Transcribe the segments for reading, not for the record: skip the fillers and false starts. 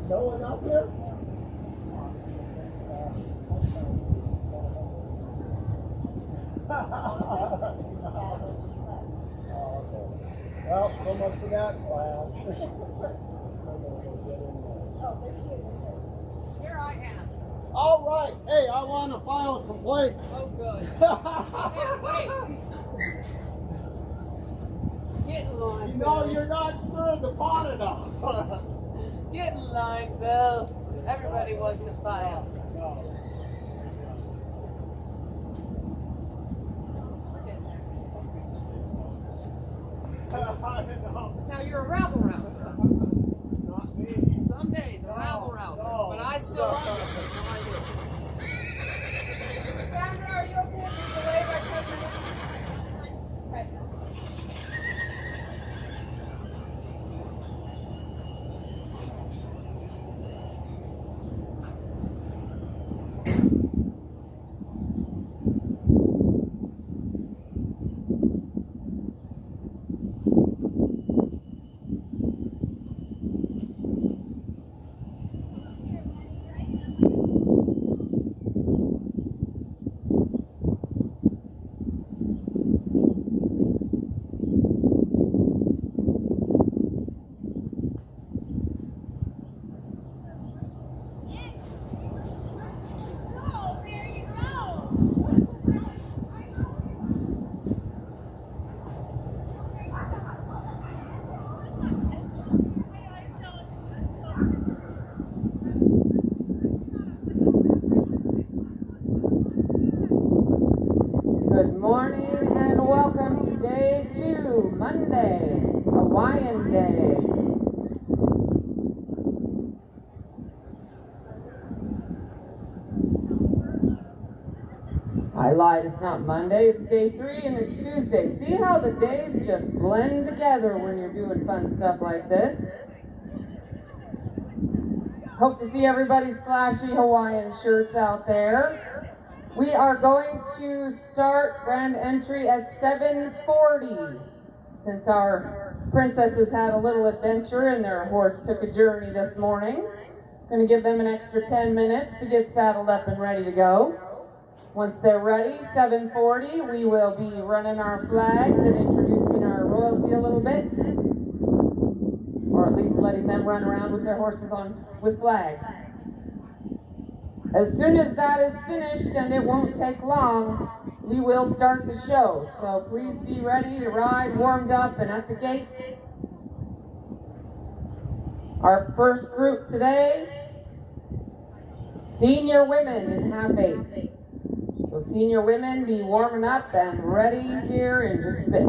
No one out there? Well, so much for that. Wow. Here I am. All right. Hey, I want to file a complaint. Oh, good. Wait. Get in line. You know, you're not stirring the pot enough. Get in line, Bill. Everybody wants to file. Now you're a rabble rouser. Not me. Some days a rabble rouser, but I still love it. No, I do. Sandra, are you okay if we delay by 10 minutes? Okay. Good morning and welcome to day 2, Monday, Hawaiian Day. I lied, it's not Monday, it's day 3 and it's Tuesday. See how the days just blend together when you're doing fun stuff like this? Hope to see everybody's flashy Hawaiian shirts out there. We are going to start grand entry at 7:40 since our princesses had a little adventure and their horse took a journey this morning. Going to give them an extra 10 minutes to get saddled up and ready to go. Once they're ready, 7:40, we will be running our flags and introducing our royalty a little bit, or at least letting them run around with their horses on with flags. As soon as that is finished, and it won't take long, we will start the show. So please be ready to ride, warmed up, and at the gate. Our first group today, senior women in half 8. So senior women, be warming up and ready here in just a bit.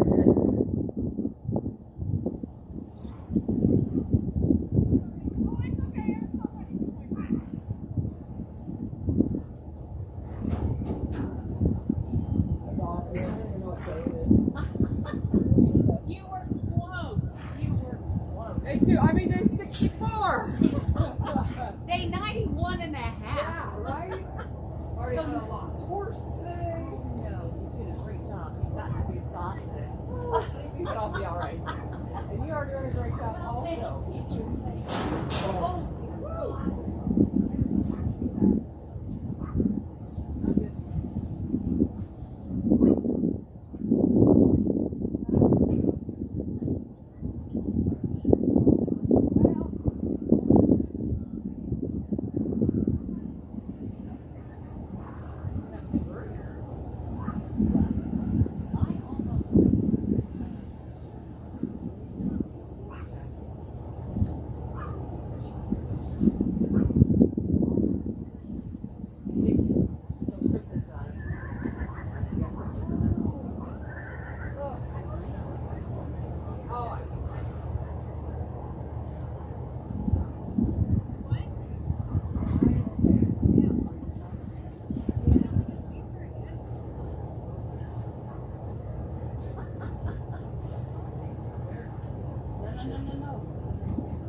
Day 2, I mean day 64. Day 91 and a half. Yeah, right? Already got a lost horse today. No, you did a great job. You got to be exhausted. Sleepy, but I'll be alright. And you are doing a great job also. No.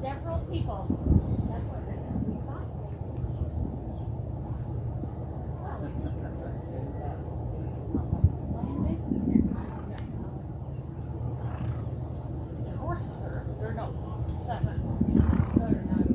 Several people. That's what we thought. The horses are, they're no, 7. No, they're not.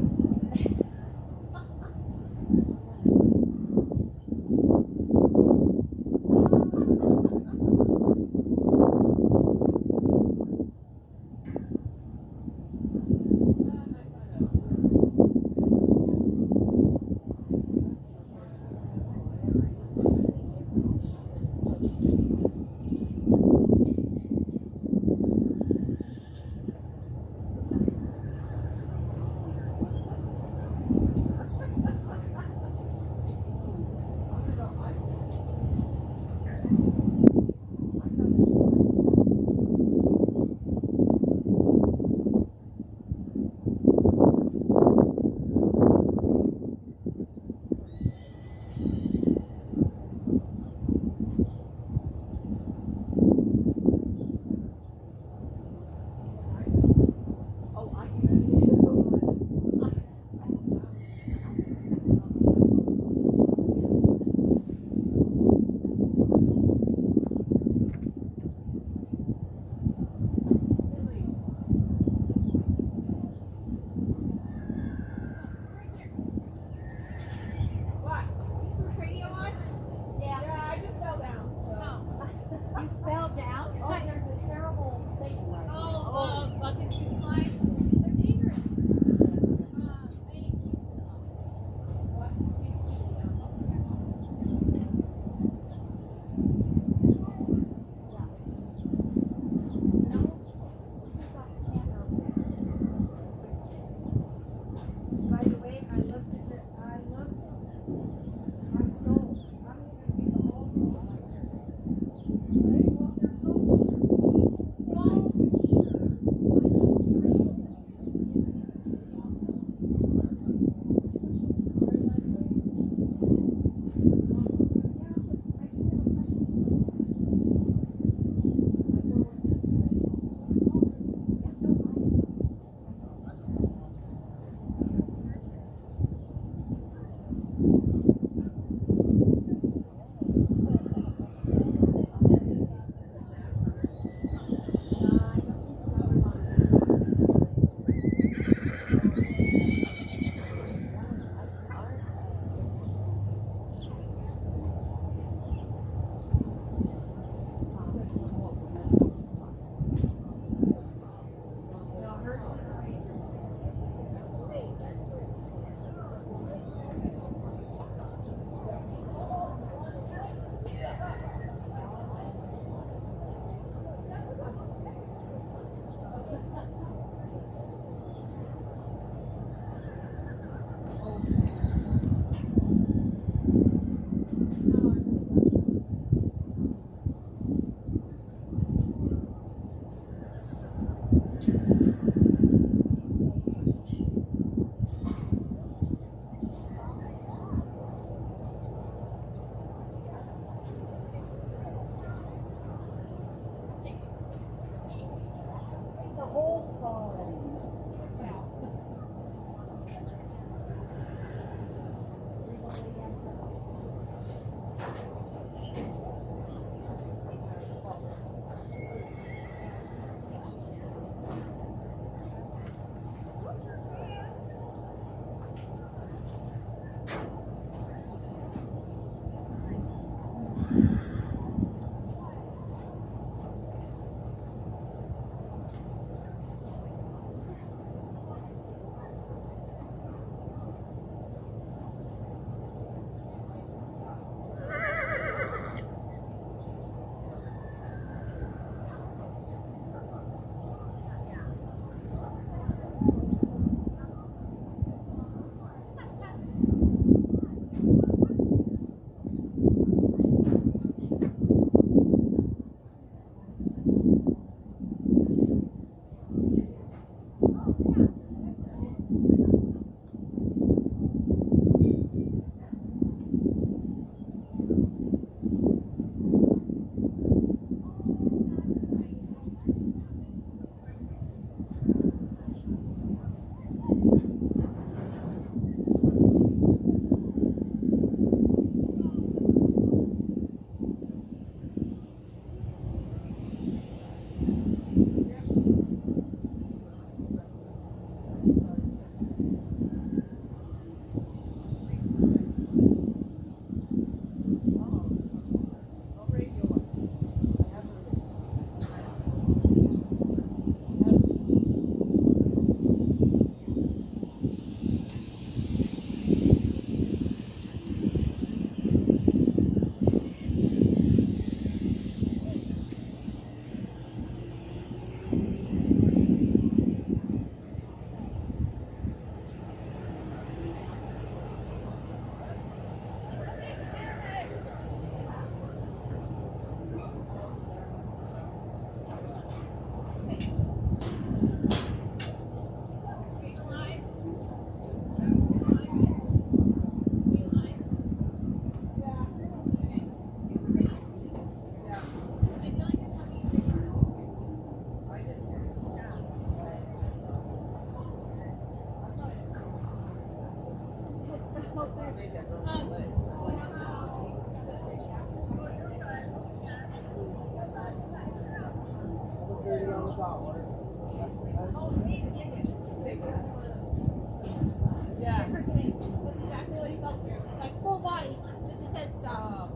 Yeah. That's exactly what he felt through. Like full body, just his head stopped.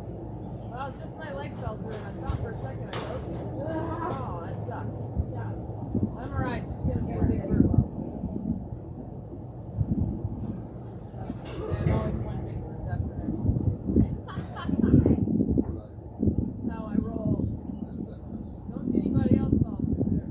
Well, just my leg fell through, and I thought for a second I broke it. Oh, that sucks. Yeah. I'm alright. Just gonna get a big bruise. And always one big bruise after that. That's how I roll. Don't see anybody else fall through there.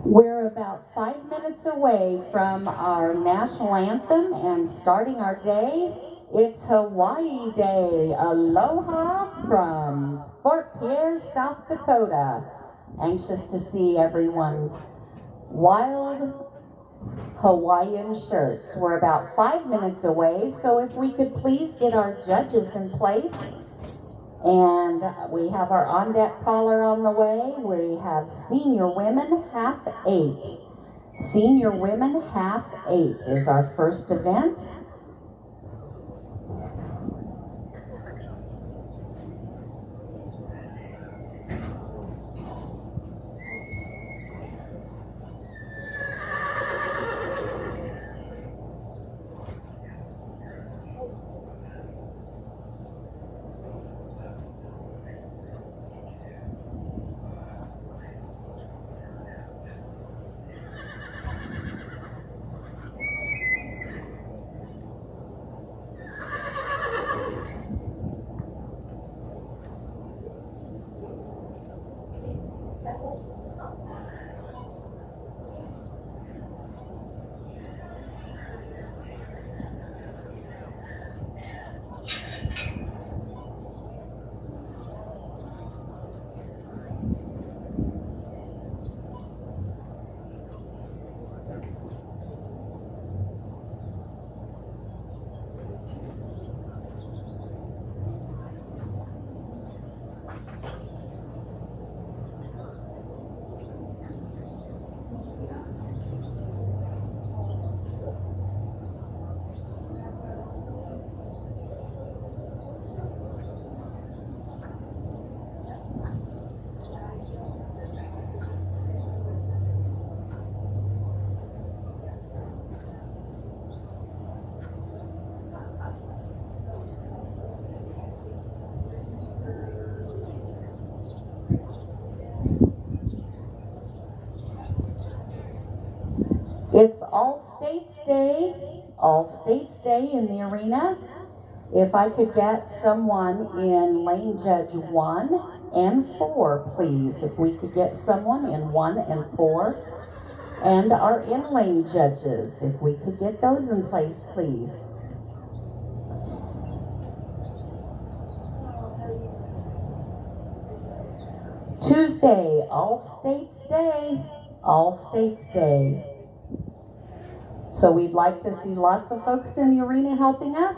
We're about 5 minutes away from our national anthem and starting our day. It's Hawaii Day. Aloha from Fort Pierre, South Dakota. Anxious to see everyone's wild Hawaiian shirts. We're about 5 minutes away, so if we could please get our judges in place. And we have our on-deck caller on the way. We have senior women, half 8. Senior women, half 8 is our first event. It's All States Day in the arena. If I could get someone in lane judge 1 and 4, please. If we could get someone in 1 and 4. And our in-lane judges, if we could get those in place, please. Tuesday, All States Day. So we'd like to see lots of folks in the arena helping us.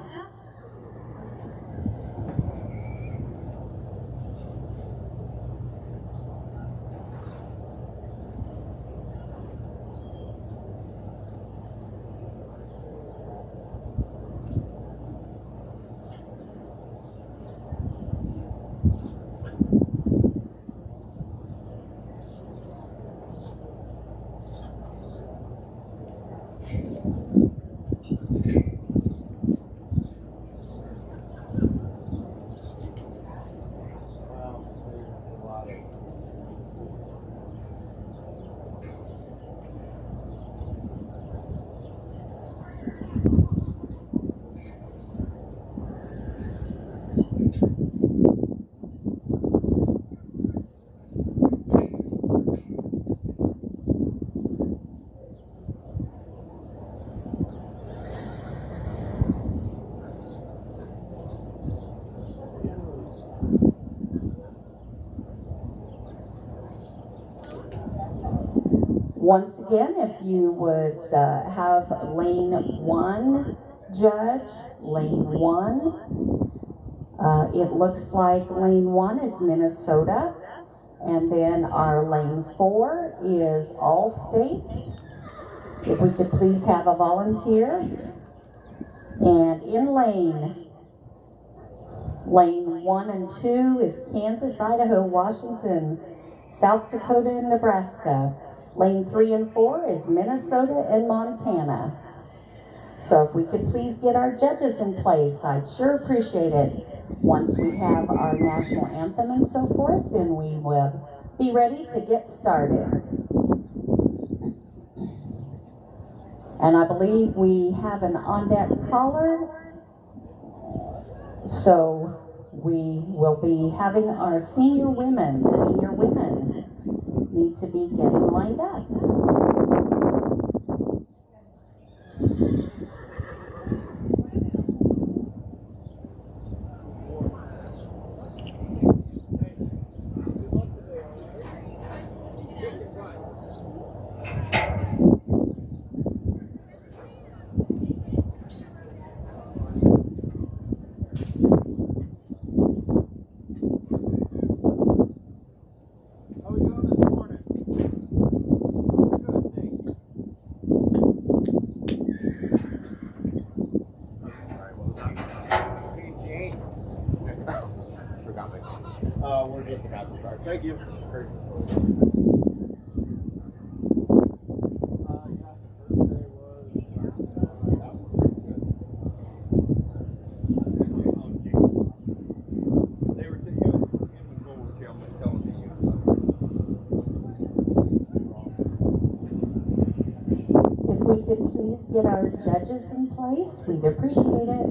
Once again, if you would have lane 1 judge, lane 1. It looks like lane 1 is Minnesota, and then our lane 4 is all states. If we could please have a volunteer. And in lane 1 and 2 is Kansas, Idaho, Washington, South Dakota, and Nebraska. Lane 3 and 4 is Minnesota and Montana. So if we could please get our judges in place, I'd sure appreciate it. Once we have our national anthem and so forth, then we will be ready to get started. And I believe we have an on-deck caller, so we will be having our senior women need to be getting lined up. We're just about to start. Thank you. If we could please get our judges in place, we'd appreciate it.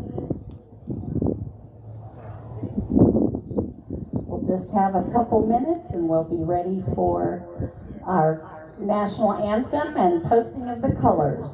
Just have a couple minutes and we'll be ready for our national anthem and posting of the colors.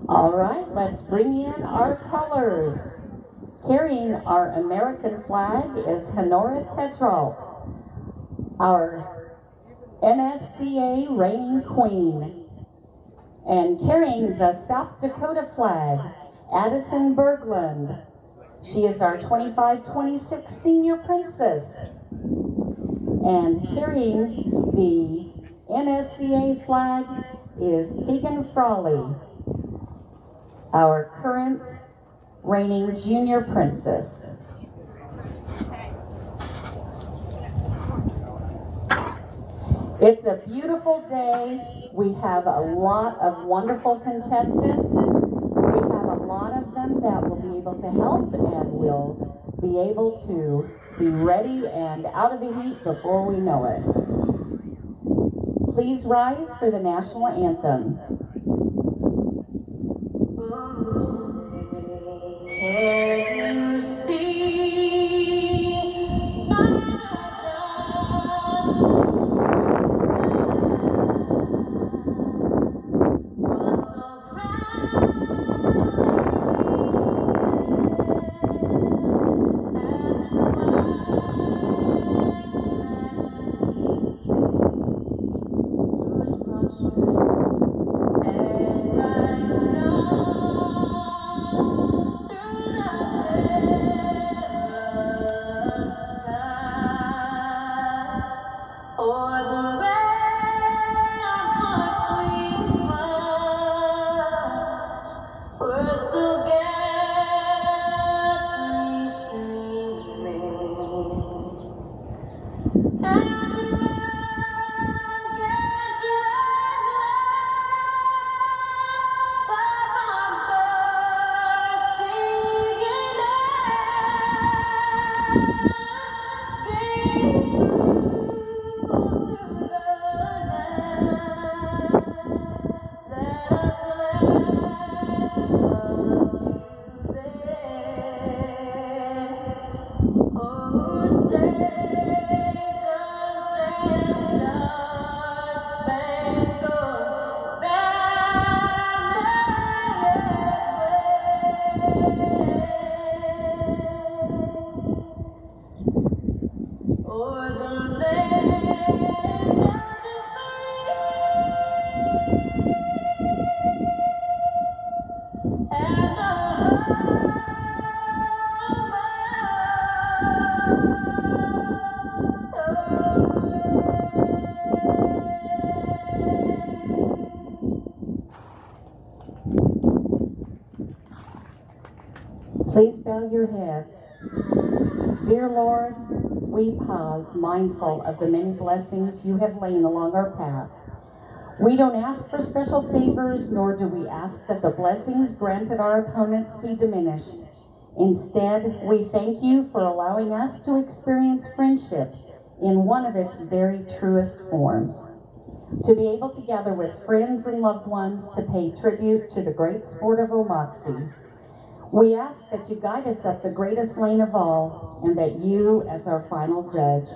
All right, let's bring in our colors. Carrying our American flag is Honora Tetrault, our NSCA reigning queen. And carrying the South Dakota flag, Addison Berglund. She is our 25-26 senior princess. And carrying the NSCA flag is Tegan Frawley, our current reigning junior princess. It's a beautiful day. We have a lot of wonderful contestants. We have a lot of them that will be able to help and will be able to be ready and out of the heat before we know it. Please rise for the national anthem. Can you see my dove? What's so bright and bright stars through the perilous night, o'er the way our hearts we Please bow your heads. Dear Lord, we pause, mindful of the many blessings you have laid along our path. We don't ask for special favors, nor do we ask that the blessings granted our opponents be diminished. Instead, we thank you for allowing us to experience friendship in one of its very truest forms. To be able to gather with friends and loved ones to pay tribute to the great sport of O-Mok-See. We ask that you guide us up the greatest lane of all, and that you, as our final judge,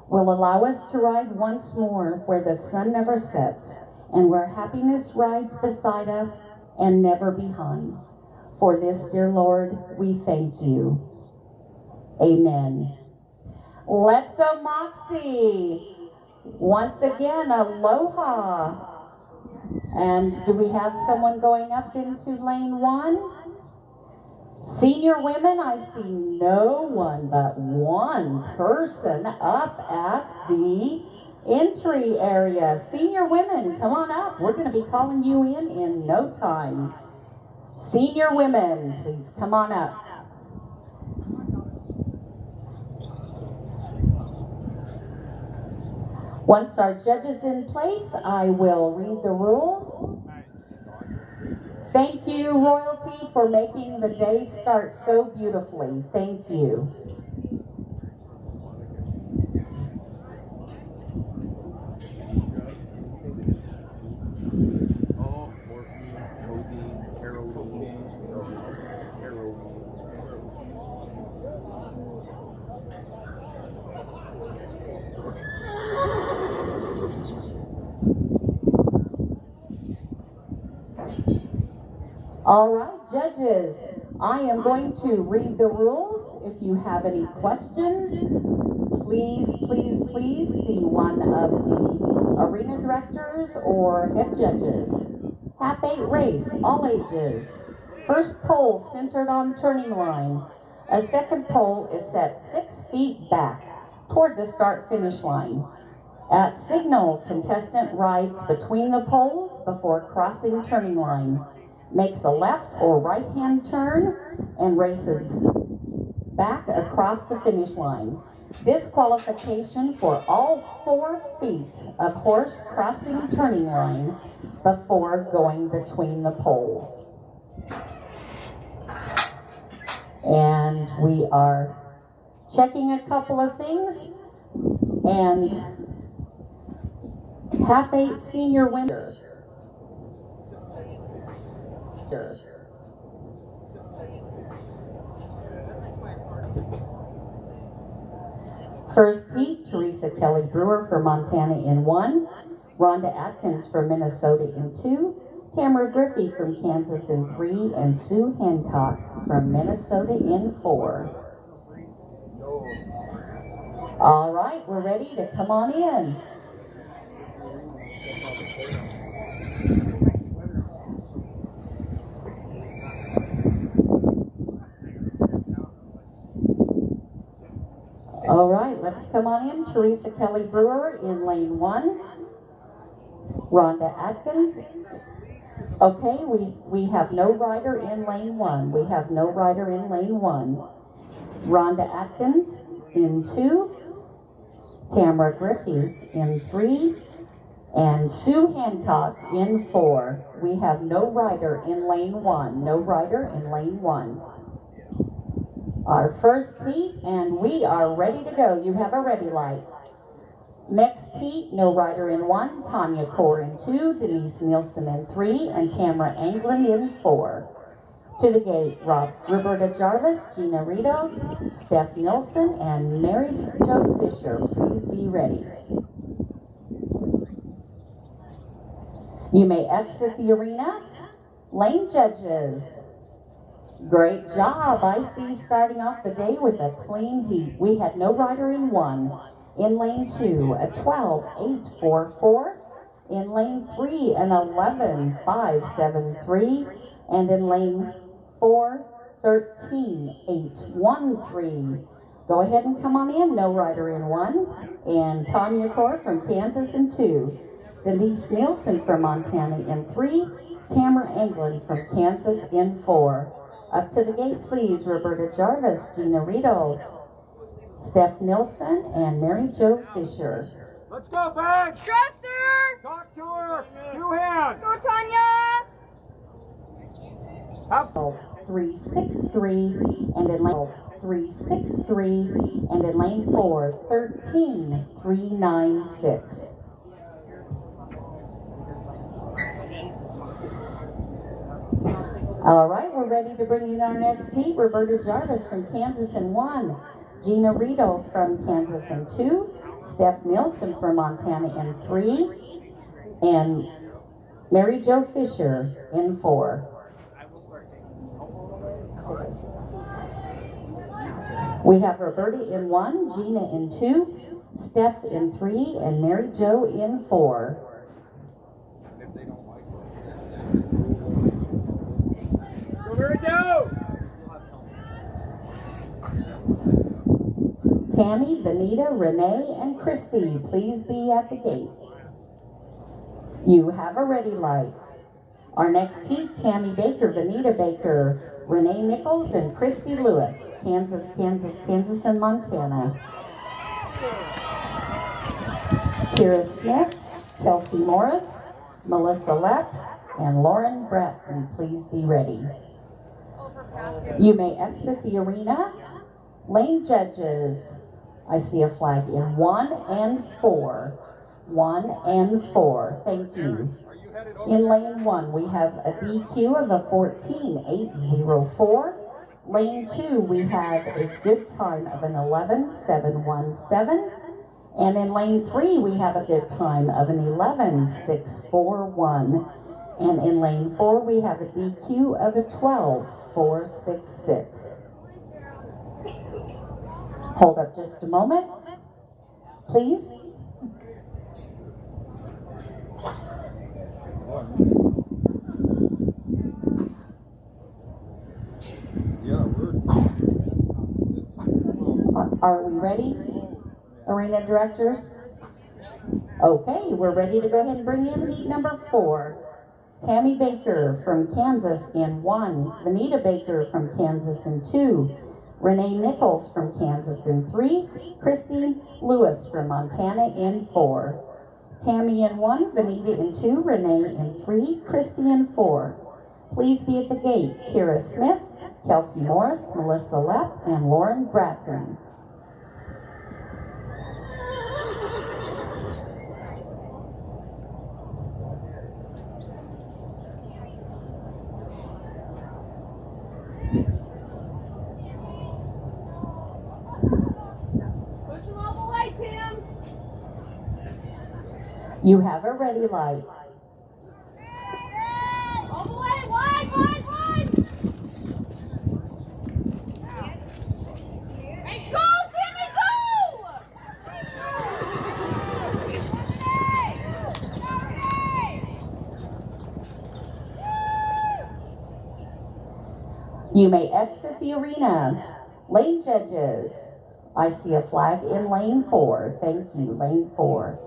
will allow us to ride once more where the sun never sets, and where happiness rides beside us and never behind. For this, dear Lord, we thank you. Amen. Let's O-Mok-See. Once again, aloha. And do we have someone going up into lane 1? Senior women, I see no one but one person up at the entry area. Senior women, come on up. We're going to be calling you in no time. Senior women, please come on up. Once our judge is in place, I will read the rules. Thank you, royalty, for making the day start so beautifully. Thank you. All right, judges, I am going to read the rules. If you have any questions, please see one of the arena directors or head judges. Half 8 race, all ages. First pole centered on turning line. A second pole is set 6 feet back toward the start-finish line. At signal, contestant rides between the poles before crossing turning line, makes a left or right-hand turn, and races back across the finish line. Disqualification for all 4 feet of horse crossing turning line before going between the poles. And we are checking a couple of things, and half 8 senior winner. First heat, Teresa Kelly Brewer for Montana in 1, Rhonda Atkins from Minnesota in 2, Tamara Griffey from Kansas in 3, and Sue Hancock from Minnesota in 4. All right, we're ready to come on in. All right, let's come on in. Teresa Kelly Brewer in lane 1. Rhonda Atkins. Okay, we have no rider in lane 1. We have no rider in lane 1. Rhonda Atkins in 2. Tamara Griffey in 3. And Sue Hancock in 4. We have no rider in lane 1. No rider in lane 1. Our first heat, and we are ready to go. You have a ready light. Next heat, no rider in 1, Tanya Core in 2, Denise Nielsen in 3, and Tamara Anglin in 4. To the gate, Roberta Jarvis, Gina Rito, Steph Nilsson, and Mary Jo Fisher. Please be ready. You may exit the arena. Lane judges. Great job. I see starting off the day with a clean heat. We had no rider in 1. In lane 2, a 12.844. In lane 3, an 11.573. And in lane 4, 13.813. Go ahead and come on in. No rider in 1. And Tanya Core from Kansas in 2. Denise Nielsen from Montana in 3. Tamara Anglin from Kansas in 4. Up to the gate, please. Roberta Jarvis, Gina Riedel, Steph Nilsson, and Mary Jo Fisher. Let's go, Paige! Trust her! Talk to her! 2 hands! Go, Tanya! Have 363, and in lane 363, and in lane 4, 13396. All right, we're ready to bring in our next heat. Roberta Jarvis from Kansas in 1, Gina Riedel from Kansas in 2, Steph Nilsson from Montana in 3, and Mary Jo Fisher in 4. We have Roberta in 1, Gina in 2, Steph in 3, and Mary Jo in 4. Tammy, Vanita, Renee, and Christy, please be at the gate. You have a ready light. Our next heat, Tammy Baker, Vanita Baker, Renee Nichols, and Christy Lewis. Kansas, Kansas, Kansas, and Montana. Kira Smith, Kelsey Morris, Melissa Lepp, and Lauren Bratton, please be ready. You may exit the arena. Lane judges, I see a flag in 1 and 4. 1 and 4, thank you. In lane 1, we have a DQ of a 14.804. Lane 2, we have a good time of an 11.717. And in lane 3, we have a good time of an 11.641. And in lane 4, we have a DQ of a 12.466. Hold up just a moment, please. Are we ready, arena directors? Okay, we're ready to go ahead and bring in heat number 4. Tammy Baker from Kansas in 1, Vanita Baker from Kansas in 2, Renee Nichols from Kansas in 3, Christy Lewis from Montana in 4. Tammy in 1, Vanita in 2, Renee in 3, Christy in 4. Please be at the gate. Kira Smith, Kelsey Morris, Melissa Lepp, and Lauren Bratton. You have a ready light. All the way, wide, wide, wide! Hey, go, Timmy, go! You may exit the arena. Lane judges, I see a flag in lane 4. Thank you, lane 4.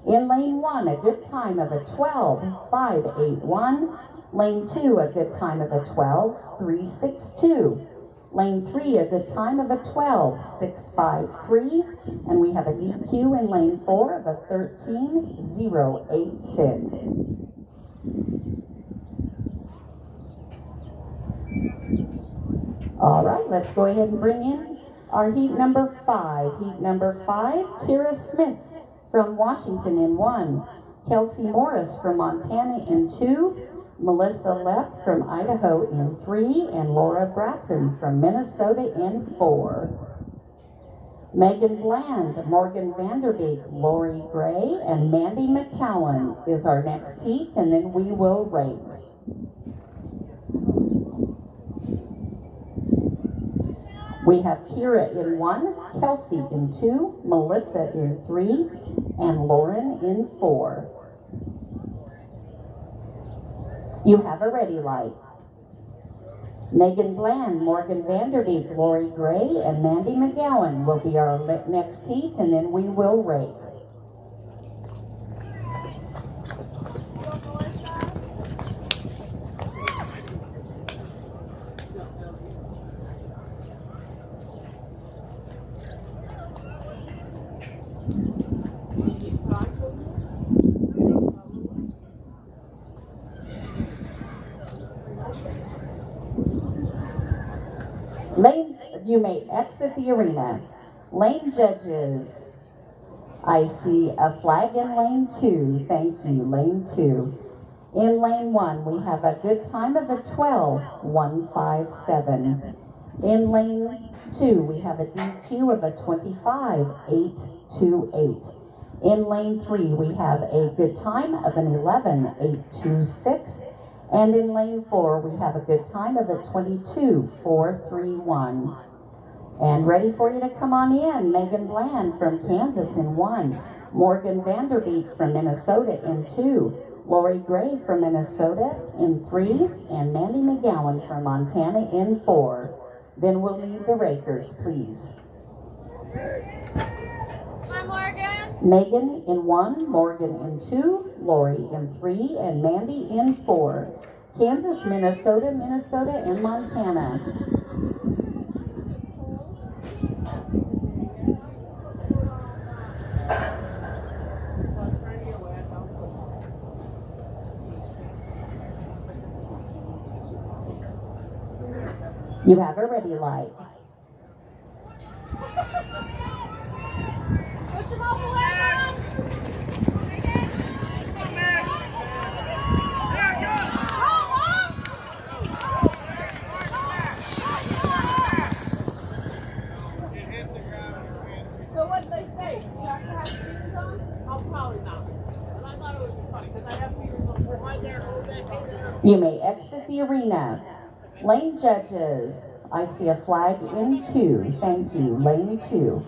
In lane 1, a good time of a 12.581. Lane 2, a good time of a 12.362. Lane 3, a good time of a 12.653. And we have a DQ in lane 4 of a 13.086. All right, let's go ahead and bring in our heat number 5. Heat number 5, Kira Smith from Washington in 1, Kelsey Morris from Montana in 2, Melissa Lepp from Idaho in 3, and Laura Bratton from Minnesota in 4. Megan Bland, Morgan Vanderbeek, Lori Gray, and Mandy McCowan is our next heat, and then we will rate. We have Kira in 1, Kelsey in 2, Melissa in 3, and Lauren in 4. You have a ready light. Megan Bland, Morgan Vanderbeek, Lori Gray, and Mandy McGowan will be our next heat, and then we will rate. you may exit the arena. Lane judges, I see a flag in lane 2. Thank you, lane 2. In lane 1, we have a good time of a 12.157. In lane 2, we have a DQ of a 25.828. In lane 3, we have a good time of an 11.826. And in lane 4, we have a good time of a 22.431. And ready for you to come on in, Megan Bland from Kansas in 1, Morgan Vanderbeek from Minnesota in 2, Lori Gray from Minnesota in 3, and Mandy McGowan from Montana in 4. Then we'll lead the rakers, please. Hi, Morgan. Megan in 1, Morgan in 2, Lori in 3, and Mandy in 4. Kansas, Minnesota, and Montana. You have a ready light. Push him all the way, Mom. So what did they say? You have to have shoes on? I'll probably not. But I thought it was funny because I have shoes on. We're right there all day. You may exit the arena. Lane judges, I see a flag in 2. Thank you, lane 2.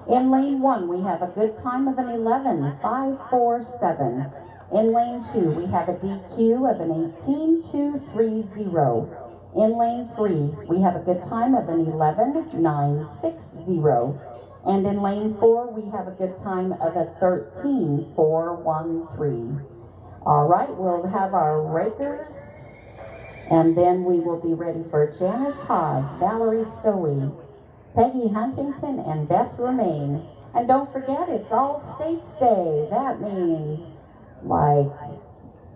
In lane 1, we have a good time of an 11.547. In lane 2, we have a DQ of an 18.230. In lane 3, we have a good time of an 11.960. And in lane 4, we have a good time of a 13.413. All right, we'll have our rakers, and then we will be ready for Janice Haas, Valerie Stowey, Peggy Huntington, and Beth Romaine. And don't forget, it's All States Day. That means like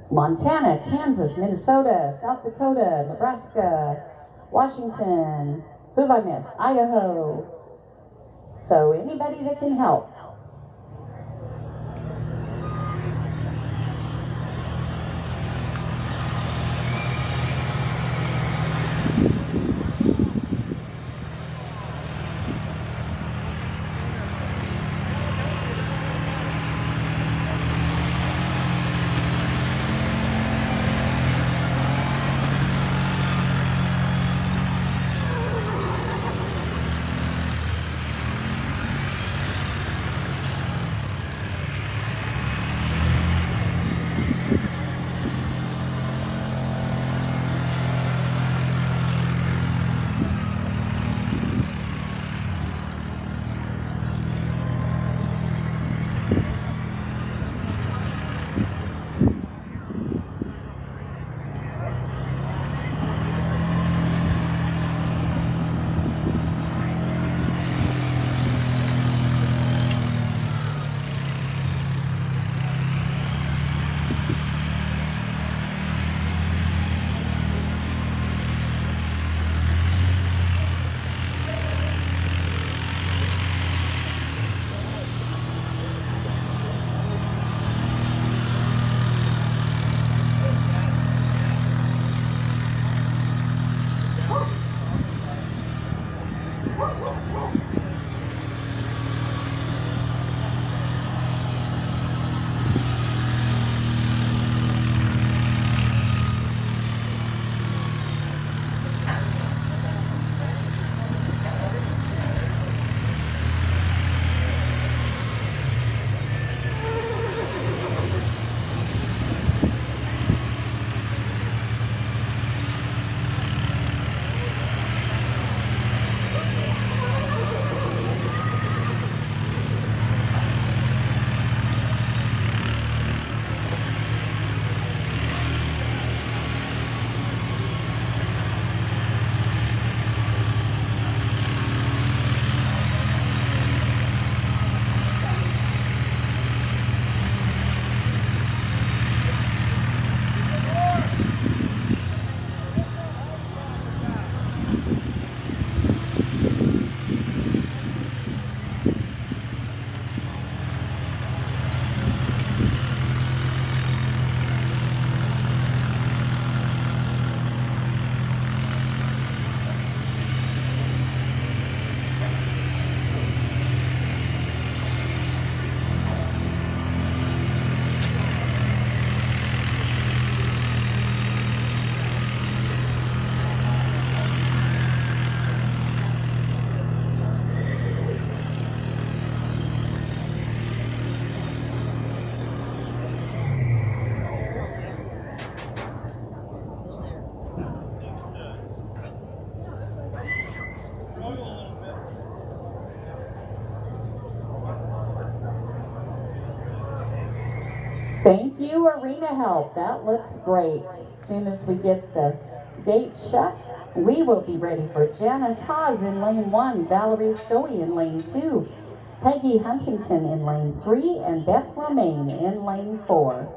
Montana, Kansas, Minnesota, South Dakota, Nebraska, Washington, who have I missed? Idaho. So anybody that can help. Thank you, Arena Help. That looks great. As soon as we get the gate shut, we will be ready for Janice Haas in lane 1, Valerie Stoey in lane 2, Peggy Huntington in lane 3, and Beth Romaine in lane 4.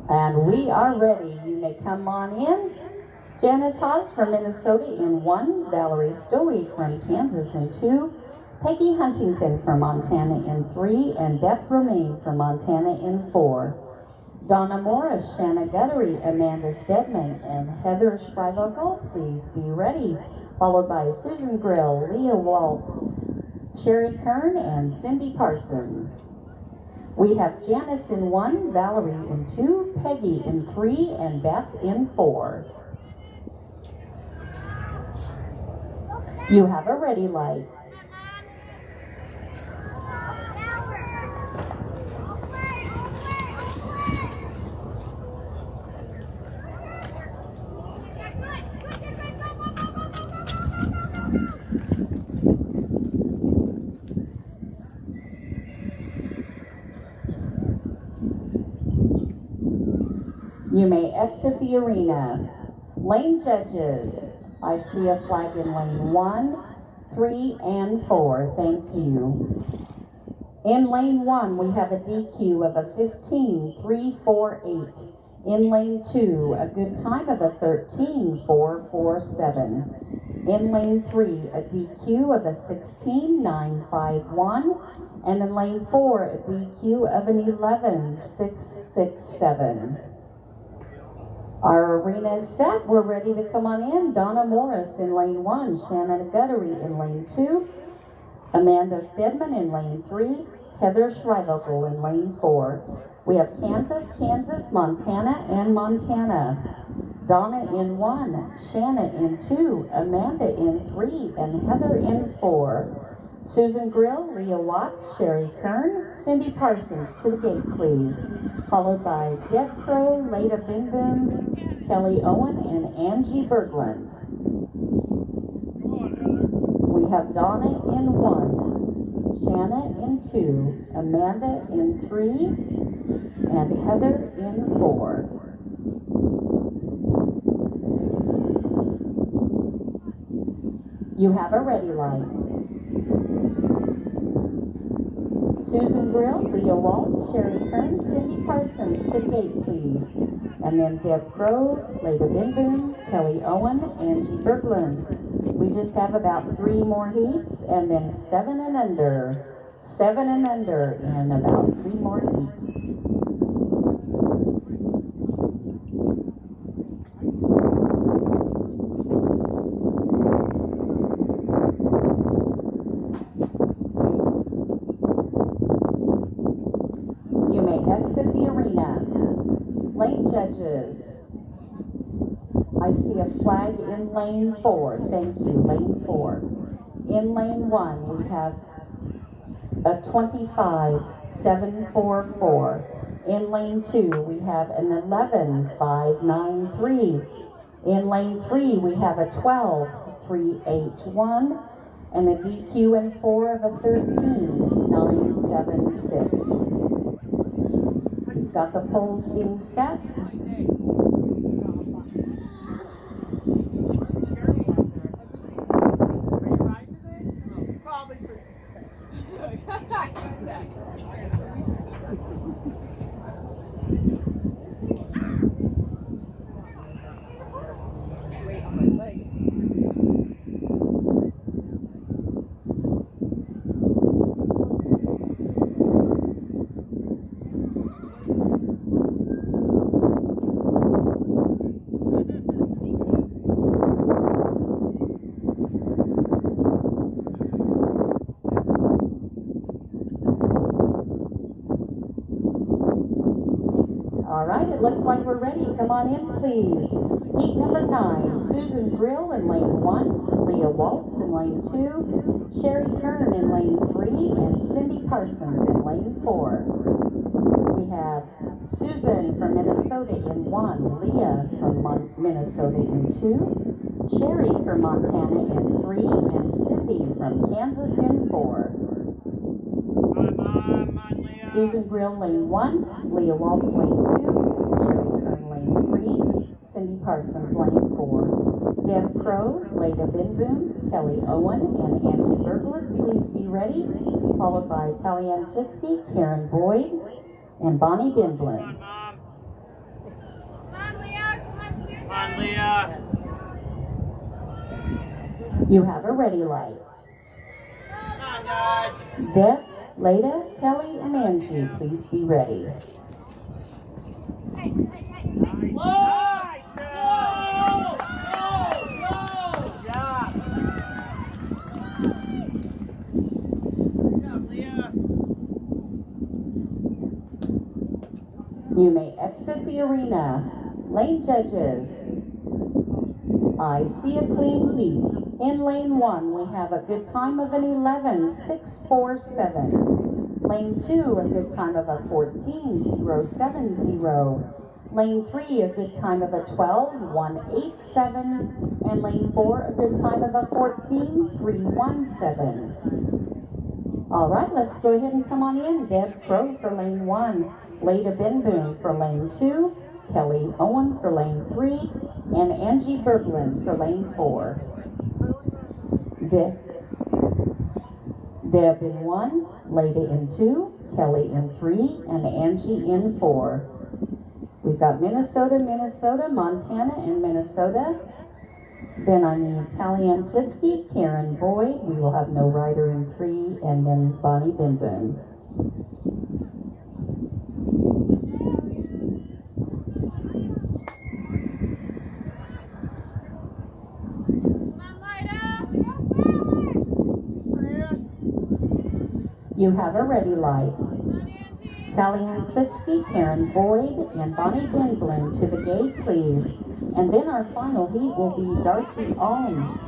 And we are ready. You may come on in. Janice Haas from Minnesota in 1, Valerie Stoey from Kansas in 2, Peggy Huntington from Montana in 3, and Beth Romaine from Montana in 4. Donna Morris, Shanna Guttery, Amanda Stedman, and Heather Schreivokel, please be ready. Followed by Susan Grill, Leah Waltz, Sherry Kern, and Cindy Parsons. We have Janice in 1, Valerie in 2, Peggy in 3, and Beth in 4. You have a ready light. You may exit the arena. Lane judges, I see a flag in lane 1, 3, and 4. Thank you. In lane 1, we have a DQ of a 15.348. In lane 2, a good time of a 13.447. In lane 3, a DQ of a 16.951. And in lane 4, a DQ of an 11.667. Our arena is set. We're ready to come on in. Donna Morris in lane 1, Shannon Guttery in lane 2, Amanda Stedman in lane 3, Heather Schreivokel in lane 4. We have Kansas, Montana, and Montana. Donna in 1, Shanna in 2, Amanda in 3, and Heather in 4. Susan Grill, Leah Watts, Sherry Kern, Cindy Parsons to the gate, please. Followed by Deb Crow, Leda Binboom, Kelly Owen, and Angie Bergland. We have Donna in 1, Shanna in 2, Amanda in 3, and Heather in 4. You have a ready light. Susan Grill, Leah Waltz, Sherry Kern, Cindy Parsons to the gate, please. And then Deb Crow, Leda Binboom, Kelly Owen, Angie Bergland. We just have about 3 more heats, and then 7 and under. 7 and under in about 3 more heats. You may exit the arena. Lane judges, I see a flag in lane 4. Thank you, lane 4. In lane 1, we have a 25.744. In lane 2, we have an 11.593. In lane 3, we have a 12.381. And a DQ in 4 of a 13.976. We've got the poles being set. All right, it looks like we're ready. Come on in, please. Heat number 9, Susan Grill in lane 1, Leah Waltz in lane 2, Sherry Kern in lane 3, and Cindy Parsons in lane 4. We have Susan from Minnesota in 1, Leah from Minnesota in 2, Sherry from Montana in 3, and Cindy from Kansas in 4. Susan Grill, lane 1, Leah Waltz, lane 2, Sherry Kern, lane 3, Cindy Parsons, lane 4. Deb Crow, Leda Binboom, Kelly Owen, and Angie Bergler, please be ready, followed by Talianne Klitsky, Karen Boyd, and Bonnie Binblum. Come on, Mom. Come on, Leah. Come on, Susan. Come on, Leah. You have a ready light. Come on, guys. Deb, Leda, Kelly, and Angie, please be ready. Hey, hey, hey, hey. Nice. Go! Good job. Good job, Leah. You may exit the arena. Lane judges, I see a clean heat. In lane 1, we have a good time of an 11.647. Lane 2, a good time of a 14.070. Lane 3, a good time of a 12.187. And lane 4, a good time of a 14.317. All right, let's go ahead and come on in. Deb Crow for lane 1, Leda Binboom for lane 2, Kelly Owen for lane 3, and Angie Berglund for lane 4. Deb in 1, Leda in 2, Kelly in 3, and Angie in 4. We've got Minnesota, Montana, and Minnesota. Then I need Talianne Klitsky, Karen Boyd. We will have no rider in 3, and then Bonnie Binboom. Come on, Lida. You have a ready light. Come on, Angie. Talianne Klitsky, Karen Boyd, and Bonnie Binblum to the gate, please. And then our final heat will be Darcy Alm,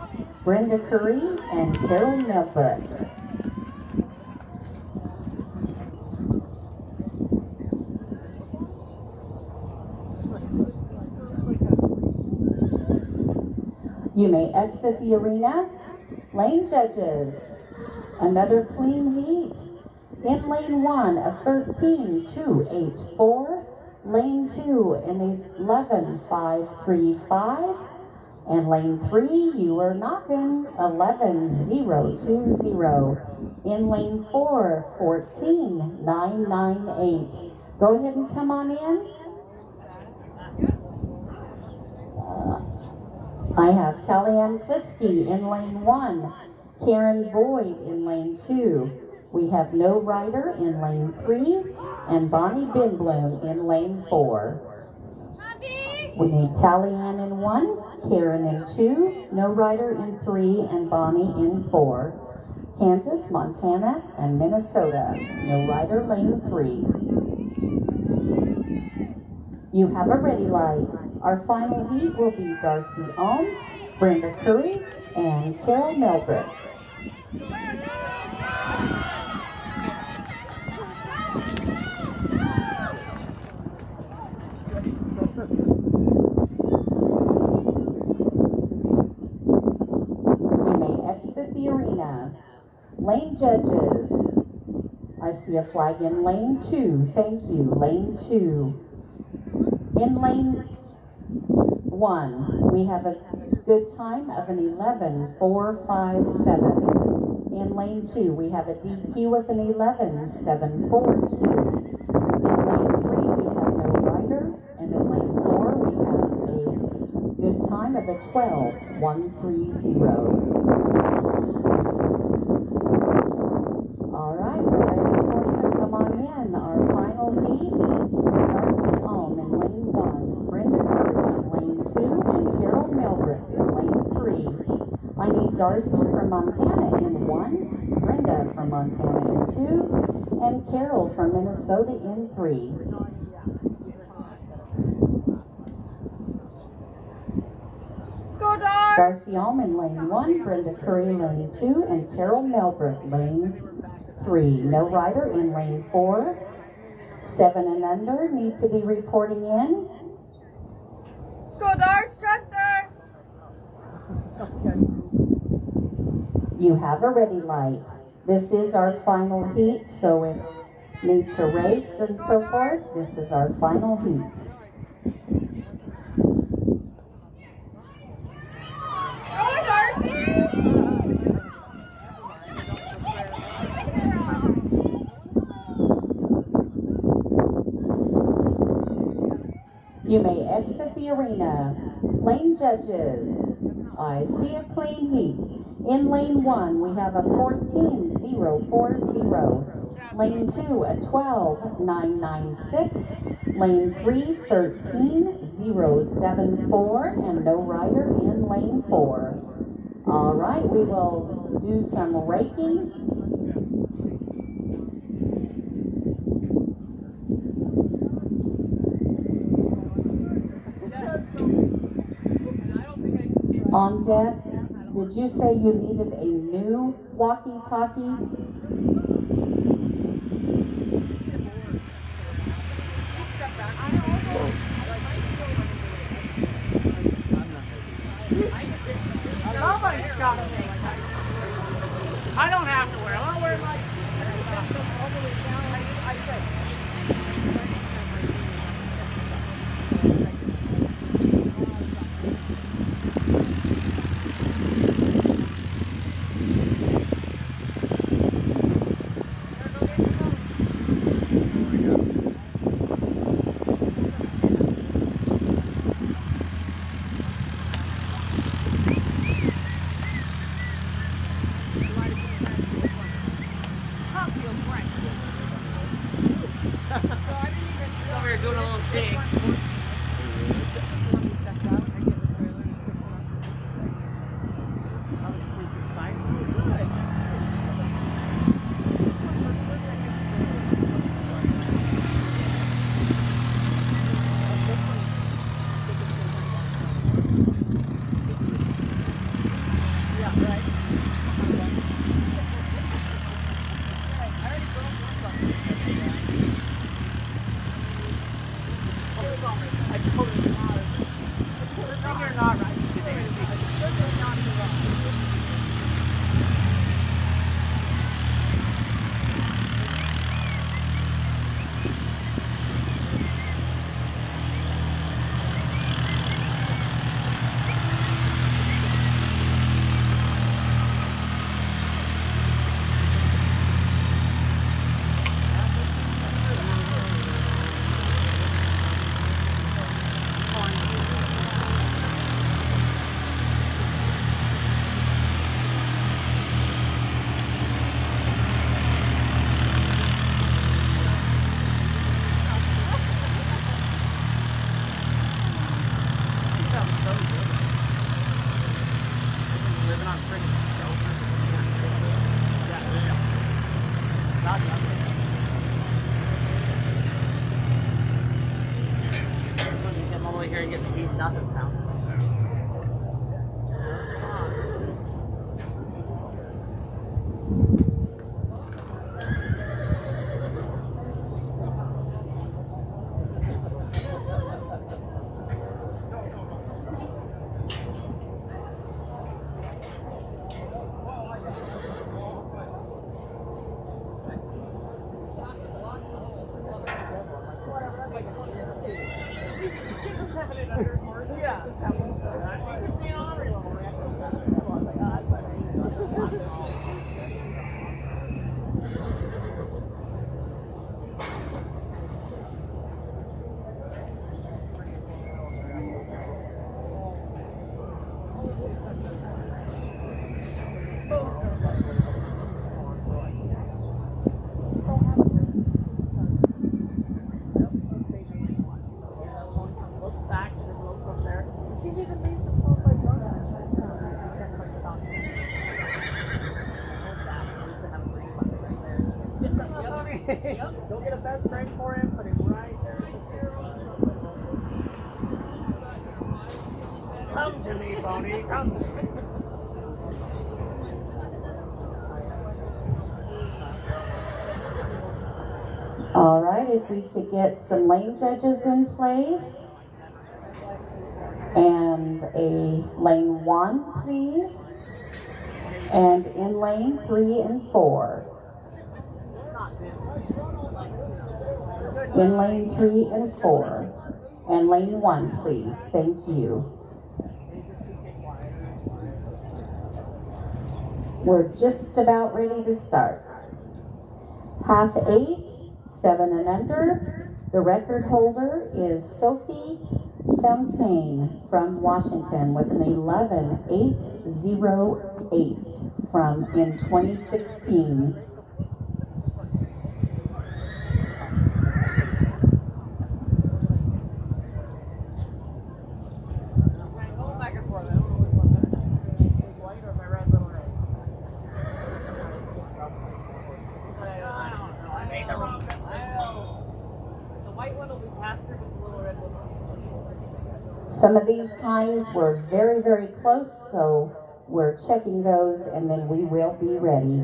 Brenda Curry, and Carol Melbuck. You may exit the arena. Lane judges, another clean heat. In lane 1, a 13.284. Lane 2, an 11.535. And lane 3, you are knocking 11.020. In lane 4, 14.998. Go ahead and come on in. I have Talianne Klitsky in lane 1, Karen Boyd in lane 2. We have no rider in lane 3, and Bonnie Binblum in lane 4. We need Talianne in 1, Karen in 2, no rider in 3, and Bonnie in 4. Kansas, Montana, and Minnesota, no rider lane 3. You have a ready light. Our final heat will be Darcy Alm, Brenda Curry, and Carol Melbuck. You may exit the arena. Lane judges, I see a flag in lane 2. Thank you, lane 2. In lane 1, we have a good time of an 11.457. In lane 2, we have a DQ with an 11.742. In lane 3, we have no rider, and in lane 4, we have a good time of a 12.130. All right, we're ready for you to come on in. Our final heat, Darcy Alm in lane 1, Brenda Curry in lane 2, and Carol Melbuck in lane 3. I need Darcy from Montana in 1, Brenda from Montana in 2, and Carol from Minnesota in 3. Let's go, Dar. Darcy Alm in lane 1, Brenda Curry lane 2, and Carol Melbuck lane 3. No rider in lane 4. 7 and under need to be reporting in. Let's go, Dar. Trust her. You have a ready light. This is our final heat, so if need to rake and so forth, this is our final heat. You may exit the arena. Lane judges, I see a clean heat. In lane 1, we have a 14.040. Lane 2, a 12.996. Lane 3, 13.074. And no rider in lane 4. All right, we will do some raking. On deck, did you say you needed a new walkie-talkie? Somebody's got to make it. I don't have to wear them. I'll wear my... Over here doing a little dig. Come all the way here and get the heat, nothing sound. Go get a best friend for him, put him right there. Come to me, Boney. Come to me. All right, if we could get some lane judges in place. And a lane 1, please. And in lane 3 and 4. In lane 3 and 4. And lane 1, please. Thank you. We're just about ready to start. Half 8, 7 and under. The record holder is Sophie Fontaine from Washington with an 11:808 from in 2016. Some of these times were very, very close, so we're checking those and then we will be ready.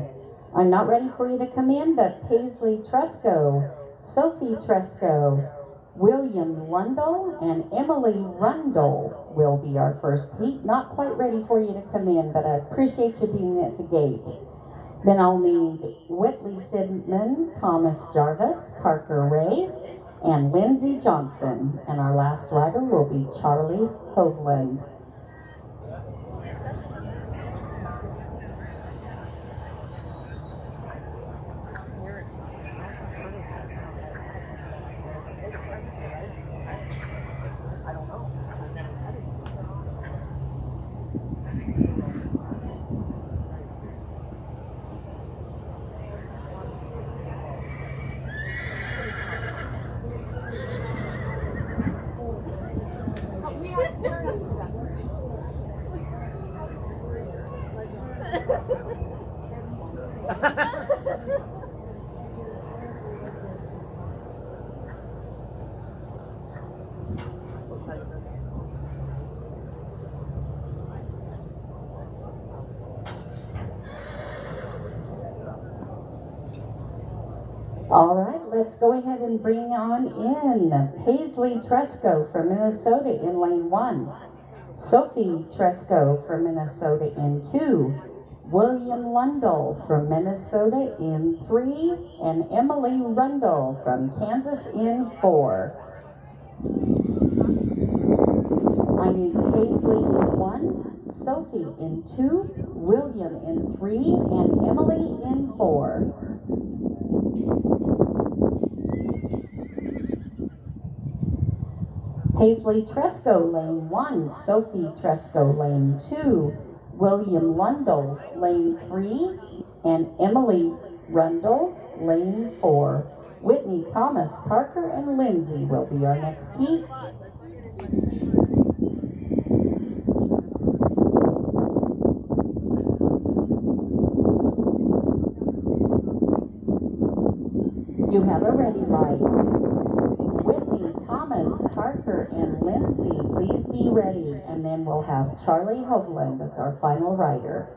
I'm not ready for you to come in, but Paisley Tresco, Sophie Tresco, William Lundell, and Emily Rundle will be our first heat. Not quite ready for you to come in, but I appreciate you being at the gate. Then I'll need Whitley Sidman, Thomas Jarvis, Parker Ray, and Lindsay Johnson. And our last rider will be Charlie Hovland. All right, let's go ahead and bring on in Paisley Tresco from Minnesota in lane 1, Sophie Tresco from Minnesota in 2, William Lundell from Minnesota in 3, and Emily Rundle from Kansas in 4. I need Paisley in 1, Sophie in 2, William in 3, and Emily in 4. Paisley Tresco, lane 1, Sophie Tresco, lane 2, William Lundell, lane 3, and Emily Rundle, lane 4. Whitney, Thomas, Parker, and Lindsay will be our next heat. You have a ready light. Whitney, Thomas, Parker, and Lindsay, please be ready. And then we'll have Charlie Hovland as our final rider.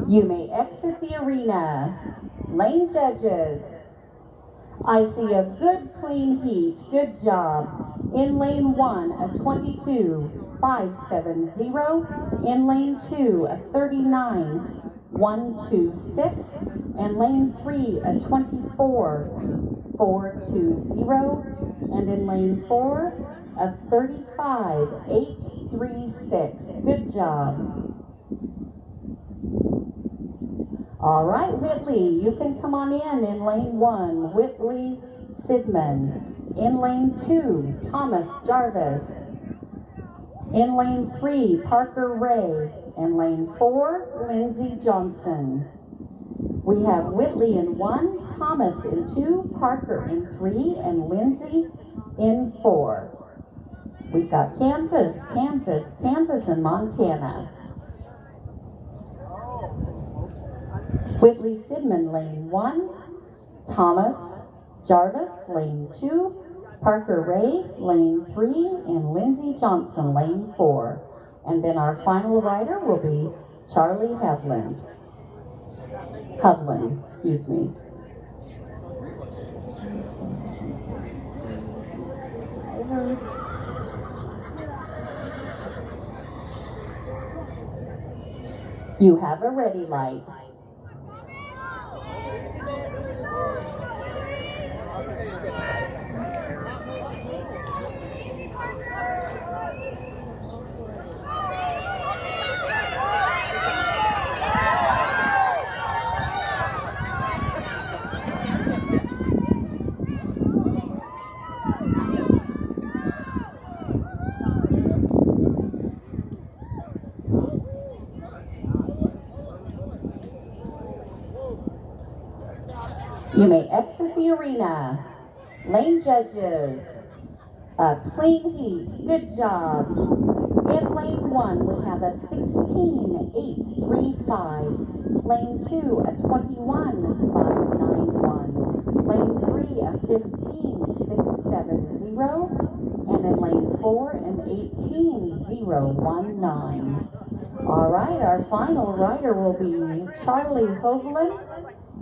You may exit the arena. Lane judges, I see a good clean heat. Good job. In lane 1, a 22.570. In lane 2, a 39.126. And lane 3, a 24.420. And in lane 4, a 35.836. Good job. All right, Whitley, you can come on in lane 1, Whitley Sidman. In lane 2, Thomas Jarvis. In lane 3, Parker Ray. and lane 4, Lindsey Johnson. We have Whitley in 1, Thomas in 2, Parker in 3, and Lindsay in 4. We've got Kansas, and Montana. Whitley Sidman, lane 1, Thomas Jarvis, lane 2, Parker Ray, lane 3, and Lindsey Johnson, lane 4. And then our final rider will be Charlie Hovland, excuse me. You have a ready light. You may exit the arena. Lane judges, a clean heat, good job. In lane 1, we have a 16.835. Lane 2, a 21.591. Lane 3, a 15.670. And in lane 4, an 18.019. All right, our final rider will be Charlie Hovland.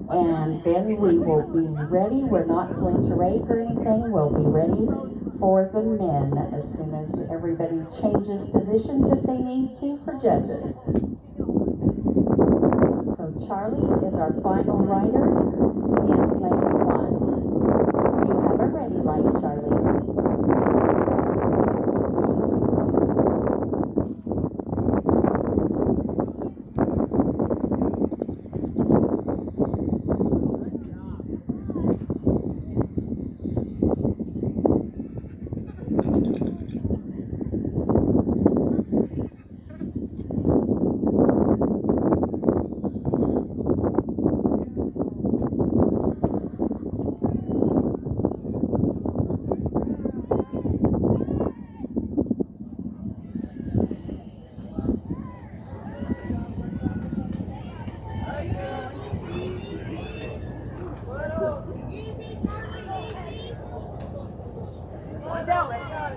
And then we will be ready. We're not going to rake or anything. We'll be ready for the men as soon as everybody changes positions if they need to for judges. So Charlie is our final rider in lane 1. You have a ready light, Charlie.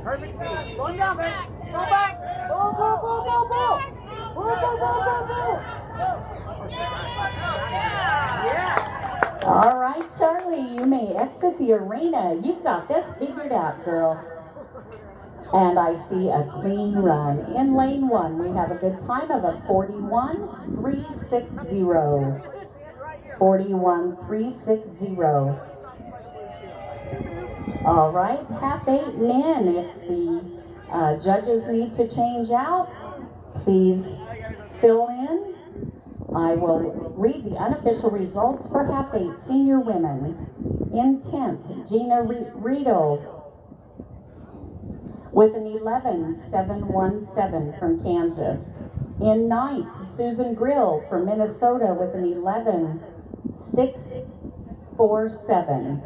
Perfect. Going down, man. Go back. Go. Yeah. All right, Charlie, you may exit the arena. You've got this figured out, girl. And I see a clean run. In lane 1, we have a good time of a 41.360. 41.360. All right, half 8 men. If the judges need to change out, please fill in. I will read the unofficial results for half 8 senior women. In 10th, Gina Riedel with an 11.717 from Kansas. In 9th, Susan Grill from Minnesota with an 11.647.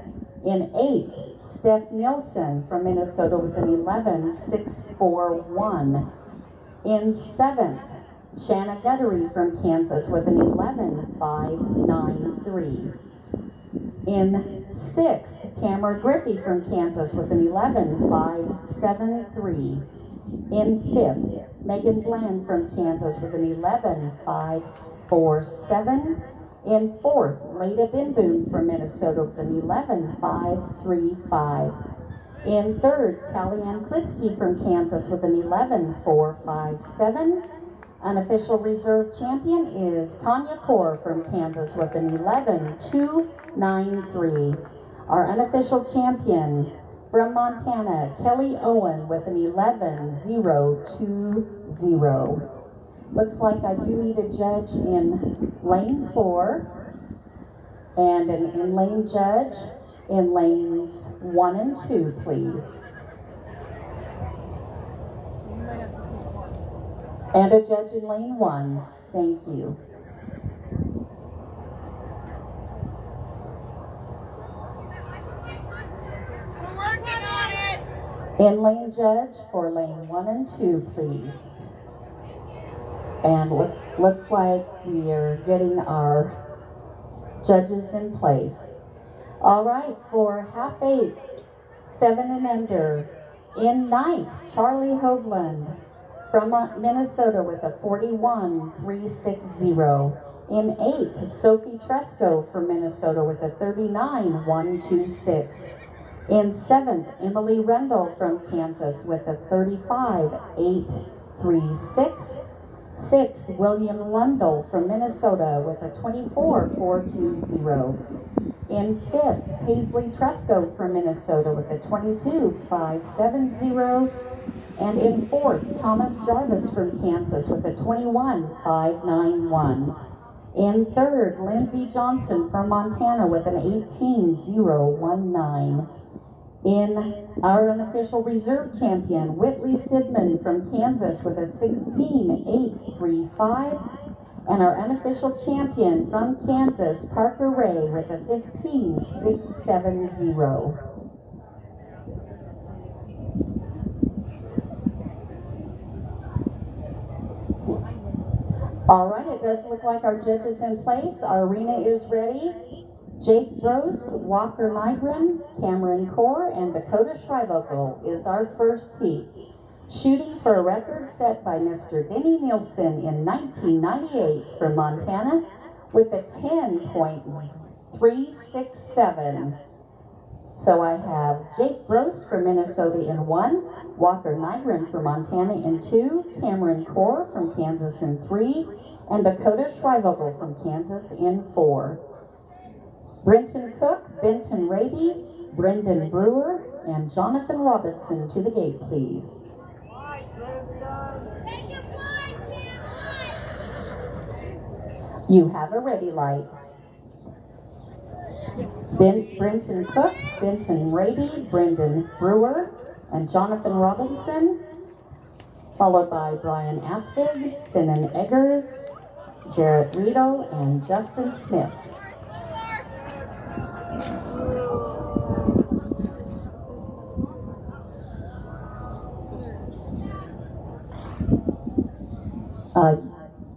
In 8th, Steph Nielsen from Minnesota with an 11.641. In 7th, Shanna Guttery from Kansas with an 11.593. In 6th, Tamara Griffey from Kansas with an 11.573. In 5th, Megan Bland from Kansas with an 11.547. In 4th, Leda Binboom from Minnesota with an 11.535. In 3rd, Tallyann Klitsky from Kansas with an 11.457. Unofficial reserve champion is Tanya Kaur from Kansas with an 11.293. Our unofficial champion from Montana, Kelly Owen with an 11.020. Looks like I do need a judge in lane 4 and an in-lane judge in lanes 1 and 2, please. And a judge in lane 1. Thank you. We're working on it. In-lane judge for lane 1 and 2, please. And looks like we are getting our judges in place. All right, for half 8, 7 and under. In 9th, Charlie Hovland from Minnesota with a 41.360. In 8th, Sophie Tresco from Minnesota with a 39.126. In 7th, Emily Rendell from Kansas with a 35.836. 6th, William Lundell from Minnesota with a 24.420. In 5th, Paisley Tresco from Minnesota with a 22.570. And in 4th, Thomas Jarvis from Kansas with a 21.591. In 3rd, Lindsey Johnson from Montana with an 18.019. In our unofficial reserve champion, Whitley Sidman from Kansas with a 16.835. And our unofficial champion from Kansas, Parker Ray with a 15.670. All right, it does look like our judges in place. Our arena is ready. Jake Roast, Walker Nygren, Cameron Core, and Dakota Schreivokel is our first heat. Shooting for a record set by Mr. Denny Nielsen in 1998 from Montana with a 10.367. So I have Jake Roast from Minnesota in 1, Walker Nygren from Montana in 2, Cameron Core from Kansas in 3, and Dakota Schreivokel from Kansas in 4. Brenton Cook, Benton Raby, Brendan Brewer, and Jonathan Robinson to the gate, please. Take your flight, You have a ready light. Brenton Cook, Benton Raby, Brendan Brewer, and Jonathan Robinson, followed by Brian Aspig, Sinan Eggers, Jarrett Rito, and Justin Smith.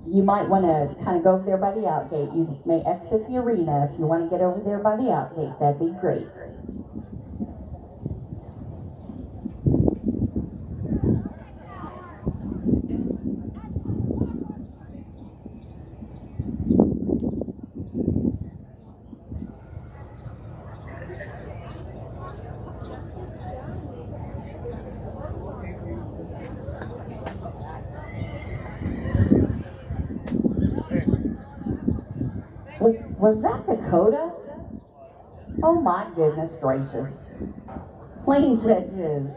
You might want to kind of go over there by the outgate. You may exit the arena if you want to get over there by the outgate. That'd be great. Was that Dakota? Oh my goodness gracious. Lane judges.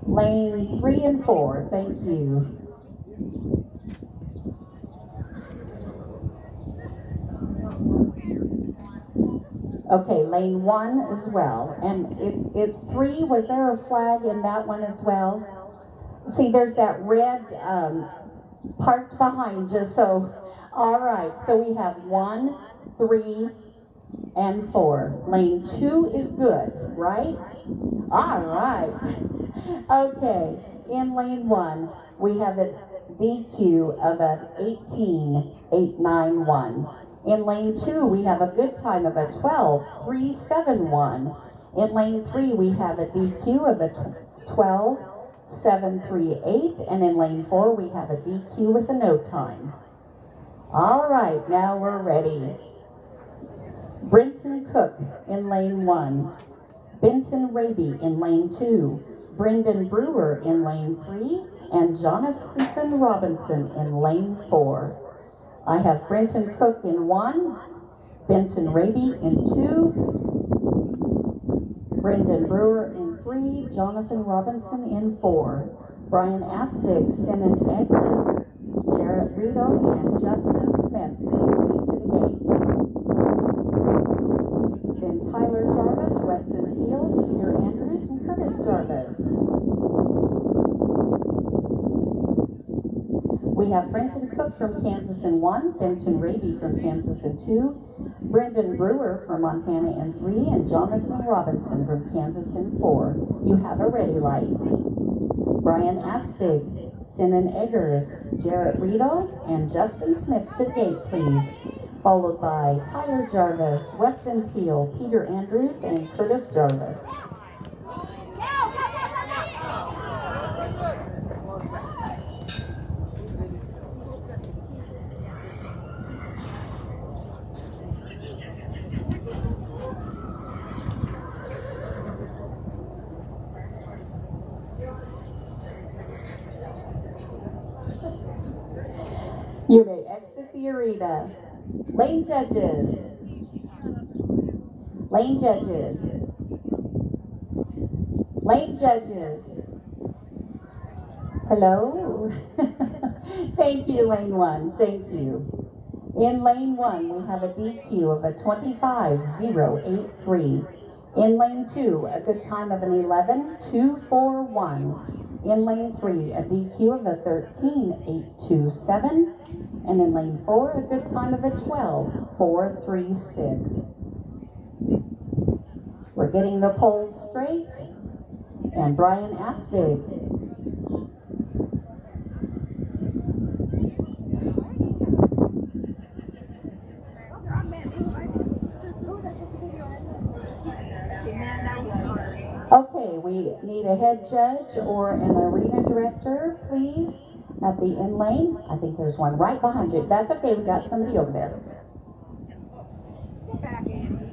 Lane 3 and 4, thank you. Okay, lane 1 as well. And it 3, was there a flag in that one as well? See, there's that red parked behind you, so, all right, so we have 1, 3, and 4. Lane 2 is good, right? All right. Okay, in lane 1, we have a DQ of an 18.891. In lane 2, we have a good time of a 12.371. In lane 3, we have a DQ of a 12.738. And in lane 4, we have a DQ with a no time. All right, now we're ready. Brenton Cook in lane 1. Benton Raby in lane 2. Brendan Brewer in lane 3. And Jonathan Robinson in lane 4. I have Brenton Cook in 1, Benton Raby in 2, Brendan Brewer in 3, Jonathan Robinson in 4, Brian Aspig, Sinan Eggers, Jarrett Rito, and Justin Smith, please be to the gate. Then Tyler Jarvis, Weston Teal, Peter Andrews, and Curtis Jarvis. We have Brenton Cook from Kansas in 1, Benton Raby from Kansas in 2, Brendan Brewer from Montana in 3, and Jonathan Robinson from Kansas in 4. You have a ready light. Brian Aspig, Sinan Eggers, Jarrett Riedel, and Justin Smith to the gate, please. Followed by Tyler Jarvis, Weston Teal, Peter Andrews, and Curtis Jarvis. You may exit the arena. Lane judges. Lane judges. Lane judges. Hello? Thank you, lane 1. Thank you. In lane 1, we have a DQ of a 25.083. In lane 2, a good time of an 11.241. In lane 3, a DQ of a 13.827. And in lane 4, a good time of a 12.436. We're getting the poles straight. And Brian Aspig. Okay, we need a head judge or an arena director, please, at the in lane. I think there's one right behind you. That's okay, we got somebody over there. Get back, Andy.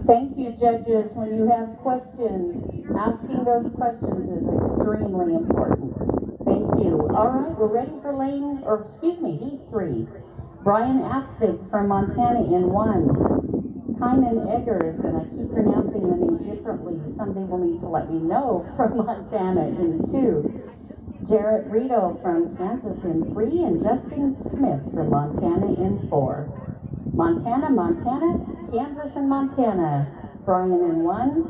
Thank you, judges. When you have questions, asking those questions is extremely important. Thank you. All right, we're ready for heat 3. Brian Aspig from Montana in 1. Kynan Eggers, and I keep pronouncing the name differently. Somebody will need to let me know, from Montana in 2. Jarrett Riedel from Kansas in 3, and Justin Smith from Montana in 4. Montana, Kansas and Montana. Brian in 1,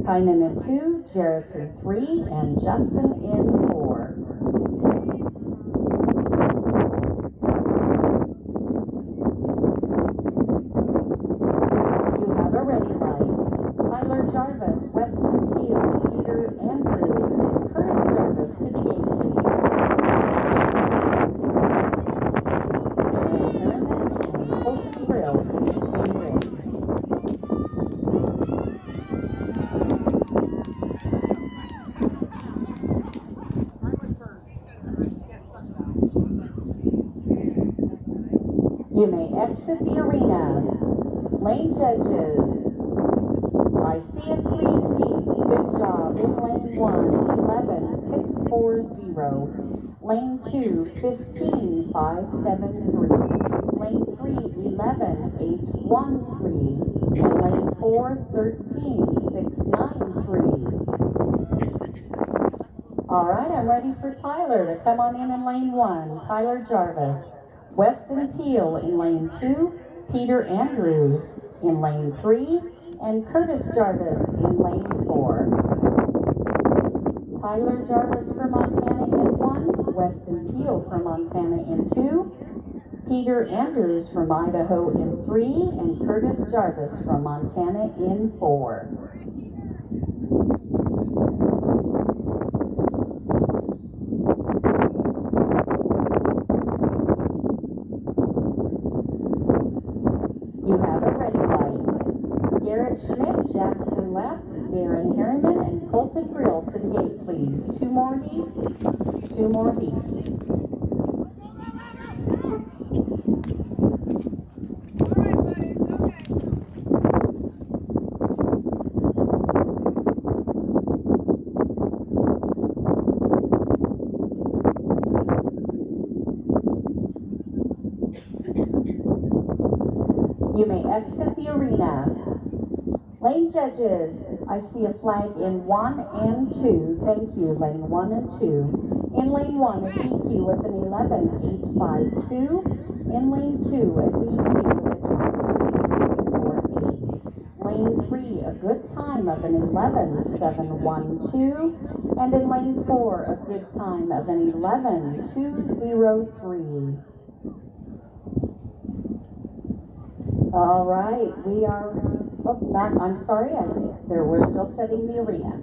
Kynan in 2, Jarrett in 3, and Justin in 4. You have a ready light. Tyler Jarvis, Weston Teal, Peter Andrews, and Curtis Jarvis to the gate, please. Colton Grill, please be ready. You may exit the arena. Lane judges. I see a clean heat. Good job. In lane 1, 11.640. Lane 2, 15.573. Lane 3, 11.813. And lane 4, 13.693. All right, I'm ready for Tyler to come on in lane 1. Tyler Jarvis. Weston Teal in lane 2. Peter Andrews in lane 3. And Curtis Jarvis in lane 4. Tyler Jarvis from Montana in 1. Weston Teal from Montana in 2. Peter Andrews from Idaho in 3, and Curtis Jarvis from Montana in 4. Garrett Schmidt, Jackson left, Darren Harriman, and Colton Grill to the gate, please. 2 more heats. 2 more heats. You may exit the arena. Lane judges, I see a flag in 1 and 2. Thank you, lane 1 and 2. In lane 1, a DQ with an 11.852. In lane 2, a DQ with a 23.648. Lane 3, a good time of an 11.712. And in lane 4, a good time of an 11.203. All right, we are, I'm sorry, we're still setting the arena.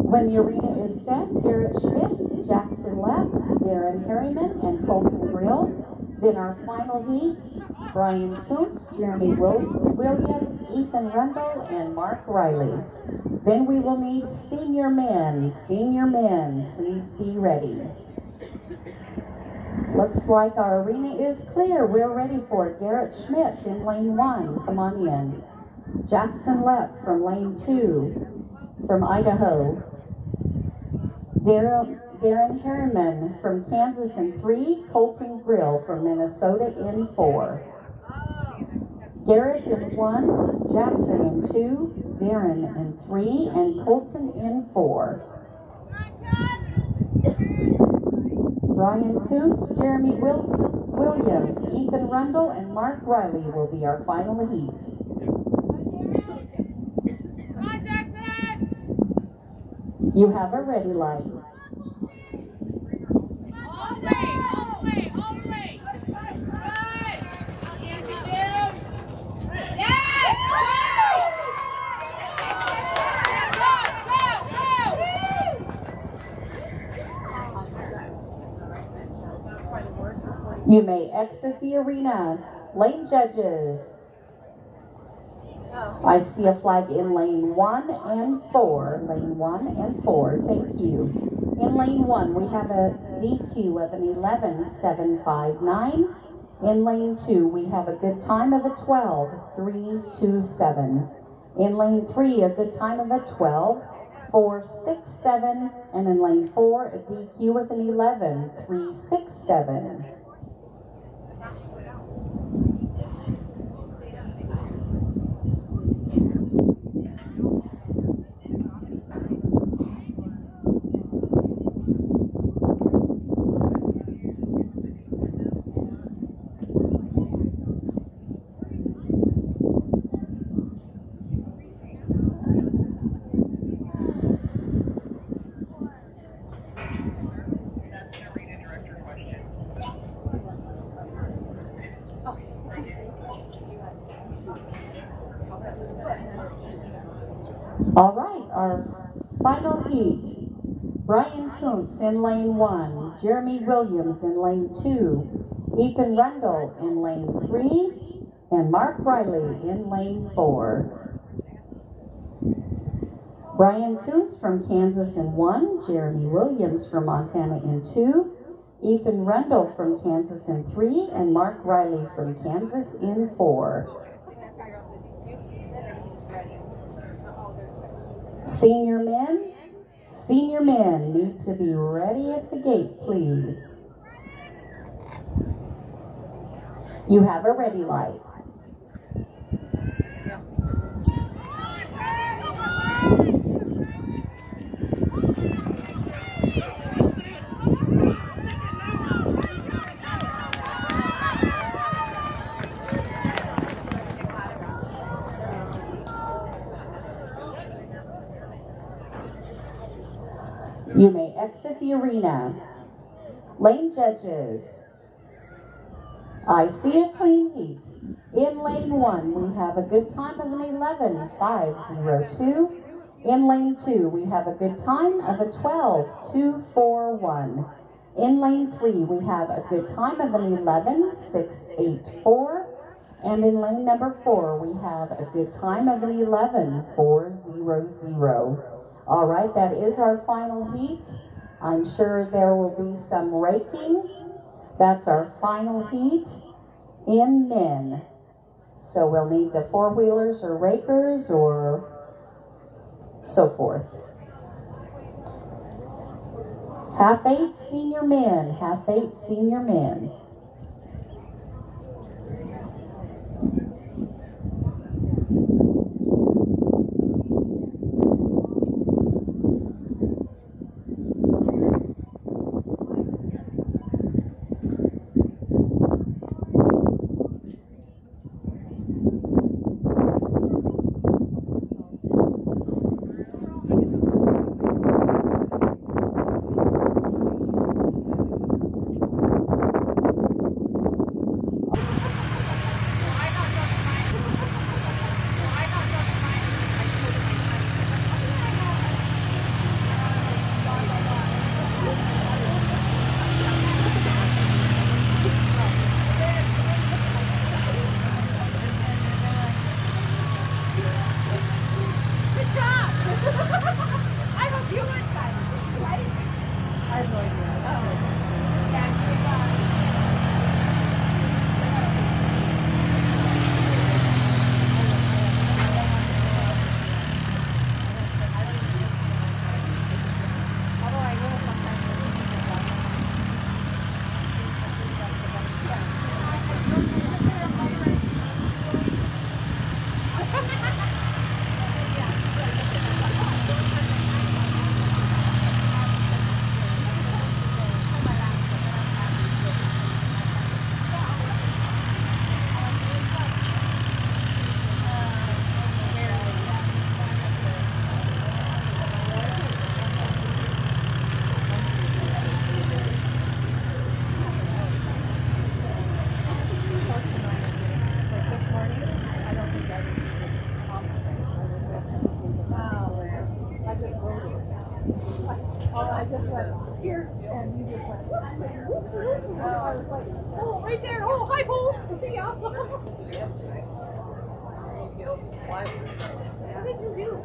When the arena is set, Garrett Schmidt, Jackson left, Darren Harriman, and Colton Grill. Then our final heat, Brian Kuntz, Jeremy Williams, Ethan Rundle, and Mark Riley. Then we will meet senior men. Senior men, please be ready. Looks like our arena is clear. We're ready for it. Garrett Schmidt in lane 1, come on in. Jackson Lepp from lane 2, from Idaho. Darren Harriman from Kansas in 3, Colton Grill from Minnesota in 4. Garrett in 1, Jackson in 2, Darren in 3, and Colton in 4. Brian Kuntz, Jeremy Williams, Ethan Rundle, and Mark Riley will be our final heat. You have a ready light. All the way, all the way, all the way. Right. Easy, dude. Yes! Go, go, go! You may exit the arena. Lane judges. I see a flag in lane 1 and 4. Lane 1 and 4. Thank you. In lane 1, we have a DQ of an 11.759. In lane 2, we have a good time of a 12.327. In lane 3, a good time of a 12.467. And in lane 4, a DQ with an 11.367. All right, our final heat. Brian Kuntz in lane 1, Jeremy Williams in lane 2, Ethan Rundle in lane 3, and Mark Riley in lane 4. Brian Kuntz from Kansas in 1, Jeremy Williams from Montana in 2, Ethan Rundle from Kansas in 3, and Mark Riley from Kansas in 4. Senior men need to be ready at the gate, please. You have a ready light. You may exit the arena. Lane judges. I see a clean heat. In lane 1, we have a good time of an 11.502. In lane 2, we have a good time of a 12.241. In lane 3, we have a good time of an 11.684. And in lane number 4, we have a good time of an 11.400. All right, that is our final heat. I'm sure there will be some raking. That's our final heat in men. So we'll need the four-wheelers or rakers or so forth. Half 8 senior men, half 8 senior men. Oh, right there. Oh, hi, Paul. See ya. What did you do?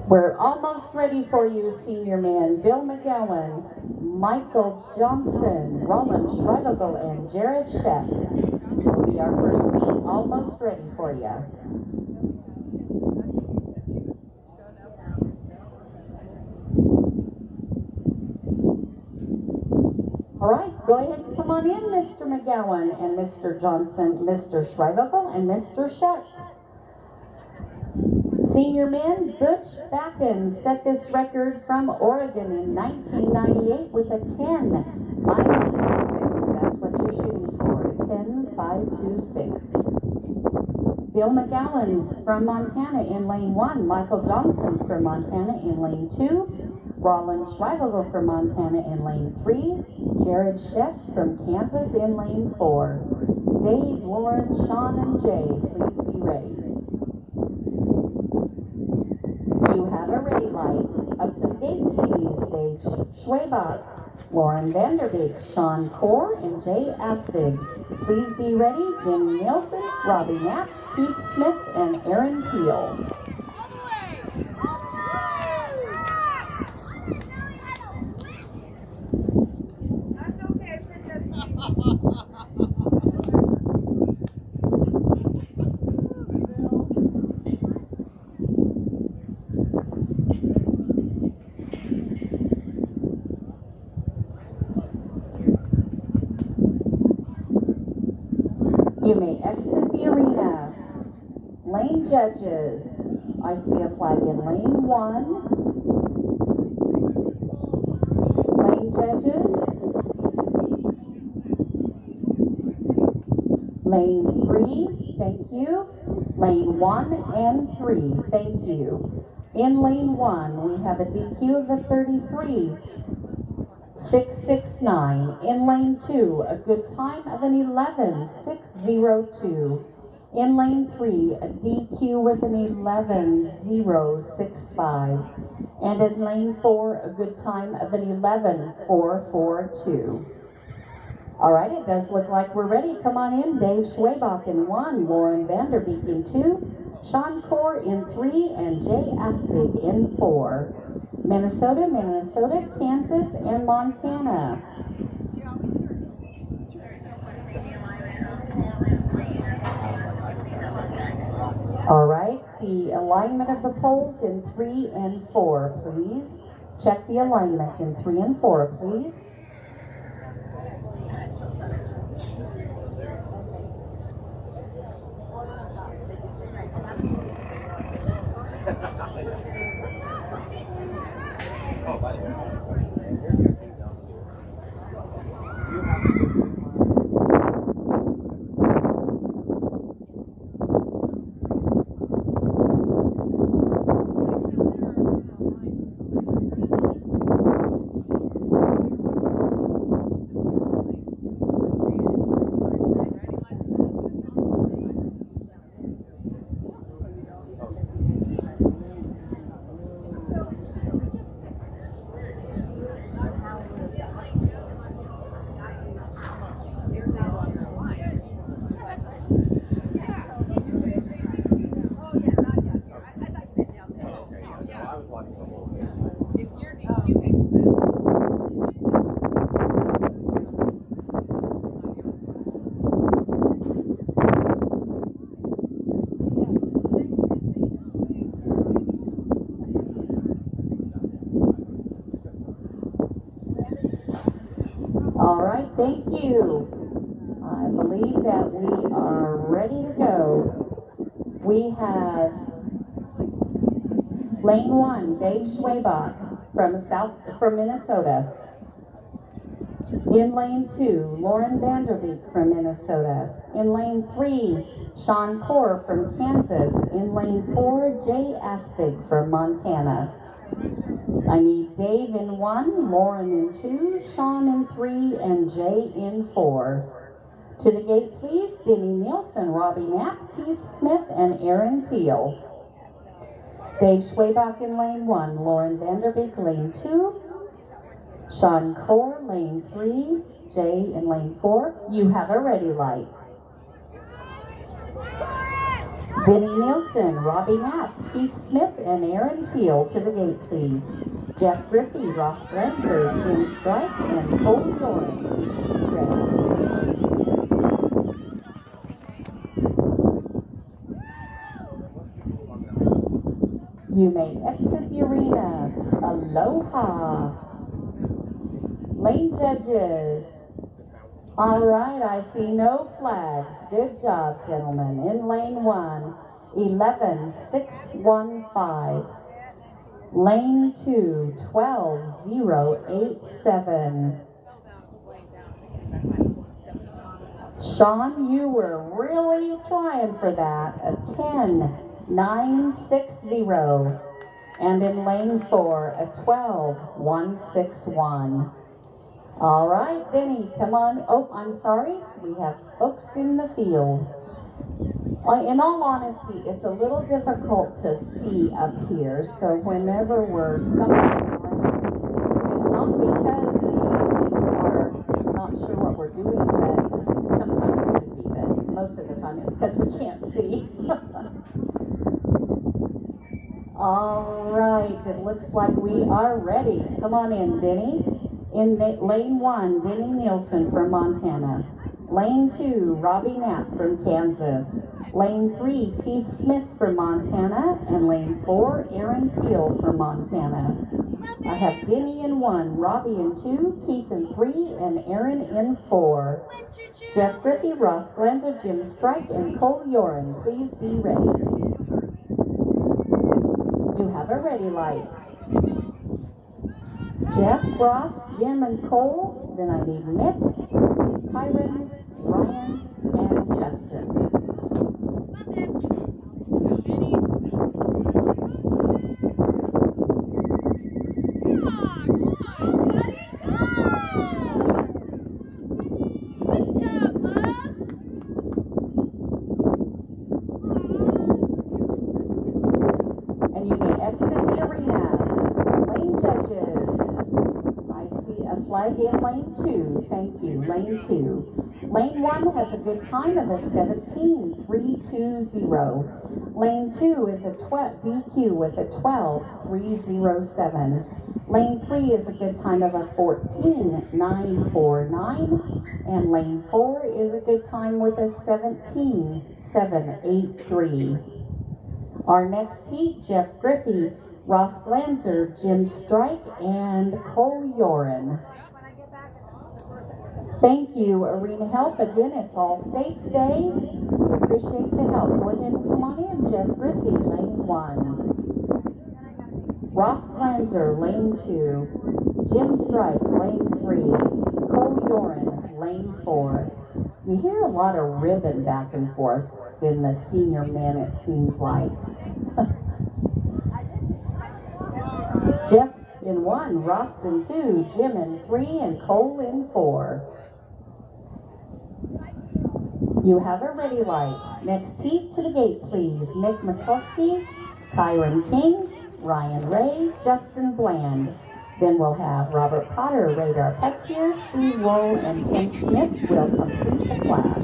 We're almost ready for you, senior men. Bill McGowan, Michael Johnson, Roland Schreibel, and Jared Sheff will be our first heat. Almost ready for you. All right, go ahead and come on in, Mr. McGowan and Mr. Johnson, Mr. Schreibel, and Mr. Sheff. Senior men, Butch Backen set this record from Oregon in 1998 with a 10.526. That's what you're shooting for, a 10.526. Bill McGowan from Montana in lane 1. Michael Johnson from Montana in lane 2. Roland Schreibel from Montana in lane 3. Jared Sheff from Kansas in lane 4. Dave, Lauren, Sean, and Jay, please be ready. You have a ready light. Up to the gate, please. Dave Schwabach, Lauren Vanderbeek, Sean Core, and Jay Aspig. Please be ready. Vin Nielsen, Robbie Knapp, Keith Smith, and Aaron Teal. That's okay, Princess. You may exit the arena. Lane judges. I see a flag in lane 1. judges. Lane 3, thank you. Lane 1 and 3, thank you. In lane 1, we have a DQ of a 33.669. In lane 2, a good time of an 11.602. In lane 3, a DQ with an 11.065. And in lane 4, a good time of an 11.442. All right, it does look like we're ready. Come on in. Dave Schwabach in 1, Lauren Vanderbeek in 2, Sean Core in 3, and Jay Aspig in 4. Minnesota, Kansas, and Montana. All right, the alignment of the poles in 3 and 4, please. Check the alignment in 3 and 4, please. All right, thank you. I believe that we are ready to go. We have lane 1, Dave Schwabach from Minnesota. In lane 2, Lauren Vanderbeek from Minnesota. In lane 3, Sean Core from Kansas. In lane 4, Jay Aspig from Montana. I need Dave in 1, Lauren in 2, Sean in 3, and Jay in 4. To the gate, please, Denny Nielsen, Robbie Knapp, Keith Smith, and Aaron Teal. Dave Schwabach in lane 1, Lauren Vanderbeek lane 2, Sean Core lane 3, Jay in lane 4. You have a ready light. Denny Nielsen, Robbie Knapp, Keith Smith, and Aaron Teal. To the gate, please. Jeff Griffey, Ross Glanter, Jim Strike, and Cole Doran. Please be ready. You may exit the arena. Aloha. Lane judges. All right, I see no flags. Good job, gentlemen. In lane 1, 11.615. Lane 2, 12.087. Sean, you were really trying for that. A 10.960. And in lane 4, a 12.161. All right, Denny, come on. Oh, I'm sorry. We have folks in the field. In all honesty, it's a little difficult to see up here, so whenever we're stumbling around, it's not because we are not sure what we're doing, but sometimes it could be, but most of the time it's because we can't see. All right, it looks like we are ready. Come on in, Denny. In lane 1, Denny Nielsen from Montana. Lane 2, Robbie Knapp from Kansas. Lane 3, Keith Smith from Montana. And lane 4, Aaron Teal from Montana. I have Denny in 1, Robbie in 2, Keith in 3, and Aaron in 4. Jeff Griffey, Ross Glanzer, Jim Strike, and Cole Yoren, please be ready. You have a ready light. Jeff, Ross, Jim, and Cole. Then I need Mick, Kyron, Ryan, and Justin. And you may exit the arena. Lane judges. I see a flag in lane 2. Thank you. Lane 2. Lane 1 has a good time of a 17.320. Lane 2 is a DQ with a 12.307. Lane 3 is a good time of a 14.949. And lane 4 is a good time with a 17.783. Our next heat, Jeff Griffey, Ross Glanzer, Jim Strike, and Cole Yoren. Thank you, Arena Help. Again, it's All States Day. We appreciate the help. Go ahead and come on in. Jeff Griffey, lane 1. Ross Glanzer, lane 2. Jim Strike, lane 3. Cole Yoren, lane 4. You hear a lot of ribbon back and forth in the senior men, it seems like. Jeff in 1, Ross in 2, Jim in 3, and Cole in 4. You have a ready light. Next heat to the gate, please. Nick McCluskey, Kyron King, Ryan Ray, Justin Bland. Then we'll have Robert Potter, Radar Petsier, Steve Wool, and Ken Smith will complete the class.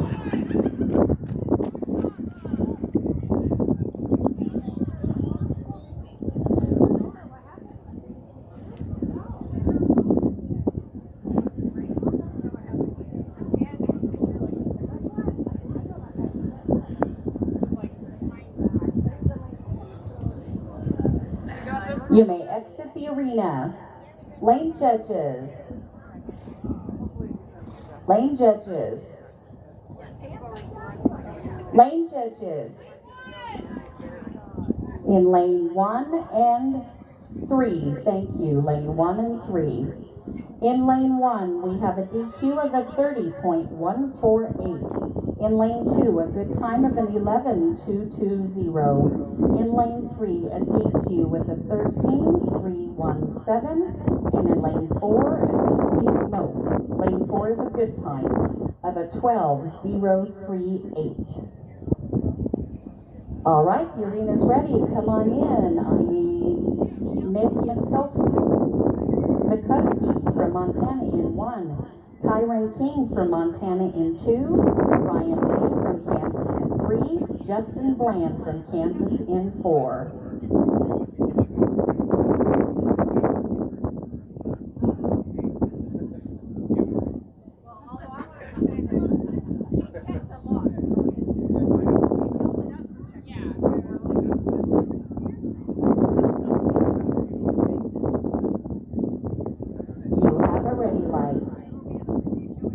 You may exit the arena. Lane judges. Lane judges. Lane judges. In lane 1 and 3. Thank you. Lane 1 and 3. In lane 1, we have a DQ of a 30.148. In lane 2, a good time of an 11.220. In lane 3, a DQ with a 13.317. And in lane 4, a DQ, no, lane 4 is a good time of a 12.038. All right, the arena's ready. Come on in. I need Mick McCluskey from Montana in 1. Kyron King from Montana in 2. Ryan Ray from Kansas in 3. Justin Bland from Kansas in 4.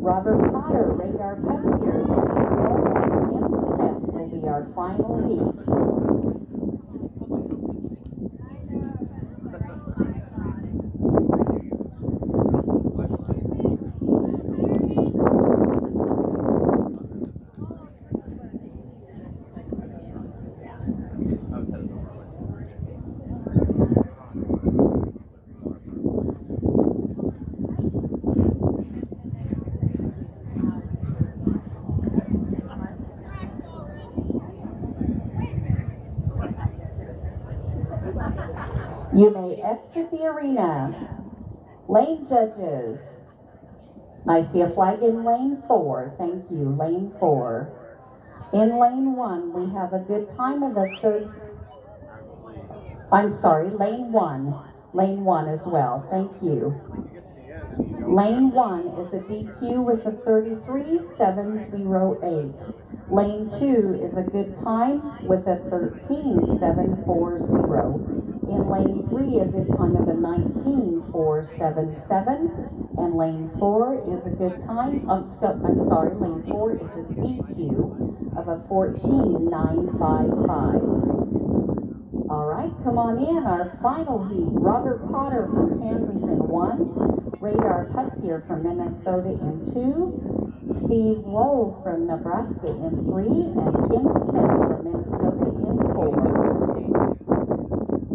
Robert Potter, Radar Petsier, Steve Wool, and Kim Smith will be our final heat. You may exit the arena. Lane judges. I see a flag in lane 4. Thank you, lane 4. In lane 1, we have a good time of a lane 1. Lane 1 as well. Thank you. Lane 1 is a DQ with a 33.708. Lane 2 is a good time with a 13.740. In lane 3, a good time of a 19.477. And lane 4 is a good time, lane 4 is a DQ of a 14.955. All right, come on in. Our final heat, Robert Potter from Kansas in 1, Radar Putzier from Minnesota in 2, Steve Woe from Nebraska in 3, and Kim Smith from Minnesota in 4.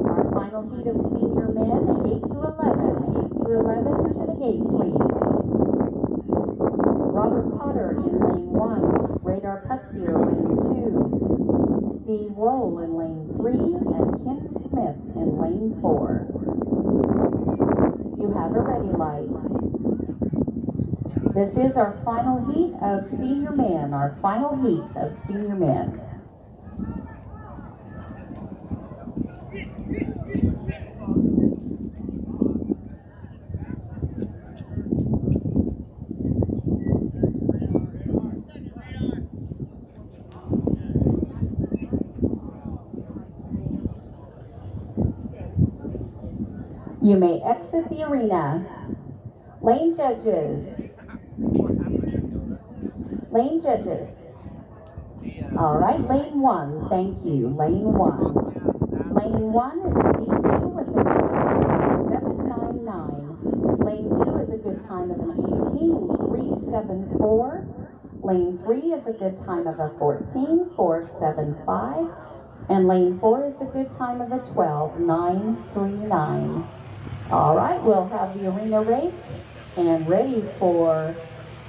Our final heat of senior men, 8 through 11. 8 through 11 to the gate, please. Robert Potter in lane 1, Radar Putzier lane 2, Steve Woe in lane 3, and Kim Smith in lane 4. You have a ready light. This is our final heat of senior men, our final heat of senior men. You may exit the arena. Lane judges. Lane judges. All right, lane 1, thank you. Lane 1. Lane 1 is a DQ with a 20.799. Lane 2 is a good time of an 18.374. Lane 3 is a good time of a 14.475. And lane 4 is a good time of a 12.939. All right, we'll have the arena raked and ready for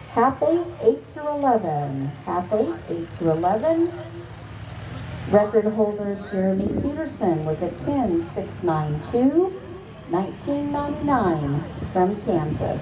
half 8, 8 through 11. Half 8, 8 through 11. Record holder Jeremy Peterson with a 10.692, 1999 from Kansas.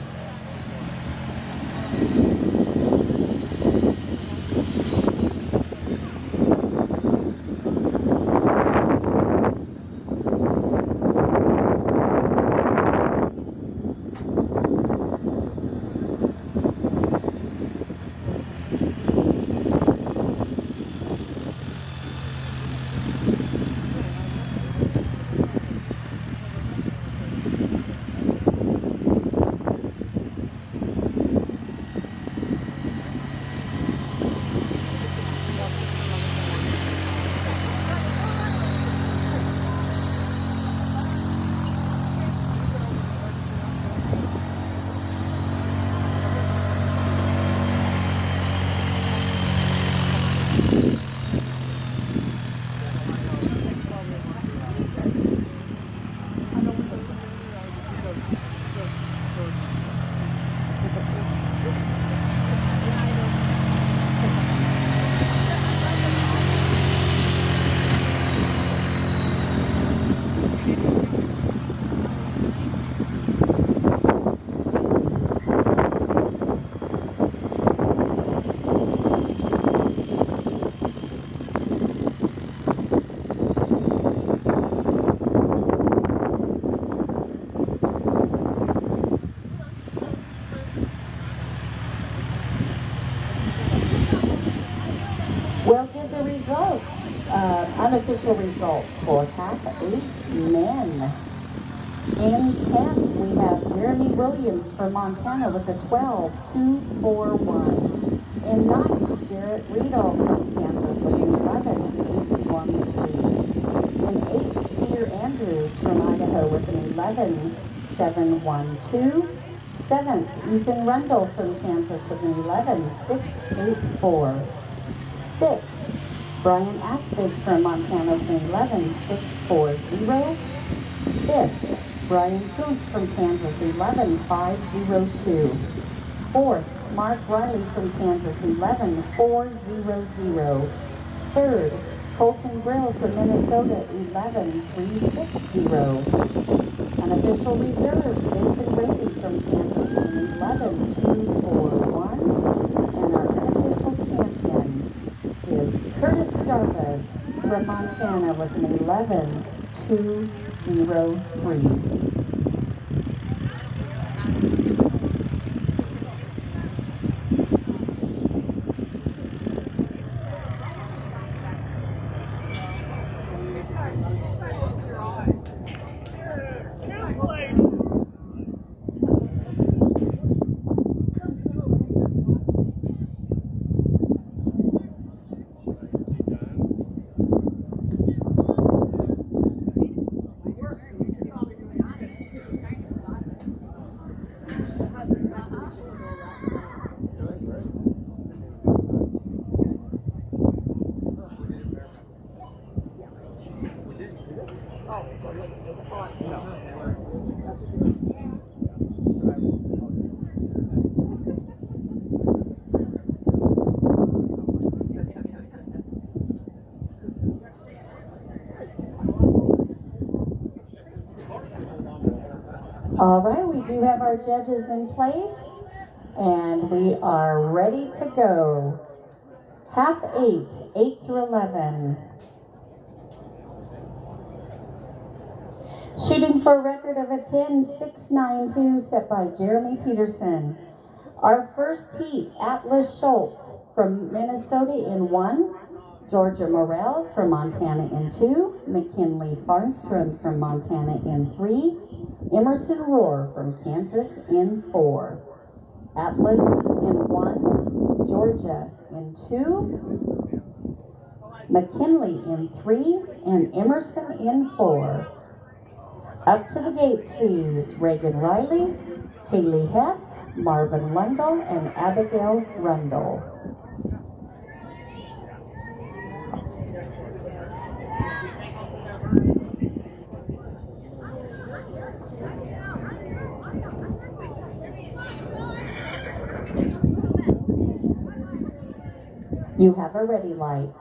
We'll give the results, unofficial results for half 8 men. In 10th, we have Jeremy Williams from Montana with a 12.241. In 9th, Jarrett Riedel from Kansas with an 11.813. In 8th, Peter Andrews from Idaho with an 11.712. 7th, Ethan Rundle from Kansas with an 11.684. 6th, Brian Aspig from Montana with an 11.640. 5th, Brian Kuntz from Kansas, 11.502. 4th, Mark Riley from Kansas, 11.400. 3rd, Colton Grill from Minnesota, 11.360. Unofficial reserve, Vincent Brady from Kansas with an 11.241. And our unofficial champion is Curtis Jarvis from Montana with an 11.203. All right, we do have our judges in place, and we are ready to go. Half 8, 8 through 11. Shooting for a record of a 10.692 set by Jeremy Peterson. Our first heat, Atlas Schultz from Minnesota in 1, Georgia Morrell from Montana in 2, McKinley Farnstrom from Montana in 3, Emerson Rohr from Kansas in 4. Atlas in 1, Georgia in 2, McKinley in 3, and Emerson in 4. Up to the gate, please. Reagan Riley, Haley Hess, Marvin Lundell, and Abigail Rundle. You have a ready light.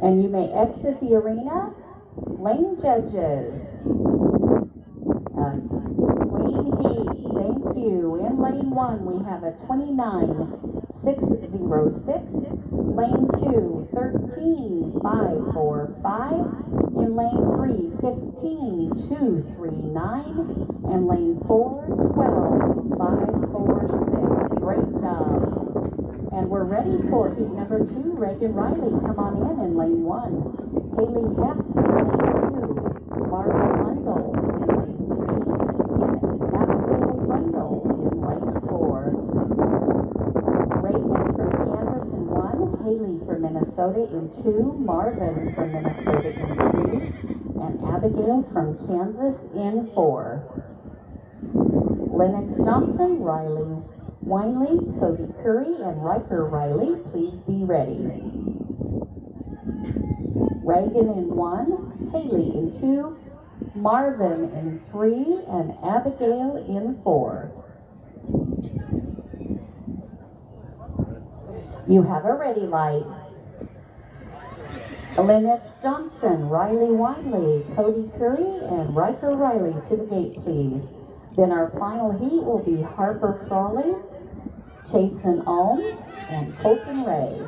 And you may exit the arena. Lane judges. Clean heat, thank you. In lane 1, we have a 29.606. Lane 2, 13.545. In lane 3, 15.239. And lane 4, 12.546. Great job. And we're ready for heat number 2. Reagan Riley, come on in lane 1. Haley Hess in lane 2. Marvin Lundell in lane 3. And Abigail Rundle in lane 4. Reagan from Kansas in 1. Haley from Minnesota in 2. Marvin from Minnesota in 3. And Abigail from Kansas in 4. Lennox Johnson, Riley Winley, Cody Curry, and Riker Riley, please be ready. Reagan in 1, Haley in 2, Marvin in 3, and Abigail in 4. You have a ready light. Lennox Johnson, Riley Winley, Cody Curry, and Riker Riley to the gate, please. Then our final heat will be Harper Frawley, Chasen Alm, and Colton Ray.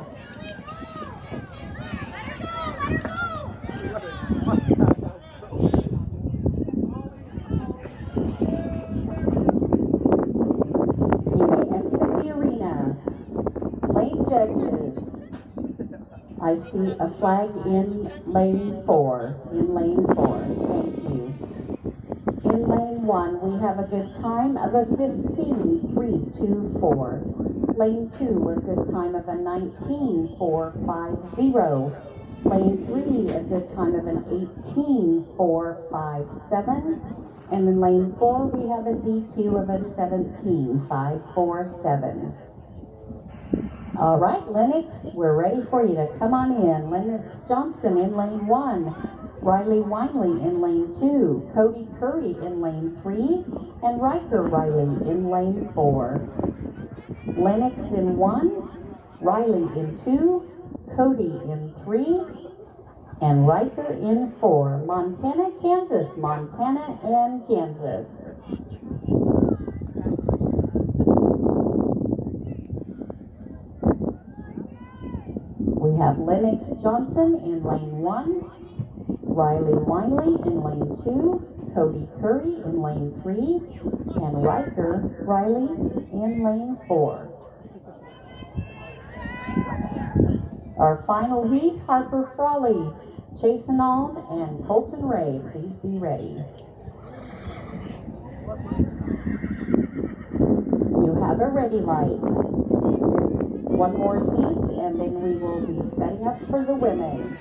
You may exit the arena. Lane judges. I see a flag in lane 4. In lane 4. Thank you. In lane 1, we have a good time of a 15.324. Lane 2, a good time of a 19.450. Lane 3, a good time of an 18.457. And in lane 4, we have a DQ of a 17.547. All right, Lennox, we're ready for you to come on in. Lennox Johnson in lane 1. Riley Winley in lane 2, Cody Curry in lane 3, and Riker Riley in lane 4. Lennox in 1, Riley in 2, Cody in 3, and Riker in 4. Montana, Kansas, Montana, and Kansas. We have Lennox Johnson in lane 1, Riley Winley in lane 2, Cody Curry in lane 3, and Riker Riley in lane 4. Our final heat, Harper Frawley, Jason Alm, and Colton Ray. Please be ready. You have a ready light. This one more heat, and then we will be setting up for the women.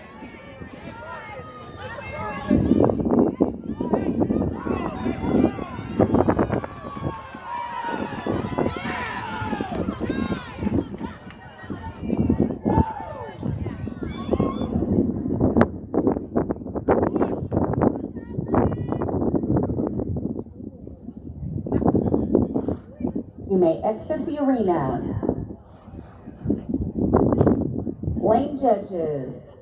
You may exit the arena. Lane judges,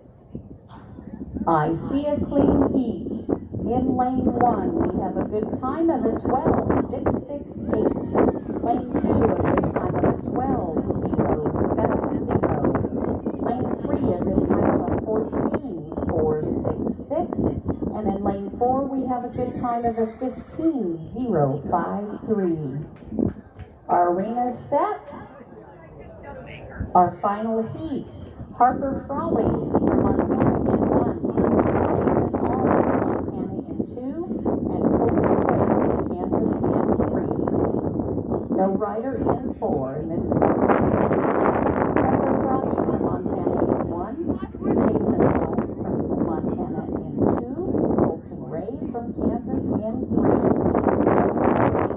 I see a clean heat. In lane 1, we have a good time of a 12.668. Lane 2, a good time of a 12.070. Lane 3, a good time of a 14.466. And in lane 4, we have a good time of a 15.053. Our arena's set. Our final heat, Harper Frawley from Montana in 1, Jason Alm from Montana in 2, and Colton Ray from Kansas in 3. No rider in 4, and this is our final heat. Harper Frawley from Montana in 1, Jason Alm from Montana in 2, Colton Ray from Kansas in 3. No rider in 4.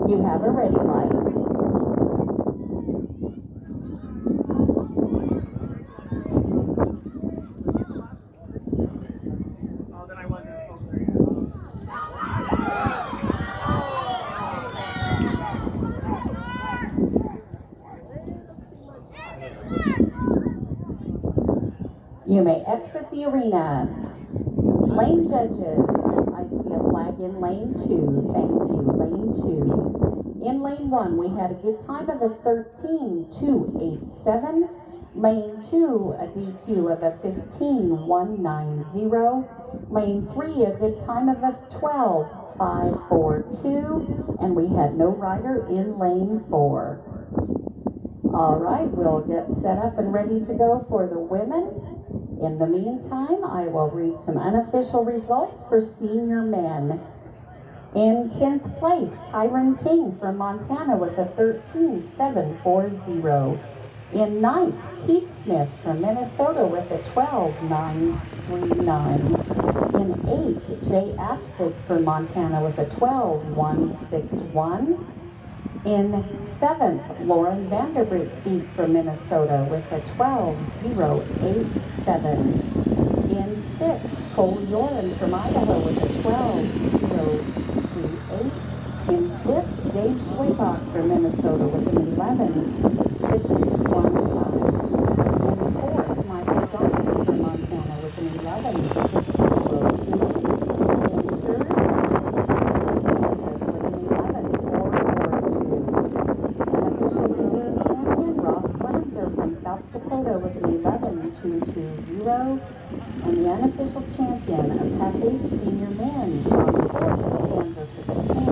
You have a ready light. You may exit the arena. Lane judges, I see a flag in lane 2. Thank you, lane 2. In lane 1, we had a good time of a 13.287. Lane 2, a DQ of a 15.190. Lane 3, a good time of a 12.542. And we had no rider in lane 4. All right, we'll get set up and ready to go for the women. In the meantime, I will read some unofficial results for senior men. In 10th place, Kyron King from Montana with a 13.740. In 9th, Keith Smith from Minnesota with a 12.939. In 8th, Jay Aspig from Montana with a 12.161. In 7th, Lauren Vanderbeek from Minnesota with a 12.087. In 6th, Cole Yoren from Idaho with a 12.038. In 5th, Dave Schwabach from Minnesota with an 11.615. In 4th, Michael Johnson from Montana with an 11.602. In 3rd, Kansas with an 11.442. Unofficial reserve champion Ross Glanzer from South Dakota with an 11.220. And the unofficial champion of Half 8 senior men, Sean McCoy from Kansas with a 10.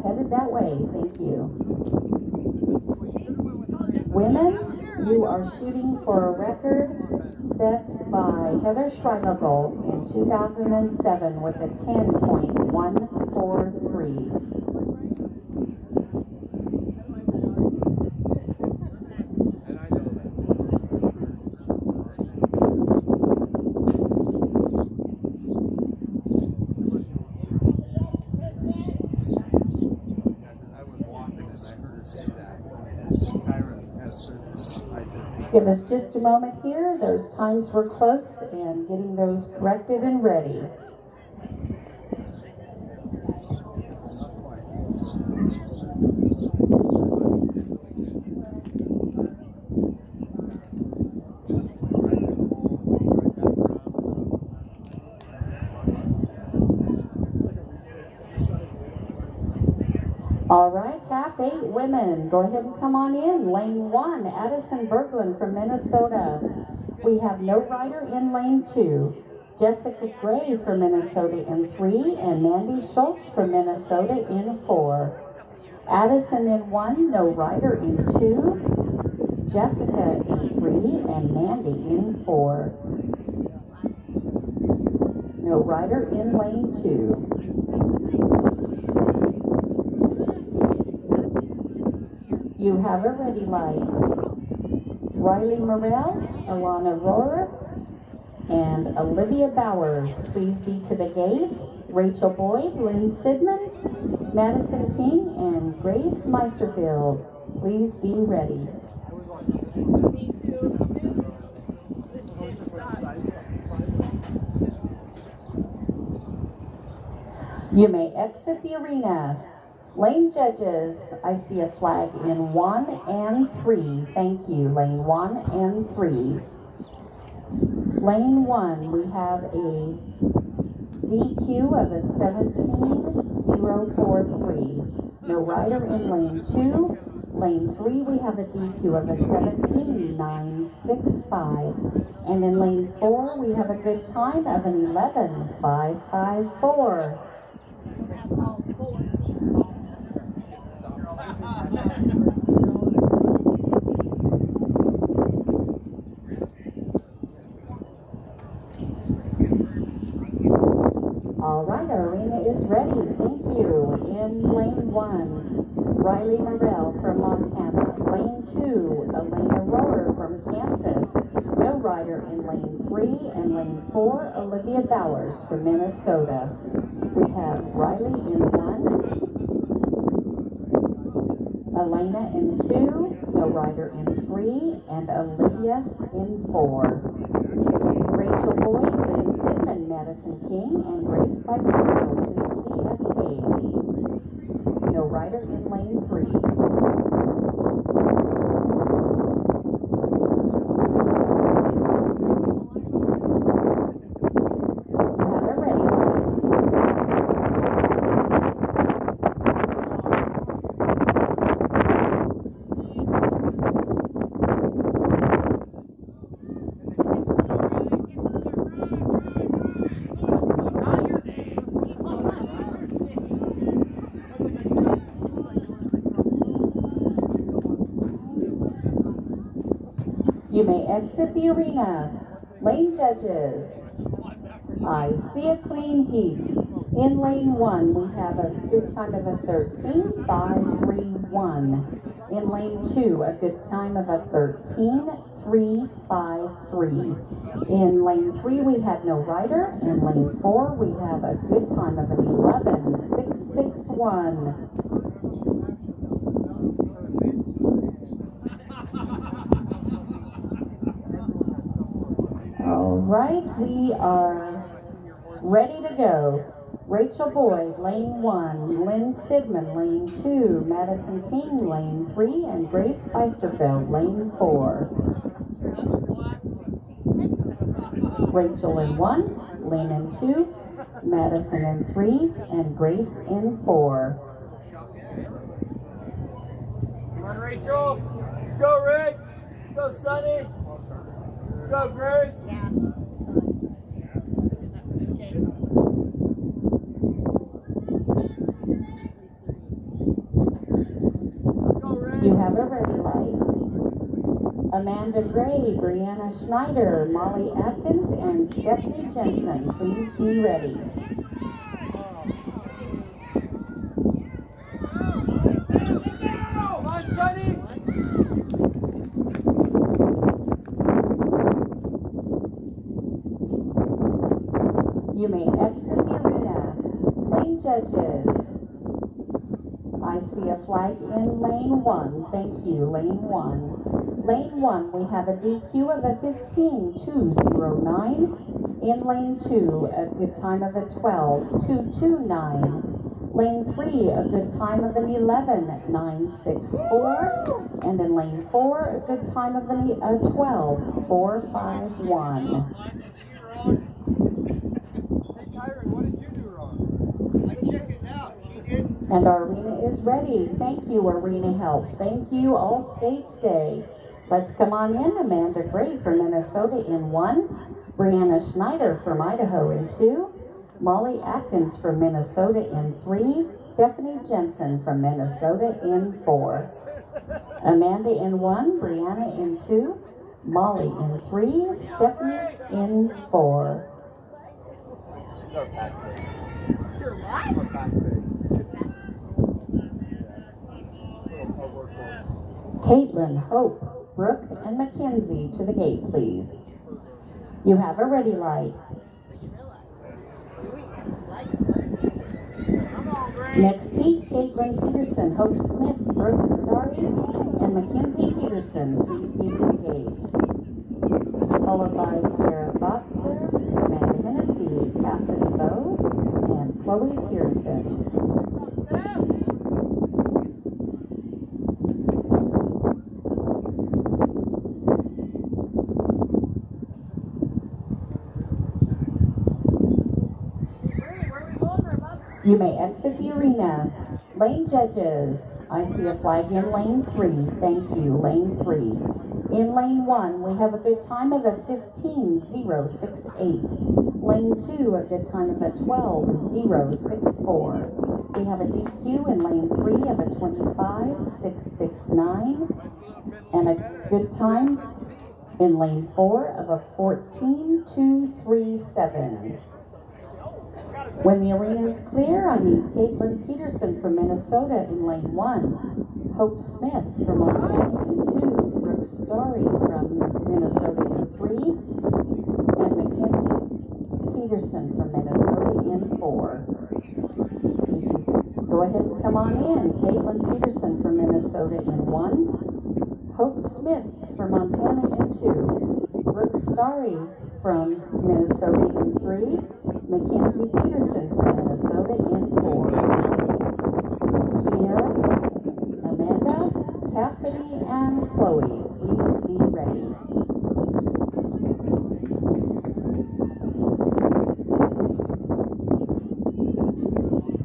headed that way. Thank you. Women, you are shooting for a record set by Heather Schreibel in 2007 with a 10.143. Give us just a moment here. Those times were close and getting those corrected and ready. All right, half 8 women. Go ahead and come on in. Lane 1, Addison Berglund from Minnesota. We have no rider in lane 2. Jessica Gray from Minnesota in 3, and Mandy Schultz from Minnesota in 4. Addison in 1, no rider in 2. Jessica in 3, and Mandy in 4. No rider in lane 2. You have a ready light. Riley Morrell, Alana Rohrer, and Olivia Bowers, please be to the gate. Rachel Boyd, Lynn Sidman, Madison King, and Grace Meisterfield, please be ready. You may exit the arena. Lane judges, I see a flag in 1 and 3. Thank you, lane 1 and 3. Lane 1, we have a DQ of a 17.043. No rider in lane 2. Lane 3, we have a DQ of a 17.965. And in lane 4, we have a good time of an 11.554. All right, our arena is ready. Thank you. In lane 1, Riley Morrell from Montana. Lane 2, Elena Rohrer from Kansas. No rider in lane 3, and lane 4, Olivia Bowers from Minnesota. We have Riley in 1, Elena in 2, no rider in 3, and Olivia in 4. Rachel Boyd, Lynn Sidman, Madison King, and Grace Meisterfield, please be at the gate. No rider in lane 3. You may exit the arena. Lane judges, I see a clean heat. In lane 1, we have a good time of a 13.531. In lane 2, a good time of a 13.353. In lane 3, we have no rider. In lane 4, we have a good time of an 11.661. All right, we are ready to go. Rachel Boyd, lane 1, Lynn Sidman, lane 2, Madison King, lane 3, and Grace Meisterfield, lane 4. Rachel in 1, Lynn in 2, Madison in 3, and Grace in 4. Come on, Rachel. Let's go, Rick. Let's go, Sonny. Let's go, Grace. Yeah. You have a ready light. Amanda Gray, Brianna Schneider, Molly Atkins, and Stephanie Jensen. Please be ready. Come on, Sonny. You may exit the arena. Lane judges. I see a flag in lane 1. Thank you, lane 1. Lane 1, we have a DQ of a 15.209. In lane 2, a good time of a 12.229. Lane 3, a good time of an 11.964. And in lane 4, a good time of a 12.451. And our arena is ready. Thank you, Arena Help. Thank you, All States Day. Let's come on in. Amanda Gray from Minnesota in 1. Brianna Schneider from Idaho in 2. Molly Atkins from Minnesota in 3. Stephanie Jensen from Minnesota in 4. Amanda in 1. Brianna in 2. Molly in 3. Stephanie in 4. You're what? Caitlin, Hope, Brooke, and Mackenzie to the gate, please. You have a ready light. Next heat, Caitlin Peterson, Hope Smith, Brooke Starry, and Mackenzie Peterson. Please be to the gate. Followed by Kara Bachler, Amanda Hennessy, Cassidy Bowe, and Chloe Puritan. You may exit the arena. Lane judges, I see a flag in lane 3. Thank you, lane 3. In lane 1, we have a good time of a 15.068. Lane 2, a good time of a 12.064. We have a DQ in lane 3 of a 25.669. And a good time in lane 4 of a 14.237. When the arena is clear, I need Caitlin Peterson from Minnesota in lane 1, Hope Smith from Montana in 2, Brooke Starry from Minnesota in 3, and Mackenzie Peterson from Minnesota in 4. You can go ahead and come on in. Caitlin Peterson from Minnesota in 1, Hope Smith from Montana in 2, Brooke Starry from Minnesota in 3, Mackenzie Peterson from Minnesota in 4. Kiera, Amanda, Cassidy, and Chloe, please be ready.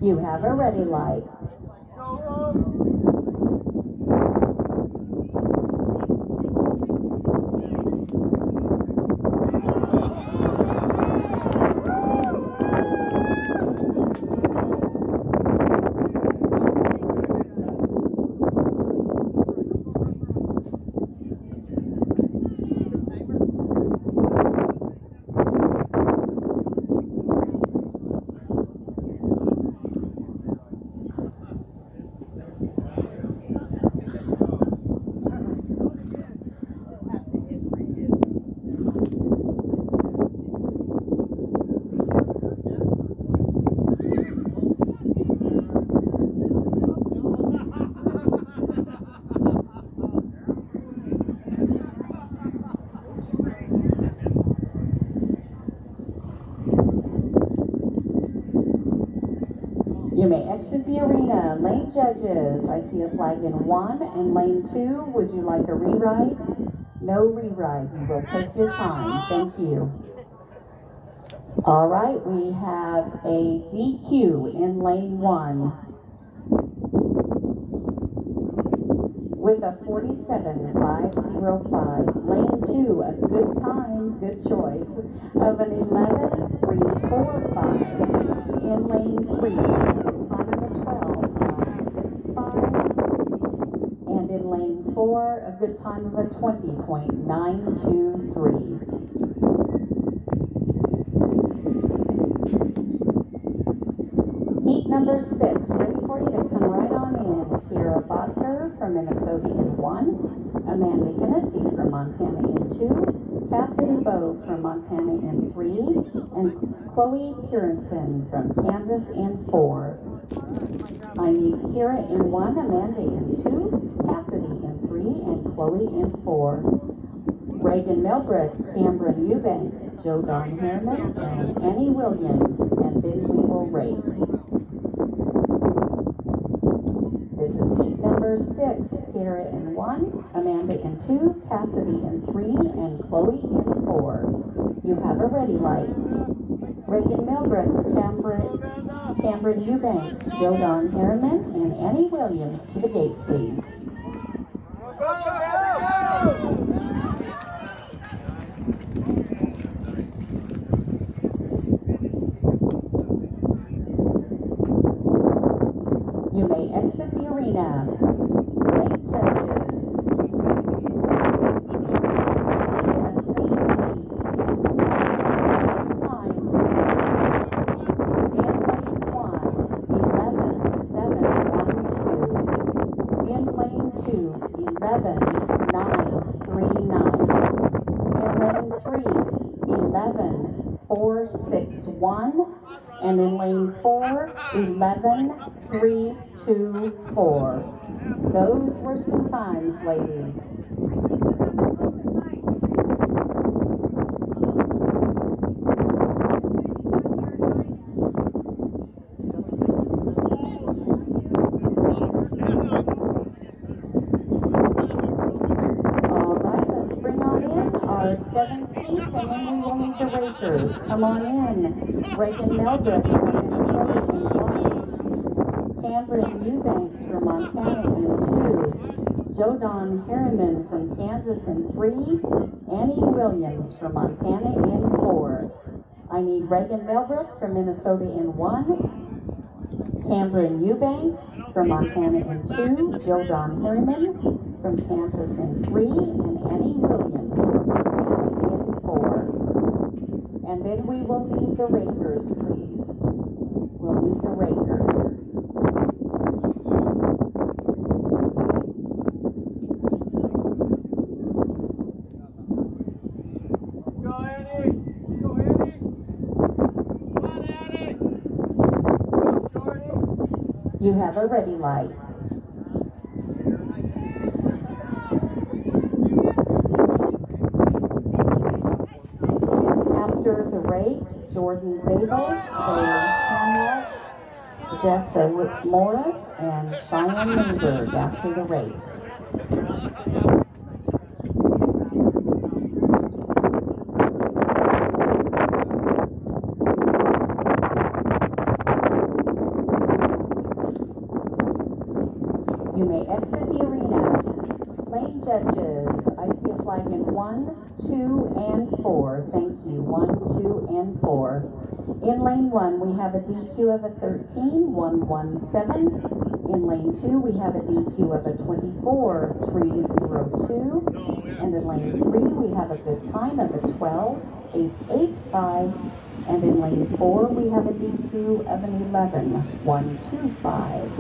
You have a ready light. You may exit the arena. Lane judges, I see a flag in 1 and lane 2. Would you like a reride? No reride. You will take your time. Thank you. All right, we have a DQ in lane 1 with a 47.505. Lane 2, a good time, good choice of an 11.345. In lane 3, a good time of a 12.965. And in lane 4, a good time of a 20.923. Heat number 6, ready for you to come right on in. Kira Bodker from Minnesota in 1, Amanda Hennessy from Montana in 2, Cassidy Bowe from Montana in 3, and Chloe Purinton from Kansas in 4. I need Kira in 1, Amanda in 2, Cassidy in 3, and Chloe in 4. Reagan Melbrick, Cameron Eubanks, Joe Don Harriman, and Annie Williams, and then we will rate. This is heat number 6, Kira in 1, Amanda in 2, Cassidy in 3, and Chloe in 4. You have a ready light. Reagan Melbrick, Cameron Eubanks, Joe Don Harriman, and Annie Williams to the gate, please. You may exit the arena. Lane judges. In lane 2, 11.939. In lane 3, 11.461. And in lane 4, 11.324. Those were some times, ladies. Our 17th, and then we will need the racers. Come on in. Reagan Melbrick from Minnesota in 1. Cameron Eubanks from Montana in 2. Joe Don Harriman from Kansas in 3. Annie Williams from Montana in 4. I need Reagan Melbrick from Minnesota in 1. Cameron Eubanks from Montana in 2. Joe Don Harriman from Kansas in 3. And Annie Williams from Montana in 4. And then we will need the rakers, please. We'll need the rakers. Let's go, Annie. Let's go, Annie. Come on, Annie. Let's go, Shorty. You have a ready light. After the rate, Jordan Zabel, Claire Hamlet, Jessa Morris, and Cheyenne Lindbergh after the race. You may exit the arena. Lane judges, I see a flag in 1, 2, and 4. Thank you. 1, 2, and 4. In lane 1, we have a DQ of a 13.117. In lane 2, we have a DQ of a 24.302. And in lane 3, we have a good time of a 12.885. And in lane 4, we have a DQ of an 11.125.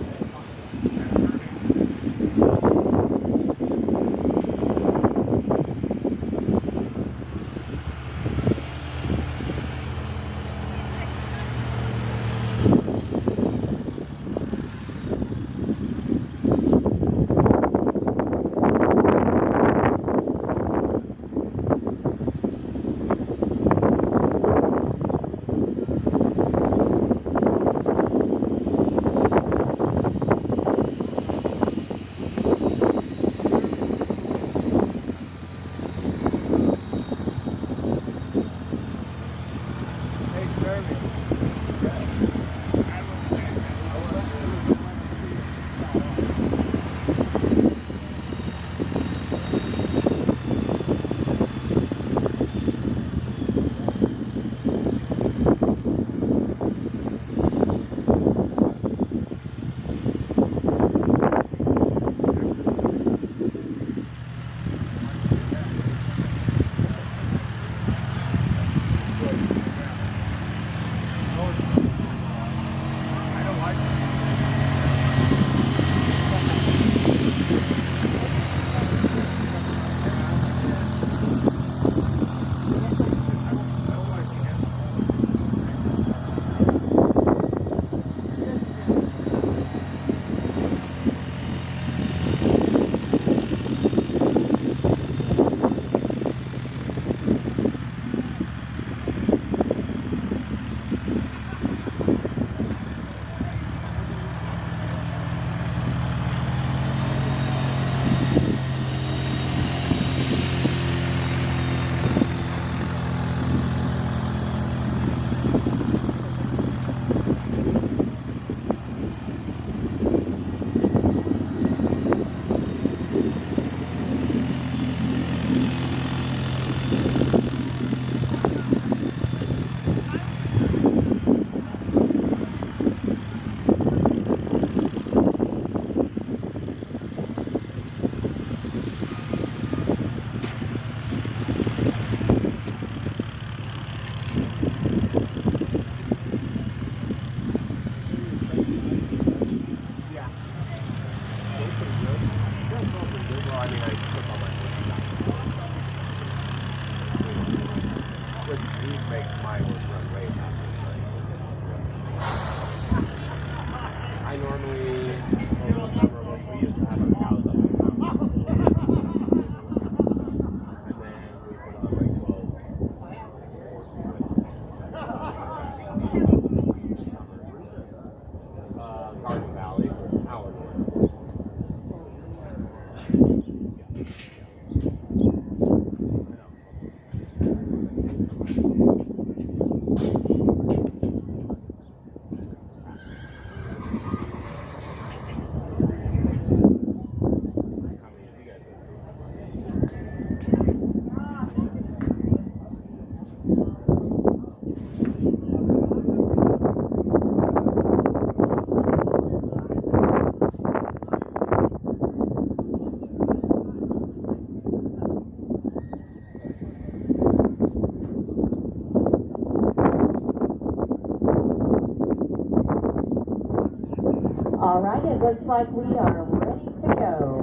All right, it looks like we are ready to go.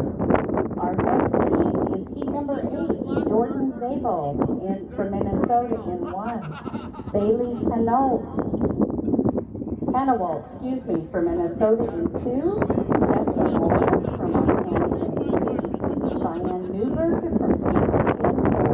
Our next heat is heat number 8, Jordan Zabel from Minnesota in 1. Bailey Hanawalt, from Minnesota in 2. Jessa Morris from Montana in 3. Cheyenne Newberg from Kansas in 4.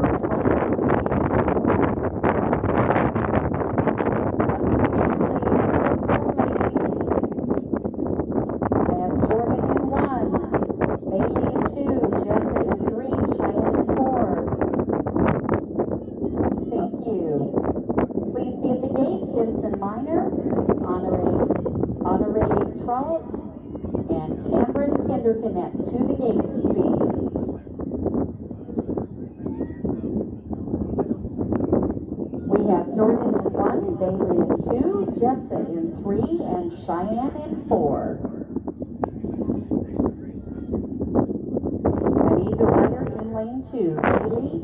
And Cameron Kinderconnect to the gate, please. We have Jordan in 1, Bailey in 2, Jessa in 3, and Cheyenne in 4. I need the rider in lane 2, Bailey.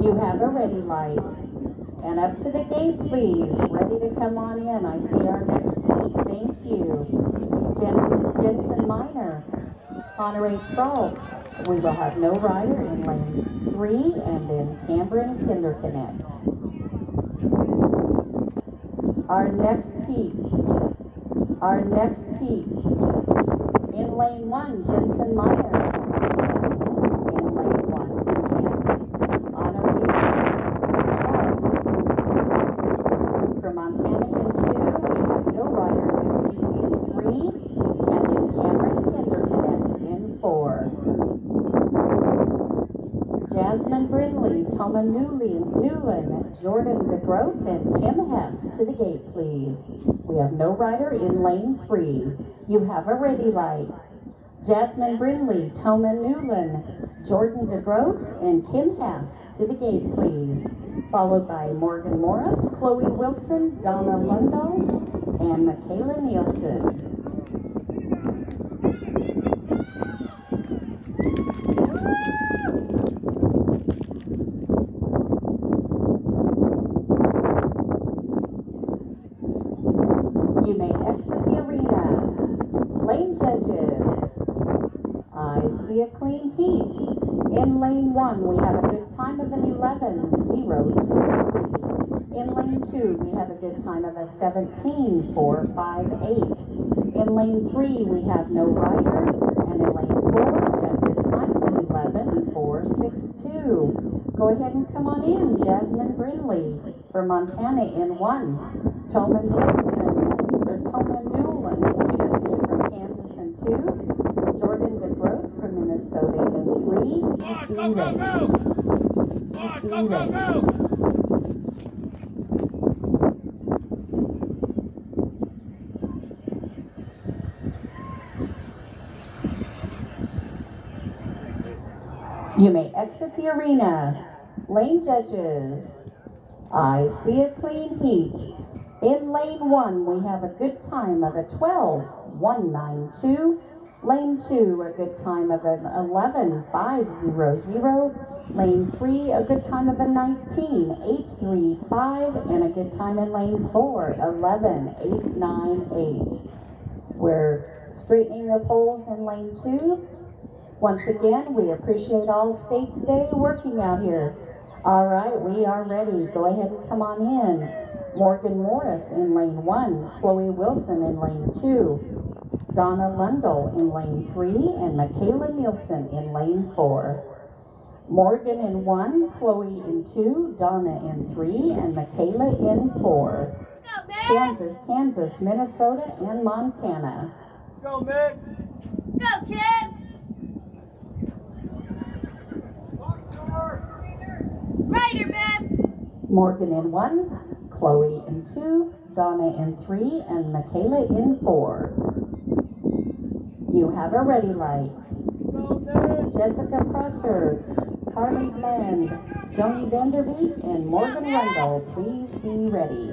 You have a ready light. And up to the gate, please. Ready to come on in. I see our next heat. Thank you. Jensen Minor, Honore Trout. We will have no rider in lane 3, and then Cameron Kinderconnect. Our next heat. In lane 1, Jensen Minor. In lane 1 from Kansas, Honore from Montana in 2, we have no rider this heat in 3, and then Cameron Kinderconnect in 4. Jasmine Brindley, Toma Newland, Jordan DeGroat, and Kim Hess to the gate, please. We have no rider in lane 3. You have a ready light. Jasmine Brindley, Toma Newland, Jordan DeGroat, and Kim Hess to the gate, please. Followed by Morgan Morris, Chloe Wilson, Donna Lundo, and Michaela Nielsen. You may exit the arena. Lane judges, I see a clean heat. In lane 1, we have a good time of an 11.023. In lane 2, we have a good time of a 17.458. In lane 3, we have no rider. And in lane 4, a good time of 11.462. Go ahead and come on in. Jasmine Brindley from Montana in 1. Toma Newland, from Kansas in 2. Jordan DeGroat from Minnesota in 3. He's being ready. You may exit the arena. Lane judges, I see a clean heat. In lane 1, we have a good time of a 12.192. Lane 2, a good time of an 11.500. Lane 3, a good time of a 19.835. And a good time in lane 4, 11.898. We're straightening the poles in lane 2. Once again, we appreciate all States Day working out here. All right, we are ready. Go ahead and come on in. Morgan Morris in lane 1, Chloe Wilson in lane 2, Donna Lundell in lane 3, and Michaela Nielsen in lane 4. Morgan in 1, Chloe in 2, Donna in 3, and Michaela in 4. Kansas, Minnesota, and Montana. Let's go, Mick. Go, kid! Rider, man! Morgan in 1, Chloe in 2, Donna in 3, and Michaela in 4. You have a ready light. Let's go, Mick. Jessica Presser, Carly Bland, Joni Vanderbeek, and Morgan Rundle, please be ready.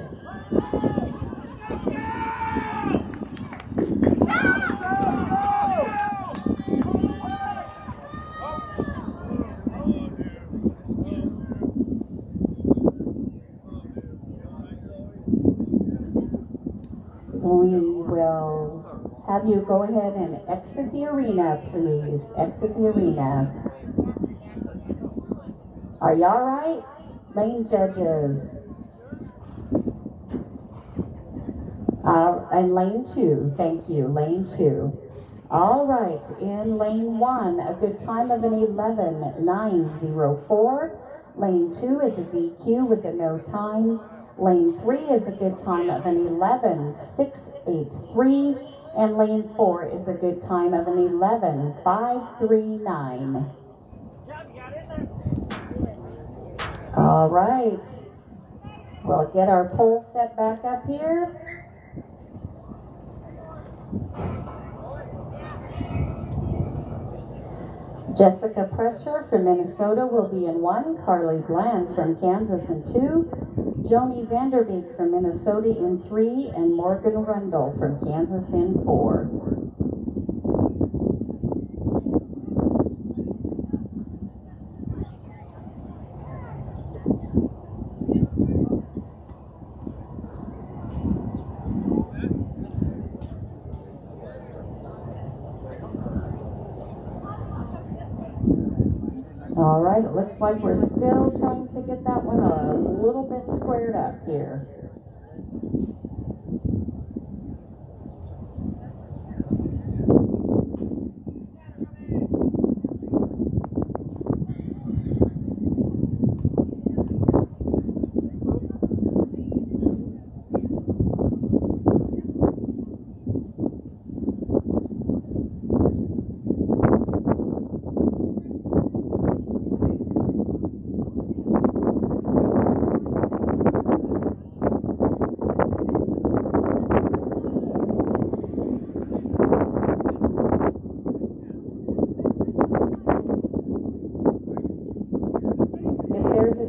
We will have you go ahead and exit the arena, please. Exit the arena. Are you all right? Lane judges. And lane 2, thank you, lane 2. All right, in lane 1, a good time of an 11:904. Lane 2 is a DQ with a no time. Lane 3 is a good time of an 11:683. And lane 4 is a good time of an 11:539. All right, we'll get our pole set back up here. Jessica Presser from Minnesota will be in 1, Carly Bland from Kansas in 2, Joni Vanderbeek from Minnesota in 3, and Morgan Rundle from Kansas in 4. All right, it looks like we're still trying to get that one a little bit squared up here.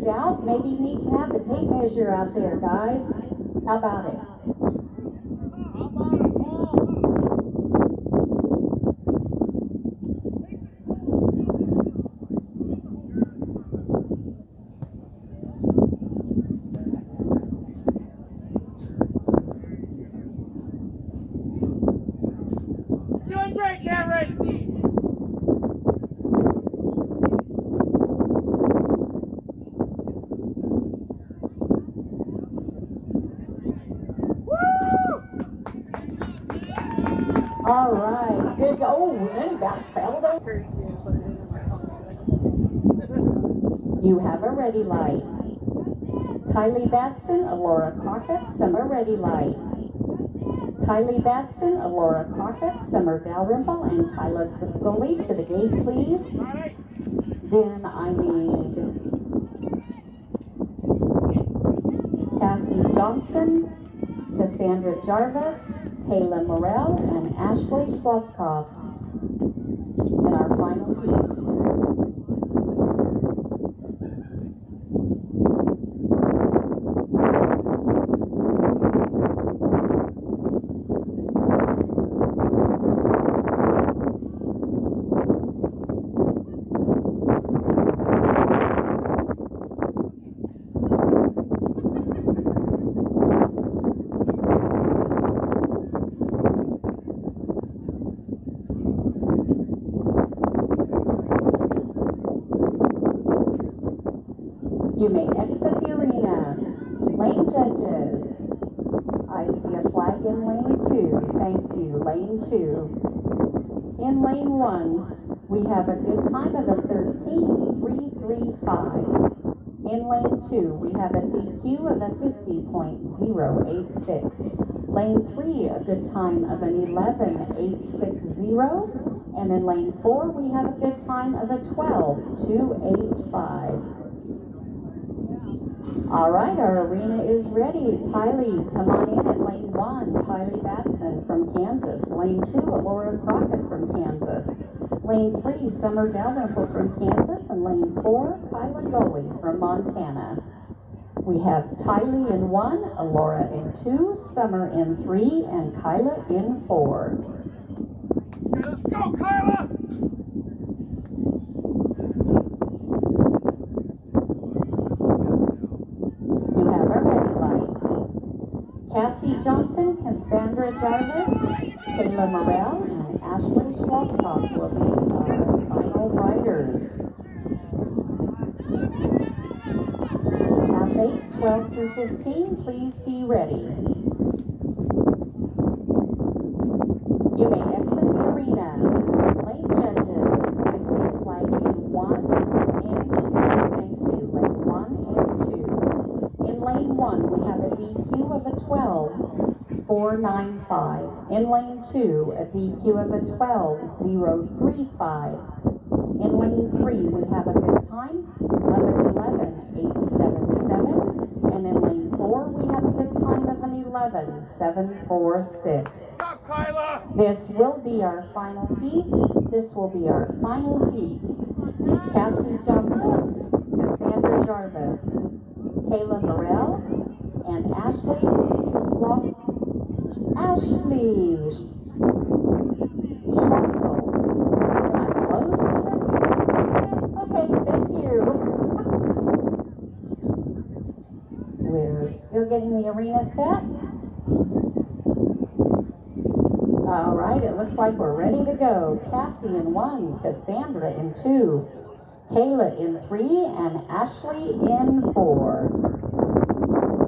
Doubt, maybe you need to have the tape measure out there, guys. How about it? Doing great, Cameron. All right, good. Oh, then he got fell over. You have a ready light. Tylee Batson, Alora Crockett, Summer ready light. Tylee Batson, Alora Crockett, Summer Dalrymple, and Kyla Gully to the gate, please. Then I need Cassie Johnson, Cassandra Jarvis, Kayla Morell, and Ashley Schwarzkopf in our final heat. in lane 2. Thank you, lane 2. In lane 1, we have a good time of a 13.335. In lane 2, we have a DQ of a 50.086. Lane 3, a good time of an 11.860. And in lane 4, we have a good time of a 12.285. All right, our arena is ready. Tylee, come on in at lane 1. Tylee Batson from Kansas. Lane 2, Laura Crockett from Kansas. Lane 3, Summer Dalrymple from Kansas. And lane 4, Kyla Goley from Montana. We have Tylee in 1, Laura in 2, Summer in 3, and Kyla in 4. Okay, let's go, Kyla! You have our ready light. Cassie Johnson, Cassandra Jarvis, Kayla Morrell, and Ashley Schlottoff will be our final riders. Half 8, 12 through 15, please be ready. You may exit the arena. Lane judges, I see a flag in 1 and 2. Thank you. Lane 1 and 2. In lane 1, we have a DQ of a 12.495. In lane 2, a DQ of a 12.035. In lane 3, we have a good time of an 11.877. And in lane 4, we have a good time of an 11.746. Stop, Kyla! This will be our final heat. This will be our final heat. Cassie Johnson, Cassandra Jarvis, Kayla Morrell, and Ashley Schlockle. Am I close? Okay, thank you. We're still getting the arena set. All right, it looks like we're ready to go. Cassie in 1, Cassandra in 2, Kayla in 3, and Ashley in 4.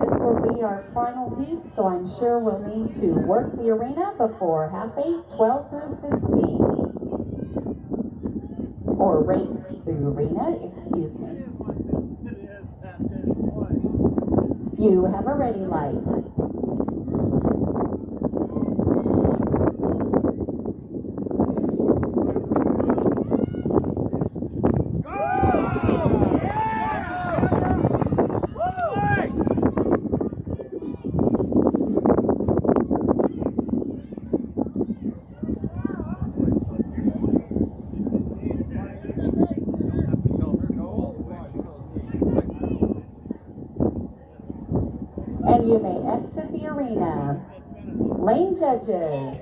This will be our final heat, so I'm sure we'll need to work the arena before half 8, 12 through 15. Or rate the arena, excuse me. You have a ready light. And you may exit the arena. Lane judges,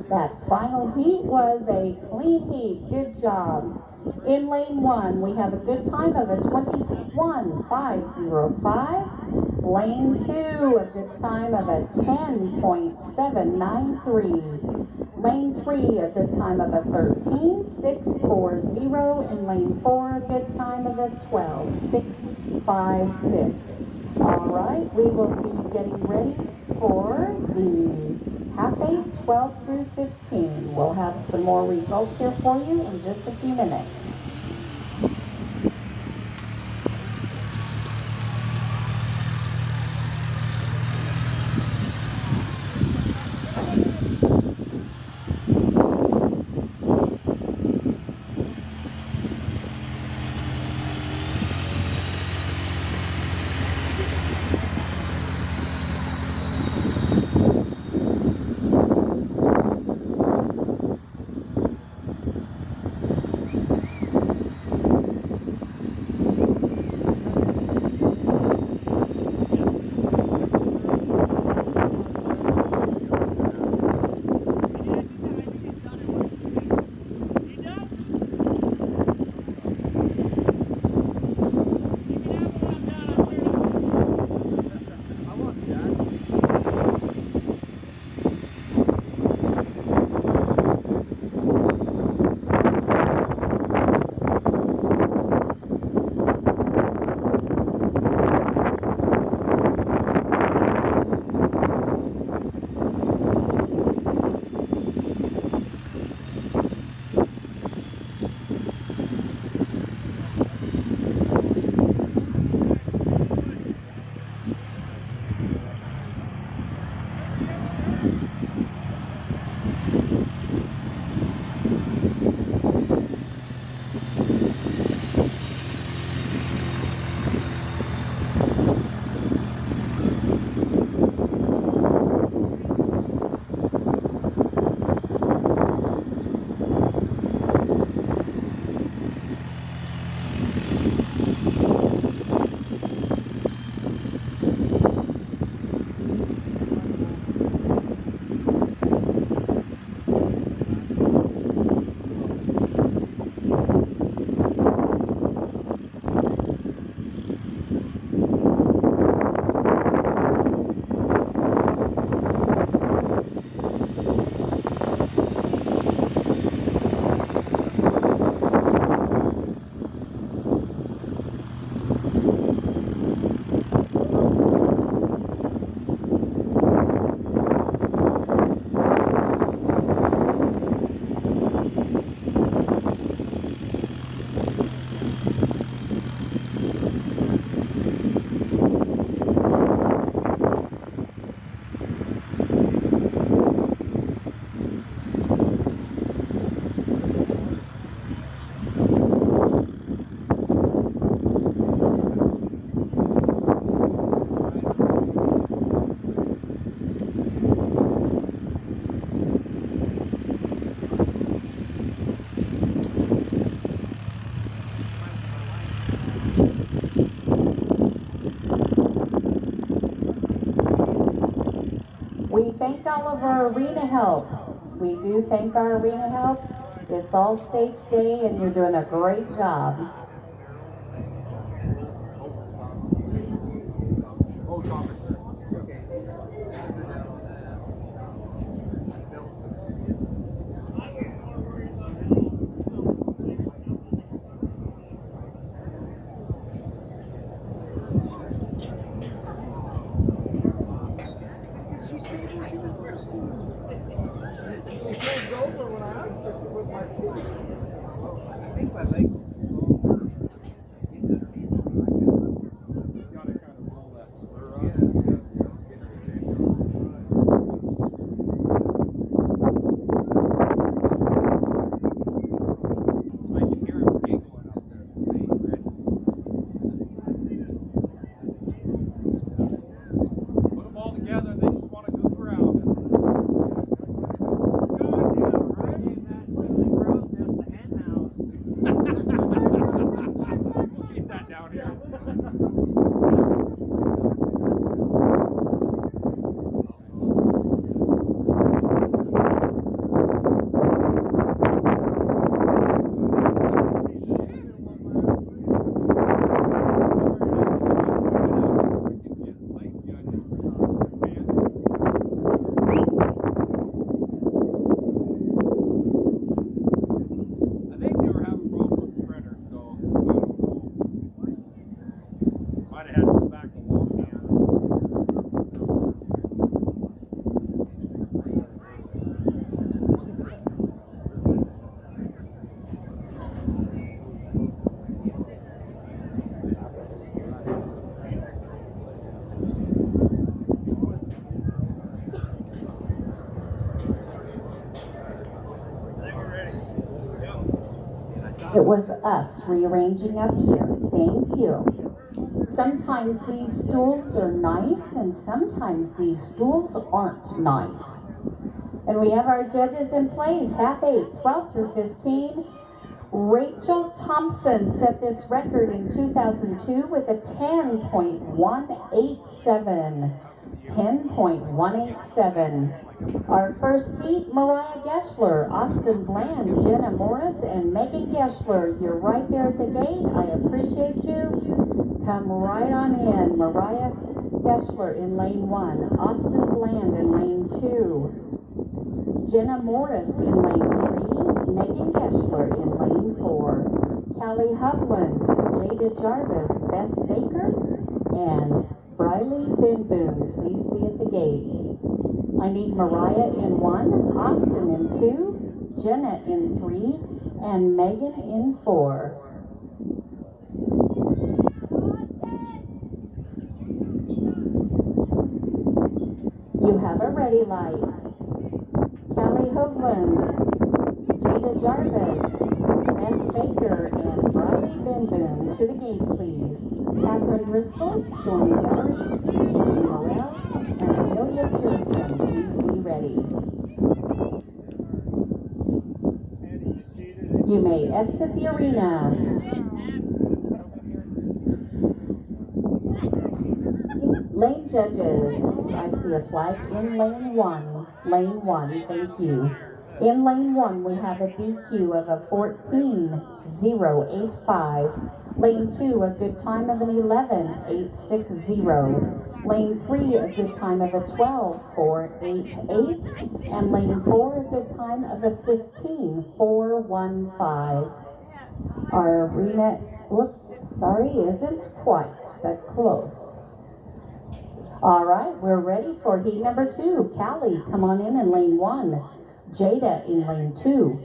that final heat was a clean heat. Good job. In lane 1, we have a good time of a 21.505. Lane 2, a good time of a 10.793. Lane 3, a good time of a 13.640. And lane 4, a good time of a 12.656. All right, we will be getting ready for the half 8, 12 through 15. We'll have some more results here for you in just a few minutes. We thank all of our arena help. We do thank our arena help. It's All States Day and you're doing a great job. It was us rearranging up here. Thank you. Sometimes these stools are nice and sometimes these stools aren't nice. And we have our judges in place, half 8, 12 through 15. Rachel Thompson set this record in 2002 with a 10.187. 10.187. Our first heat, Mariah Geschler, Austin Bland, Jenna Morris, and Megan Geschler. You're right there at the gate. I appreciate you. Come right on in. Mariah Geschler in lane 1, Austin Bland in lane 2, Jenna Morris in lane 3, Megan Geschler in lane 4, Callie Hovland, Jada Jarvis, Bess Baker, and Briley Binboom. Please be at the gate. I need Mariah in 1, Austin in 2, Jenna in 3, and Megan in 4. You have a ready light. Callie Hovland, Jada Jarvis, S. Baker, and Riley Benboom to the gate, please. Catherine Driscoll, Stormy Gallery, Katie Morrell, and Amelia Puritan, please be ready. You may exit the arena. Lane judges, I see a flag in lane 1. Lane 1, thank you. In lane 1, we have a DQ of a 14.085. Lane 2, a good time of an 11.860. Lane 3, a good time of a 12.488. And lane 4, a good time of a 15.415. Our arena, isn't quite, but close. All right, we're ready for heat number 2. Callie, come on in lane 1. Jada in lane 2.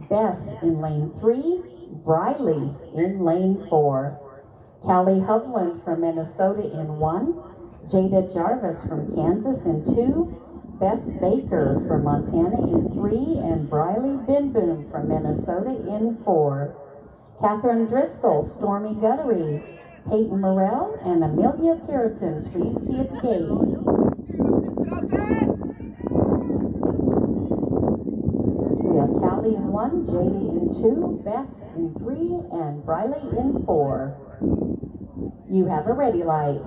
Bess in lane 3. Briley in lane 4. Callie Hovland from Minnesota in 1. Jada Jarvis from Kansas in 2. Bess Baker from Montana in 3. And Briley Benboom from Minnesota in 4. Catherine Driscoll, Stormy Guttery, Peyton Morrell, and Amelia Puritan, please be at the gate. We have Callie in 1, Jada in 2, Bess in 3, and Briley in 4. You have a ready light.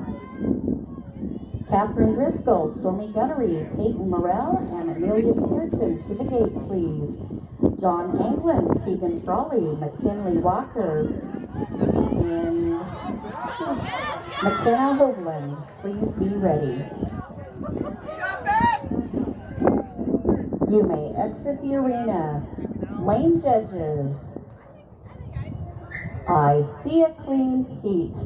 Catherine Driscoll, Stormy Guttery, Peyton Morrell, and Amelia Puritan to the gate, please. John Anglin, Tegan Frawley, McKinley Walker, and McKenna Hovland, please be ready. You may exit the arena. Lane judges, I see a clean heat.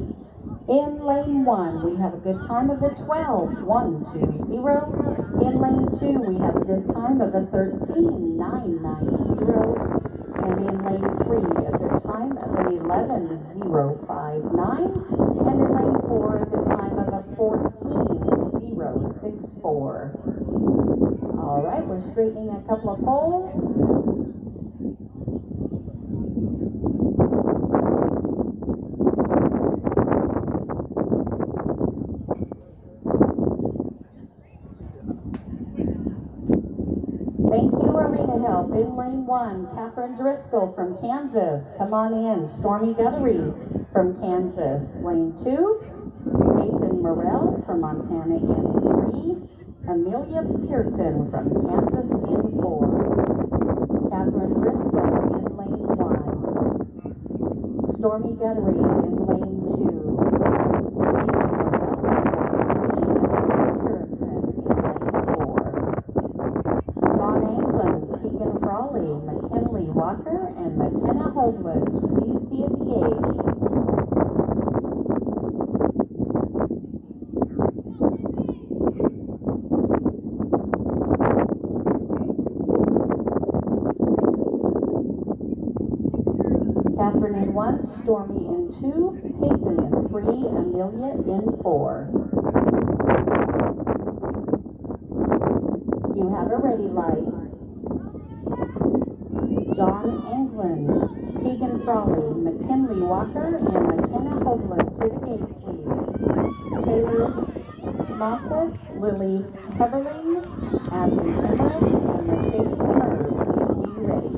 In lane 1, we have a good time of a 12.120. In lane 2, we have a good time of a 13.990. And in lane 3, a good time of an 11.059. And in lane 4, a good time of a 14.064. All right, we're straightening a couple of poles. Thank you, arena help. In lane 1, Catherine Driscoll from Kansas. Come on in. Stormy Guttery from Kansas. Lane 2, Peyton Morrell from Montana in 3. Amelia Puritan from Kansas in 4. Catherine Driscoll in lane 1. Stormy Guttery in lane 2. Peyton Morrell in lane 3. Amelia Puritan in lane 4. John Anglin, Tegan Frawley, McKinley Walker, and McKenna Hovland, please be at the gate. Catherine in 1, Stormy in 2, Peyton in 3, Amelia in 4. You have a ready light. John Anglin, Tegan Frawley, McKinley Walker, and McKenna Hovland to the gate, please. Taylor Mossad, Lily Heberling, Abby Emmerich, and Mercedes Murr, please be ready.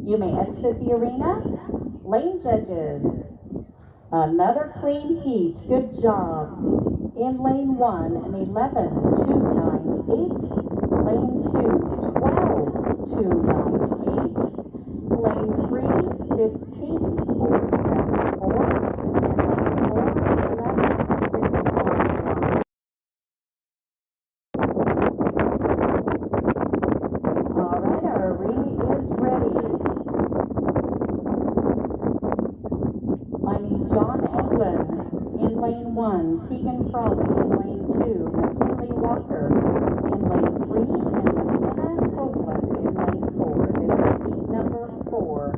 You may exit the arena. Lane judges, another clean heat. Good job. In lane 1, an 11.298. Lane 2, 12.298. Lane 3, 15.474. And lane 4, 11.611. All right, our arena is ready. I need John Anglin in lane 1, Tegan Frawley in lane 2, McKinley Walker in lane 3, and McKenna Hovland in lane 4. This is heat number 4.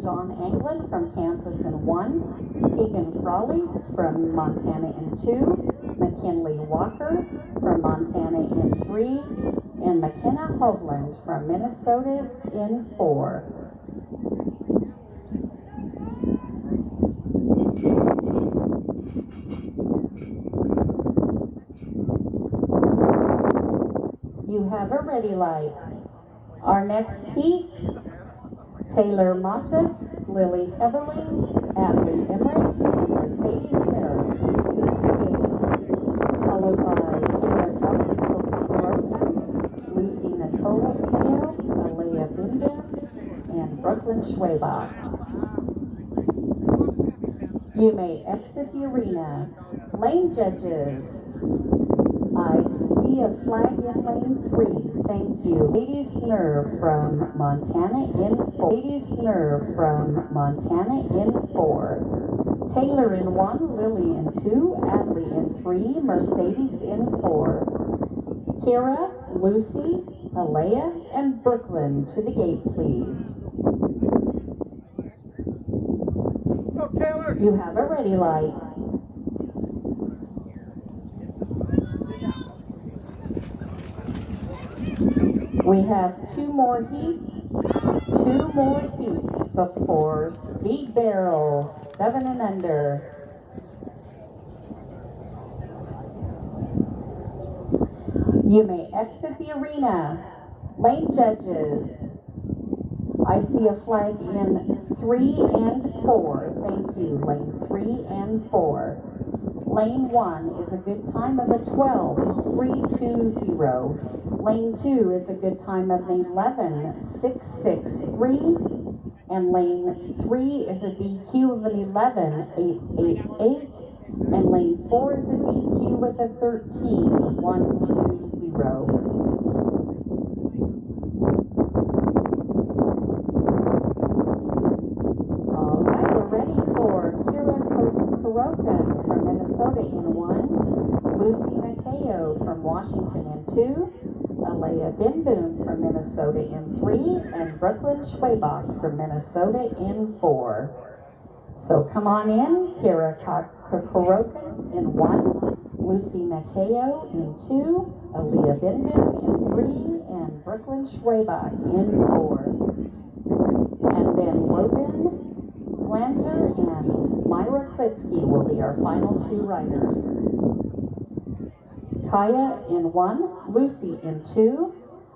John Anglin from Kansas in 1, Tegan Frawley from Montana in 2, McKinley Walker from Montana in 3, and McKenna Hovland from Minnesota in 4. You have a ready light. Our next heat, Taylor Mossett, Lily Everling, Adley Emmerich, and Mercedes Merritt, followed by Kira Kaufman, Lucy Nicole Hale, Alea Binden, and Brooklyn Schwabach. You may exit the arena. Lane judges, I see a flag in lane 3. Thank you. Ladies Nerve from Montana in 4. Ladies Nerve from Montana in 4. Taylor in 1, Lily in 2, Adley in 3, Mercedes in 4. Kira, Lucy, Alea, and Brooklyn to the gate, please. Go, Taylor. You have a ready light. We have 2 more heats before speed barrels, 7 and under. You may exit the arena. Lane judges, I see a flag in 3 and 4. Thank you, lane 3 and 4. Lane 1 is a good time of a 12.320. Lane 2 is a good time of an 11.663. And lane 3 is a DQ of an 11.888. And lane 4 is a DQ with a 13.120. From Minnesota in 1, Lucy Nakeo from Washington in 2, Alea Binboom from Minnesota in 3, and Brooklyn Schwabach from Minnesota in 4. So come on in, Kira Korokin in 1, Lucy Nakeo in 2, Alea Binboom in 3, and Brooklyn Schwabach in 4. And then Logan Glanzer and Myra Klitsky will be our final 2 riders. Kaya in 1, Lucy in 2,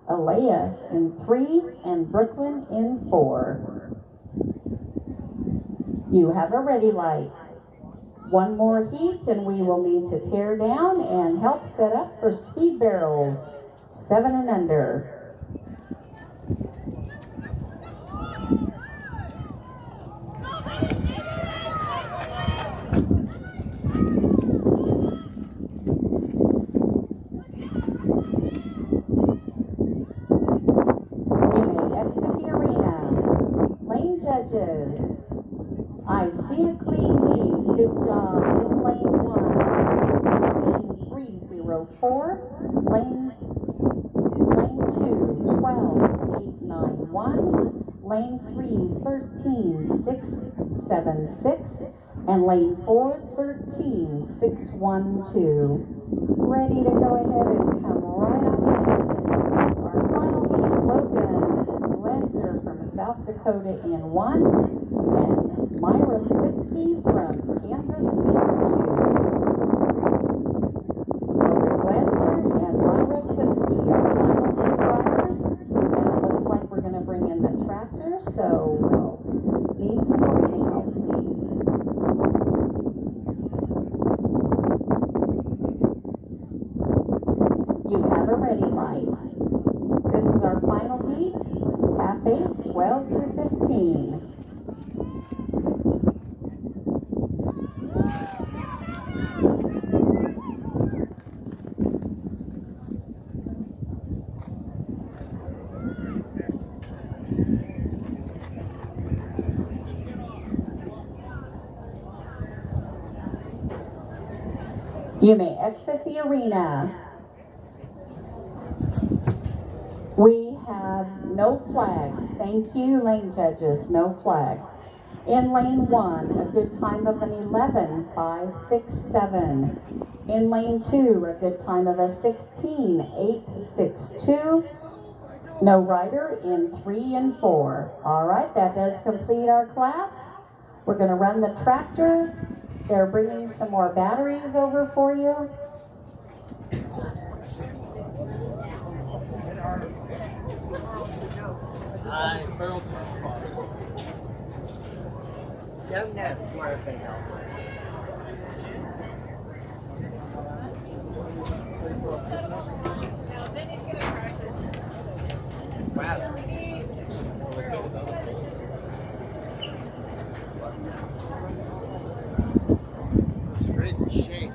Alea in 3, and Brooklyn in 4. You have a ready light. 1 more heat and we will need to tear down and help set up for speed barrels, 7 and under. Judges, I see a clean lead. Good job in lane 1, 16.304. Lane 2, 12.891. Lane 3, 13.676. And lane 4, 13.612. Ready to go ahead and come right on in. Our final heat, Logan Glanzer from South Dakota in 1, and Myra Klitsky from Kansas in 2. Logan Glanzer and Myra Klitsky are final 2 riders, and it looks like we're going to bring in the tractor, so we'll need some more help, please. You have a ready light. This is our final heat, half 8, 12 through 15. You may exit the arena. We have no flags. Thank you, lane judges, no flags. In lane 1, a good time of an 11:5.67. In lane 2, a good time of a 16:8.62. No rider in 3 and 4. All right, that does complete our class. We're going to run the tractor. They're bringing some more batteries over for you. Don't know where they are. Wow. It's great in shape.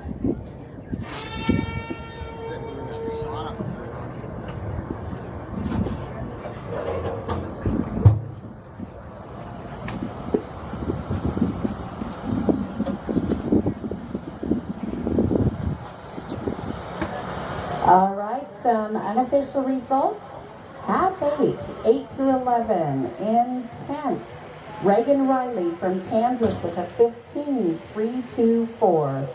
All right, some unofficial results. Half 8 through 11. In 10th, Reagan Riley from Kansas with a 15.324.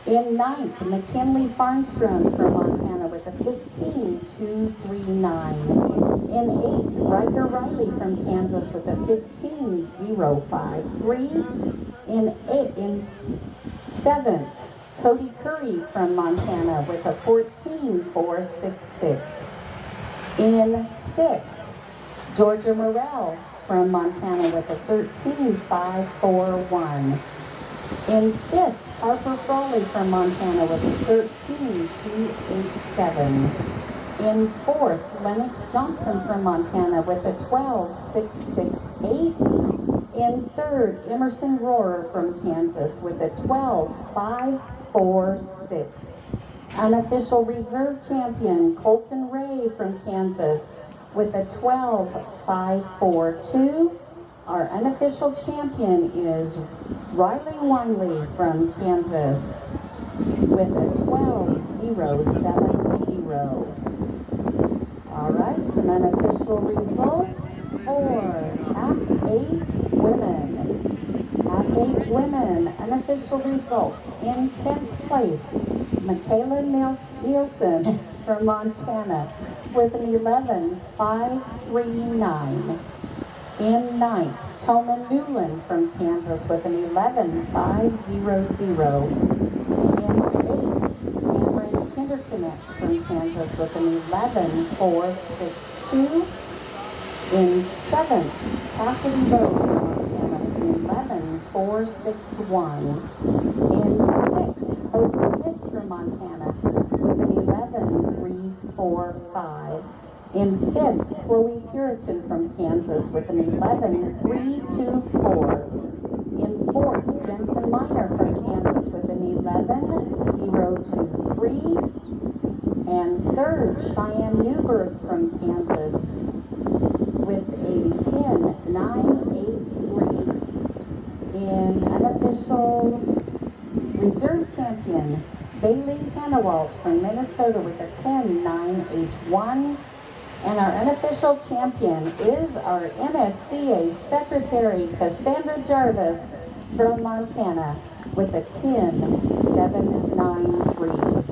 In 9th, McKinley Farnstrom from Montana with a 15.239. In 8th, Riker Riley from Kansas with a 15.053. In 7th, Cody Curry from Montana with a 14.466. In 6th, Georgia Morrell from Montana with a 13.541. In 5th, Harper Frawley from Montana with a 13.287. In 4th, Lennox Johnson from Montana with a 12.668. In 3rd, Emerson Rohrer from Kansas with a 12.546. Unofficial reserve champion Colton Ray from Kansas with a 12.542. Our unofficial champion is Riley Wanley from Kansas with a 12.070. All right, some unofficial results for half 8 women. Half 8 women, unofficial results. In 10th place, Michaela Nielsen from Montana with an 11.539. In 9th, Toma Newland from Kansas with an 11.500. In 8th, Cameron Kinderknecht from Kansas with an 11.462. In 7th, Cassidy Rowe from Montana with an 11.461. In 6th, Hope Smith from Montana with an 11.345. In 5th, Chloe Puritan from Kansas with an 11.324. In 4th, Jensen Miner from Kansas with an 11.023. And 3rd, Cheyenne Newberg from Kansas with a 10.983. In unofficial reserve champion, Bailey Hannawalt from Minnesota with a 10.981. And our unofficial champion is our NSCA Secretary, Cassandra Jarvis from Montana with a 10.793.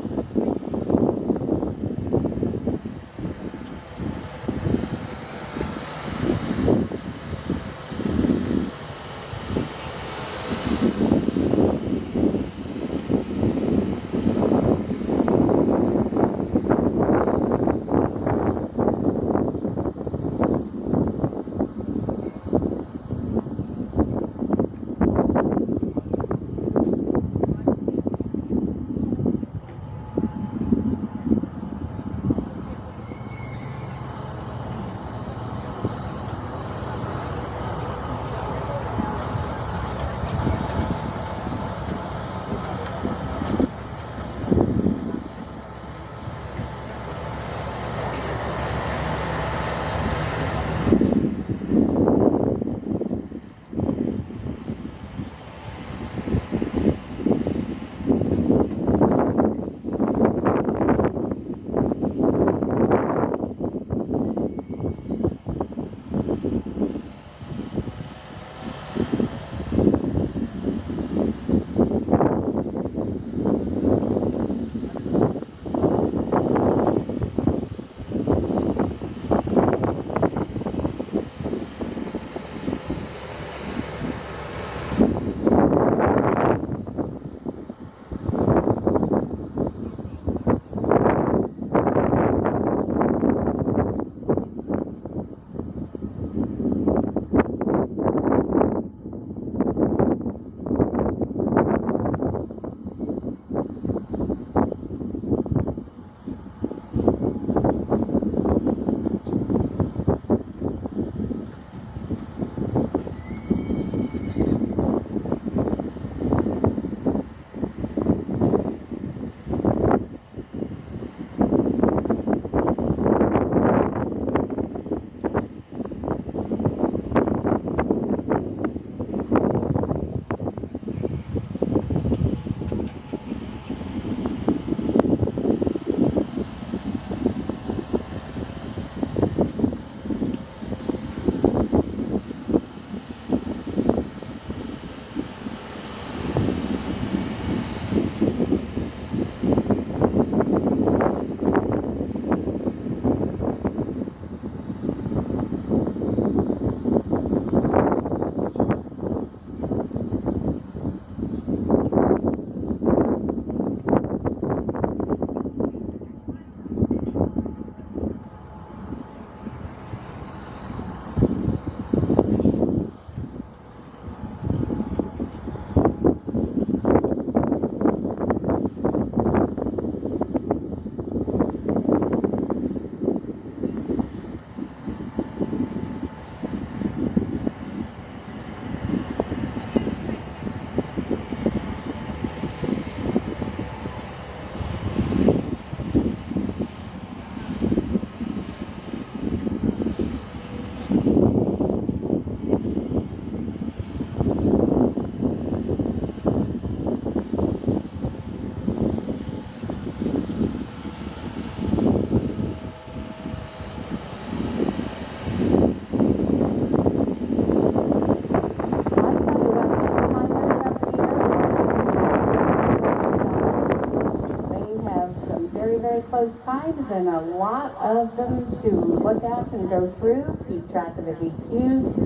very close times and a lot of them to look at and go through, keep track of the DQs.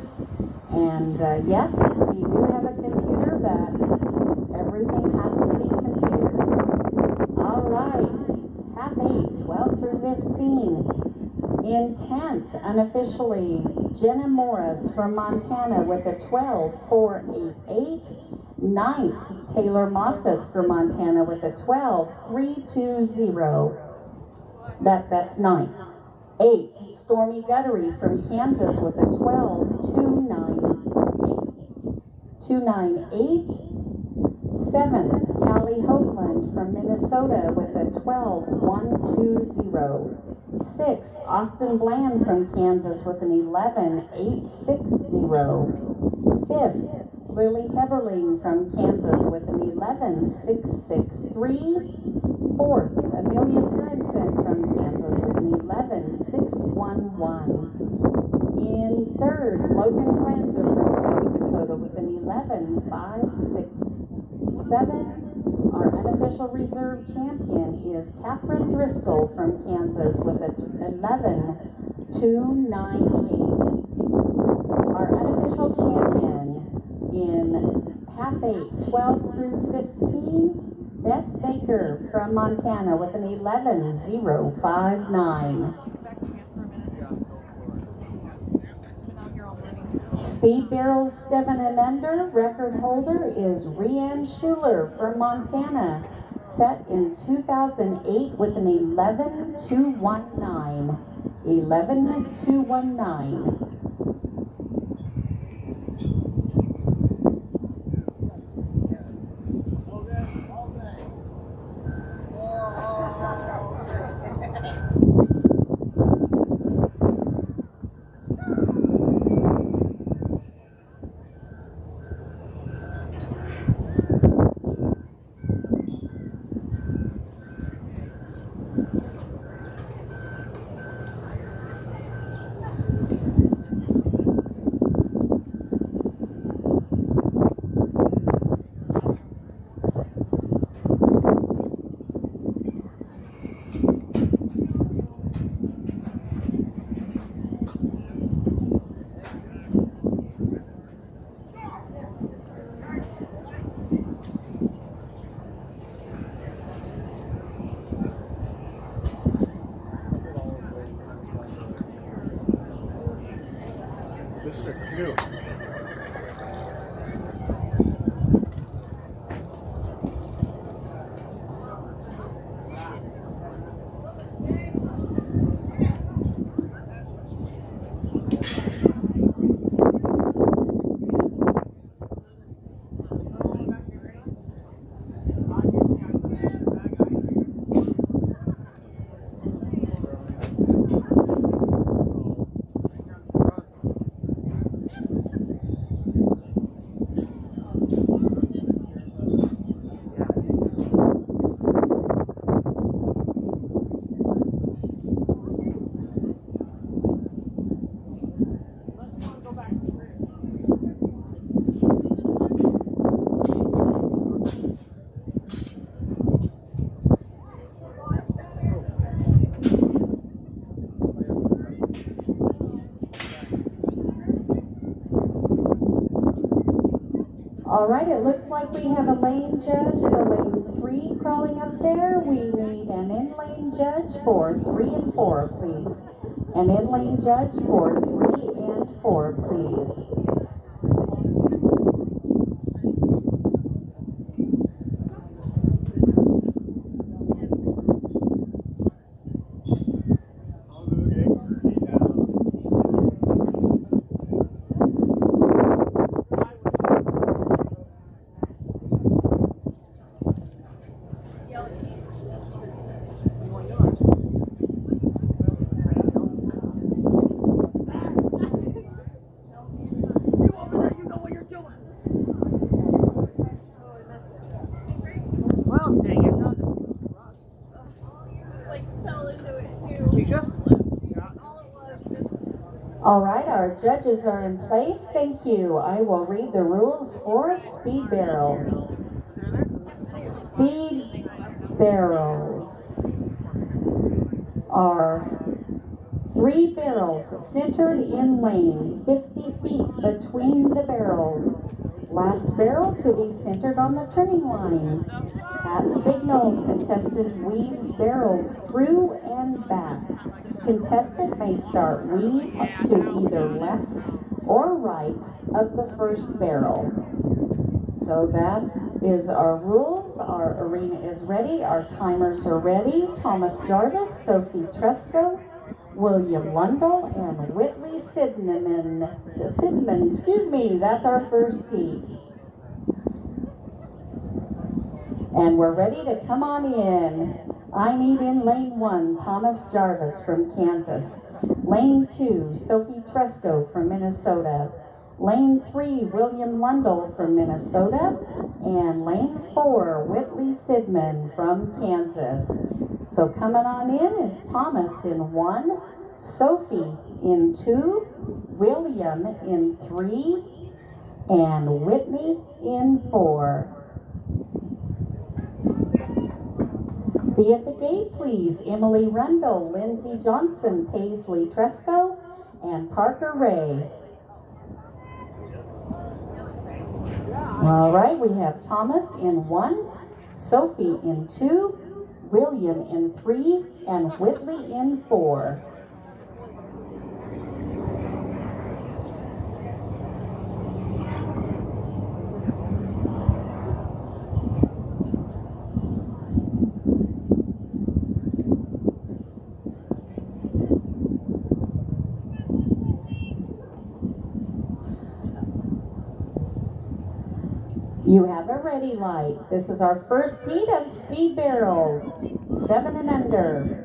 And yes, we do have a computer that everything has to be computed. All right, half 8, 12 through 15. In 10th, unofficially, Jenna Morris from Montana with a 12.488. 9th, Taylor Mosseth from Montana with a 12.320. That's 9th. 8th, Stormy Guttery from Kansas with a 12.298. 7th, Callie Hoagland from Minnesota with a 12.120. 6th, Austin Bland from Kansas with an 11.860. 5th, Lily Heberling from Kansas with an 11.663. 4th, Amelia Pennington from Kansas with an 11.611. In 3rd, Logan Klanzer from South Dakota with an 11.567. Our unofficial reserve champion is Catherine Driscoll from Kansas with a 11.298. Our unofficial champion in half 8, 12 through 15, Bess Baker from Montana with an 11.059. Speed barrels 7 and under, record holder is Rianne Schuler from Montana, set in 2008 with an 11.219. 11.219. District 2. All right, it looks like we have a lane judge for lane 3 crawling up there. We need an in-lane judge for 3 and 4, please. An in-lane judge for 3 and 4, please. All right, our judges are in place. Thank you. I will read the rules for speed barrels. Speed barrels. are 3 barrels centered in lane, 50 feet between the barrels. Last barrel to be centered on the turning line. At signal, contestant weaves barrels through and back. Contestant may start weave to either left or right of the first barrel. So that is our rules. Our arena is ready. Our timers are ready. Thomas Jarvis, Sophie Tresco, William Lundell, and Whitley Sidman, that's our first heat. And we're ready to come on in. I need in lane 1, Thomas Jarvis from Kansas. Lane 2, Sophie Tresco from Minnesota. Lane 3, William Lundell from Minnesota. And lane 4, Whitley Sidman from Kansas. So coming on in is Thomas in 1, Sophie in 2, William in 3, and Whitney in 4. Be at the gate, please. Emily Rundle, Lindsay Johnson, Paisley Tresco, and Parker Ray. All right, we have Thomas in 1, Sophie in 2, William in 3, and Whitley in 4. You have a ready light. This is our first heat of speed barrels, 7 and under.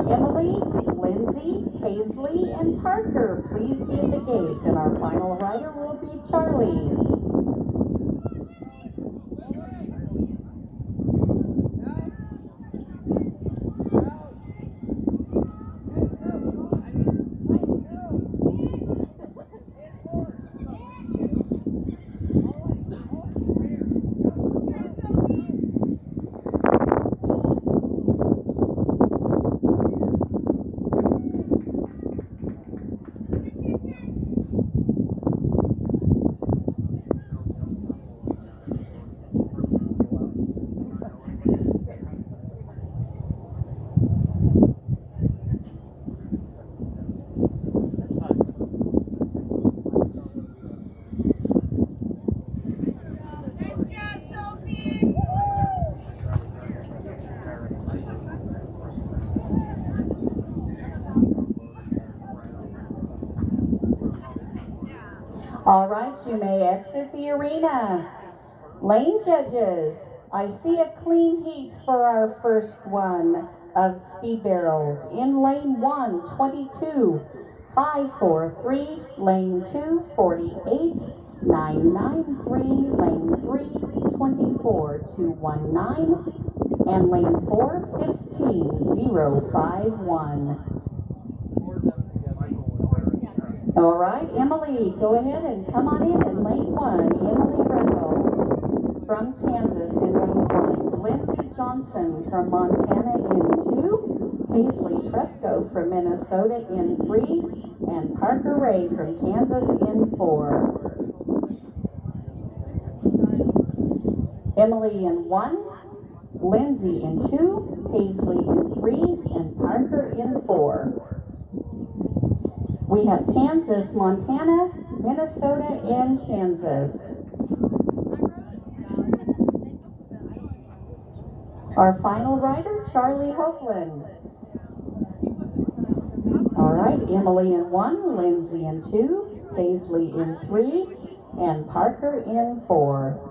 Emily, Lindsay, Paisley, and Parker, please be at the gate. And our final rider will be Charlie. All right, you may exit the arena. Lane judges, I see a clean heat for our first one of speed barrels. In lane 1, 22, 543, lane 2, 48, 993, lane 3, 24, 219, and lane 4, 15, 051. All right, Emily, go ahead and come on in lane 1. Emily Rendell from Kansas in lane 1. Lindsay Johnson from Montana in 2. Paisley Tresco from Minnesota in 3. And Parker Ray from Kansas in 4. Emily in 1. Lindsay in 2. Paisley in 3. And Parker in 4. We have Kansas, Montana, Minnesota, and Kansas. Our final rider, Charlie Hoagland. All right, Emily in 1, Lindsay in 2, Paisley in 3, and Parker in 4.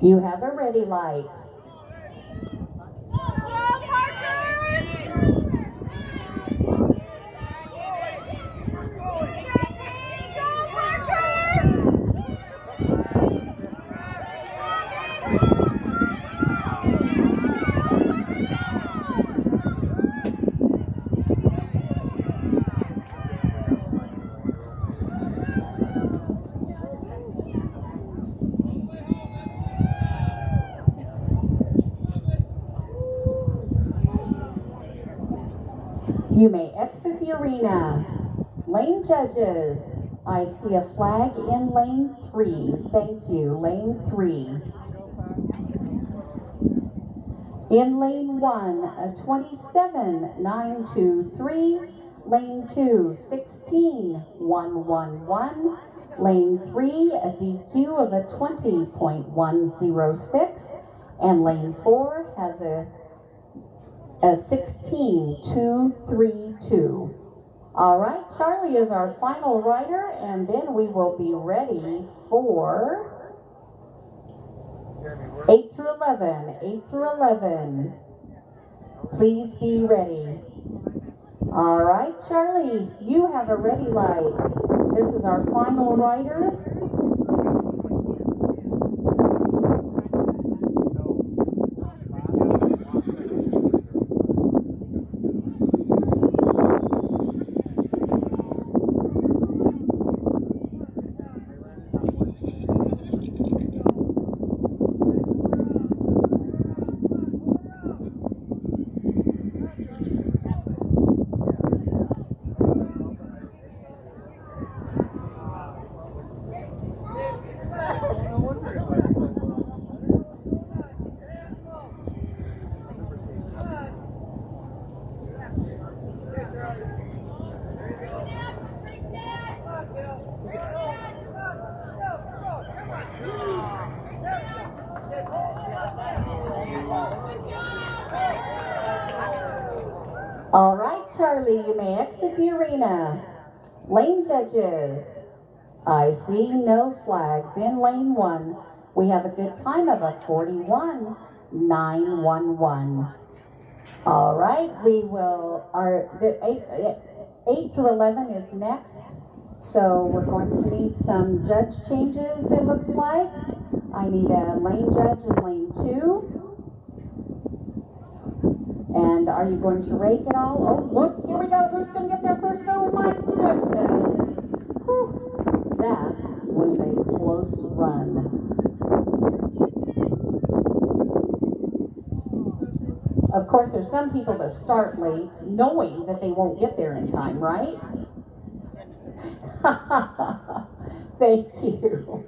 You have a ready light. Go, Parker! Go, Parker! You may exit the arena. Lane judges, I see a flag in lane 3. Thank you, lane 3. In lane 1, a 27.923. Lane 2, 16.111. Lane 3, a DQ of a 20.106. And lane 4 has a 16.232. All right, Charlie is our final rider, and then we will be ready for 8 through 11. 8 through 11. Please be ready. All right, Charlie, you have a ready light. This is our final rider. All right, Charlie, you may exit the arena. Lane judges, I see no flags. In lane 1, we have a good time of a 41.911. All right, we will, the 8 through 11 is next. So we're going to need some judge changes, it looks like. I need a lane judge in lane 2. And are you going to rake it all? Oh, look, here we go. Who's going to get there first? Oh, my goodness. Whew. That was a close run. Of course, there's some people that start late knowing that they won't get there in time, right? Thank you.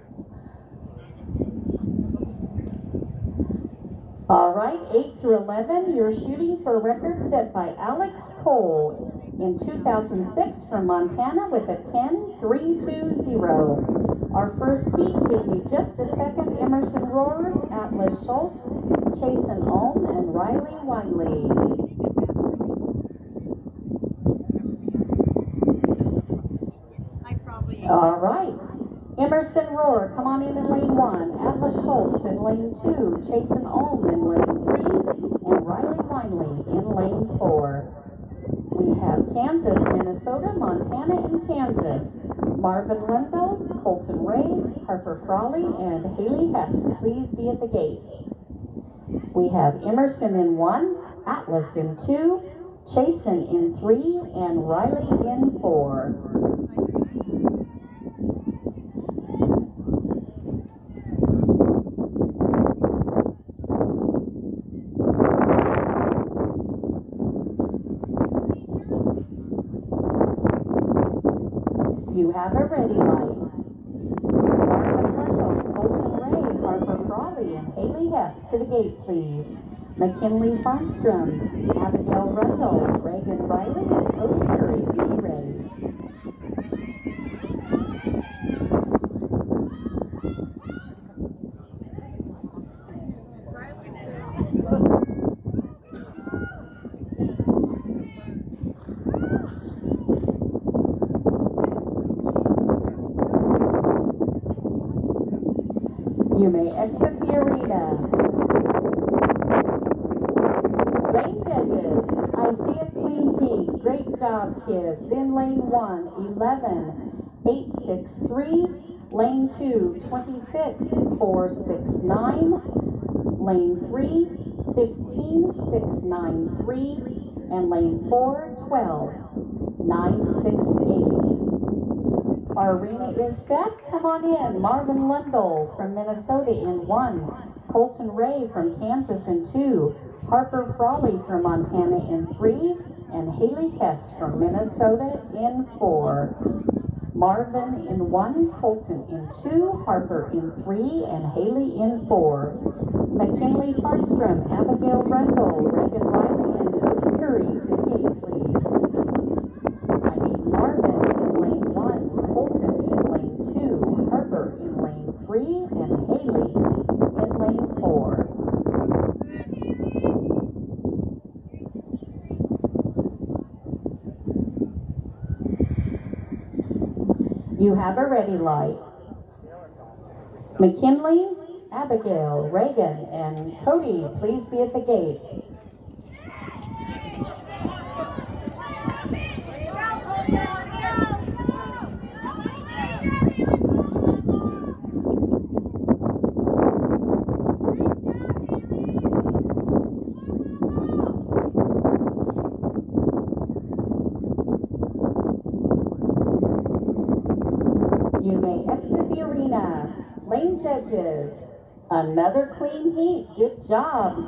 All right, 8 through 11, you're shooting for a record set by Alex Cole in 2006 from Montana with a 10.320. Our first heat, give me just a second, Emerson Rohr, Atlas Schultz, Chasen Ulm, and Riley Wiley. All right. Emerson Rohr, come on in lane 1. Atlas Schultz in lane 2. Chasen Ulm in lane 3. And Riley Wiley in lane 4. We have Kansas, Minnesota, Montana, and Kansas. Marvin Lindell, Colton Ray, Harper Frawley, and Haley Hess. Please be at the gate. We have Emerson in 1, Atlas in 2, Chasen in 3, and Riley in 4. You have a ready light. Marvin Lindell, Colton Ray, Harper Frawley, and Haley Hess to the gate, please. McKinley Farnstrom, Abigail Rundle, Reagan Riley, and Cody Curry, be ready. You may exit the arena. Lane judges, I see a clean heat. Great job, kids. In lane 1, 11.863. Lane 2, 26.469. Lane 3, 15.693. And lane 4, 12.968. Our arena is set. Come on in. Marvin Lundell from Minnesota in 1. Colton Ray from Kansas in 2. Harper Frawley from Montana in 3. and Haley Hess from Minnesota in 4. Marvin in 1, Colton in 2, Harper in 3, and Haley in 4. McKinley Farnstrom, Abigail Rundle, Reagan Riley, and Cody Curry to the gate, please. I need Marvin in lane 1, Colton in lane 2, Harper in lane 3, and Haley in lane 4. You have a ready light. McKinley, Abigail, Reagan, and Cody, please be at the gate. You may exit the arena. Lane judges, another clean heat. Good job.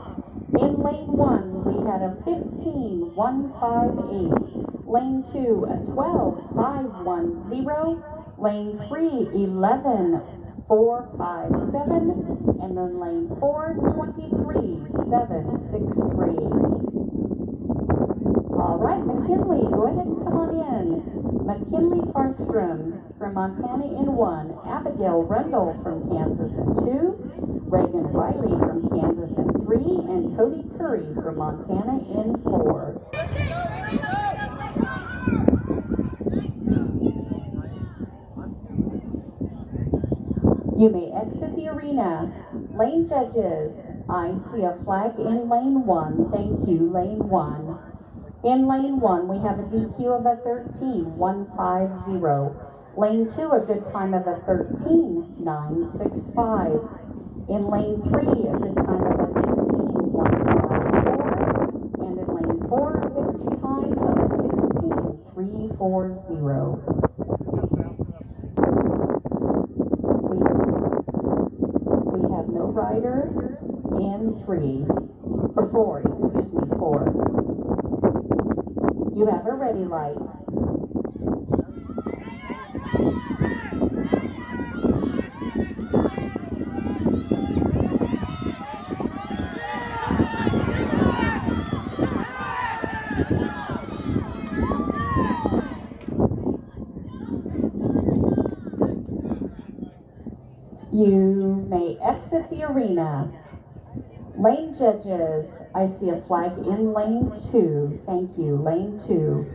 In lane 1, we had a 15.158. Lane 2, a 12.510. Lane 3, 11.457. And then lane 4, 23.763. All right, McKinley, go ahead and come on in. McKinley Farnstrom from Montana in 1, Abigail Rundle from Kansas in 2, Reagan Riley from Kansas in 3, and Cody Curry from Montana in 4. You may exit the arena. Lane judges, I see a flag in lane 1. Thank you, lane 1. In lane 1, we have a DQ of a 13.150. Lane 2, a good time of a 13.965. In lane 3, a good time of a 15.154. And in lane 4, a good time of a 16.340. We have no rider in 3, or 4, excuse me, 4. You have a ready light. You may exit the arena. Lane judges, I see a flag in lane 2. Thank you, lane 2.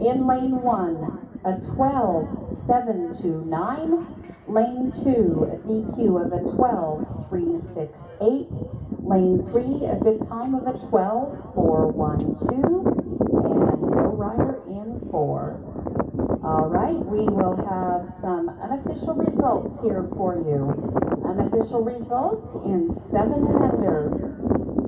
In lane 1, a 12.729. Lane 2, a DQ of a 12.368. Lane 3, a good time of a 12.412. And no rider in 4. All right, we will have some unofficial results here for you. Unofficial results in 7 and under.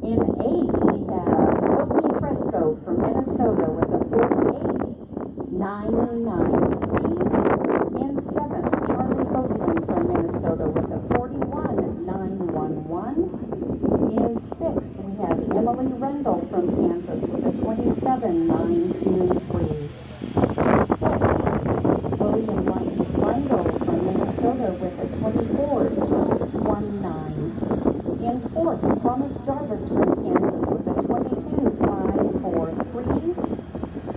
In 8, we have Sophie Tresco from Minnesota with a 48.993. In 7, Charlie Hoagland from Minnesota with a 41.911. In 6th, we have Emily Rendell from Kansas with a 27.923. William Lundell from Minnesota with a 24.219. In 4th, Thomas Jarvis from Kansas with a 22.543.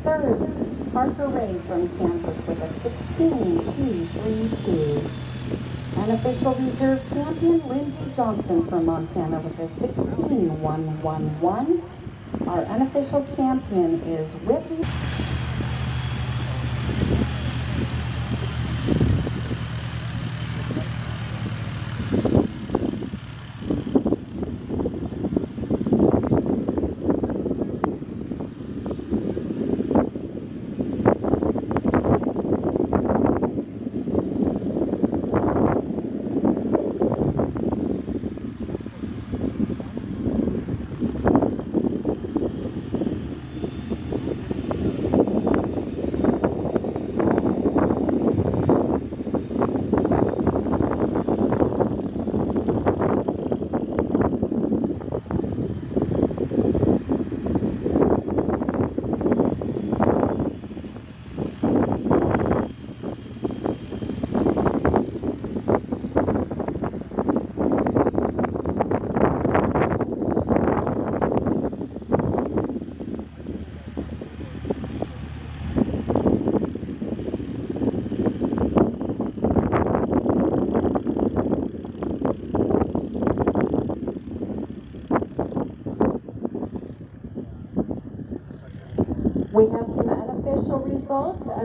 3rd, Parker Ray from Kansas with a 16.232. Unofficial reserve champion Lindsey Johnson from Montana with a 16.111. Our unofficial champion is Whitney.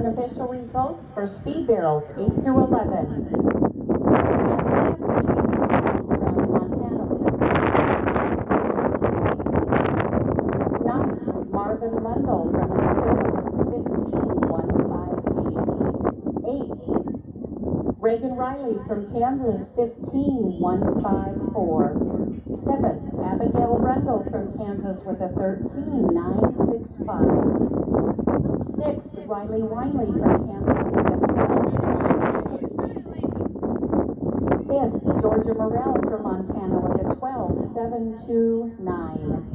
unofficial results for speed barrels 8 through 11. From Montana with a 9, Marvin Mundell from Minnesota with 15,158. 8, Reagan Riley from Kansas 15,154. 7, Abigail Rundle from Kansas with a 13,965. 6, Riley Winley from Kansas with a 12,960. 5th, Georgia Morrell from Montana with a 12,729.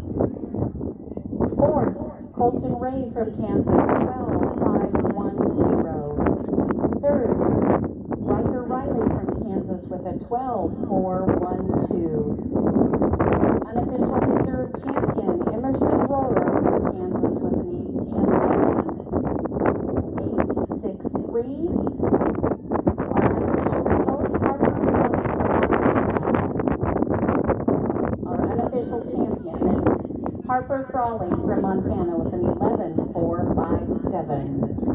4th, Colton Ray from Kansas 12,510. 3rd, Riker Riley from Kansas with a 12,412. Unofficial reserve champion Emerson Rohrer from Kansas with an 11,863. Our unofficial result, Harper Frawley from Montana. Our unofficial champion, Harper Frawley from Montana with an 11,457.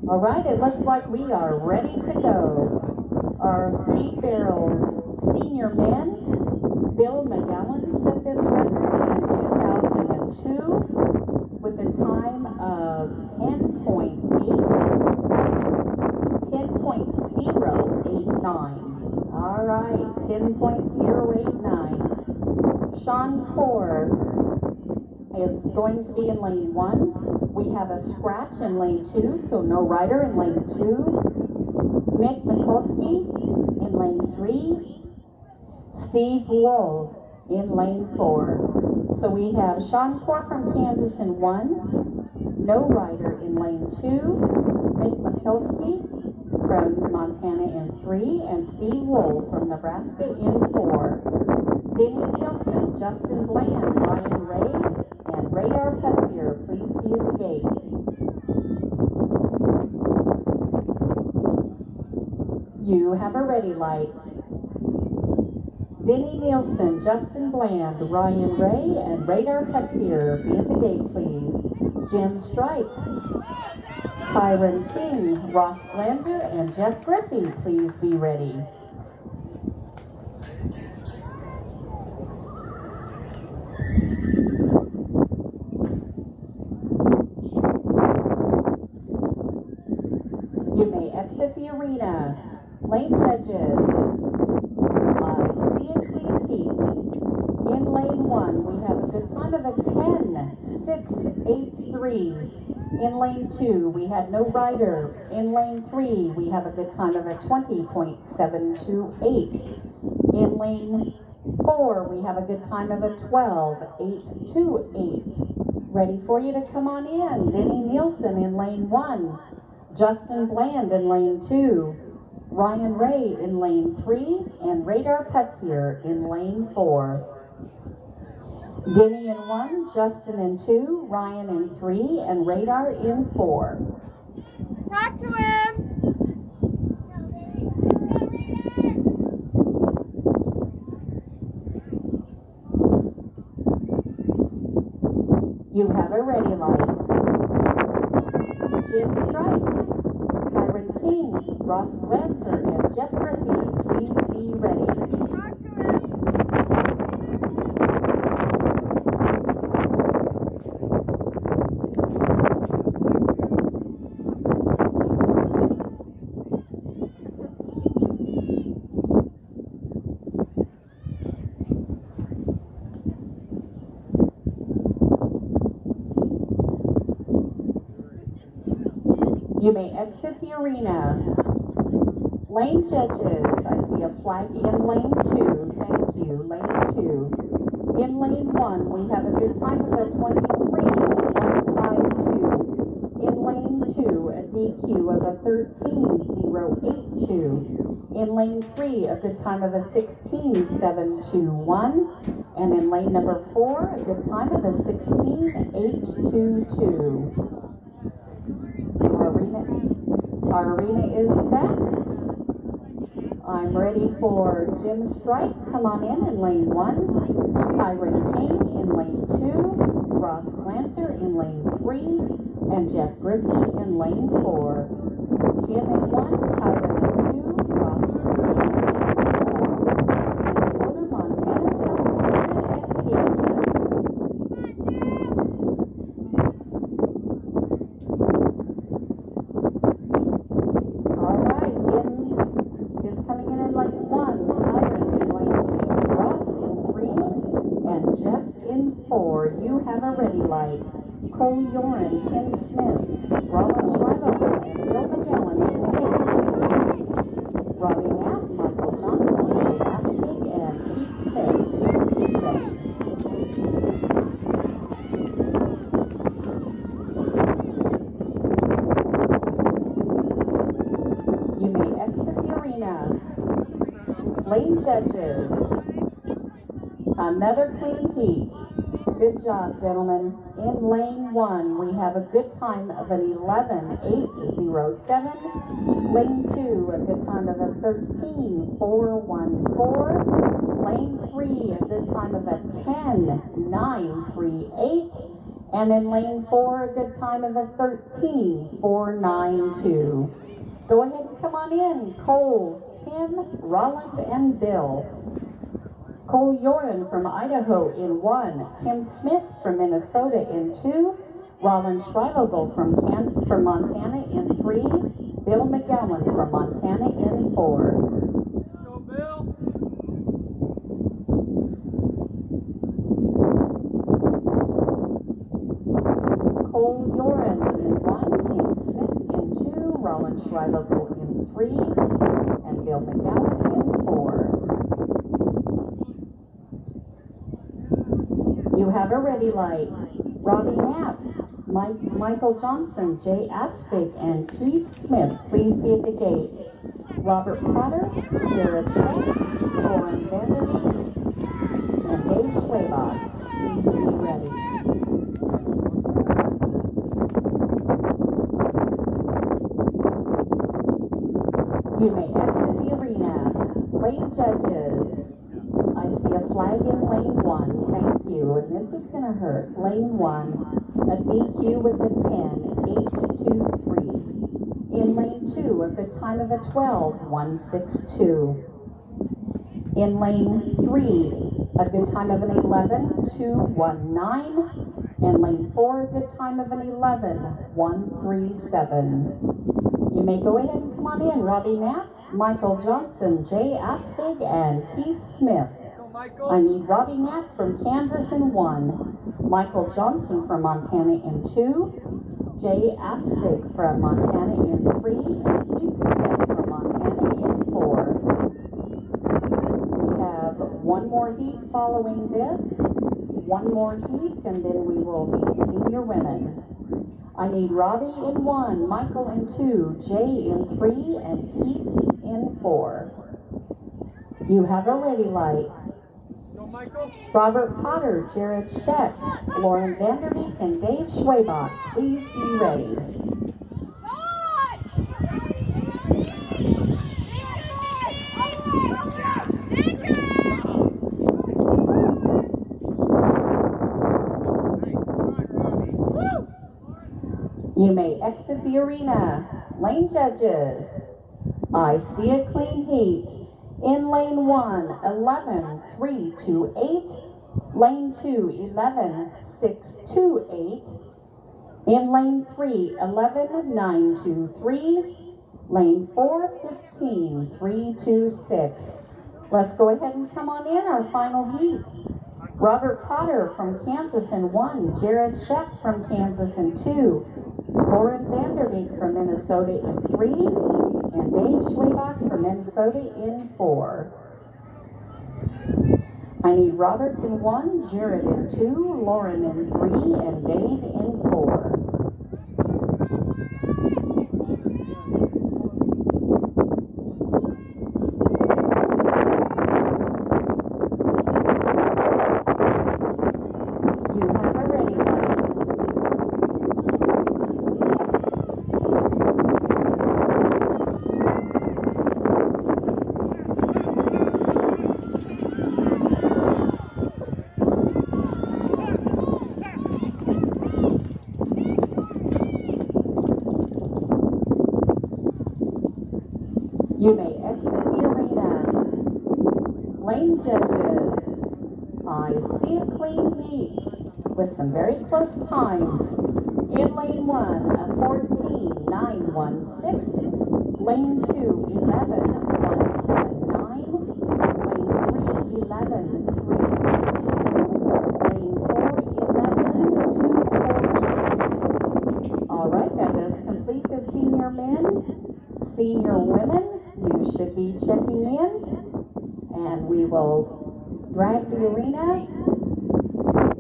All right, it looks like we are ready to go. Our speed barrels senior men, Bill McGowan set this record in 2002 with a time of 10.089. All right, 10.089. Sean Core is going to be in lane 1. We have a scratch in lane 2, so no rider in lane 2. Mick Mikulski in lane 3. Steve Wool in lane 4. So we have Sean Core from Kansas in 1. No rider in lane 2. Mick Mikulski from Montana in 3. And Steve Wool from Nebraska in 4. Denny Nielsen, Justin Bland, Ryan Ray, and Radar Petsier, please be at the gate. You have a ready light. Denny Nielsen, Justin Bland, Ryan Ray, and Radar Petsier, be at the gate, please. Jim Stripe, Kyron King, Ross Glanzer, and Jeff Griffey, please be ready. You may exit the arena. Lane judges, I see a clean heat. In lane 1, we have a good time of a 10.683. In lane 2, we had no rider. In lane 3, we have a good time of a 20.728. In lane 4, we have a good time of a 12.828. Ready for you to come on in. Denny Nielsen in lane 1. Justin Bland in lane 2, Ryan Ray in lane 3, and Radar Petsier in lane 4. Denny in 1, Justin in 2, Ryan in 3, and Radar in 4. Talk to him. You have a ready light. Jim Stripe, Kyron King, Ross Glanzer, and Jeff Griffey, please be ready. Talk to him. You may exit the arena. Lane judges, I see a flag in lane 2. Thank you, lane 2. In lane 1, we have a good time of a 23.152. In lane 2, a DQ of a 13.082. In lane 3, a good time of a 16.721. And in lane number 4, a good time of a 16.822. Our arena is set. I'm ready for Jim Strike. Come on in lane 1. Kyron King in lane 2. Ross Glancer in lane 3. And Jeff Griffey in lane 4. Jim in 1, Kyron in 2, Ross in 3, and Jeff in 4. Minnesota, Montana, South Florida, and Kansas. All right, Jim is coming in lane 1, Kyron in lane 2, Ross in 3, and Jeff in 4. You have a ready light. Cole Yoren, Kim Smith, Roland Schreiber, and Bill McGowan to the gate. Robbie Knapp, Michael Johnson, Jay Aspig, and Keith Smith. Please be ready. You may exit the arena. Lane judges. Another clean heat. Good job, gentlemen. In lane 1, we have a good time of an 11:8:07. Lane 2, a good time of a 13:4:14. Lane 3, a good time of a 10:9:38. And in lane 4, a good time of a 13:4:92. Go ahead and come on in, Cole, Kim, Roland, and Bill. Cole Yoren from Idaho in 1, Kim Smith from Minnesota in 2, Roland Schreilogel from Montana in 3, Bill McGowan from Montana in 4. Go, Bill. Cole Yoren in 1, Kim Smith in 2, Roland Schreilogel in 3, and Bill McGowan in 4. You have a ready light. Robbie Knapp, Michael Johnson, Jay Aspig, and Keith Smith, please be at the gate. Robert Potter, Jared Scheck, Lauren Vanderbeek, and Dave Schwabach, please be ready. You may exit the arena. Lane judges. I see a flag in lane 1, thank you, and this is going to hurt. Lane 1, a DQ with a 10:8:23. In lane 2, a good time of a 12:162. In lane 3, a good time of an 11:219. And lane 4, a good time of an 11:137. You may go ahead and come on in, Robbie Knapp, Michael Johnson, Jay Aspig, and Keith Smith. I need Robbie Knapp from Kansas in 1, Michael Johnson from Montana in 2, Jay Aspig from Montana in 3, and Keith Smith from Montana in 4. We have one more heat following this, one more heat, and then we will meet senior women. I need Robbie in 1, Michael in 2, Jay in 3, and Keith in 4. You have a ready light. Robert Potter, Jared Scheck, Lauren Vanderbeek, and Dave Schwabach, please be ready. You may exit the arena. Lane judges. I see a clean heat. In lane 1, 11:328. Lane 2, 11:628. In lane 3, 11:923. Lane 4, 15:326. Let's go ahead and come on in our final heat. Robert Potter from Kansas in 1, Jared Scheck from Kansas in 2, Lauren Vanderbeek from Minnesota in 3, and Dave Schwabach from Minnesota in 4. I need Robert in 1, Jared in 2, Lauren in 3, and Dave in 4. You have a ready light. I see a clean heat with some very close times. In lane 1, a 14.916. Lane 2, 11.179. Lane 3, 11.392. Lane 4, 11.246. All right, that does complete the senior men. Senior women, you should be checking in, and we will drag the arena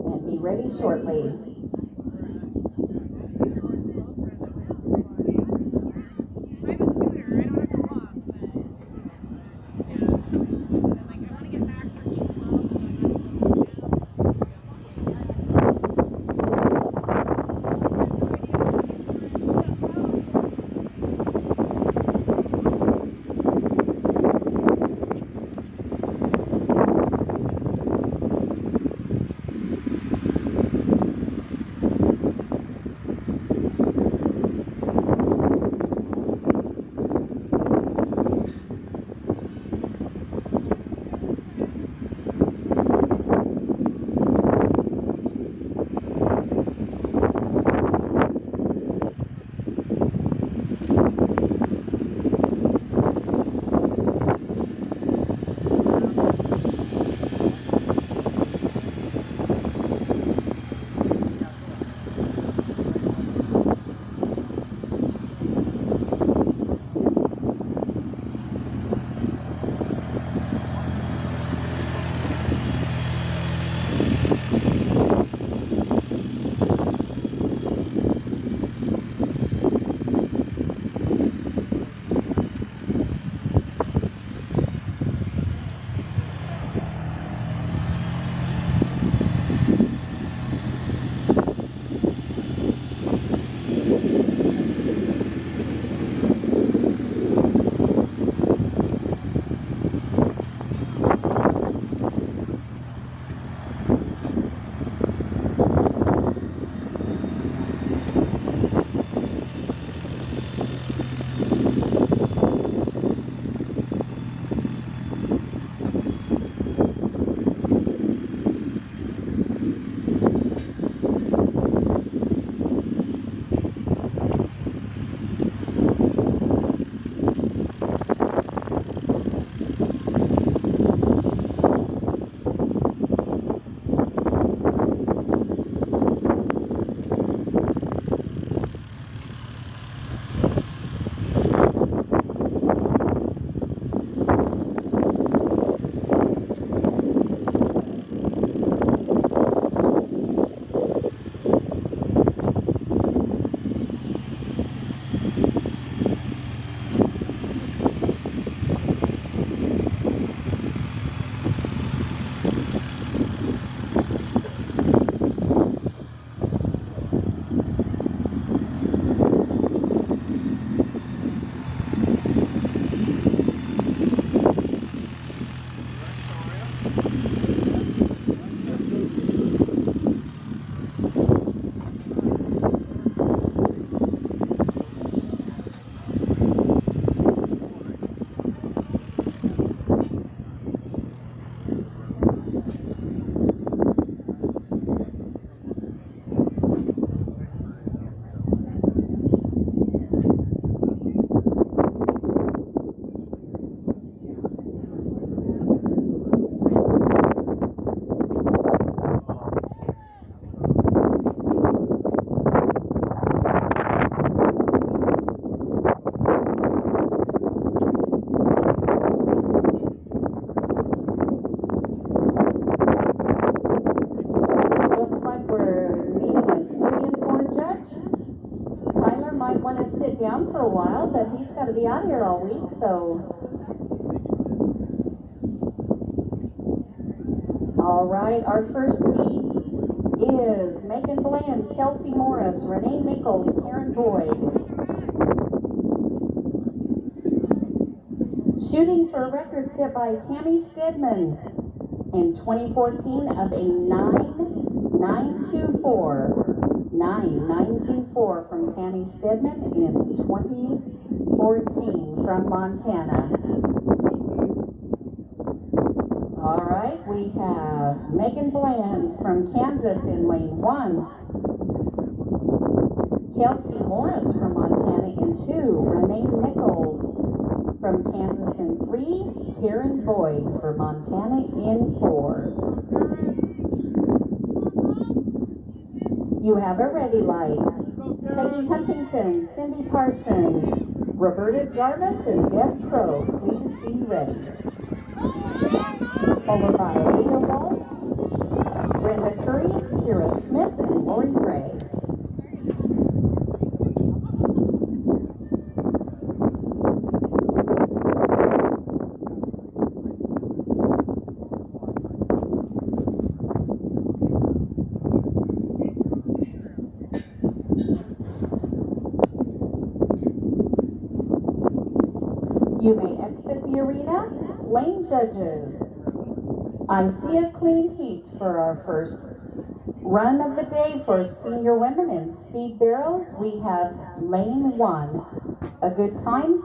and be ready shortly. I have a scooter. I don't have to walk, but yeah. I'm like, I want to get back for East Love, so I sit down for a while, but he's got to be out here all week, so. All right, our first heat is Megan Bland, Kelsey Morris, Renee Nichols, Karen Boyd. Shooting for a record set by Tammy Stedman in 2014 of a 9.924 from Tammy Stedman in 2014 from Montana. All right, we have Megan Bland from Kansas in lane 1. Kelsey Morris from Montana in 2. Renee Nichols from Kansas in 3. Karen Boyd for Montana in 4. You have a ready light. Peggy Huntington, Cindy Parsons, Roberta Jarvis, and Deb Crow. Please be ready. Followed by Leah Waltz, Brenda Curry, Kira Smith, and Lori Gray. You may exit the arena. Lane judges, I see a clean heat for our first run of the day for senior women in speed barrels. We have lane 1, a good time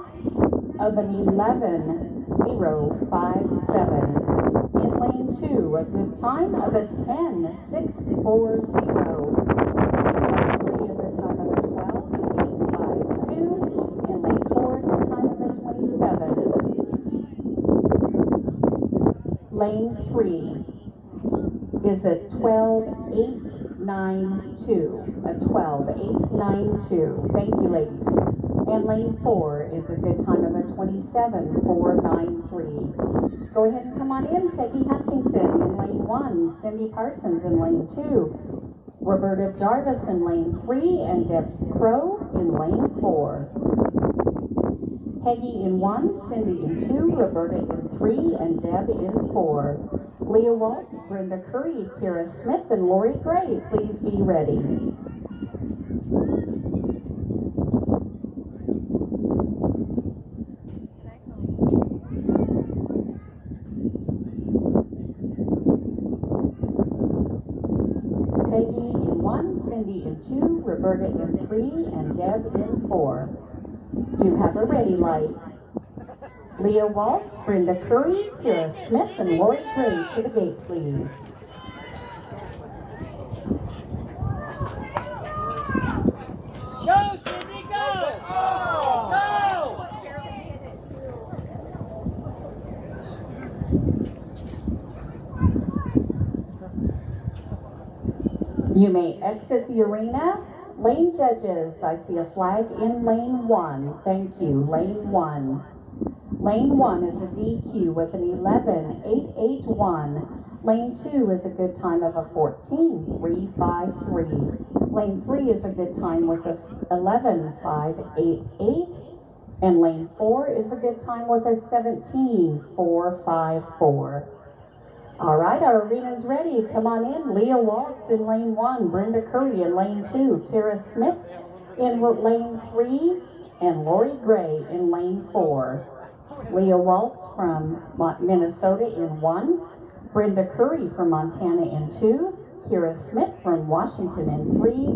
of an 11:057. In lane 2, a good time of a 10:640. In lane 3, a good time of a 12:852. In lane 4, a good time of a 27. Lane 3 is a 12:892. A 12:892. Thank you, ladies. And lane 4 is a good time of a 27:493. Go ahead and come on in. Peggy Huntington in lane 1. Cindy Parsons in lane 2. Roberta Jarvis in lane 3. And Deb Crow in lane 4. Peggy in 1, Cindy in 2, Roberta in 3, and Deb in 4. Leah Waltz, Brenda Curry, Kira Smith, and Lori Gray, please be ready. Peggy in 1, Cindy in 2, Roberta in 3, and Deb in 4. You have a ready light. Leah Waltz, Brenda Curry, Kira Smith, and Lori Gray to the gate, please. Go, Cindy, go! Go! You may exit the arena. Lane judges, I see a flag in lane 1. Thank you, lane 1. Lane 1 is a DQ with an 11:881. Lane 2 is a good time of a 14:353. Lane 3 is a good time with a 11:588. And lane 4 is a good time with a 17:454. All right, our arena's ready. Come on in. Leah Waltz in lane 1, Brenda Curry in lane 2, Kira Smith in lane 3, and Lori Gray in lane 4. Leah Waltz from Minnesota in 1, Brenda Curry from Montana in 2, Kira Smith from Washington in 3,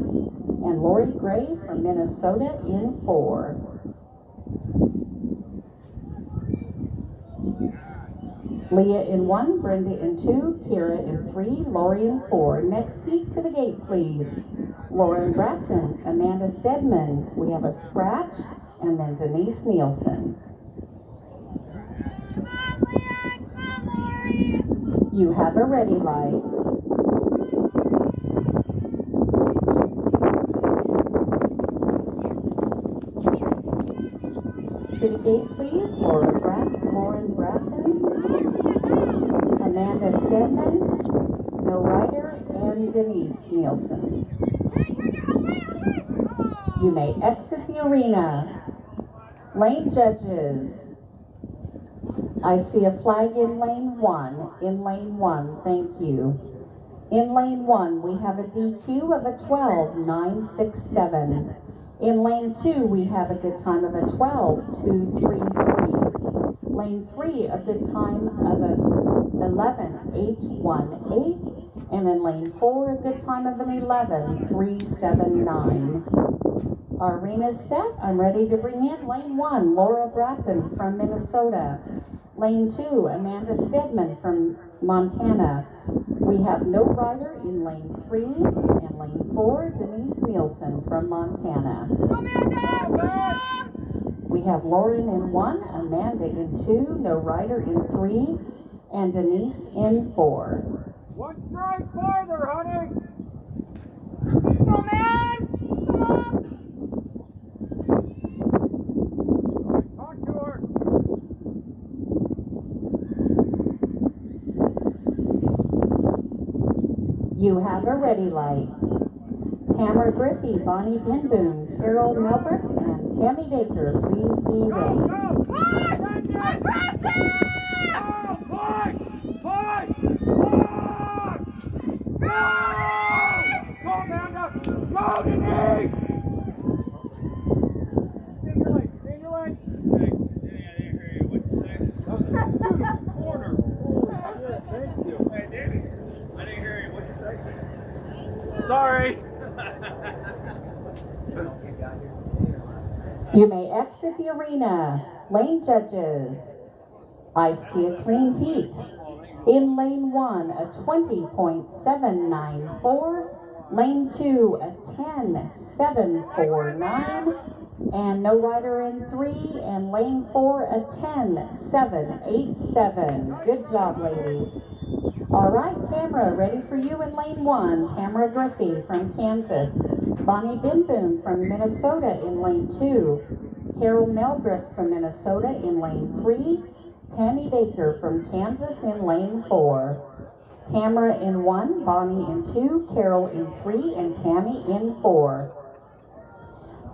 and Lori Gray from Minnesota in 4. Leah in 1, Brenda in 2, Kira in 3, Lori in 4. Next heat to the gate, please. Lauren Bratton, Amanda Stedman. We have a scratch, and then Denise Nielsen. Come on, Leah. Come on, Lori. You have a ready light. To the gate, please. Lauren Bratton, Amanda Stedman, No Rider, and Denise Nielsen. You may exit the arena. Lane judges, I see a flag in lane 1. In lane 1, thank you. In lane 1, we have a DQ of a 12:967. In lane 2, we have a good time of a 12:233. Lane 3, a good time of a 11:818. And in lane 4, a good time of an 11:379. Our arena's set. I'm ready to bring in lane 1, Laura Bratton from Minnesota. Lane 2, Amanda Stedman from Montana. We have no rider in lane 3, and lane 4, Denise Nielsen from Montana. Go, Amanda! Go! We have Lauren in 1, Amanda in 2, no rider in 3, and Denise in 4. One strike farther, honey. Go, man! Come on! Talk to her. You have a ready light. Tamara Griffey, Bonnie Binboom, Carol Melbrick, and Tammy Baker, please be ready. Push! Aggressive! Push! Push! Push! Go! Go, Amanda! Go, Denise! Stay in your lane. Stay in your lane. I didn't hear you. What'd you say? Corner. Thank you. Hey, Davey. I didn't hear you. What'd you say? Sorry. You may exit the arena. Lane judges. I see a clean heat. In lane 1, a 20.794. Lane 2, a 10.749. And no rider in 3. And lane 4, a 10.787. Good job, ladies. All right, Tamara, ready for you in lane 1. Tamara Griffey from Kansas. Bonnie Binboom from Minnesota in lane 2. Carol Melbrick from Minnesota in lane 3. Tammy Baker from Kansas in lane 4. Tamara in 1, Bonnie in 2, Carol in 3, and Tammy in 4.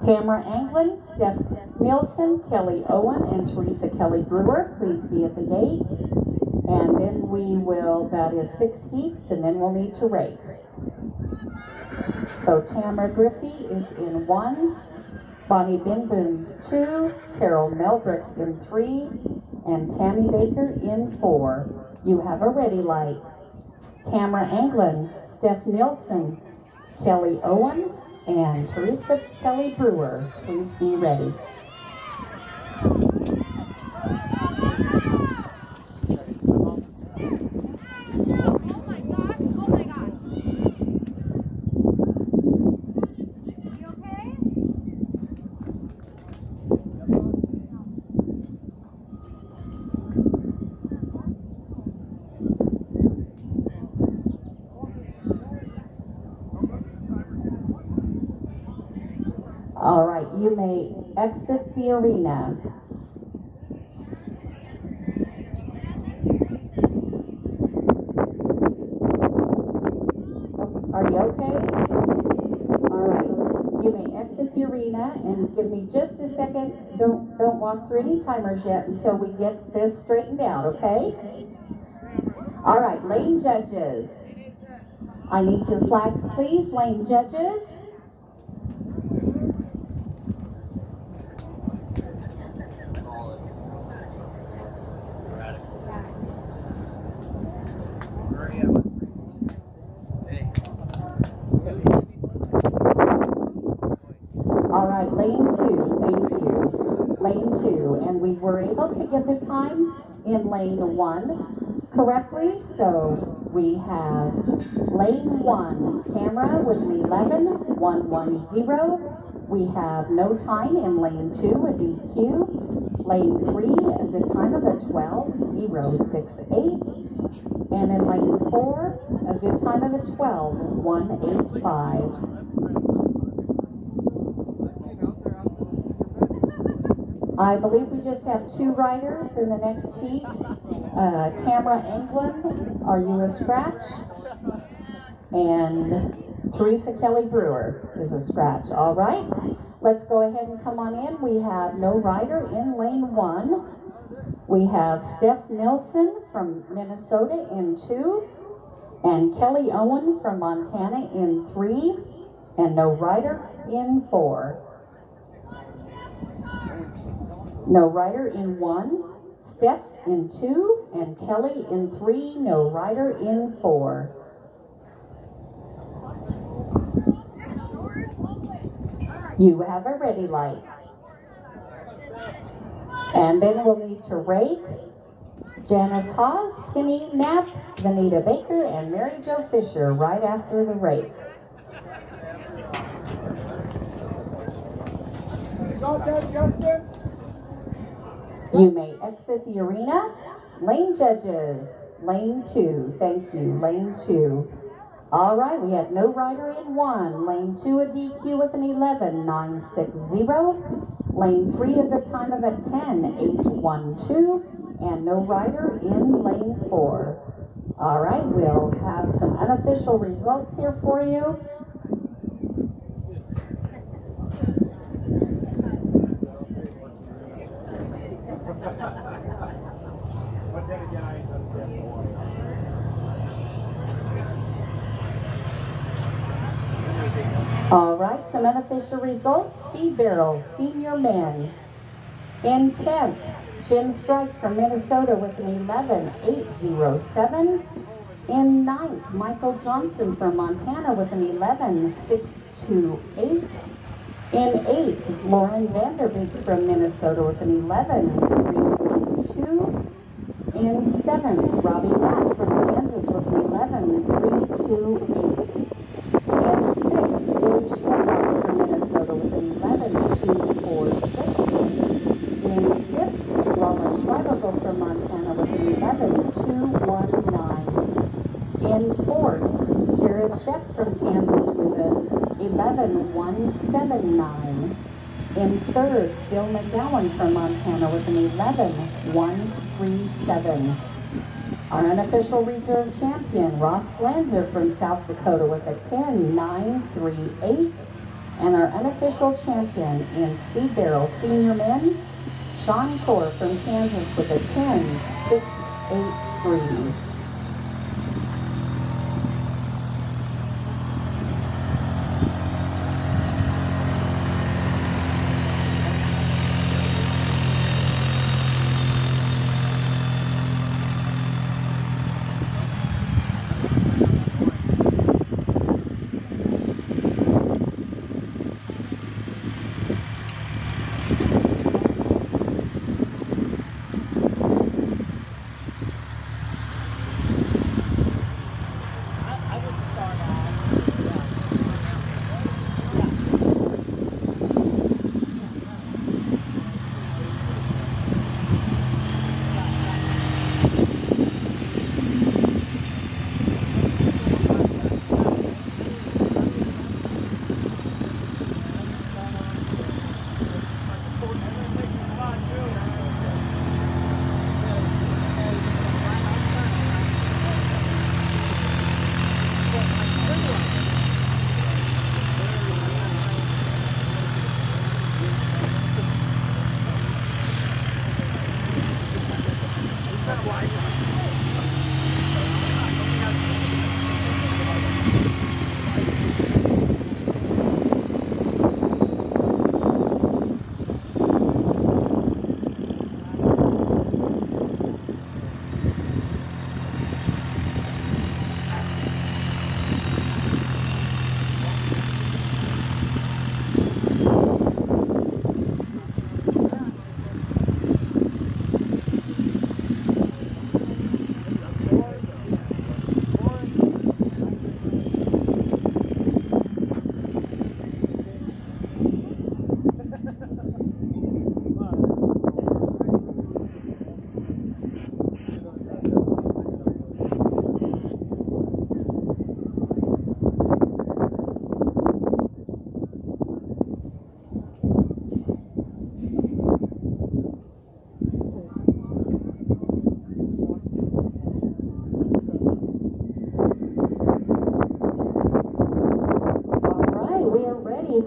Tamara Anglin, Steph Nielsen, Kelly Owen, and Teresa Kelly Brewer, please be at the gate. And then that is 6 heats, and then we'll need to rate. So Tamara Griffey is in 1, Bonnie Binboom 2, Carol Melbrick in 3, and Tammy Baker in 4. You have a ready light. Tamara Anglin, Steph Nielsen, Kelly Owen, and Teresa Kelly Brewer, please be ready. All right, you may exit the arena. Are you okay? All right, you may exit the arena and give me just a second. Don't walk through any timers yet until we get this straightened out, okay? All right, lane judges. I need your flags, please, lane judges. All right, lane 2, thank you. Lane 2, and we were able to get the time in lane 1 correctly, so we have lane 1, Tamara with an 11.110. We have no time in lane 2, a DQ. Lane 3, a good time of a 12.068. And in lane 4, a good time of a 12.185. I believe we just have 2 riders in the next heat. Tamara Anglin, are you a scratch? And Teresa Kelly Brewer is a scratch. All right, let's go ahead and come on in. We have no rider in lane 1. We have Steph Nielsen from Minnesota in 2, and Kelly Owen from Montana in 3, and no rider in 4. No rider in 1, Steph in 2, and Kelly in 3, no rider in 4. You have a ready light. And then we'll need to rake. Janice Hawes, Penny Knapp, Vanita Baker, and Mary Jo Fisher right after the rake. Got that, Justin? You may exit the arena. Lane judges, lane 2, thank you, lane 2. All right, we had no rider in 1. Lane 2 a DQ with an 11.960. Lane 3 is a time of a 10.812. And no rider in lane 4. All right, we'll have some unofficial results here for you. All right, some unofficial results. Speed Barrels, senior men. In 10th, Jim Strike from Minnesota with an 11.807. In 9th, Michael Johnson from Montana with an 11.628. In 8th, Lauren Vanderbeek from Minnesota with an 11.312. In 7th, Robbie Mack from Kansas with an 11.328. In 6th, Dave Schwartz from Minnesota with an 11.246. In 5th, Roland Schreiber from Montana with an 11.219. In 4th, Jared Sheck from Kansas with an 11.179. In 3rd, Bill McGowan from Montana with an 11.137. Our unofficial reserve champion, Ross Glanzer from South Dakota with a 10.938. And our unofficial champion in Speed Barrel senior men, Sean Core from Kansas with a 10.683.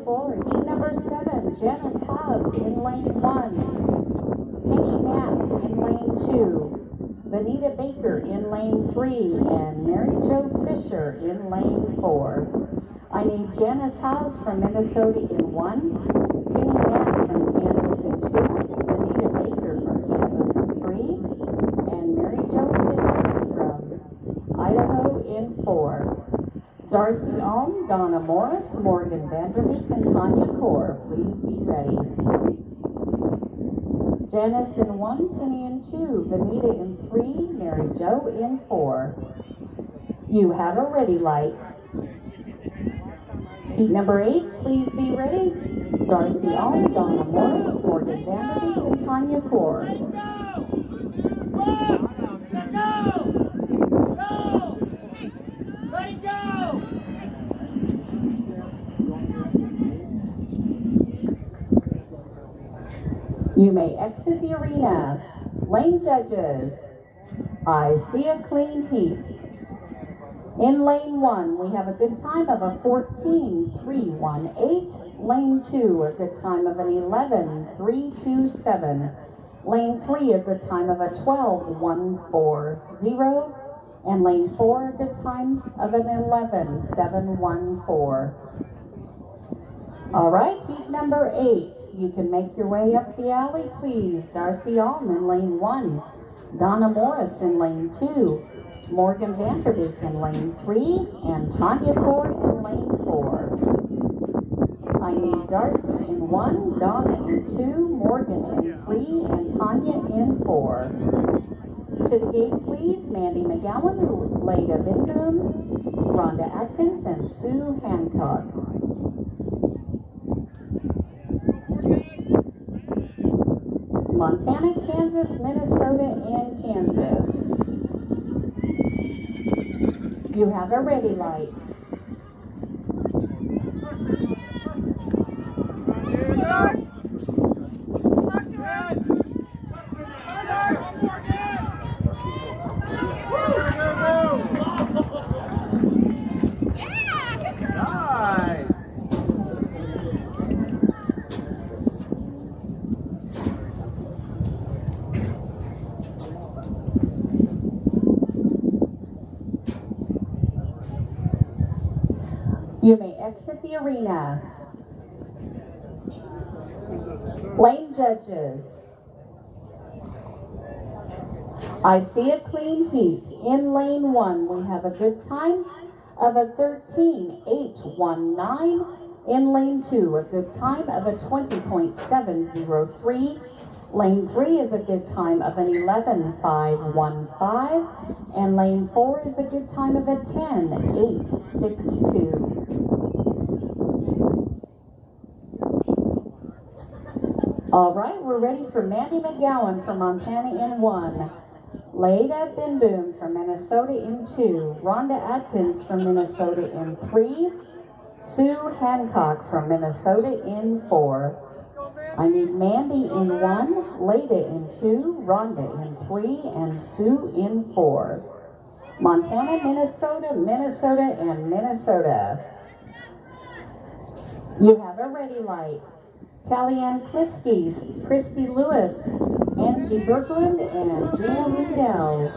For heat number 7, Janice Haas in lane 1, Penny Knapp in lane 2, Vanita Baker in lane 3, and Mary Jo Fisher in lane 4. I need Janice Haas from Minnesota in 1, Penny Knapp from Kansas in 2, Vanita Baker from Kansas in 3, and Mary Jo Fisher from Idaho in 4. Darcy Alm, Donna Morris, Morgan Vanderbeek, and Tanya Core, please be ready. Janice in 1, Penny in 2, Vanita in 3, Mary Jo in 4. You have a ready light. Heat number 8, please be ready. Darcy Alm, Donna Morris, Morgan Vanderbeek, and Tanya Core. Let it go! You may exit the arena. Lane judges, I see a clean heat. In lane 1, we have a good time of a 14.318. Lane 2, a good time of an 11.327. Lane 3, a good time of a 12.140. And lane 4, a good time of an 11.714. All right, heat number 8. You can make your way up the alley, please. Darcy Alm in lane 1. Donna Morris in lane 2. Morgan Vanderbeek in lane 3. And Tanya Core in lane 4. I need Darcy in 1, Donna in 2, Morgan in 3, and Tanya in 4. To the gate, please. Mandy McGowan, Leda Bindum, Rhonda Atkins, and Sue Hancock. Montana, Kansas, Minnesota, and Kansas. You have a ready light. You may exit the arena. Lane judges, I see a clean heat. In lane 1, we have a good time of a 13.819. In lane 2, a good time of a 20.703. Lane 3 is a good time of an 11.515. And lane 4 is a good time of a 10.862. All right, we're ready for Mandy McGowan from Montana in 1. Leda Bindum from Minnesota in 2. Rhonda Atkins from Minnesota in 3. Sue Hancock from Minnesota in 4. I need Mandy in 1, Leda in 2, Rhonda in 3, and Sue in 4. Montana, Minnesota, Minnesota, and Minnesota. You have a ready light. Tallyann Klitsky, Christy Lewis, Angie Berglund, and Gina Riedel.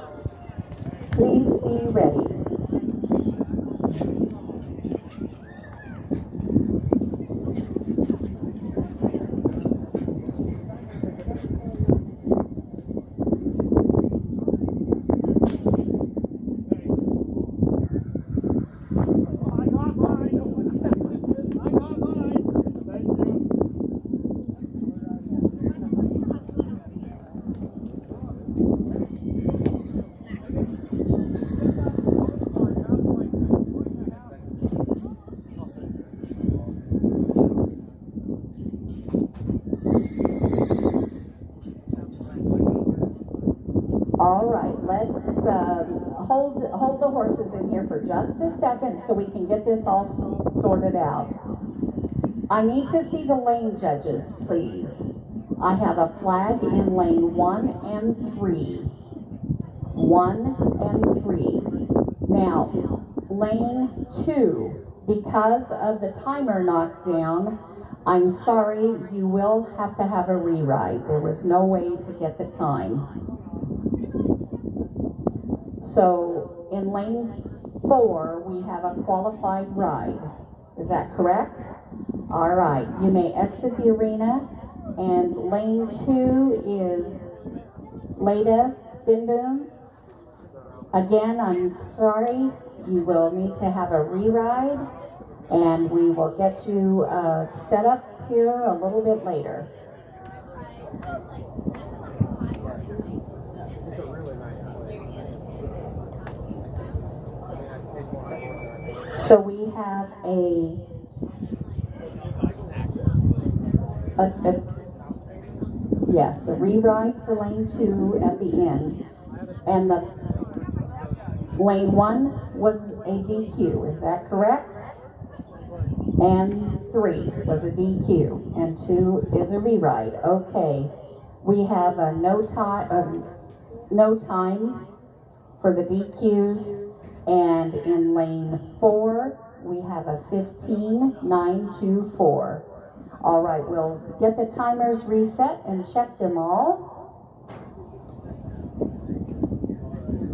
Please be ready. All right, let's hold the horses in here for just a second so we can get this all sorted out. I need to see the lane judges, please. I have a flag in lane 1 and 3. 1 and 3. Now, lane 2, because of the timer knockdown, I'm sorry, you will have to have a rewrite. There was no way to get the time. So in lane 4, we have a qualified ride. Is that correct? All right, you may exit the arena. And lane 2 is Leda Bindum. Again, I'm sorry, you will need to have a re-ride, and we will get you set up here a little bit later. So we have a rewrite for lane 2 at the end. And the lane 1 was a DQ, is that correct? And 3 was a DQ, and 2 is a rewrite. Okay, we have a no times for the DQs, and in lane 4 we have a 15.924. All right, we'll get the timers reset and check them all.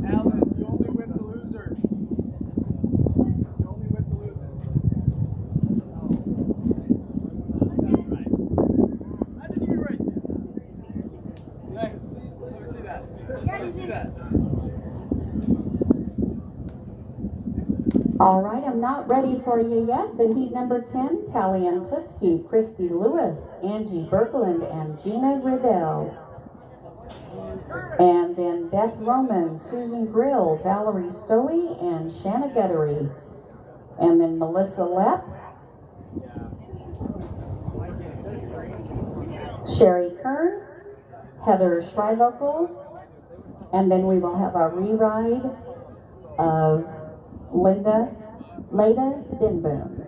Alice, you only win the losers. You only win the losers. That's right. I didn't even race it. Hey, let me see that. Let me see that. All right, I'm not ready for you yet, but heat number 10, Talian Klitsky, Christy Lewis, Angie Berkland, and Gina Riddell. And then Beth Roman, Susan Grill, Valerie Stowe, and Shanna Guttery. And then Melissa Lepp, Sherry Kern, Heather Schreivokel, and then we will have our re-ride of Leda Binboom.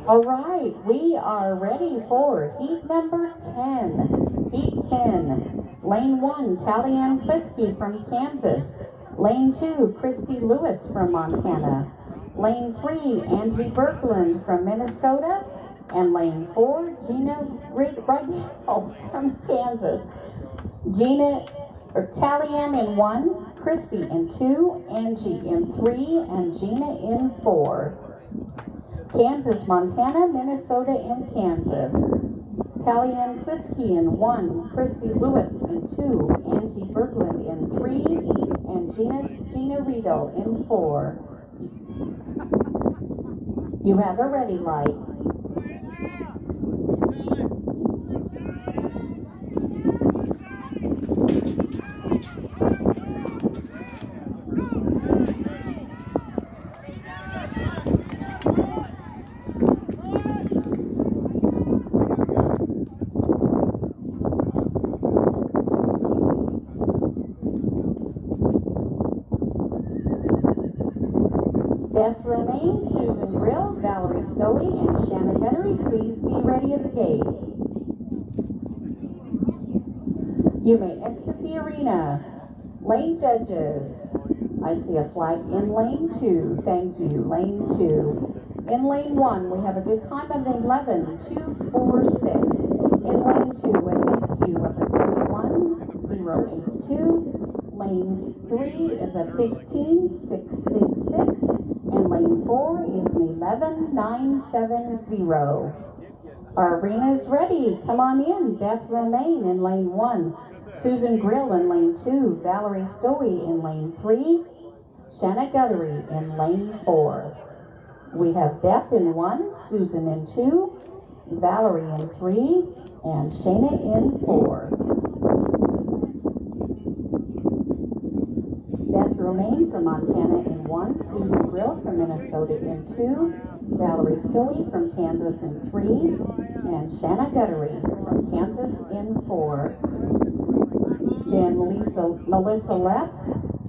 All right, we are ready for heat number 10. Heat 10. Lane 1, Talian Klitsky from Kansas. Lane 2, Christy Lewis from Montana. Lane 3, Angie Berkland from Minnesota. And lane 4, Gina Riddell from Kansas. Talian in 1, Christy in 2, Angie in 3, and Gina in 4. Kansas, Montana, Minnesota, and Kansas. Talian Klitsky in 1, Christy Lewis in 2, Angie Berkland in 3, and Gina Riedel in 4. You have a ready light. Beth Romaine, Susan Grill, Valerie Stowe, and Shanna Guttery, please be ready at the gate. You may exit the arena. Lane judges. I see a flag in lane 2. Thank you. Lane 2. In lane 1, we have a good time of 11.246. In lane 2, a DQ of a 31.082. Lane 3 is a 15.666. And lane 4 is an 11.970. Our arena is ready. Come on in. Beth Romaine in lane 1. Susan Grill in lane 2. Valerie Stowe in lane 3. Shanna Guttery in lane 4. We have Beth in 1, Susan in 2, Valerie in 3, and Shana in 4. Beth Romaine from Montana in 1. 1, Susan Brill from Minnesota in 2, Valerie Stoey from Kansas in 3, and Shanna Guttery from Kansas in 4. Then Melissa Lepp,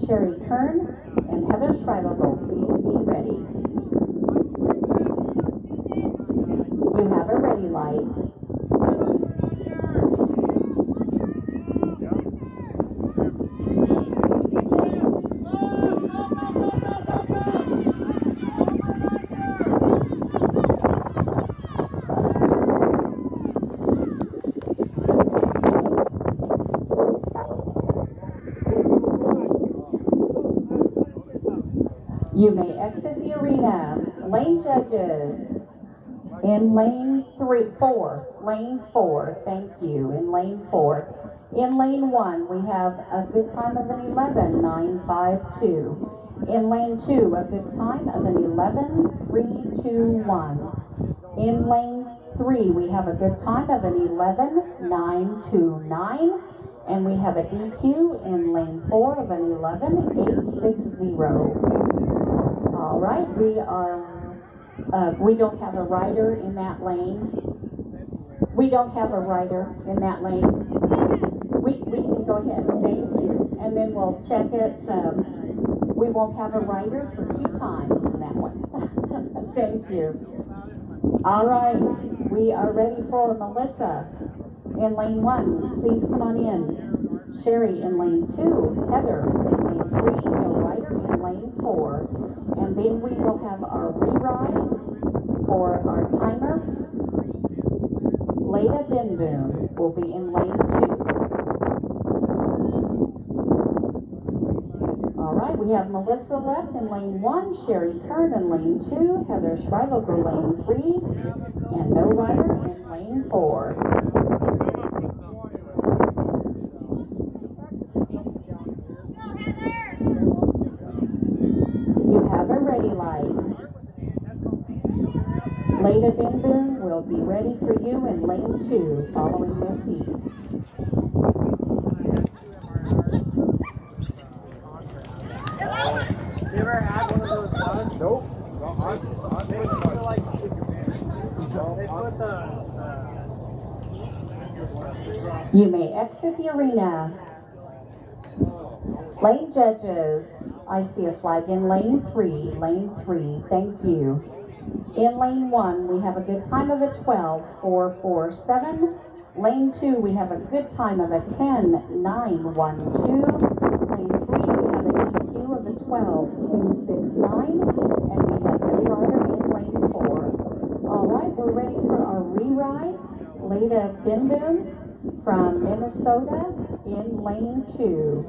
Sherry Kern, and Heather Schreibergold, please be ready. You have a ready light. You may exit the arena. Lane judges in lane 4, thank you, in lane 4. In lane 1, we have a good time of an 11:952. In lane 2, a good time of an 11:321. In lane 3, we have a good time of an 11:929. And we have a DQ in lane 4 of an 11:860. All right, we don't have a rider in that lane. We don't have a rider in that lane. We can go ahead, thank you. And then we'll check it. We won't have a rider for 2 times in that one. Thank you. All right, we are ready for Melissa in lane 1. Please come on in. Sherry in lane 2. Heather in lane 3. No rider in lane 4. And then we will have our re-ride for our timer. Leda Binboom will be in lane 2. All right, we have Melissa left in lane 1, Sherry Kern in lane 2, Heather Schreiber lane 3, and no rider in lane 4. You have a ready light. Leda Binboom will be ready for you in lane 2, following this heat. You ever had one of those ones? Nope. They put like, they put the You may exit the arena. Lane judges, I see a flag in lane 3, thank you. In lane 1, we have a good time of a 12:447. Lane 2, we have a good time of a 10:912. Lane 3, we have a DQ of a 12:269. And we have no rider in lane 4. All right, we're ready for our re-ride. Leda Binboom from Minnesota in lane 2.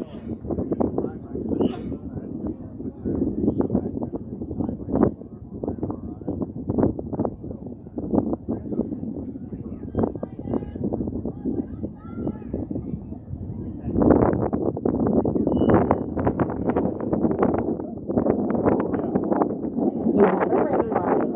You have a ready light.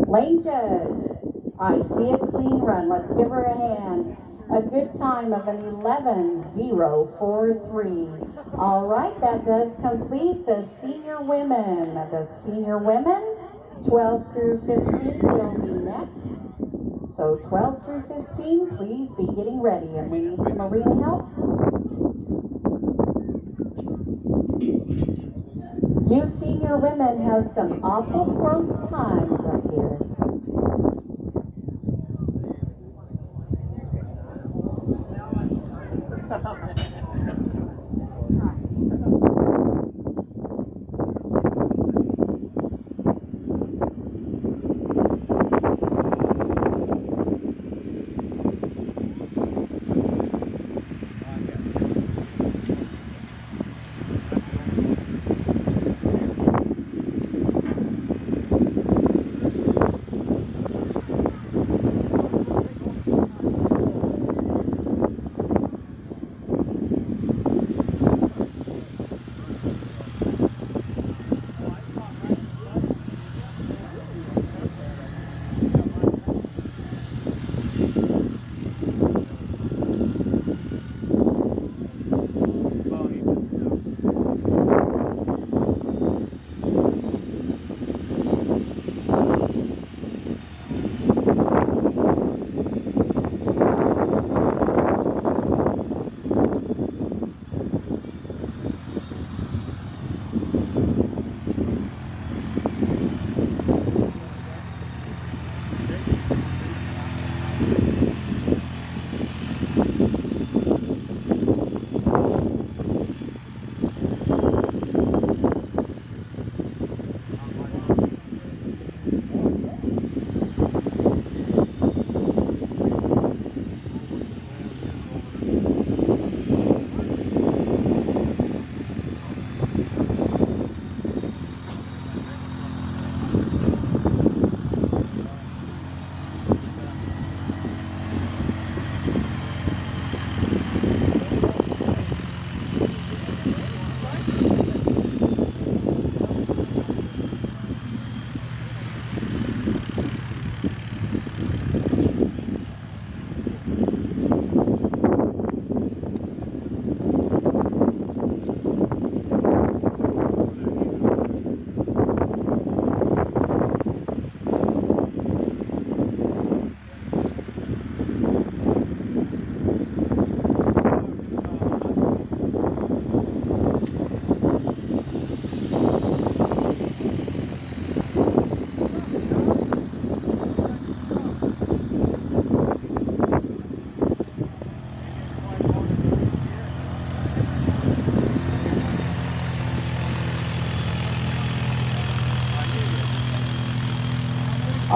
Lane judge, I see a clean run. Let's give her a hand. A good time of an 11:043. All right, that does complete the senior women. The senior women, 12 through 15 will be next. So 12 through 15, please be getting ready. And we need some arena help. You senior women have some awful close times up here.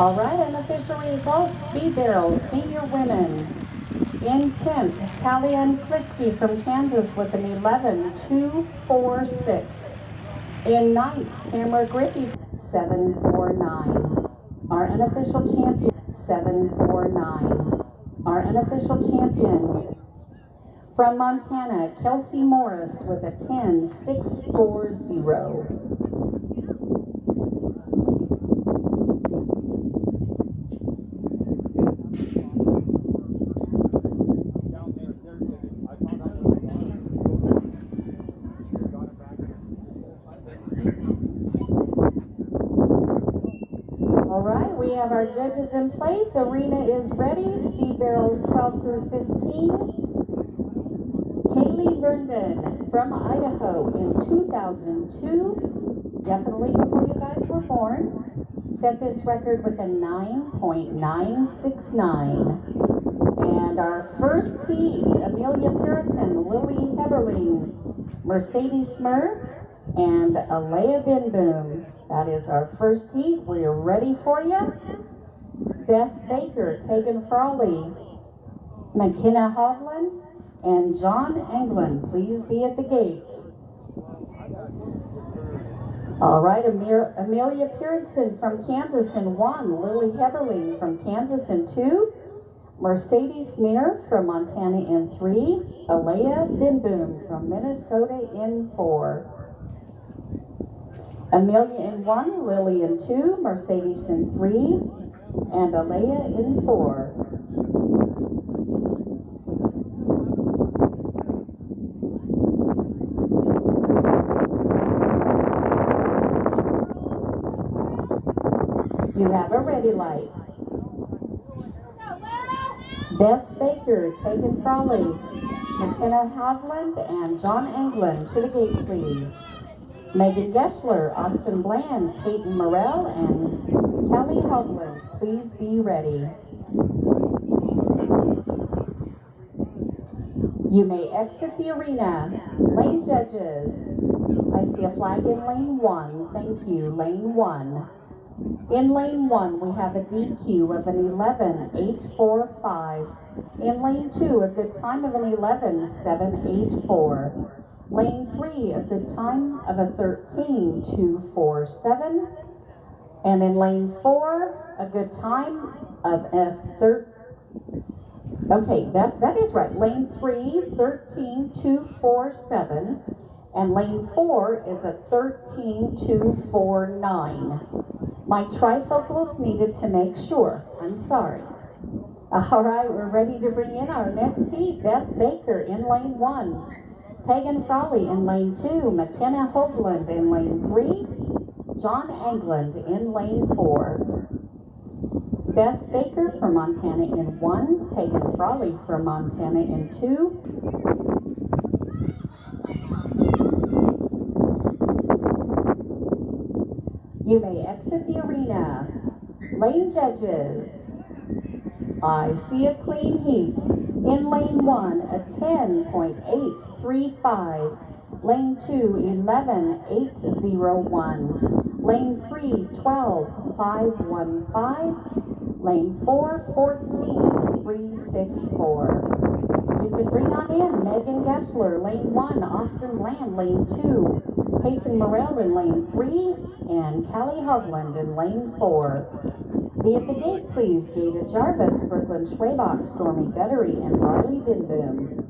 All right, unofficial results. Speed barrels, senior women. In 10th, Talia Klitsky from Kansas with an 11.246. In 9th, Tamara Griffey, 7.49. Our unofficial champion, 7.49. Our unofficial champion from Montana, Kelsey Morris with a 10.640. All right, we have our judges in place. Arena is ready. Speed barrels 12 through 15. Kaylee Vernden from Idaho in 2002, definitely before you guys were born, set this record with a 9.969. And our first heat, Amelia Puritan, Lily Heberling, Mercedes Smurf, and Alea Binboom. That is our first heat. We are ready for you. Bess Baker, Tegan Frawley, McKenna Hovland, and John England. Please be at the gate. All right, Amelia Puritan from Kansas in 1, Lily Heberling from Kansas in 2, Mercedes Smurf from Montana in 3, Alea Binboom from Minnesota in 4. Amelia in 1, Lily in 2, Mercedes in 3, and Alea in 4. You have a ready light. Bess Baker, Tegan Frawley, McKenna Hovland, and John England to the gate, please. Megan Geschler, Austin Bland, Peyton Morell, and Kelly Hovland, please be ready. You may exit the arena. Lane judges. I see a flag in lane 1. Thank you, lane 1. In lane 1, we have a DQ of an 11.845. In lane 2, a good time of an 11.784. Lane 3, a good time of a 13.247. And in lane 4, a good time of a okay, that is right. Lane 3, 13.247. And lane 4 is a 13.249. My trifocals needed to make sure. I'm sorry. All right, we're ready to bring in our next heat. Bess Baker in lane 1. Tegan Frawley in lane 2. McKenna Hovland in lane 3. John England in lane 4. Bess Baker from Montana in 1. Tegan Frawley from Montana in 2. You may exit the arena. Lane judges. I see a clean heat. In lane 1, a 10.835. Lane 2, 11.801. Lane 3, 12.515. Lane 4, 14.364. You can bring on in Megan Geschler, lane 1, Austin Bland, lane 2, Peyton Morell in lane 3, and Callie Hovland in lane 4. Be at the gate, please. Jada Jarvis, Brooklyn Schwabach, Stormy Guttery, and Riley Binboom.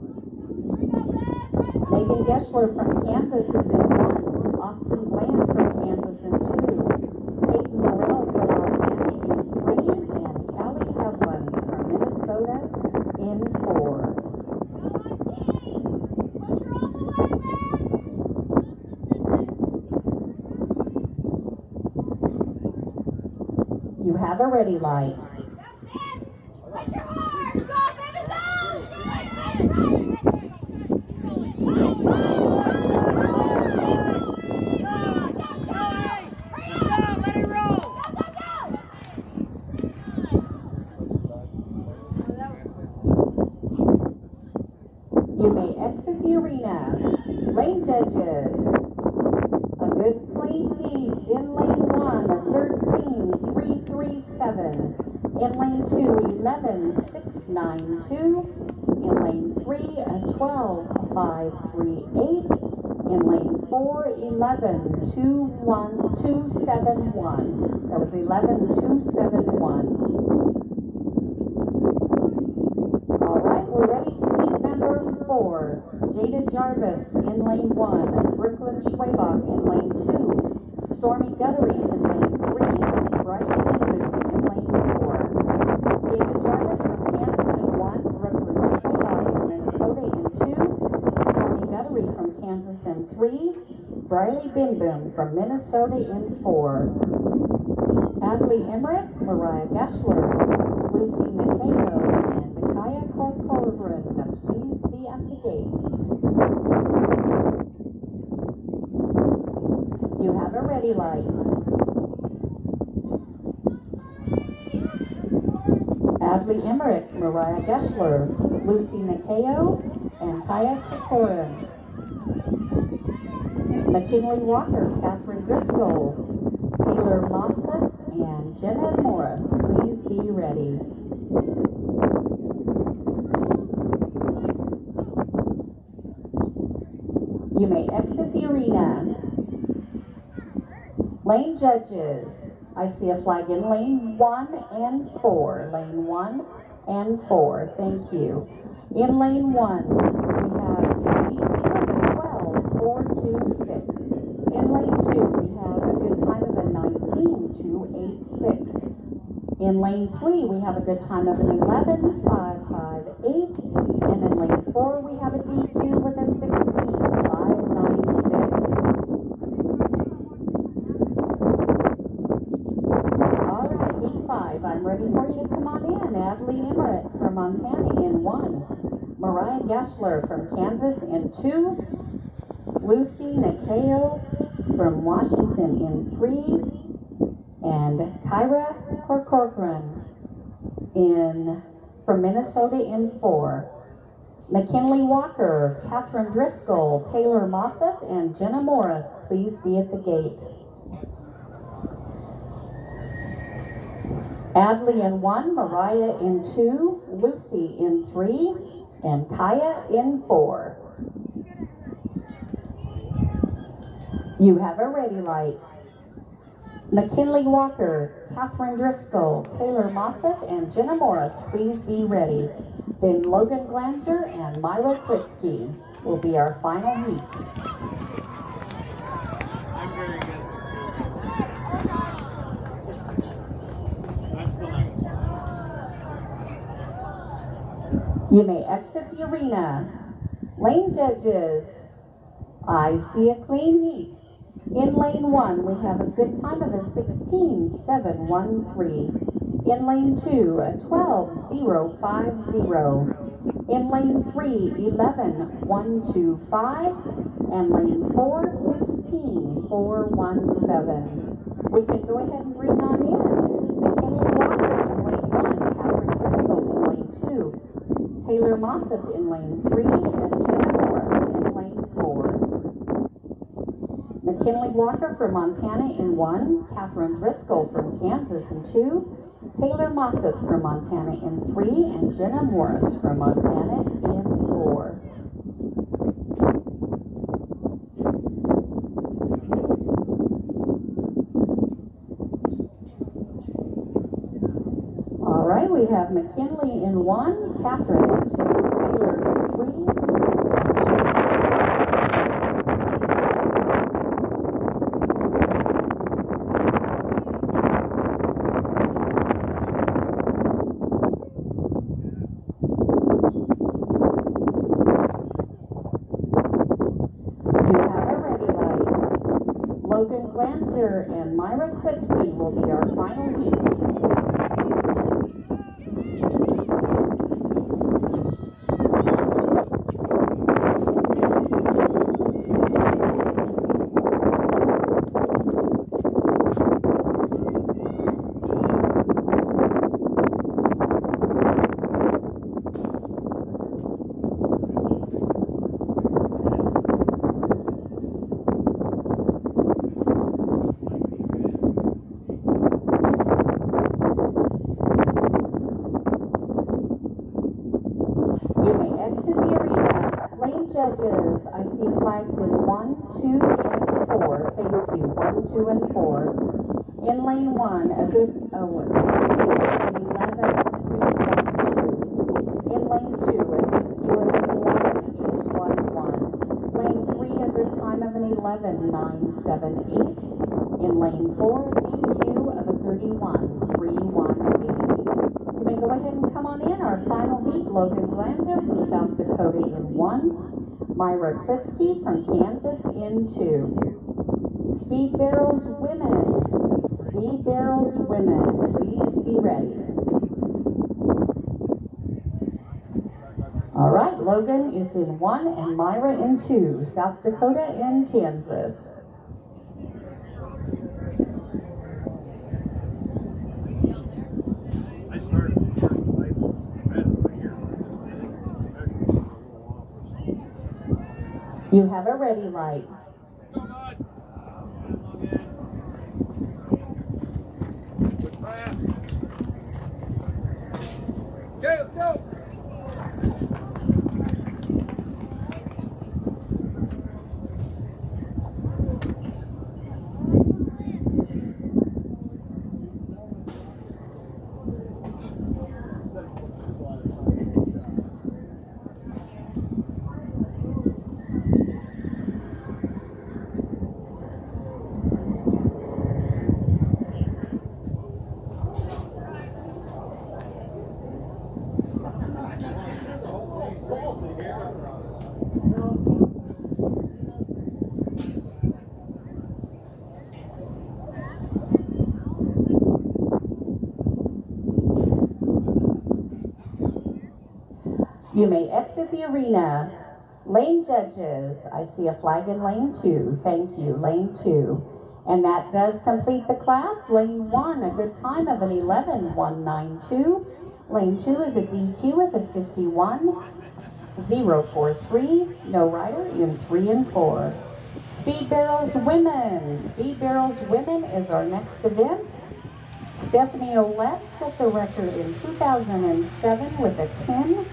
Megan Geschler from Kansas is in 1, Austin Bland from Kansas in 2, Peyton Morell from Montana in 3, and Callie Hovland from Minnesota in 4. You have a ready light. You may exit the arena. Lane judges. A good clean heat in lane 1, a 13.336. 11-3-7. In lane 2, 11-6-9-2. In lane 3, 12-5-3-8. In lane 4, 11-2-1-2-7-1. That was 11-2-7-1. All right, we're ready. Heat number 4. Jada Jarvis in lane 1. Brooklyn Schwabach in lane 2. Stormy Guttery in lane 3. Bryce Bindon in lane 4. Jada Jarvis from Kansas in 1. Brooklyn Schwabach from Minnesota in 2. Stormy Guttery from Kansas in 3. Briley Binboom from Minnesota in 4. Adley Emmerich, Mariah Geschler, Lucy Mateo, and Micaiah Corcoran, please be at the gate. You have a ready light. Adley Emmerich, Mariah Geschler, Lucy Mateo, and Kaya Corcoran. McKinley Walker, Catherine Driscoll, Taylor Mosleth, and Jenna Morris, please be ready. You may exit the arena. Lane judges, I see a flag in lane 1 and 4. Lane 1 and 4, thank you. In lane 1, we have a DQ of a 12-4-2-6. In lane 2, we have a good time of a 19-2-8-6. In lane 3, we have a good time of an 11-5-5-8. And in lane 4, we have a DQ with a 16-5-9-6. All right, heat 5. I'm ready for you to come on in. Adley Emmerich from Montana in 1. Mariah Geschler from Kansas in 2. Lucy Nakeo from Washington in 3. And Kyra Corcoran from Minnesota in 4. McKinley Walker, Catherine Driscoll, Taylor Mosseth, and Jenna Morris, please be at the gate. Adley in 1, Mariah in 2, Lucy in 3, and Kaya in 4. You have a ready light. McKinley Walker, Catherine Driscoll, Taylor Mosseth, and Jenna Morris, please be ready. Then Logan Glanzer and Myra Klitsky will be our final heat. I'm very good. You may exit the arena. Lane judges, I see a clean heat. In lane 1, we have a good time of a 16-7-1-3. In lane 2, a 12-0-5-0. In lane 3, 11-1-2-5. And lane 4, 15-4-1-7. We can go ahead and bring on in McKinley Walker in lane 1, Catherine Driscoll in lane 2, Taylor Mosseth in lane 3, and Jenna Morris in lane 4. McKinley Walker from Montana in 1, Catherine Driscoll from Kansas in 2, Taylor Mosseth from Montana in 3, and Jenna Morris from Montana in 4. All right, we have McKinley in 1, Catherine in 2, Taylor in 3, Logan Glanzer and Myra Klitsky will be our final heat. 2, and 4. Thank you. 1, 2, and 4. In lane 1, a good, thank you, an 11, 3, 1, 2. In lane 2, a DQ of an 11, 8, 1, 1. Lane 3, a good time of an 11, 9, 7, 8. In lane 4, a DQ of a 31, 3, 1, 8. You may go ahead and come on in. Our final heat, Logan Glanzer from South Dakota in 1. Myra Klitsky from Kansas in 2. Speed Barrels Women. Speed Barrels Women. Please be ready. All right, Logan is in 1 and Myra in 2. South Dakota and Kansas. You have a ready light. Go, go! You may exit the arena. Lane judges, I see a flag in lane 2. Thank you, lane 2. And that does complete the class. Lane 1, a good time of an 11, 192. Lane 2 is a DQ with a 51, 043. No rider in 3 and 4. Speed Barrels Women. Speed Barrels Women is our next event. Stephanie Olette set the record in 2007 with a 10.011.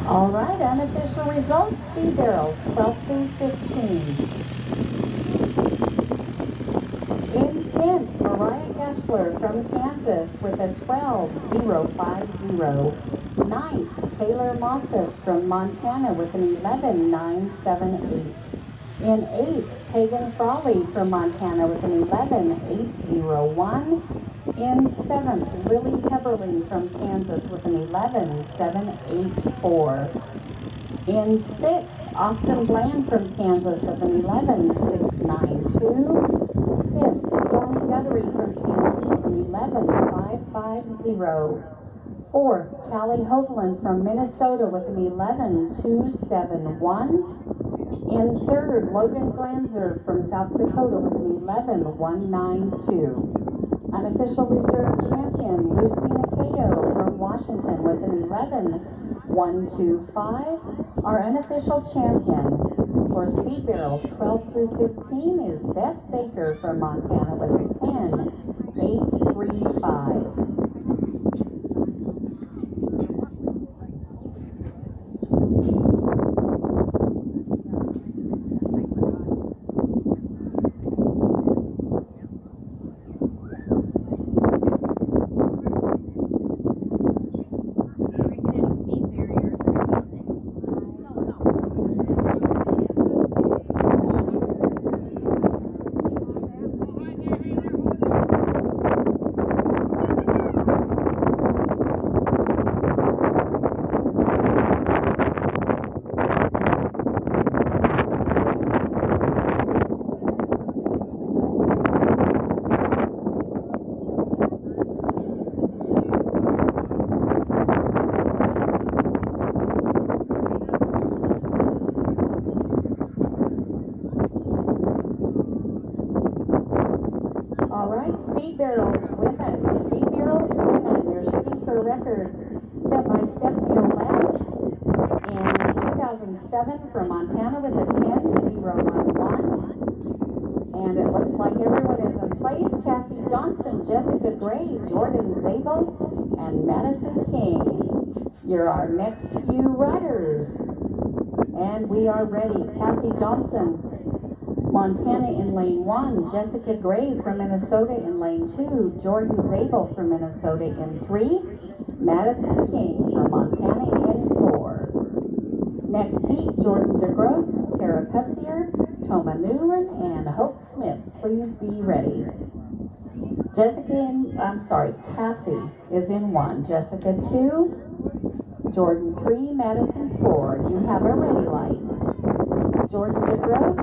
All right, unofficial results, speed barrels, 12 through 15. In 10th, Mariah Geshler from Kansas with a 12.050. 9th, Taylor Mossif from Montana with an 11.978. In 8th, Tegan Frawley from Montana with an 11.801. In 7th, Lily Heberling from Kansas with an 11.784. In 6th, Austin Bland from Kansas with an 11.692. 5th, Stormy Guttery from Kansas with an 11.550. 4th, Callie Hovland from Minnesota with an 11.271. In 3rd, Logan Glanzer from South Dakota with an 11.192. Unofficial reserve champion, Lucy Nakeo from Washington with an 11.125. Our unofficial champion for speed barrels 12 through 15 is Bess Baker from Montana with a 10.835. Speed barrels women. Speed barrels women. You're shooting for a record set by Stephanie O'Lett in 2007 from Montana with a 10.011. And it looks like everyone is in place. Cassie Johnson, Jessica Gray, Jordan Zabel, and Madison King. You're our next few riders. And we are ready. Cassie Johnson, Montana in lane 1, Jessica Gray from Minnesota in lane 2, Jordan Zabel from Minnesota in 3, Madison King from Montana in 4. Next heat, Jordan DeGroat, Tara Putzier, Toma Newland, and Hope Smith. Please be ready. Cassie is in 1, Jessica 2, Jordan 3, Madison 4. You have a ready light. Jordan DeGroat,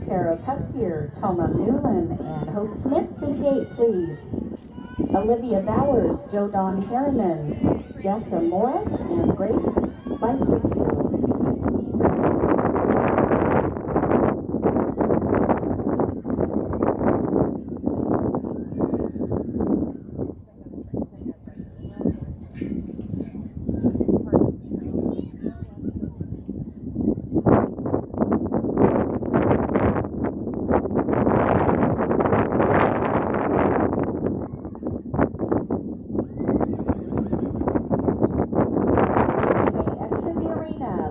Tara Putzier, Toma Newland, and Hope Smith to the gate, please. Olivia Bowers, Joe Don Harriman, Jessa Morris, and Grace Weisterfield.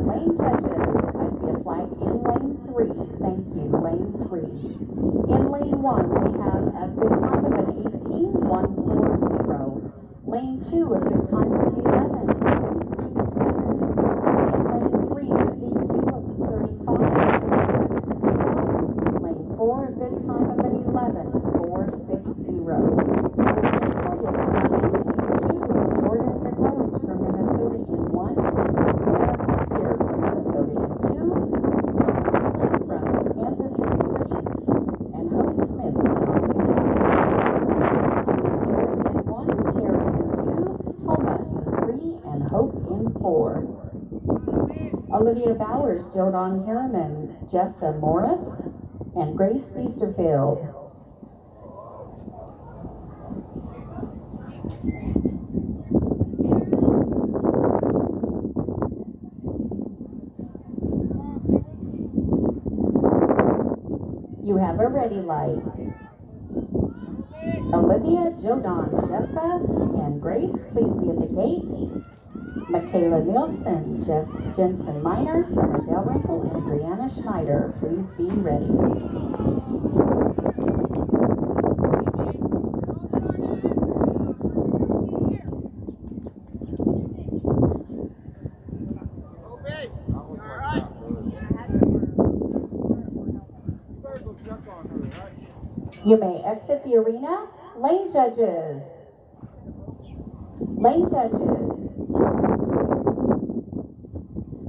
Lane judges, I see a flag in lane 3. Thank you, lane 3. In lane 1, we have a good time of an 18.140. Lane 2, a good time of an 11.237. In lane 3, a DQ of a 35.270. Lane 4, a good time of an 11.460. Before you come on in, heat 2, Jordan DeGroat from Minnesota in 1. Here from Minnesota in 2, Tony Newland from Kansas in 3, and Hope Smith from Montana in 1, Tara in 2, Toma in 3, and Hope in 4. Olivia Bowers, Joe Don Harriman, Jessa Morris, and Grace Feasterfield. You have a ready light. Olivia, Joe Don, Jessa, and Grace, please be at the gate. Michaela Nielsen, Jensen Miner, Summer Dalrymple, and Brianna Schneider. Please be ready. You may exit the arena. Lane judges. Lane judges.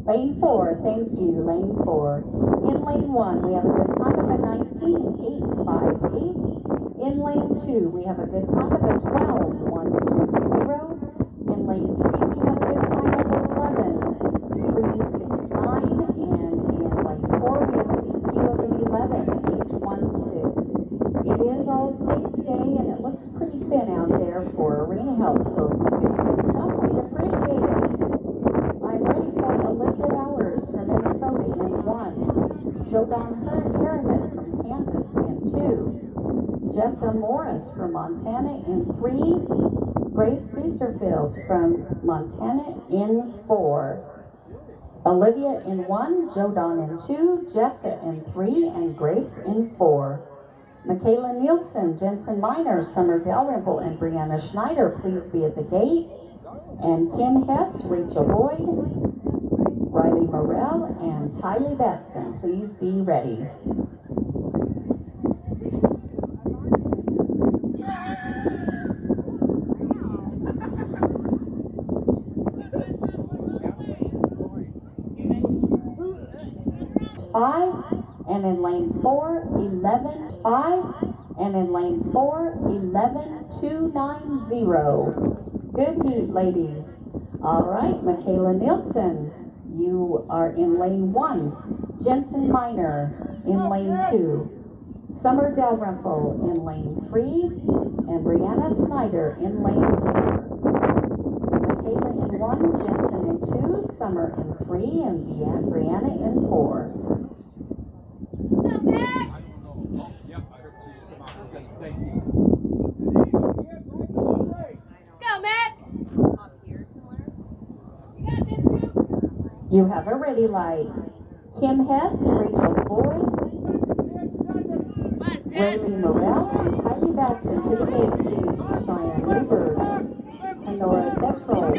Lane 4, thank you, lane 4. In lane 1, we have a good time of a 19.858. In lane 2, we have a good time of a 12.120. In lane 3, we have a good time of 11.369. And in lane 4, we have a DQ of an 11.816. It is All States Day, and it looks pretty thin out there for arena help, so if you could get some, we'd appreciate it. I'm ready for Olivia Bowers from Minnesota in 1, Jodan Harriman from Kansas in 2, Jessa Morris from Montana in 3, Grace Boosterfield from Montana in 4. Olivia in 1, Jodan in 2, Jessa in 3, and Grace in 4. Michaela Nielsen, Jensen Miner, Summer Dalrymple, and Brianna Schneider, please be at the gate. And Kim Hess, Rachel Boyd, Riley Morell, and Tylee Batson, please be ready. And in lane 4, 11.5, and in lane 4, 11.290. Good heat, ladies. All right, Michaela Nielsen, you are in lane 1. Jensen Miner in lane 2. Summer Dalrymple in lane 3, and Brianna Snyder in lane 4. Michaela in 1, Jensen in 2, Summer in 3, and Brianna in 4. Thank you. Go, Matt! Up here somewhere. You got this, Goose? You have a ready light. Kim Hess, Rachel Boyd, Rayleigh Morell, and Tylee Batson to the gate, please. Cheyenne Newberg, Honora Tetral,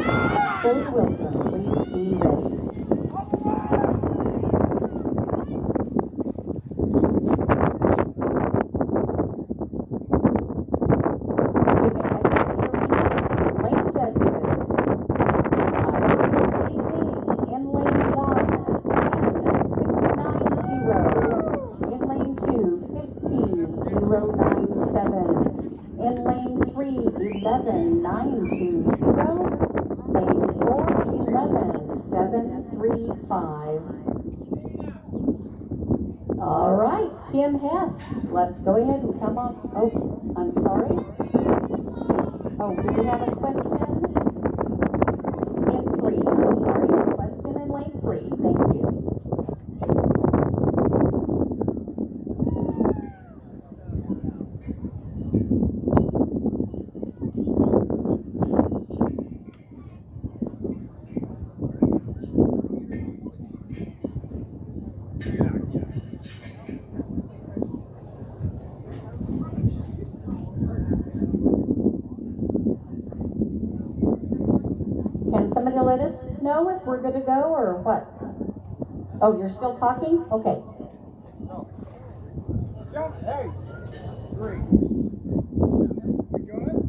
Chloe Wilson, please be ready. In lane 3, 11.920. Lane 4, 11.735. All right, Kim Hess, let's go ahead and come up. Oh, I'm sorry. Oh, do we have a question? In 3, I'm sorry, a question in lane 3. Thank you. Can somebody let us know if we're good to go or what? Oh, you're still talking? Okay. Jump, hey, 3. We good?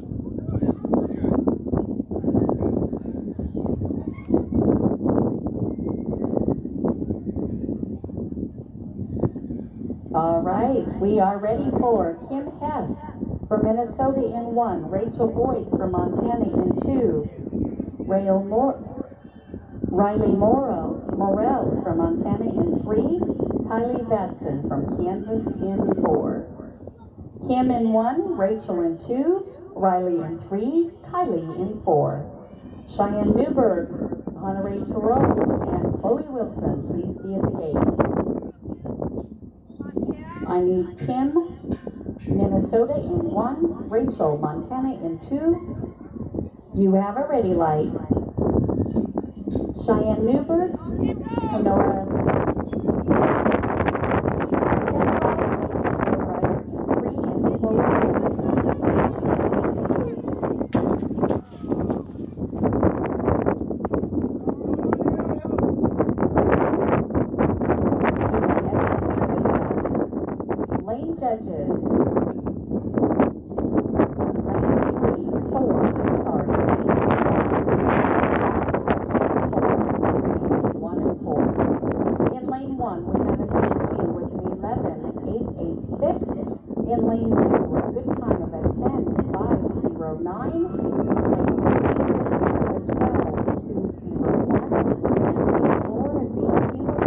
All right, we are ready for Kim Hess from Minnesota in 1, Rachel Boyd from Montana in 2, Riley Morell from Montana in 3, Tylee Batson from Kansas in 4. Kim in 1, Rachel in 2, Riley in 3, Kylie in 4. Cheyenne Newberg, Honoré Rose, and Chloe Wilson, please be at the gate. I need Kim, Minnesota in 1, Rachel, Montana in 2. You have a ready light. Cheyenne Newberg, Honora judges. Lane 3, 4, I'm sorry. Lane 1 and 4. In lane 1, we have a DQ with an 11.886. In lane 2, a good time of a 10.509. Lane 3, a good time of a 12.201. And lane 4, a DQ of a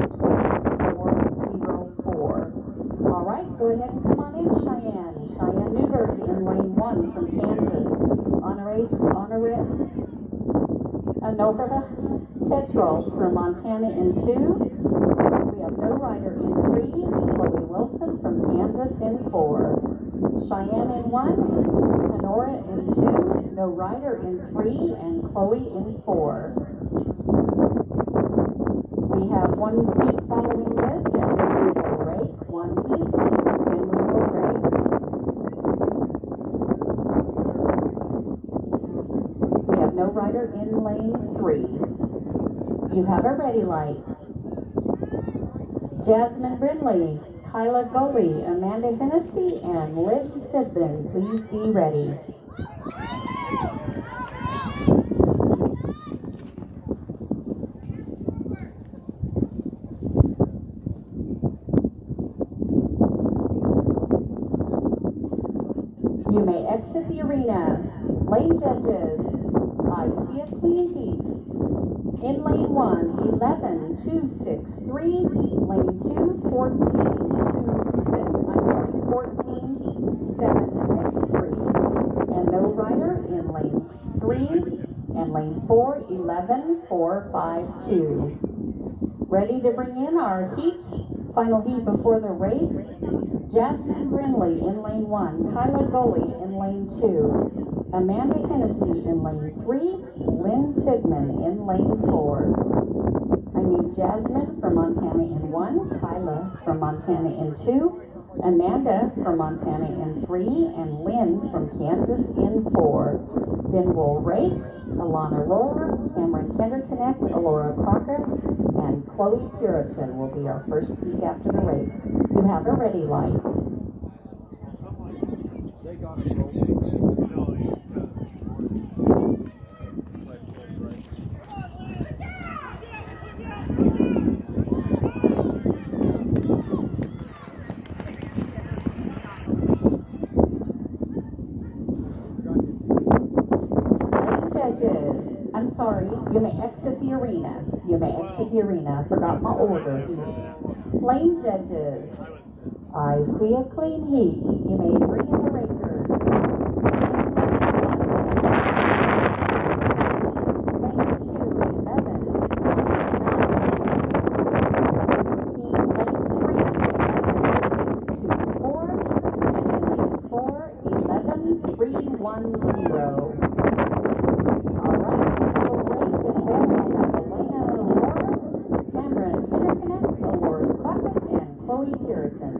12.404. All right, go ahead and come on in, Cheyenne. Cheyenne Newberg in lane 1 from Kansas. Honora Tetrol from Montana in 2. We have no rider in 3. Chloe Wilson from Kansas in 4. Cheyenne in 1. Honora in 2. No rider in 3. And Chloe in 4. We have one heat following this, and then we will rake one heat, then we will rake. We have no rider in lane 3. You have a ready light. Jasmine Brindley, Kyla Gully, Amanda Hennessy, and Liv Sidman, please be ready. You may exit the arena. Lane judges, I see a clean heat. In lane 1, 11.263. Lane 2, 14.763. And no rider in lane 3. And lane 4, 11.452. Ready to bring in our heat, final heat before the race. Jasmine Brindley in lane 1, Kyla Gully in lane 2, Amanda Hennessy in lane 3, Lynn Sidman in lane 4. I need Jasmine from Montana in 1, Kyla from Montana in 2, Amanda from Montana in 3, and Lynn from Kansas in 4. Then we'll rake Alana Roller, Cameron Kenderconnect, Alora Crocker, and Chloe Puritan will be our first heat after the rake. You have a ready light. They got it broken. Judges, I'm sorry, you may exit the arena. You may exit the arena. I forgot my order here. Lane judges, I see a clean heat. You may bring in the rakers. Lane 2, 11. Heat lane 3, 11.624. And in lane 4, 11.310. Chloe Puritan.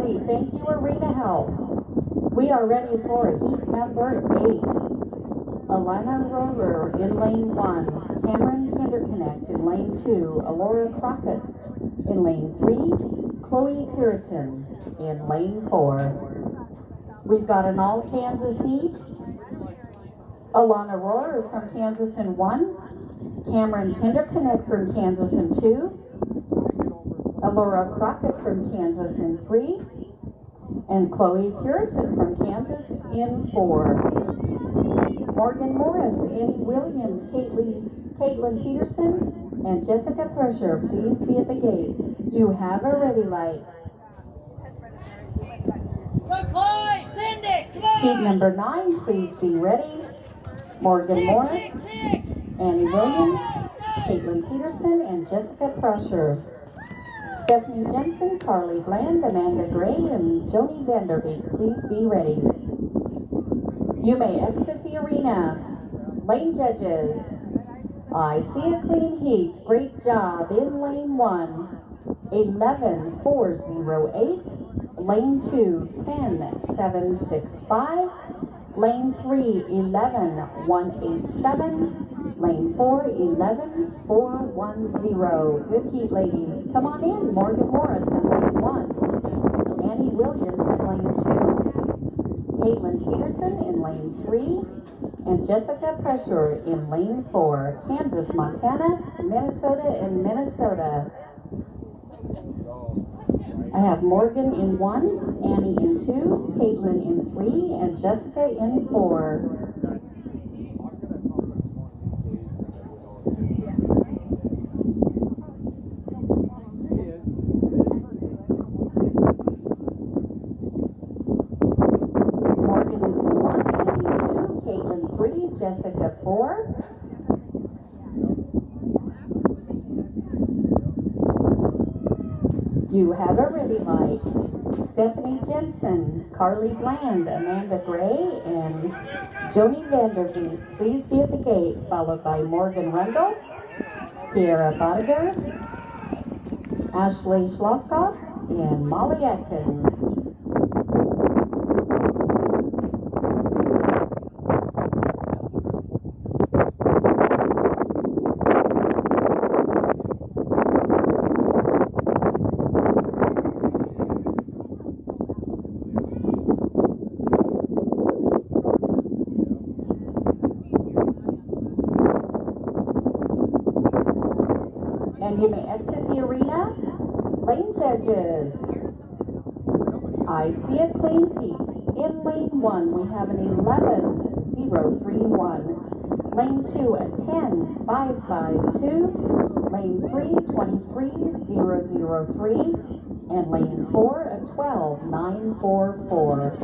ready. Thank you, Arena Help. We are ready for heat number 8. Alana Roller in lane 1. Cameron Kinderconnect in lane 2. Alora Crockett in lane 3. Chloe Puritan in lane 4. We've got an all Kansas heat. Alana Roller from Kansas in 1. Cameron Kinderconnect from Kansas in 2. Alora Crockett from Kansas in 3. And Chloe Puritan from Kansas in 4. Morgan Morris, Annie Williams, Caitlin Peterson, and Jessica Pressure, please be at the gate. You have a ready light. Go, Chloe! Cindy! Come on! Heat number 9, please be ready. Morgan Morris, Annie Williams, Caitlin Peterson, and Jessica Pressure. Stephanie Jensen, Carly Bland, Amanda Gray, and Joni Vanderbeek, please be ready. You may exit the arena. Lane judges, I see a clean heat. Great job in lane 1, 11,408. Lane 2, 10,765. Lane 3, 11,187. Lane 4, 11,410. Good heat, ladies. Come on in. Morgan Morris in lane 1. Annie Williams in lane 2. Caitlin Peterson in lane 3. And Jessica Pressure in lane 4. Kansas, Montana, Minnesota, and Minnesota. I have Morgan in 1, Annie in 2, Caitlin in 3, and Jessica in 4. Morgan is in 1, Annie 2, Caitlin 3, Jessica 4. You have a ready light. Stephanie Jensen, Carly Bland, Amanda Gray, and Joni Vanderbeek, please be at the gate, followed by Morgan Rundle, Kiera Bodiger, Ashley Schloffkoff, and Molly Atkins. And you may exit the arena. Lane judges, I see a clean heat. In lane 1, we have an 11,031. Lane 2, a 10,552. Lane 3, 23,003. And lane 4, a 12,944.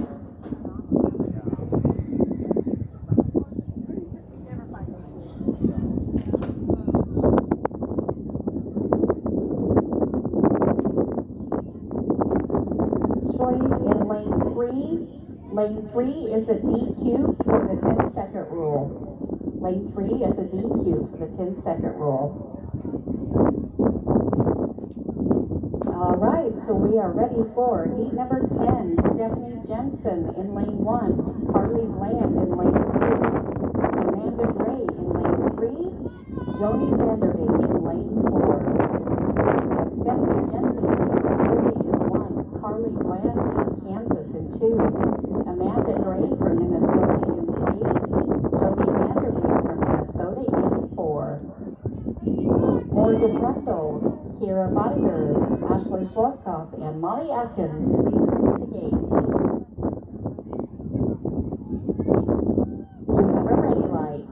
In lane 3. Lane 3 is a DQ for the 10-second rule. Lane 3 is a DQ for the 10-second rule. All right, so we are ready for heat number 10. Stephanie Jensen in lane 1. Carly Bland in lane 2. Amanda Gray in lane 3. Joni Vanderbeek in lane 4. Stephanie Jensen from Minnesota in 1. Carly Bland from Kansas in 2. Amanda Gray from Minnesota in 3. Joni Vanderbeek from Minnesota in 4. Morgan Rundle, Kiera Bodiger, Ashley Schloffkoff, and Molly Atkins, please come to the gate. You have a ready light.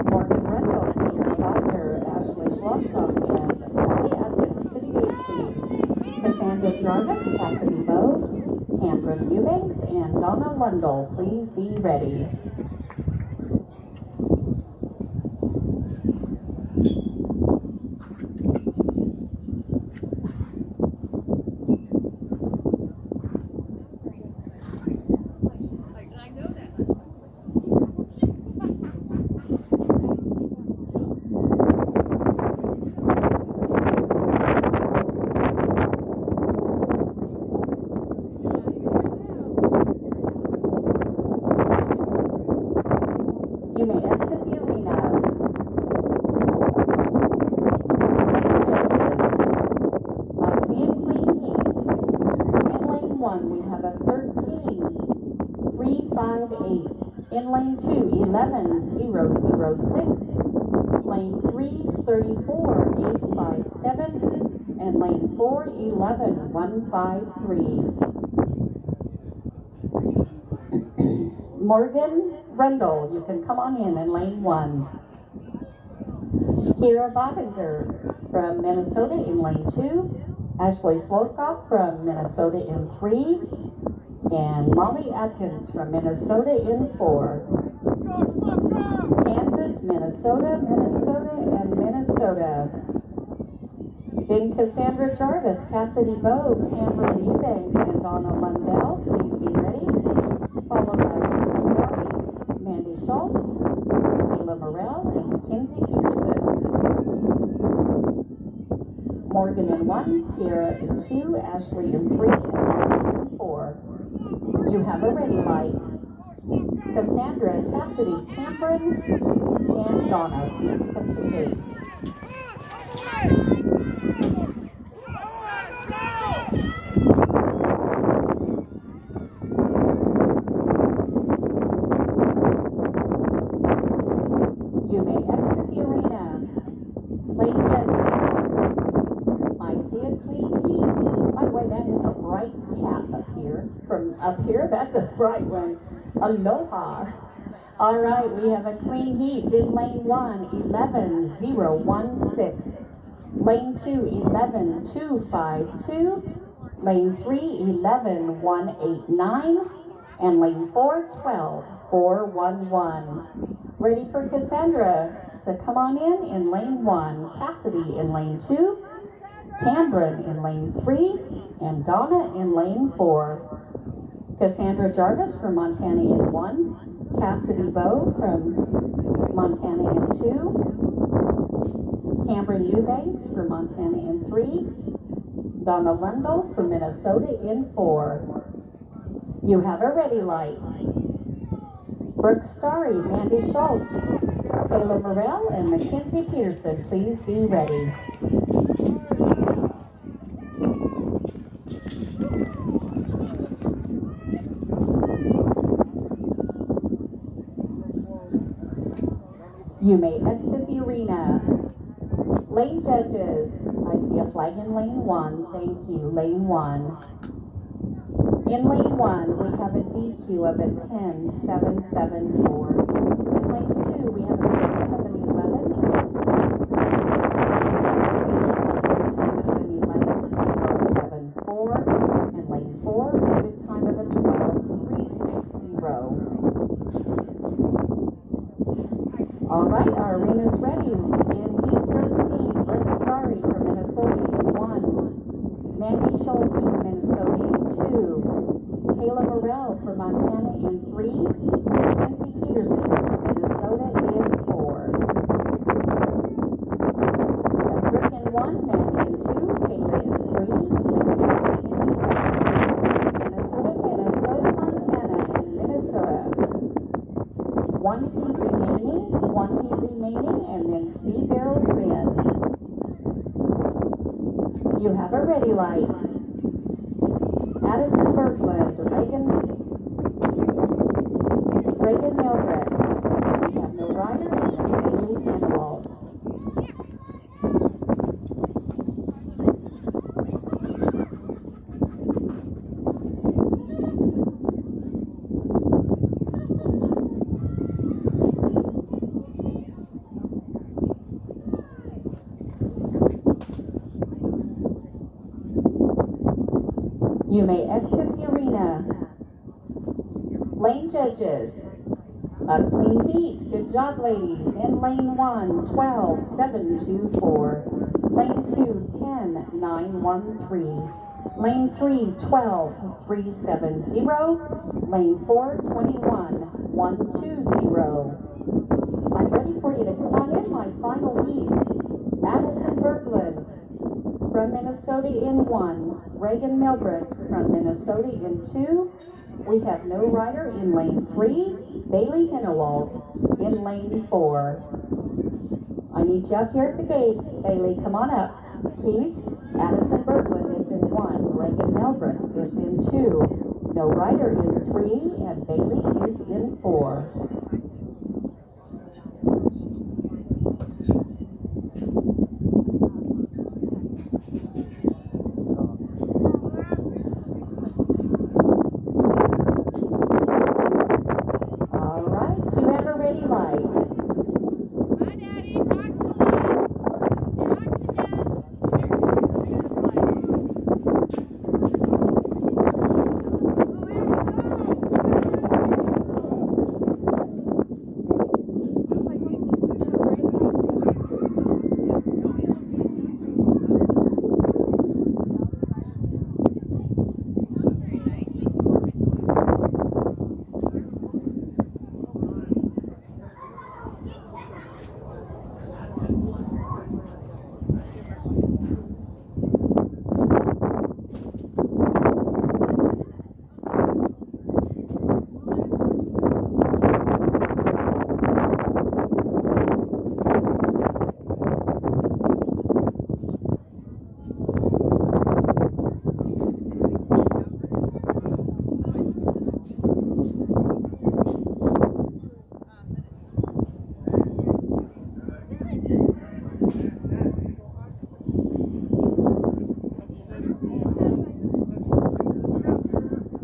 Morgan Rundle, Kiera Bodiger, Ashley Schloffkoff, and Molly Atkins to the gate, please. Cassandra Jarvis, Cassidy Bode, Cameron Eubanks, and Donna Lundell, please be ready. a 13,358. In lane 2, 11,006. Lane 3, 34,857. And lane 4, 11,153. Morgan Rendell, you can come on in lane 1. Kira Bottinger from Minnesota in lane 2. Ashley Slokoff from Minnesota in 3. And Molly Atkins from Minnesota in 4. Kansas, Minnesota, and Minnesota. Then Cassandra Jarvis, Cassidy Bowe, Cameron Eubanks, and Donna Lundell. Please be ready. Followed by Bruce Story, Mandy Schultz, Kayla Morrell, and Mackenzie Peterson. Morgan in 1, Kiera in 2, Ashley in 3, and Molly in 4. You have a ready light. Cassandra, Cassidy, Cameron, and Donna, please come to gate. You may exit the arena. Lane judges, I see a clean heat. By the way, that is a bright cap up here. From up here, that's a bright one. Aloha. All right, we have a clean heat in lane 1, 11,016. Lane 2, 11,252. Lane 3, 11,189. And lane 4, 12,411. Ready for Cassandra to come on in lane 1. Cassidy in lane 2. Cameron in lane 3. And Donna in lane 4. Cassandra Jarvis from Montana in 1. Cassidy Bowe from Montana in 2. Cameron Eubanks from Montana in 3. Donna Lundell from Minnesota in 4. You have a ready light. Brooke Starry, Mandy Schultz, Kayla Morrell, and Mackenzie Peterson, please be ready. You may exit the arena. Lane judges, I see a flag in lane 1. Thank you, lane 1. In lane 1, we have a DQ of a 10,774. In lane 2, we have a good time of an 11 and a 11,074. And lane 4, a good time of a 12,360. All right, our arena's ready. In heat 13, Brooke Starry from Minnesota in 1. Mandy Schultz from Minnesota in 2. Kayla Morrell from Montana in 3. Mackenzie Peterson from Minnesota in 4. We have Brooke in 1, Mandy in 2, Kayla in 3, Mackenzie in 4. Minnesota, Montana, and Minnesota. One heat remaining, and then speed barrel spin. You have a ready light. Addison Berkland, Reagan Milbrett. We have no rider, and Bailey Hannawalt. You may exit the arena. Lane judges, a clean heat. Good job, ladies. In lane 1, 12,724. Lane 2, 10,913. Lane 3, 12,370. Lane 4, 21,120. I'm ready for you to come on in my final heat. Addison Berkland from Minnesota in 1. Reagan Milbrett from Minnesota in 2. We have no rider in lane 3. Bailey Hannawalt in lane 4. I need you up here at the gate. Bailey, come on up, please. Addison Berkland is in 1. Reagan Milbrett is in 2. No rider in 3, and Bailey is in 4. All right, you have a ready light. Hi, Daddy. Talk to him. Talk to him.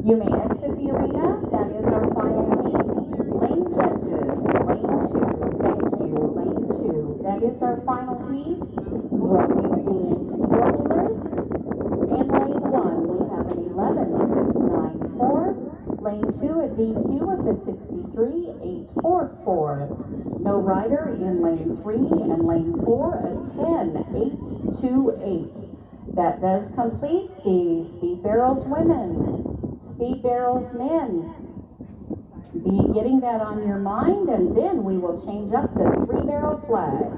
You may exit the arena. That is our final heat. Lane judges, lane 2. Thank you, lane 2. That is our final heat. Welcome the four-wheelers. In lane 1, we have an 11.694. Lane 2, a DQ with a 63.844. No rider in lane 3, and lane 4, a 10.828. That does complete the Speed Barrels women. Speed Barrels men. Be getting that on your mind, and then we will change up to 3-barrel flag.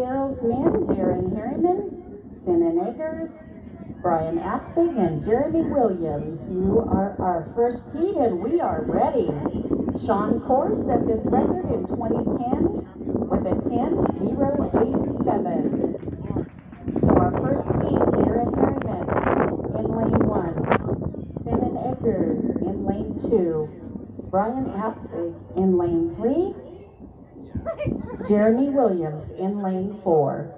Daryl's men, Darren Harriman, Sinan Eggers, Brian Aspig, and Jeremy Williams. You are our first heat, and we are ready. Sean Kors set this record in 2010 with a 10.087. So our first heat, Darren Harriman in lane 1, Sinan Eggers in lane 2, Brian Aspig in lane 3, Jeremy Williams in lane 4.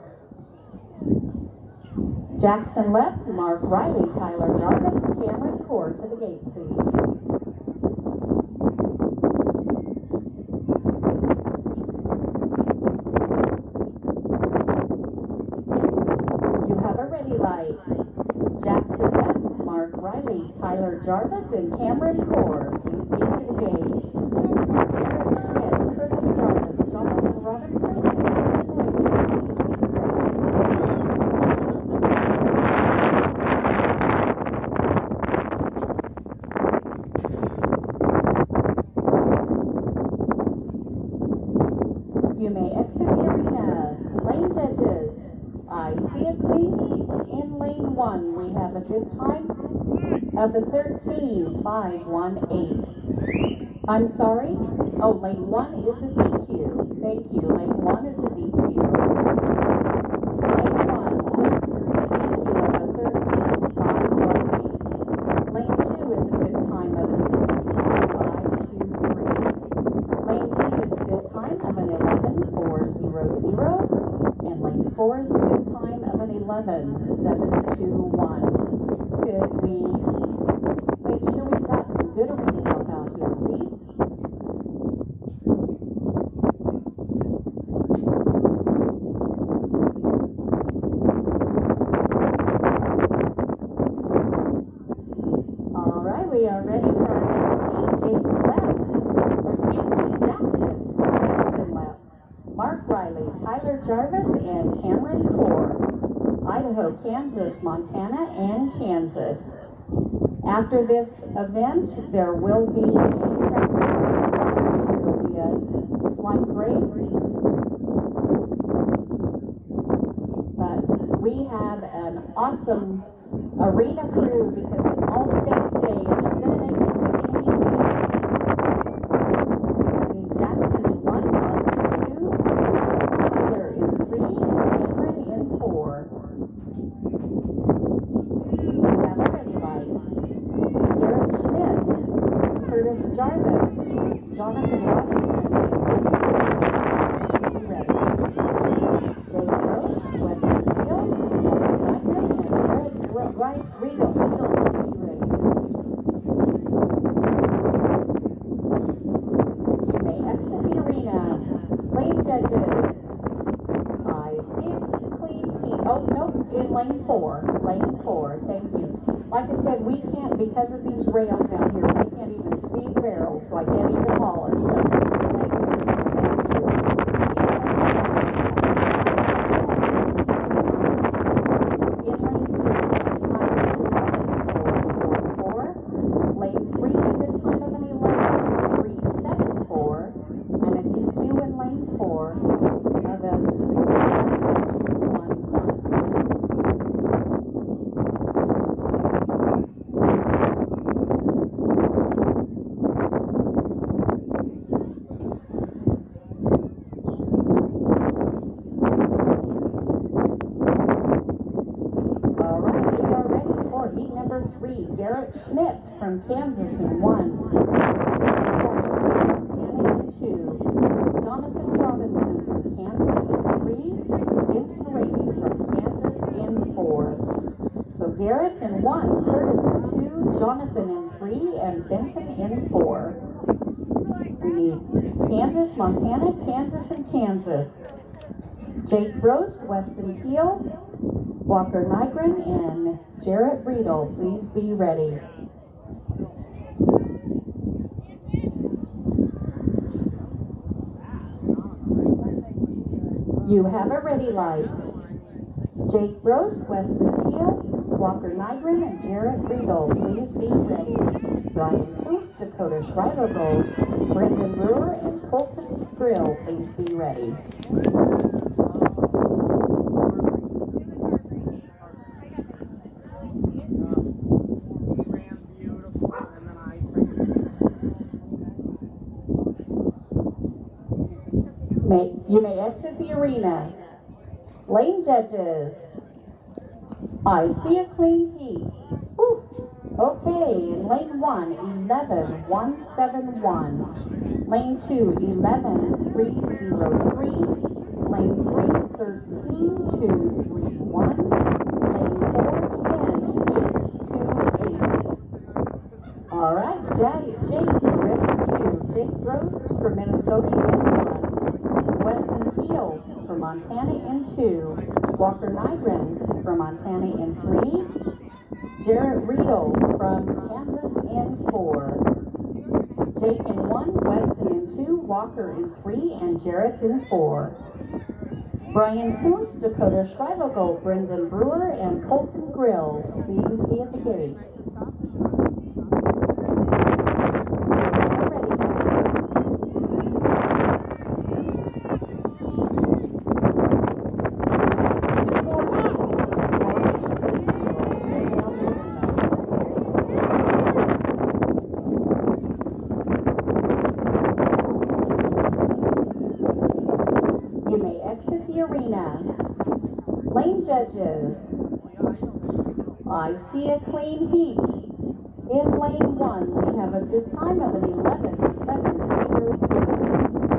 Jackson Lepp, Mark Riley, Tyler Jarvis, and Cameron Core to the gate, please. You have a ready light. Jackson Lepp, Mark Riley, Tyler Jarvis, and Cameron Core. Please get to the gate. Eric Schmidt, Curtis Jarvis, Jonathan Robinson, and Nathan Brady. You may exit the arena. Lane judges, I see a clean heat in lane 1. We have a good time of a 13.518. I'm sorry? Oh, lane 1 is a DQ. Thank you. Lane 1 is a DQ. Lane 1, a DQ of a 13.518. Lane 2 is a good time of a 16.523. Lane 3 is a good time of an 11.400. And lane 4 is a good time of an 11.721. Could we make sure we've got some good arena help out here, please? All right, we are ready for our next team. Jackson Lepp, Mark Riley, Tyler Jarvis, and Cameron Core. Idaho, Kansas, Montana, and Kansas. After this event, there will be a tractor, so there will be a slight break. But we have an awesome arena crew because it's all states day, and they're going to make it quick and easy. I need Jackson in 1, Mark in 2, Tyler in 3, and Cameron in 4. You have a ready light. Eric Schmidt, Curtis Jarvis, Jonathan Robinson, and be ready. Jake Gross, Weston Field, Nightman, and Jared Regal, be ready. You may exit the arena. Lane judges, I see a clean heat. Oh, nope, in lane 4. Lane 4, thank you. Like I said, we can't, because of these rails out here, we can't even see the barrels, so I can't even holler. So, lane 3, thank you. In lane 2, good time of an 11.444. Lane 3, a good time of an 11.374. And a DQ in lane 4 of a 11.211. Heat number 3, Garrett Schmidt from Kansas in 1. Montana in 2. Jonathan Robinson from Kansas in 3. Benton Rady from Kansas in 4. So Garrett in 1, Curtis in 2, Jonathan in 3, and Benton in 4. We need Kansas, Montana, Kansas, and Kansas. Jake Gross, Weston Teal, Walker Nygren, and Jarrett Riedel, please be ready. You have a ready light. Jake Gross, Weston Teal, Walker Nygren, and Jarrett Riedel, please be ready. Brian Coons, Dakota Schreiber Gold, Brendan Brewer, and Colton Grill, please be ready. You may exit the arena. Lane judges, I see a clean heat. Whew. Okay, in lane 1, 11,171. Lane 2, 11,303. Lane 3, 13,231. Lane 4, 10,828. All right, Jake, ready for you. Jake Roast from Minnesota in 1. Weston Field from Montana in 2. Walker Nygren from Montana in 3. Jarrett Riedel from Kansas in 4. Jake in 1, Weston in 2, Walker in 3, and Jarrett in 4. Brian Kuntz, Dakota Schreibergold, Brendan Brewer, and Colton Grill. Please be at the gate. You may exit the arena. Lane judges, I see a clean heat. In lane 1, we have a good time of an 11,703.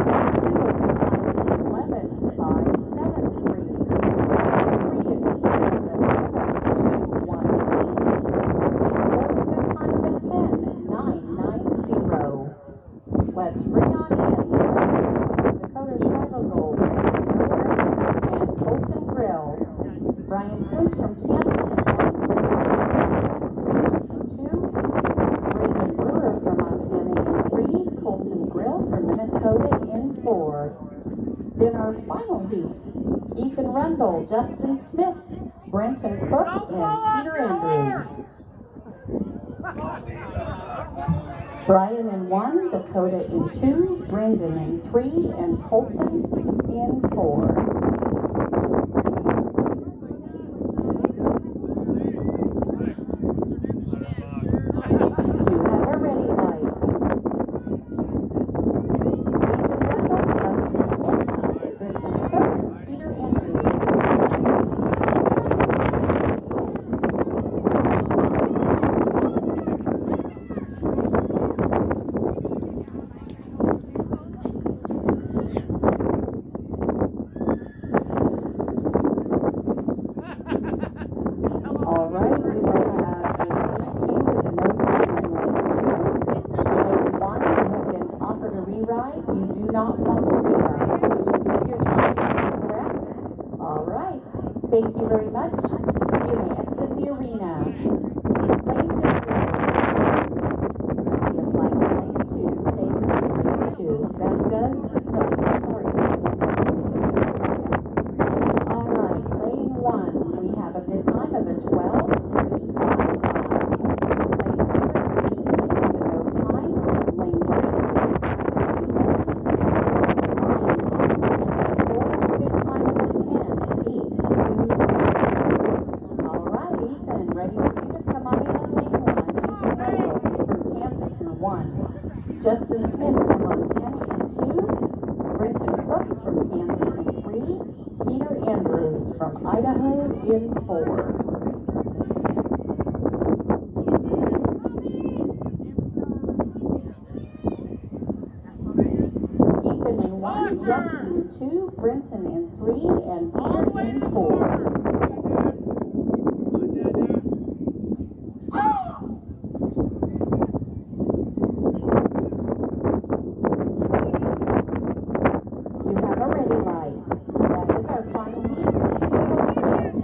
Lane 2, a good time of an 11,573. Lane 3, a good time of an 11,218. Lane 4, a good time of a 10,990. Let's bring on in Dakota Schreibergold and Colton Grill. Brian Kuntz from Kansas in 1, Brendan Brewer from Montana in 3, Colton Grill from Minnesota in 4. Then our final heat, Ethan Rundle, Justin Smith, Brenton Cook, and Peter Andrews. Brian in 1, Dakota in 2, Brendan in 3, and Colton in 4. You have a ready light. Ethan Rundle, Justin Smith, Brenton Cook, and Peter Andrews. All right, we will have a DQ with a no time in lane 2. Lane 1, you have been offered a reride. You do not want the reride. Would you take your time? Is that correct? All right. Thank you very much. You may exit the arena. Lane judges. I see a flag in lane 2. Thank you, lane 2. That does, no, sorry. All right, lane 1, we have a good time of a 12,355. Lane 2 is a DQ with a no time. Lane 3 is a good time of an 11,069. And lane 4 is a good time of a 10,827. All right, Ethan, ready for you to come on in lane 1. Ethan Rundle from Kansas in 1. Justin Smith from Montana in 2. Brenton Cook from Kansas in 3. Peter Andrews from Idaho in 4. Ethan in 1, Justin in 2, Brenton in 3, and Peter in 4. You have a ready light. That is our final heat. Speed will spin.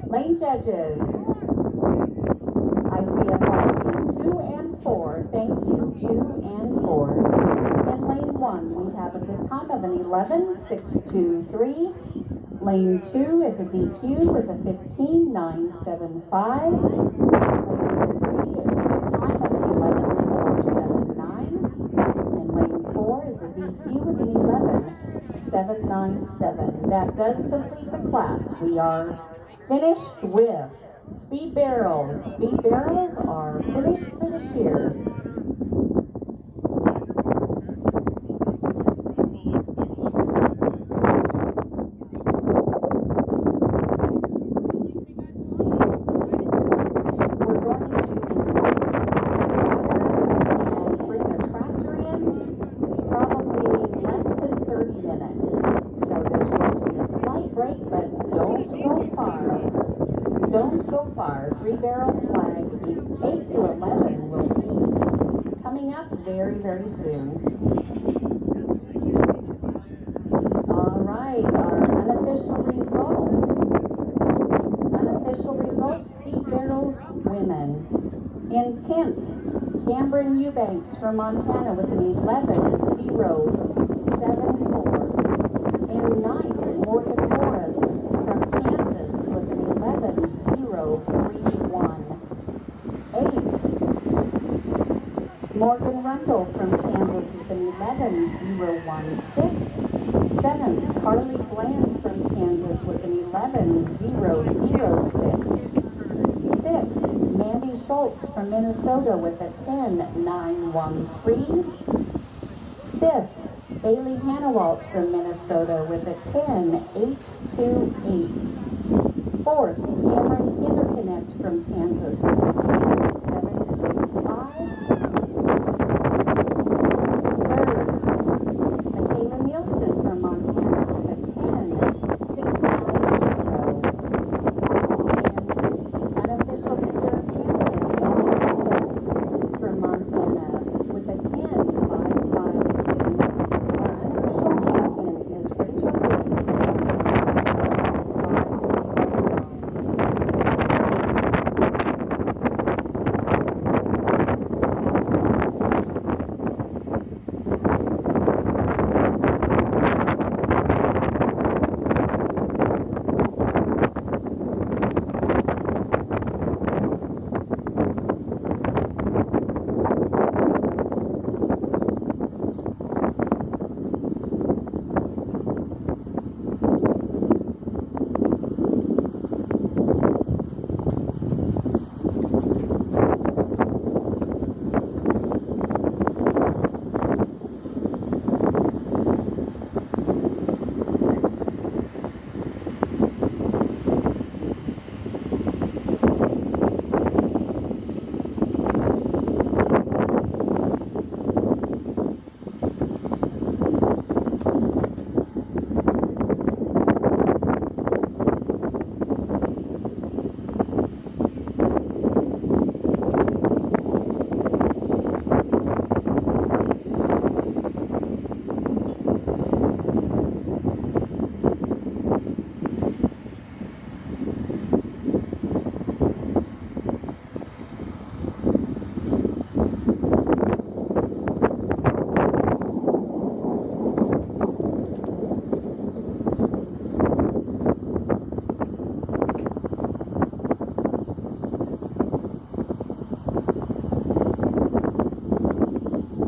Lane judges, I see a flag in 2 and 4. Thank you, 2 and 4. In lane 1, 1, we have a good time of an 11.623. Lane 2 is a DQ with a 15.975. Lane 3 is a good time of an 11.479. And lane 4 is a DQ with an 11.797. That does complete the class. We are finished with speed barrels. Speed barrels are finished for this year. Don't go far. 3-barrel flag 8 to 11 will be coming up very, very soon. All right, our unofficial results. Unofficial results, speed barrels women. In 10th, Cameron Eubanks from Montana with an 11.074. In 9th, Morgan Morris from Kansas with an 11.031. 8th, Morgan Rundle from Kansas with an 11.016. 7th, Carly Bland from Kansas with an 11.006. 6th, Mandy Schultz from Minnesota with a 10.913. 5th, Bailey Hannawalt from Minnesota with a 10.828. 4th, Cameron Kinderconnect from Kansas with a 10.765. 3rd, Michaela Nielsen from Montana with a 10.690. And unofficial reserve champion Andy Nichols from Montana with a 10.552. Our unofficial champion is Rachel Wood from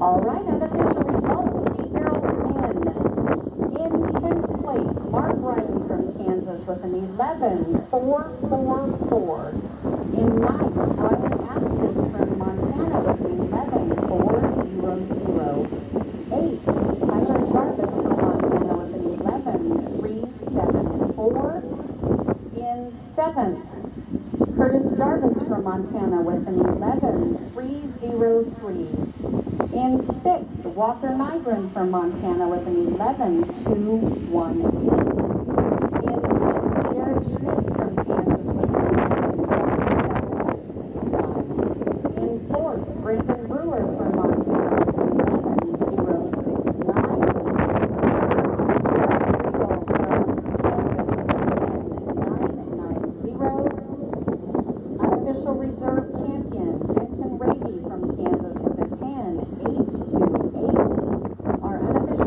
All right, unofficial results, speed barrels win. In 10th place, Mark Riley from Kansas with an 11.444. In 9th, Brian Aspen from Montana with an 11.400. 8th, Tyler Jarvis from Montana with an 11.374. In 7th, Curtis Jarvis from Montana with an 11.303. In 6th, Walker Nygren from Montana with an 11.218. In 5th, Jared Schmidt from Kansas with an 11.171. In 4th, Brandon Brewer from Montana with an 11.069. Jared Riegel from Kansas with a 10.990. Unofficial reserve champion Benton Raby from Kansas with a 10.828. Our unofficial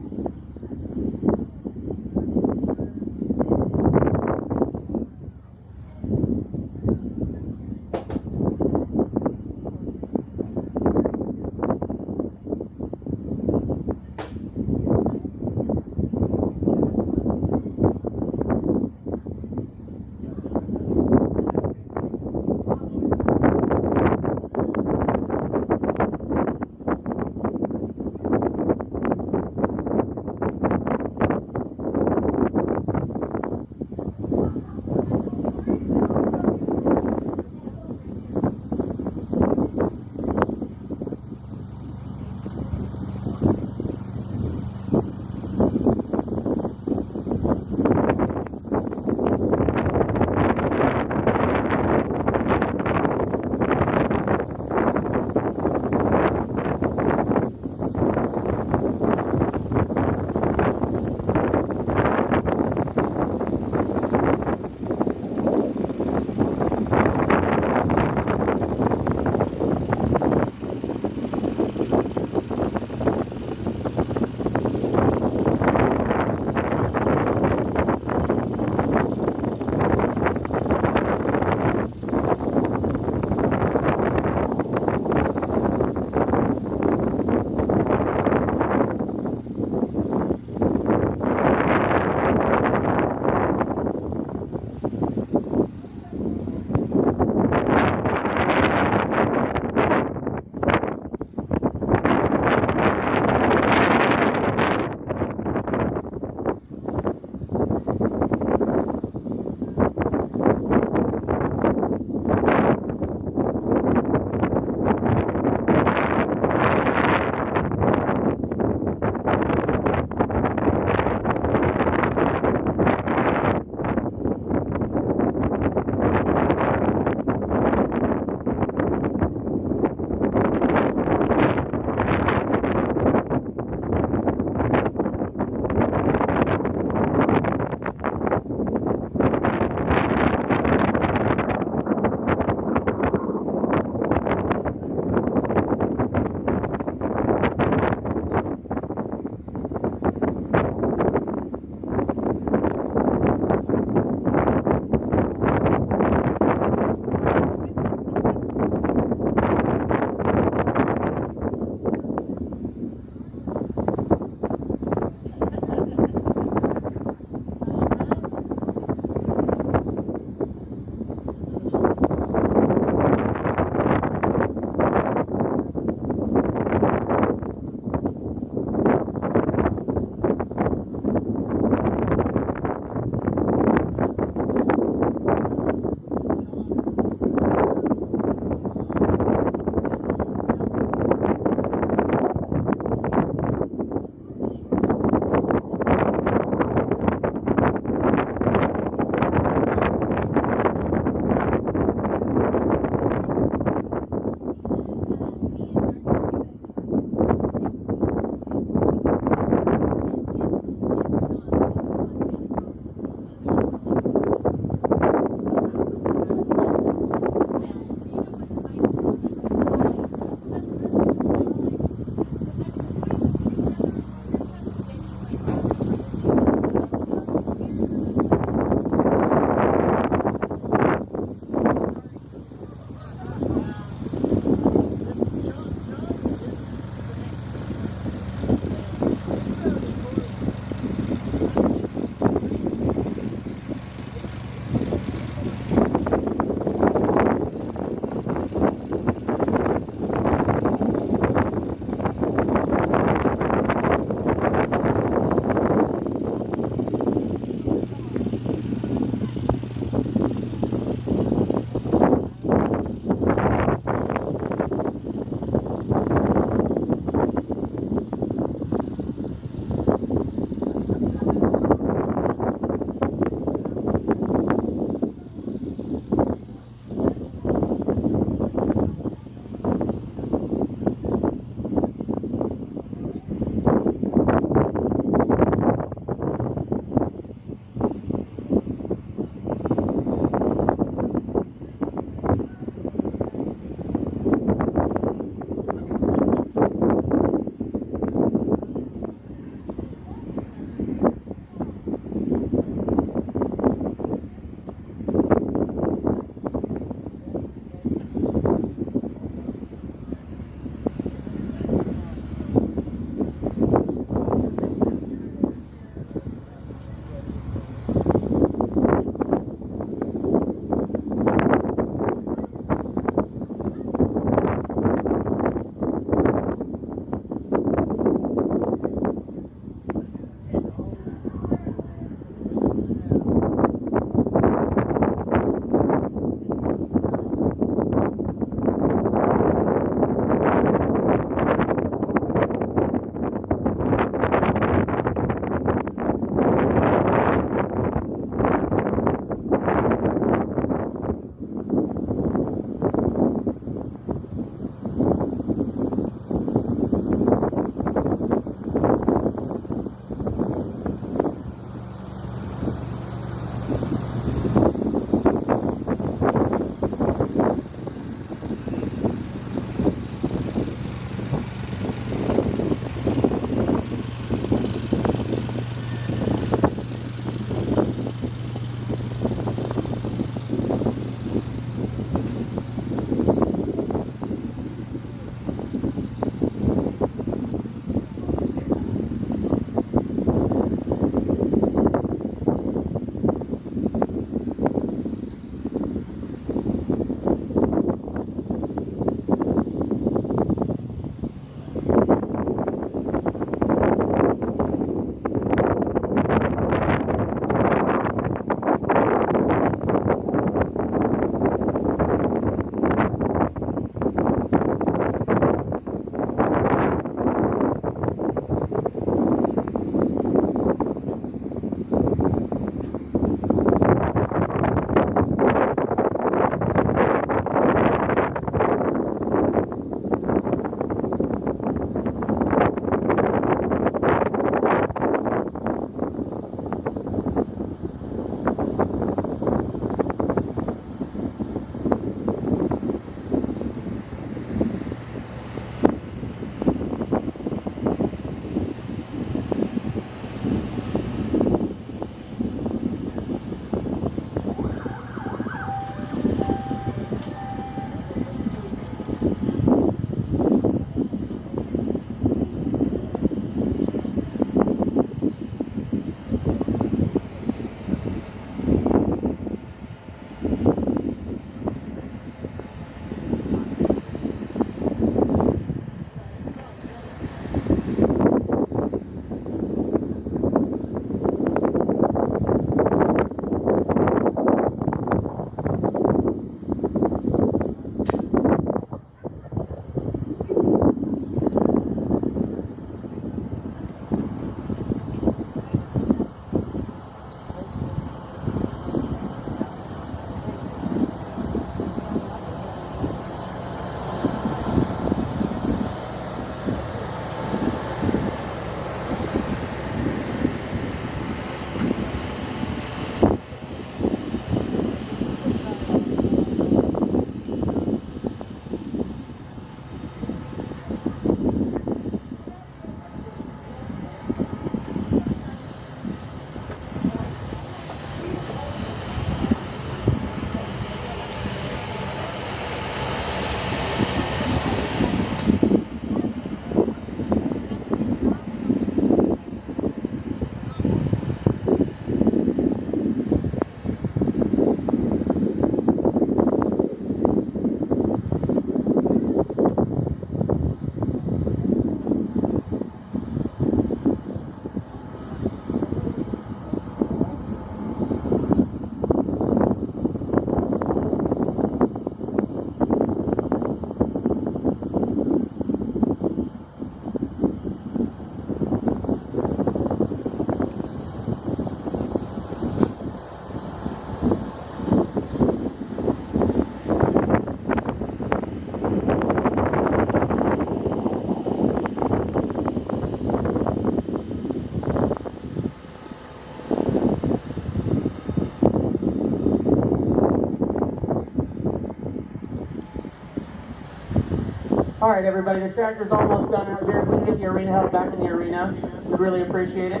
right, everybody, the tractor's almost done out here. If we can get the arena held back in the arena, we'd really appreciate it.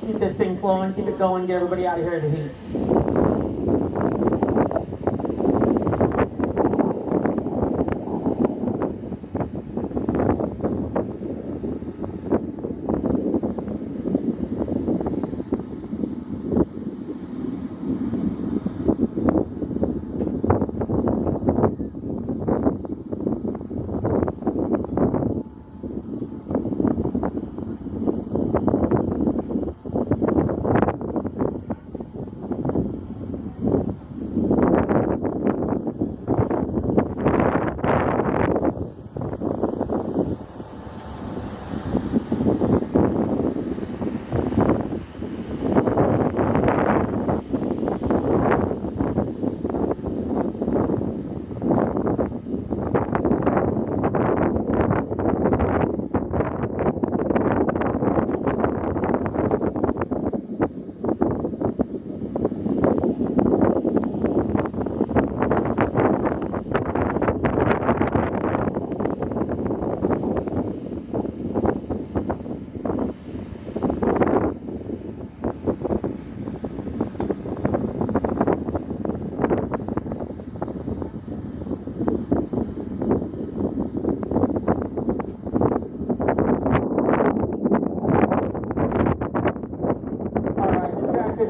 Keep this thing flowing, keep it going, get everybody out of here to the heat.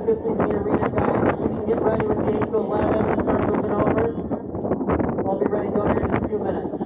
Just leaving the arena, guys. If we can get ready with the 8 to 11 and start moving over, I'll be ready to go here in just a few minutes.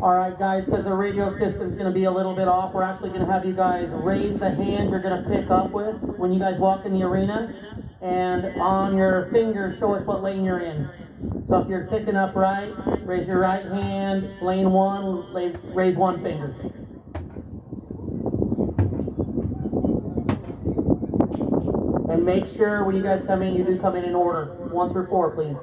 All right, guys, because the radio system's going to be a little bit off, we're actually going to have you guys raise the hand you're going to pick up with when you guys walk in the arena. And on your finger, show us what lane you're in. So if you're picking up right, raise your right hand, lane 1, raise one finger. And make sure when you guys come in, you do come in order. 1 through 4, please.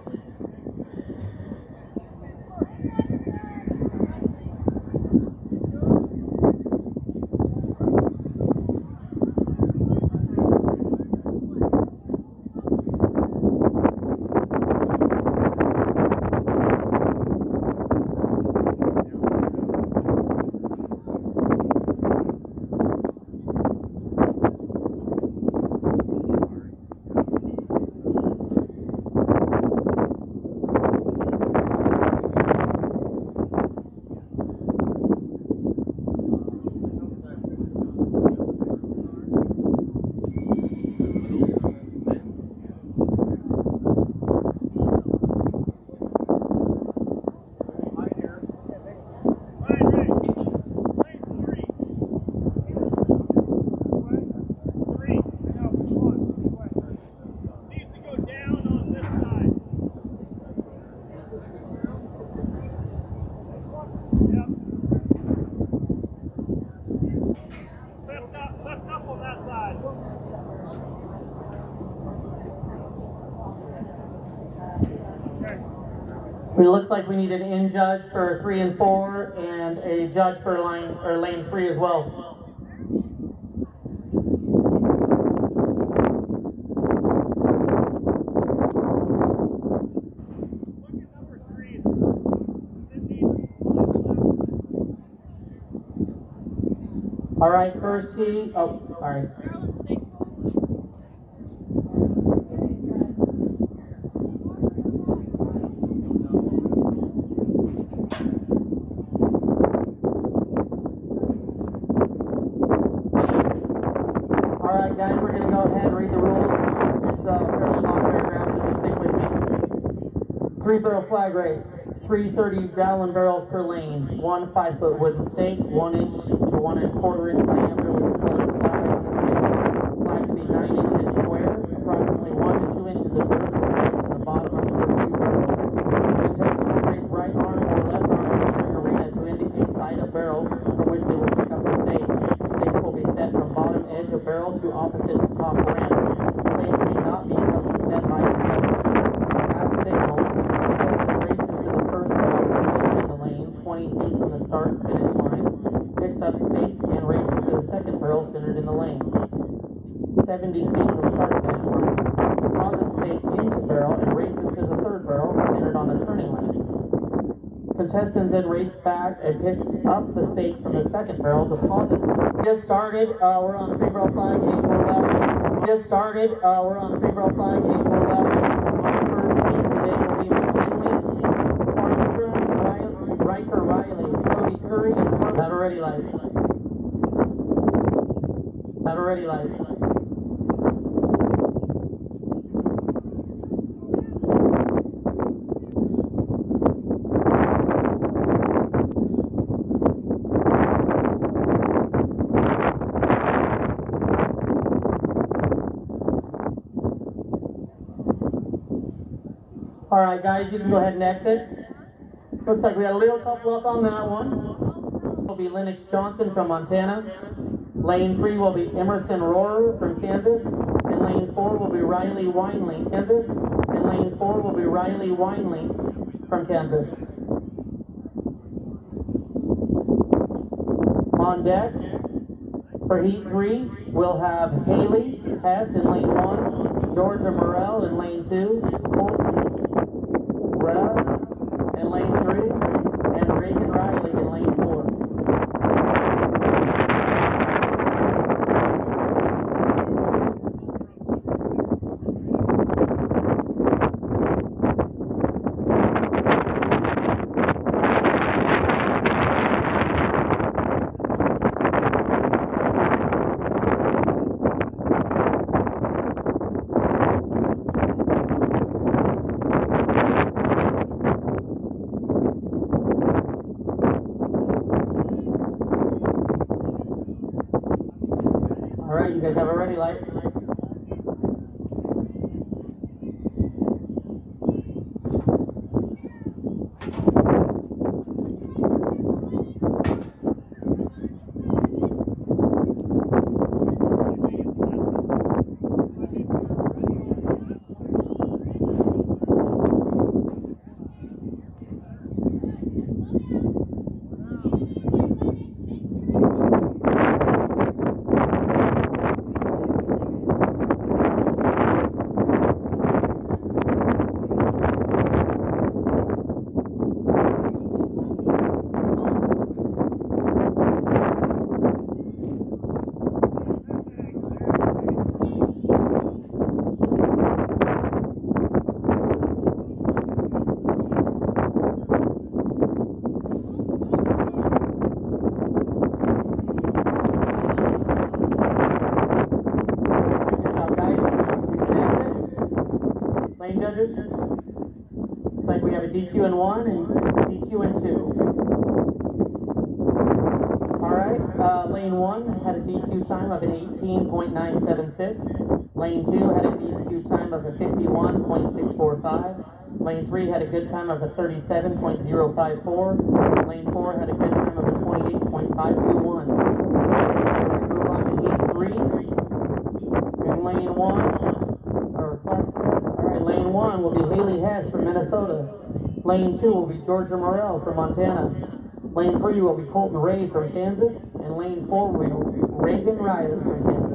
It looks like we need an in judge for 3 and 4 and a judge for lane 3 as well. All right, first heat. Oh, sorry. Guys, we're going to go ahead and read the rules. It's a fairly long paragraph, so just stick with me. 3-barrel flag race. 3 30-gallon barrels per lane. 1 5-foot wooden stake, 1 inch to 1 1/4 inch diameter with a colored flag on the stake. Flag to be 9 inches square. Approximately 1 to 2 inches of dirt will be placed in the bottom of the first 2 barrels. Contestant will raise right arm or left arm in the arena to indicate side of barrel from which they will pick up the stake. Stakes will be set from bottom edge of barrel to opposite top rim. Stakes may not be custom set by contestant. At signal, contestant races to the first barrel centered in the lane, 20 feet from the start and finish line, picks up stake and races to the second barrel centered in the lane, 70 feet from start and finish line. Deposits stake into barrel and races to the third barrel centered on the turning lane. Contestant then races back and picks up the stake from the second barrel, deposits. Get started, we're on 3-barrel flag, 8 to 11. Get started, we're on 3-barrel flag, 8 to 11. Our first heat today will be McKinley, Farnstrom, Riker Riley, Cody Curry, and Harvey. Have a ready light. Have a ready light. All right, guys, you can go ahead and exit. Looks like we had a little tough luck on that one. Will be Lennox Johnson from Montana. Lane 3 will be Emerson Rohrer from Kansas. And lane 4 will be Riley Wineley, Kansas. And lane 4 will be Riley Wineley from Kansas. On deck for Heat 3, we'll have Haley Hess in lane 1, Georgia Morrell in lane 2, Colton in lane 3, and Reagan Riley in lane 4. have a ready light. Judges. Looks like we have a DQ in 1 and DQ in 2. Alright, lane 1 had a DQ time of an 18.976. Lane 2 had a DQ time of a 51.645. Lane 3 had a good time of a 37.054. Lane 4 had a good time of a 28.521. We move on to heat 3. In lane 1, Lane 1 will be Haley Hess from Minnesota. Lane 2 will be Georgia Morrell from Montana. Lane 3 will be Colton Ray from Kansas. And lane 4 will be Reagan Riley from Kansas.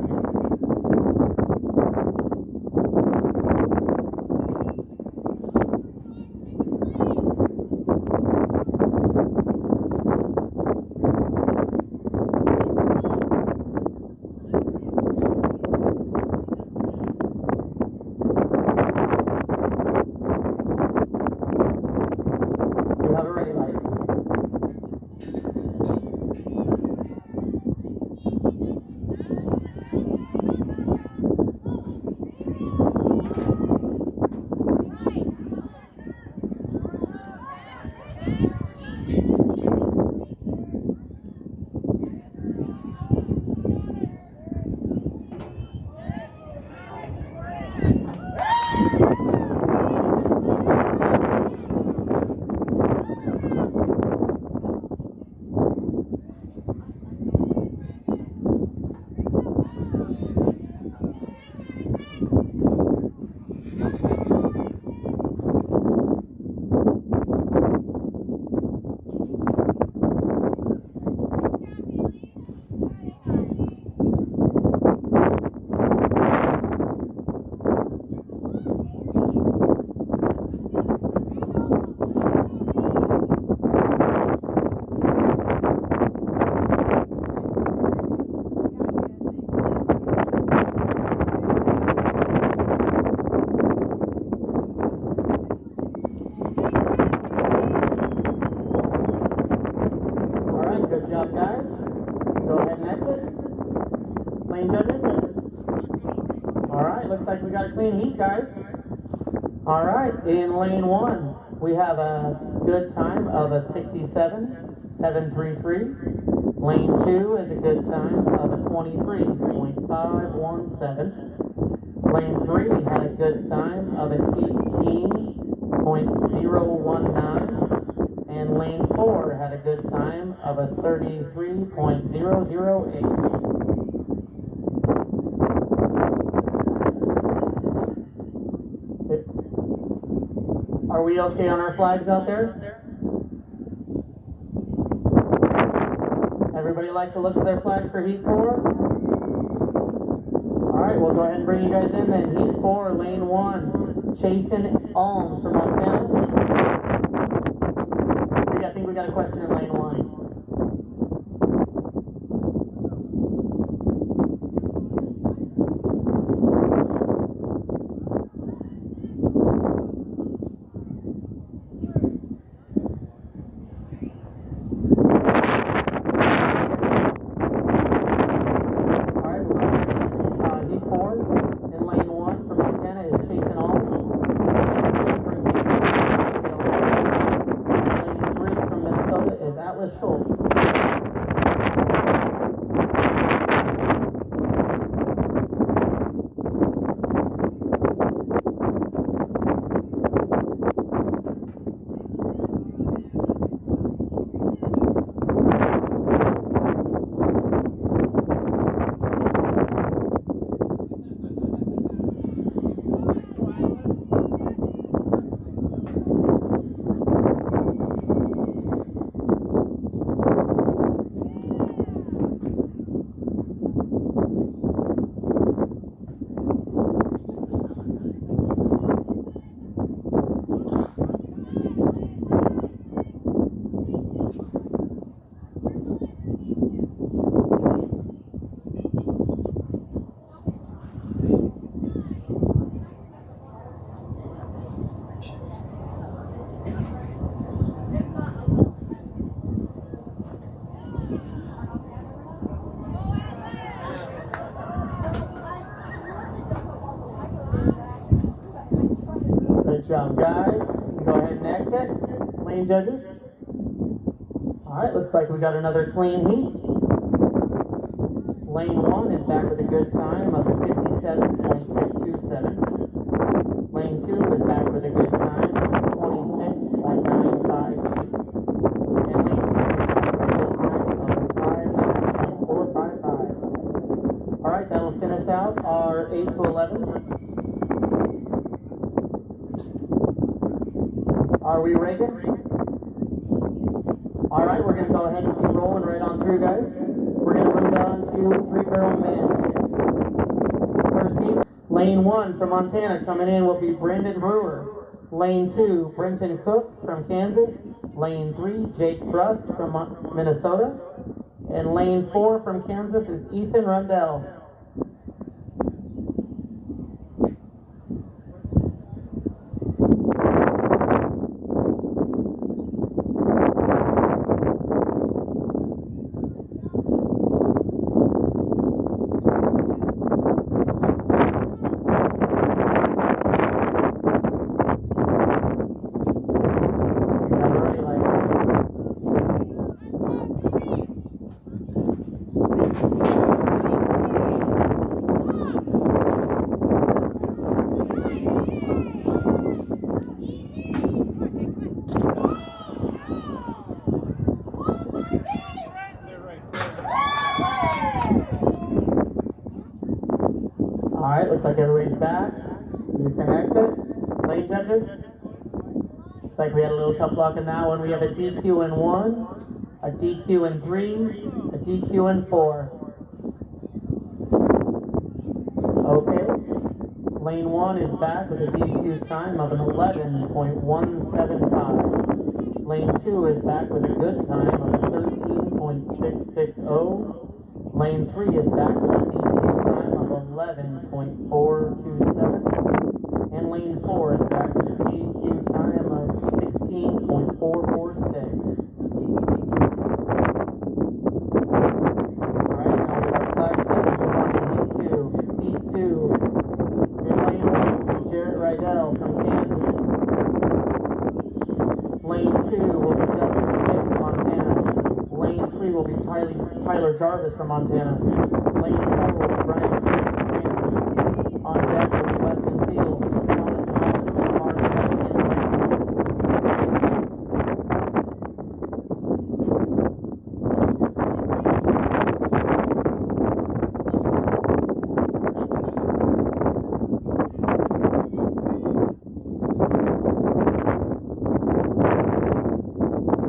Like we got a clean heat, guys. All right, in lane 1, we have a good time of a 67.733. Lane 2 is a good time of a 23.517. Lane 3 had a good time of an 18.019. And lane 4 had a good time of a 33.008. Are we okay on our flags out there? Everybody like the looks of their flags for Heat 4? Alright, we'll go ahead and bring you guys in then. Heat 4, Lane 1, Chasen Alms from Montana. I think we got a question in Lane 1. Good job, guys. Go ahead and exit. Lane judges. All right, looks like we got another clean heat. Lane 1 is back with a good time of 57.627. Lane 2 is back with a good time of 26.958. And lane 3 is back with a good time of 59.455. All right, that'll finish out our 8 to 11. Are we ready? All right, we're going to go ahead and keep rolling right on through, guys. We're going to move on to 3-barrel men. First heat, lane 1 from Montana coming in will be Brendan Brewer. Lane 2, Brenton Cook from Kansas. Lane 3, Jake Crust from Minnesota. And lane 4 from Kansas is Ethan Rundell. Alright, looks like everybody's back. You can exit. Lane judges. Looks like we had a little tough luck in that one. We have a DQ in 1, a DQ in 3, a DQ in 4. Okay. Lane 1 is back with a DQ time of an 11.175. Lane 2 is back with a good time of a 13.660. Lane 3 is back with a DQ time of 11.427. And lane 4 is back with a DQ time of 16.446. Alright, now we have flag set. Move on to heat 2. Heat 2. In lane 1 will be Jarrett Rydell from Kansas. Lane 2 will be Justin Smith from Montana. Lane 3 will be Tyler Jarvis from Montana. Lane 4 will be Brian Pierce from Kansas. On deck will be Weston Teal, Jonathan Robinson, Mark Riley, and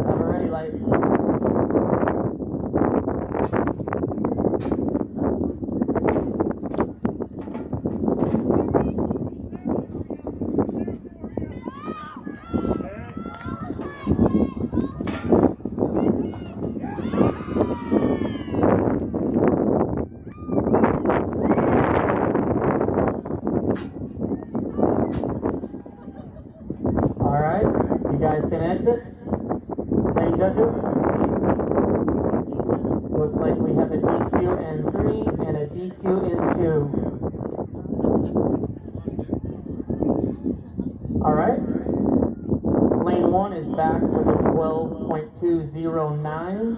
have a ready light. Alright, you guys can exit. Lane judges. Looks like we have a DQ in 3 and a DQ in 2. Alright. Lane 1 is back with a 12.209.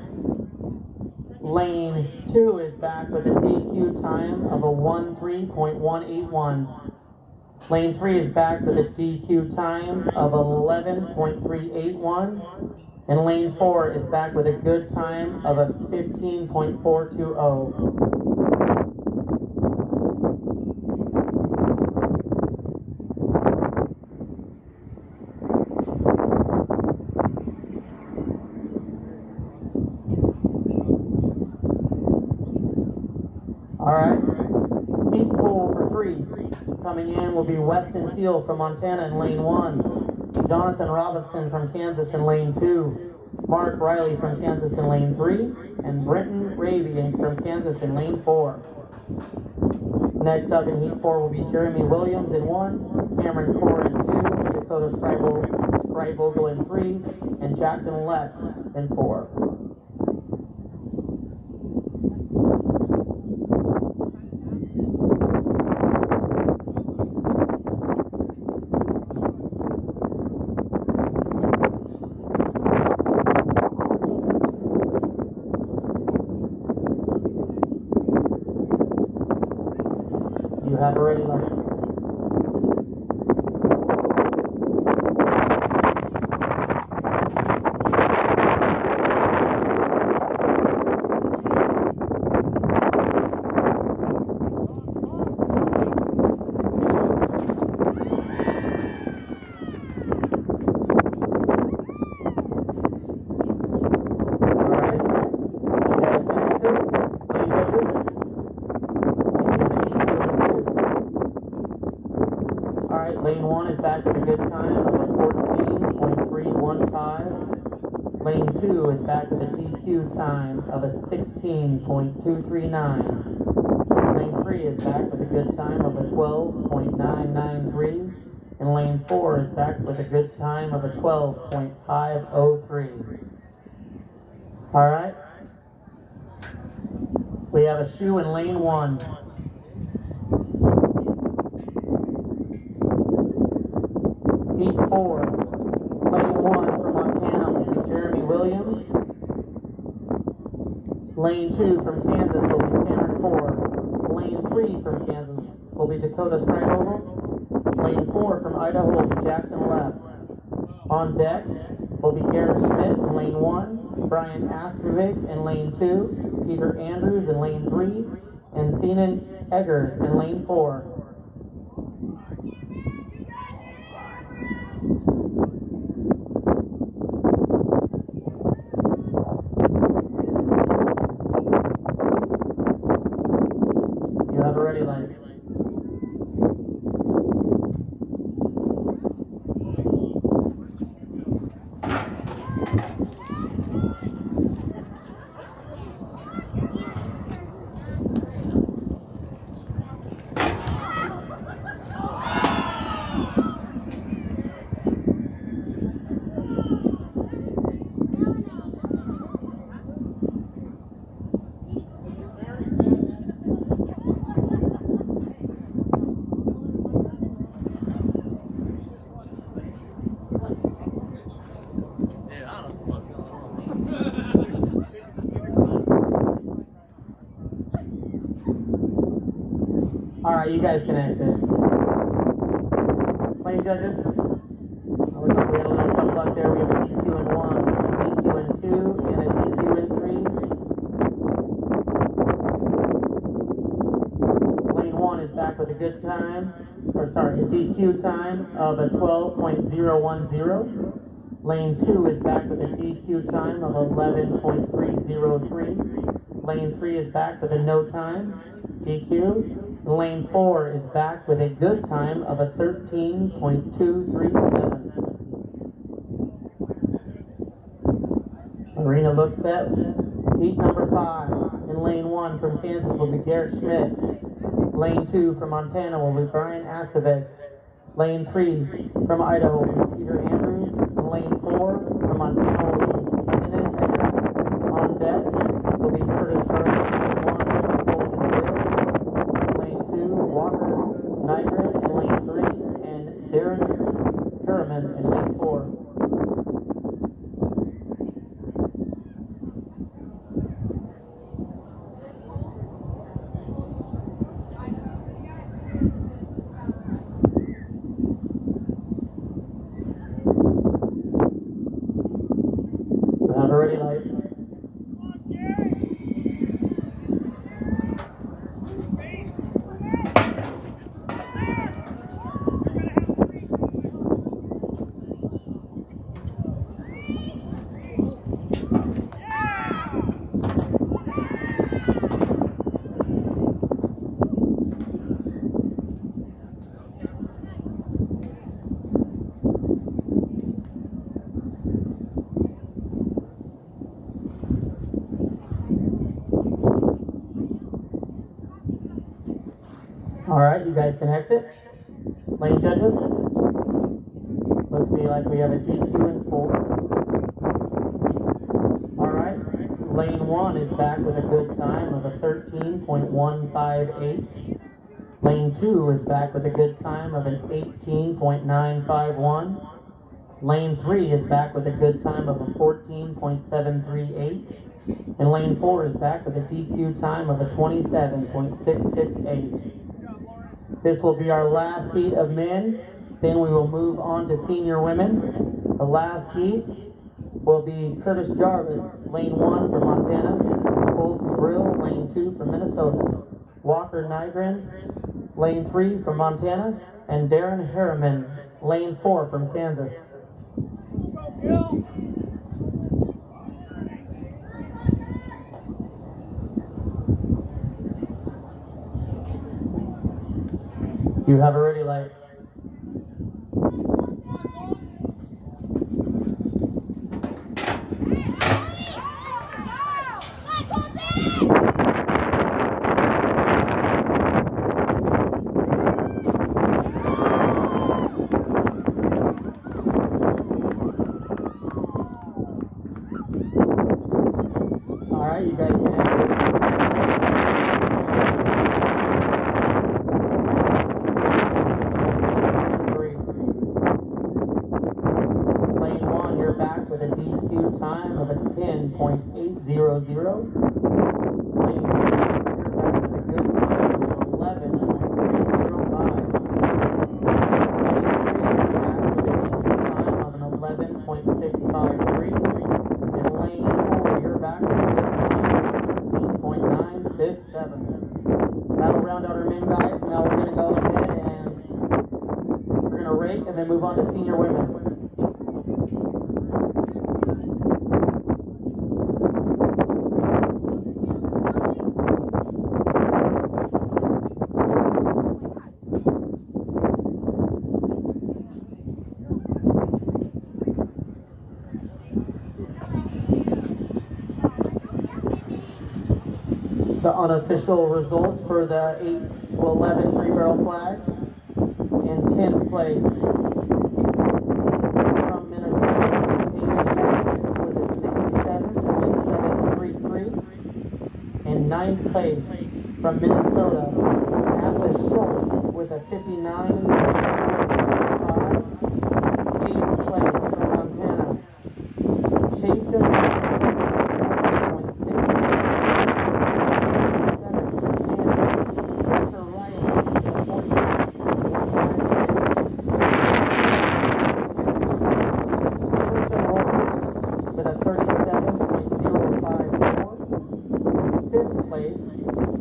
Lane 2 is back with a DQ time of a 13.181. Lane 3 is back with a DQ time of 11.381. And lane 4 is back with a good time of a 15.420. Alright, heat 3 coming in will be Weston Teal from Montana in lane 1, Jonathan Robinson from Kansas in lane 2, Mark Riley from Kansas in lane 3, and Brenton Raby from Kansas in lane 4. Next up in heat 4 will be Jeremy Williams in 1, Cameron Core in 2, Dakota Streibogel in 3, and Jackson Leck in 4. have a ready light. Lane 1 is back with a good time of a 14.315. Lane 2 is back with a DQ time of a 16.239. Lane 3 is back with a good time of a 12.993. And lane 4 is back with a good time of a 12.503. Alright. We have a shoe in lane 1. Heat 4, lane 1 from Montana will be Jeremy Williams. Lane 2 from Kansas will be Cameron Ford. Lane 3 from Kansas will be Dakota Strideover. Lane 4 from Idaho will be Jackson Lepp. On deck will be Garrett Schmidt in lane 1, Brian Astrovic in lane 2, Peter Andrews in lane 3, and Sinan Eggers in lane 4. Have a ready light. Alright, you guys can exit. Lane judges. We had a little tough luck there. We have a DQ in 1, a DQ in 2, and a DQ in 3. Lane 1 is back with a good time, a DQ time of a 12.010. Lane 2 is back with a DQ time of 11.303. Lane 3 is back with a no time, DQ. Lane 4 is back with a good time of a 13.237. Arena looks set. Heat number 5 in lane 1 from Kansas will be Garrett Schmidt. Lane 2 from Montana will be Brian Astrovic. Lane 3 from Idaho will be Peter Andrews. And lane 4 from Montana will be Sinan Eggers. On deck will be Curtis Jarvis in lane 1, Colton Brill. Lane 2, Walker Nygren in lane 3, and Darren Harriman in lane 4. Have a ready light. Alright, you guys can exit. Lane judges. Looks to me like we have a DQ in 4. Alright, lane 1 is back with a good time of a 13.158. Lane 2 is back with a good time of an 18.951. Lane 3 is back with a good time of a 14.738. And lane 4 is back with a DQ time of a 27.668. This will be our last heat of men. Then we will move on to senior women. The last heat will be Curtis Jarvis, lane 1 from Montana, Colton Brill, lane 2 from Minnesota, Walker Nygren, lane 3 from Montana, and Darren Harriman, lane 4 from Kansas. You have a ready light. All right, you guys can answer. Lane 1, you're back with a DQ time of a 10.800. Lane 2, you're back with a good time of 11.305. Lane 3, you're back with a DQ time of an 11.653. And lane 4, you're back with a good time of 13.967. That'll round out our men, guys. Now we're going to go ahead and we're going to rake and then move on to senior women. The unofficial results for the 8 to 11 three-barrel flag. In 10th place from Minnesota is Haley Hess with a 67.733. In 9th place from Minnesota, Atlas Schultz with a 59.45. 8th place from Montana, Chasen with a 37.054. 5th place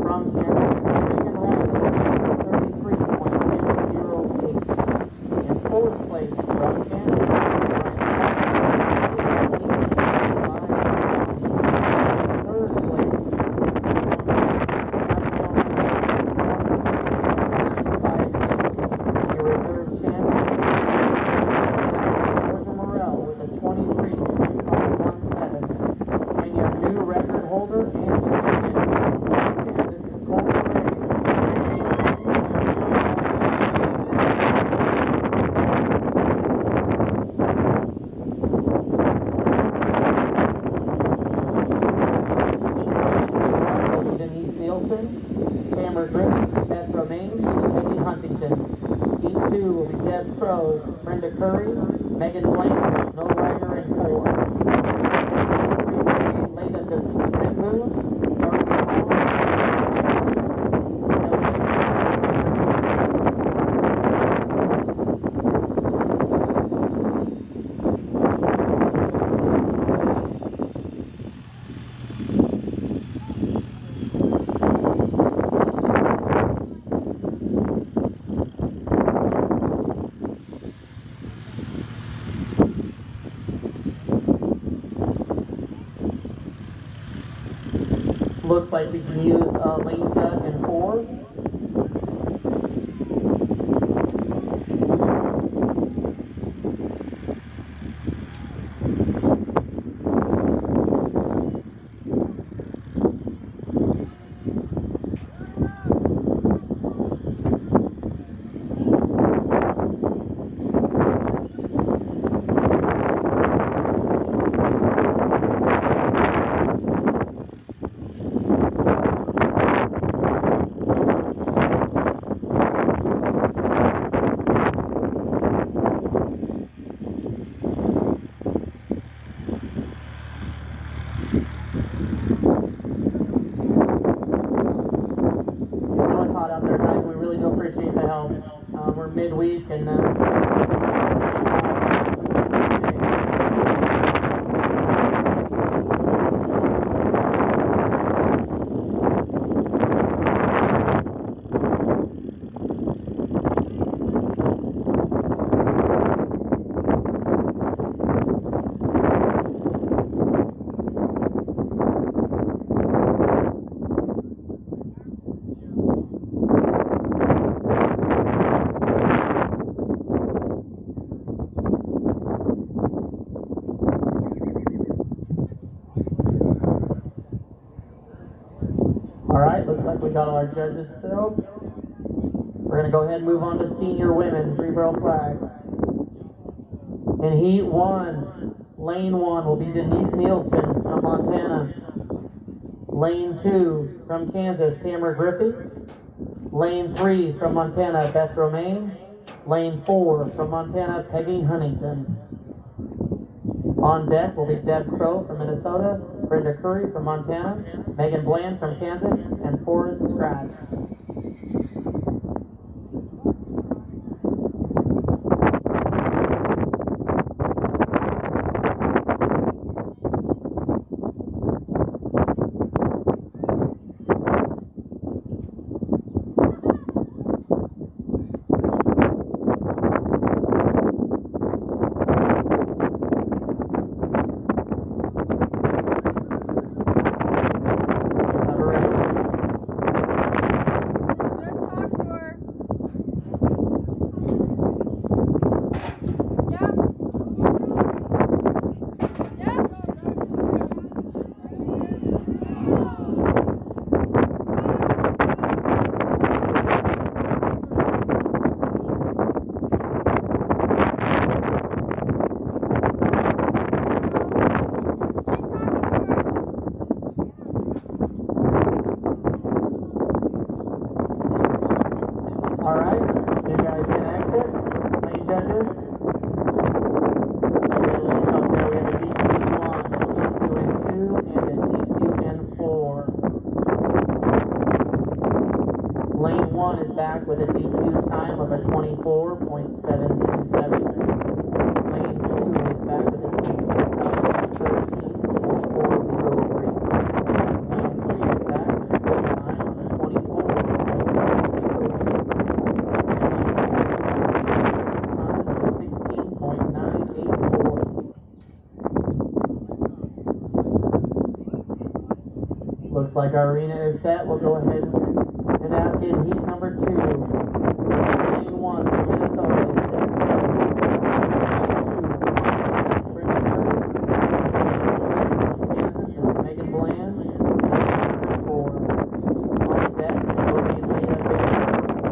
from Kansas, Megan Riley with a 33.008. And 4th place from Kansas, Brenda Curry, Megan Blank, no rider in 4. 83 will be Leda Denbu, Darcy Hall, looks like we can use a lane judge in 4. like we got all our judges filled. We're going to go ahead and move on to senior women, 3-barrel flag. In heat 1, lane 1 will be Denise Nielsen from Montana. Lane 2 from Kansas, Tamara Griffey. Lane 3 from Montana, Beth Romaine. Lane 4 from Montana, Peggy Huntington. On deck will be Deb Crow from Minnesota, Brenda Curry from Montana, Megan Bland from Kansas, and Forrest Scratch. With a DQ time of a 24.727. Lane 2 is back with a DQ time of 13.403. Lane 3 is back with a good time of a 24.202. Looks like our arena is set. We'll go ahead and ask in heat number 2. Lane 1 from Minnesota is Deb Crow. Lane 2 from Montana is Brenda Curry. Lane 3 from Kansas is Megan Bland. Lane 4 on deck will be Leah Baker,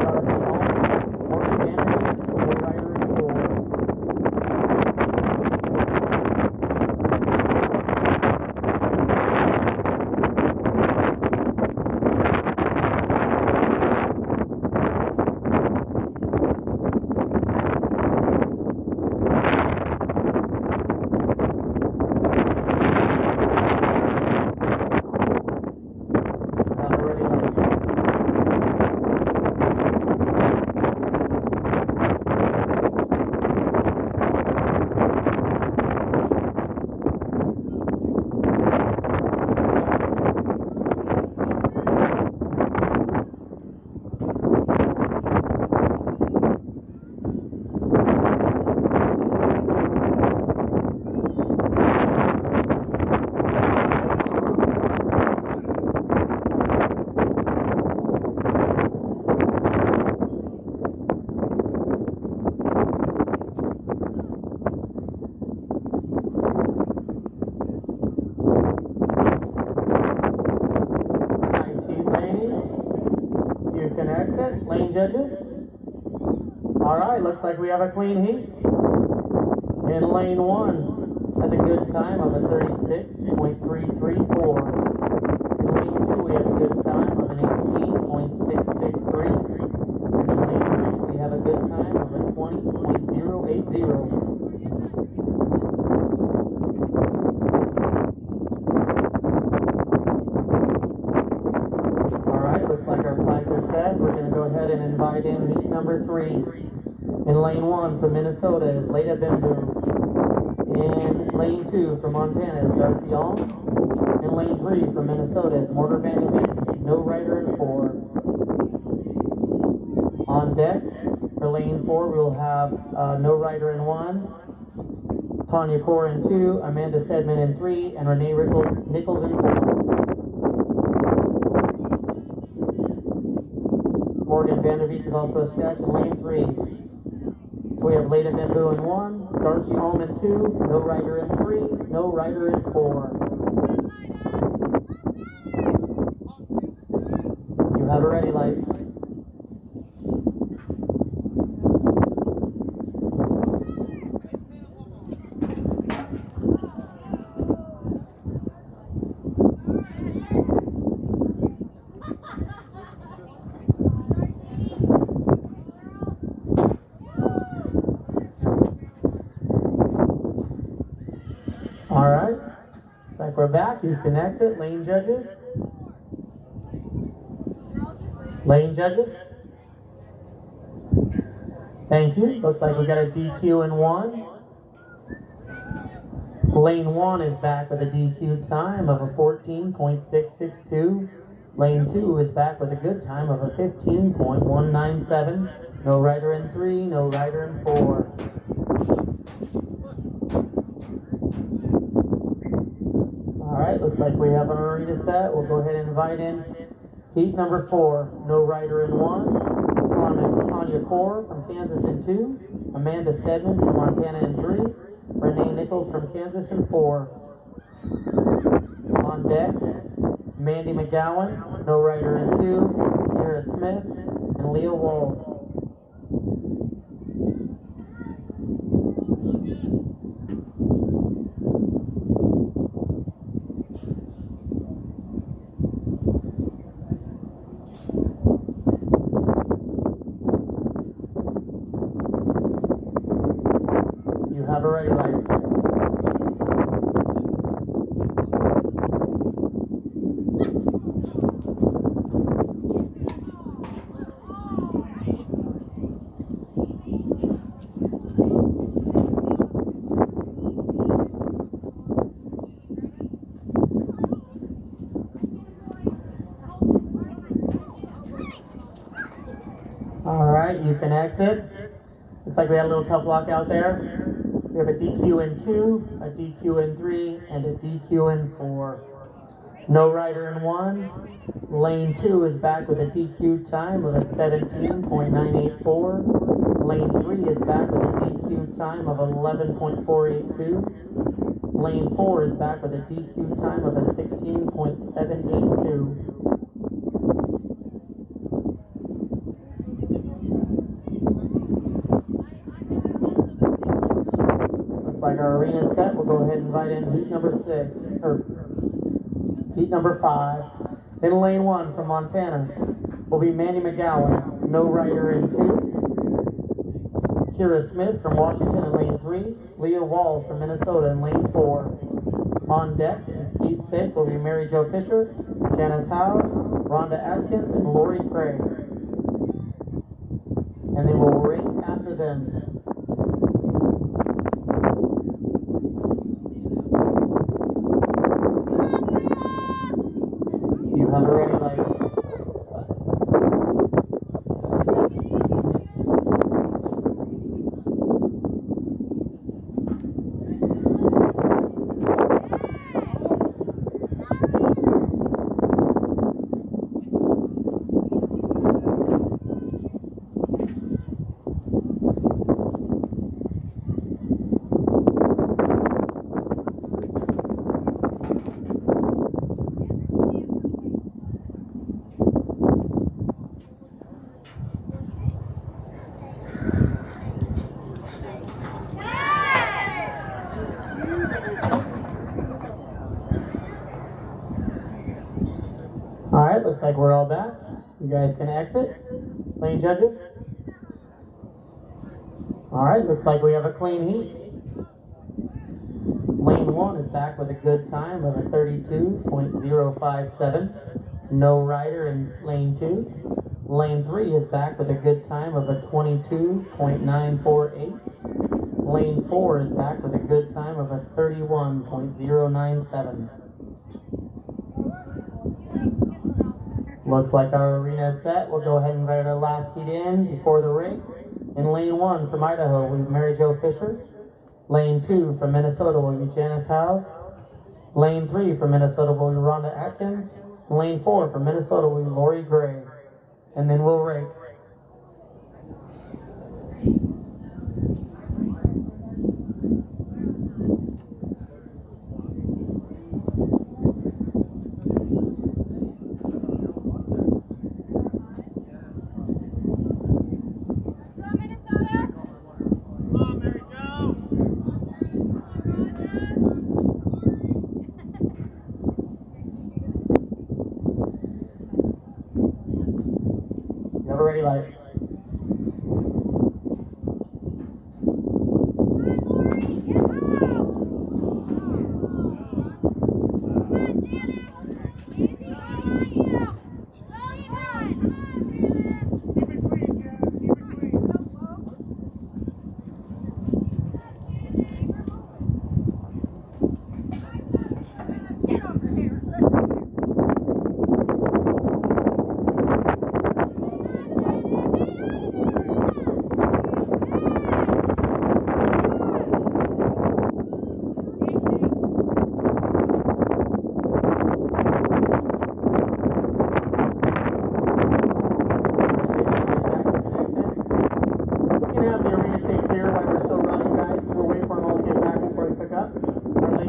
Darcy Hall, Morgan Vanderbeek, no rider in 4. Lane judges. Alright, looks like we have a clean heat. In lane 1 has a good time of a 36.334. In lane 2 we have a good time of an 18.663. And in lane 3 we have a good time of a 20.080. Looks like our flags are set. We're going to go ahead and invite in heat number 3. In lane 1 from Minnesota is Leda Bimboom. In lane 2 from Montana is Darcy Alm. In lane 3 from Minnesota is Mortar Vanderbeek, no rider in 4. On deck for lane 4 we'll have no rider in 1, Tanya Core in 2, Amanda Stedman in 3, and Renee Nichols in 4. Morgan Vanderbeek is also a scratch in lane 3. So we have Leda Bamboo in 1, Darcy Holm in 2, no rider in 3, no rider in 4. have a ready light. All right, looks like we're back. You can exit. Lane judges. Lane judges. Thank you. Looks like we got a DQ in one. Lane 1 is back with a DQ time of a 14.662. Lane 2 is back with a good time of a 15.197. No rider in 3, no rider in 4. Alright, looks like we have an arena set. We'll go ahead and invite in heat number 4. No rider in 1. Tanya Core from Kansas in 2. Amanda Stedman from Montana in 3. Renee Nichols from Kansas in 4. On deck, Mandy McGowan, no rider in 2. Kira Smith and Leah Walls. You have a ready light. Alright, you can exit. Looks like we had a little tough luck out there. We have a DQ in 2, a DQ in 3, and a DQ in 4. No rider in 1. Lane 2 is back with a DQ time of a 17.984. Lane 3 is back with a DQ time of 11.482. Lane 4 is back with a DQ time of a 16.782. Like our arena set, we'll go ahead and invite in heat number 6, or heat number 5. In lane 1 from Montana will be Mandy McGowan, no rider in 2. Kira Smith from Washington in lane 3. Leah Walls from Minnesota in lane 4. On deck in heat 6 will be Mary Jo Fisher, Janice Howes, Rhonda Atkins, and Lori Craig. And then we'll rake after them. You have a ready light. Alright, looks like we're all back. You guys can exit. Lane judges. Alright, looks like we have a clean heat. Lane 1 is back with a good time of a 32.057. No rider in lane 2. Lane 3 is back with a good time of a 22.948. Lane 4 is back with a good time of a 31.097. Looks like our arena is set. We'll go ahead and invite our last heat in before the rake. In lane 1 from Idaho, we have Mary Jo Fisher. Lane 2 from Minnesota will be Janice Howes. Lane 3 from Minnesota will be Rhonda Atkins. Lane 4 from Minnesota will be Lori Gray. And then we'll rake. entry light.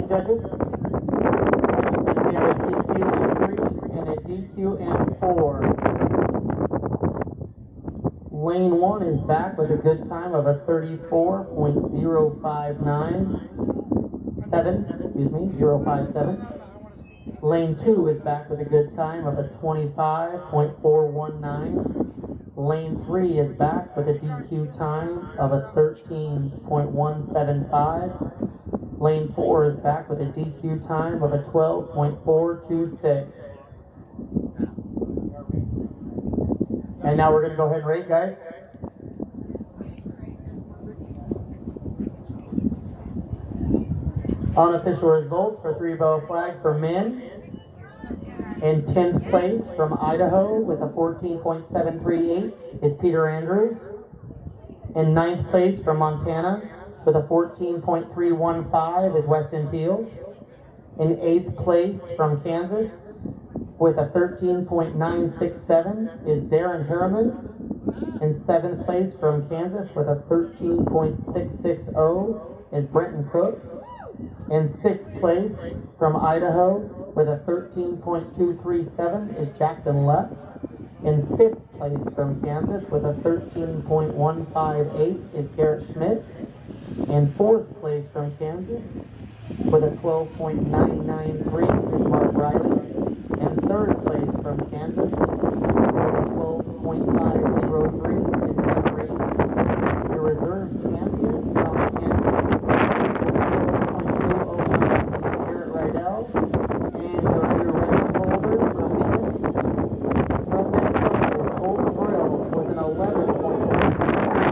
Judges. We have a DQ in 3 and a DQ in 4. Lane 1 is back with a good time of a 057. Lane 2 is back with a good time of a 25.419. Lane 3 is back with a DQ time of a 13.175. Lane 4 is back with a DQ time of a 12.426. And now we're going to go ahead and rate, guys. Unofficial results for 3-bow flag for men. In 10th place from Idaho with a 14.738 is Peter Andrews. In 9th place from Montana with a 14.315 is Weston Teal. In 8th place from Kansas with a 13.967 is Darren Harriman. In 7th place from Kansas with a 13.660 is Brenton Cook. In 6th place from Idaho with a 13.237 is Jackson Lepp. In 5th place from Kansas with a 13.158 is Garrett Schmidt. In 4th place from Kansas with a 12.993 is Mark Riley. In 3rd place from Kansas with a 12.503 is Mike Brady. The reserve champion from Kansas with a 12.209 is Jarrett Rydell. And your new record holder from Minnesota is Colton Brill with an 11.375.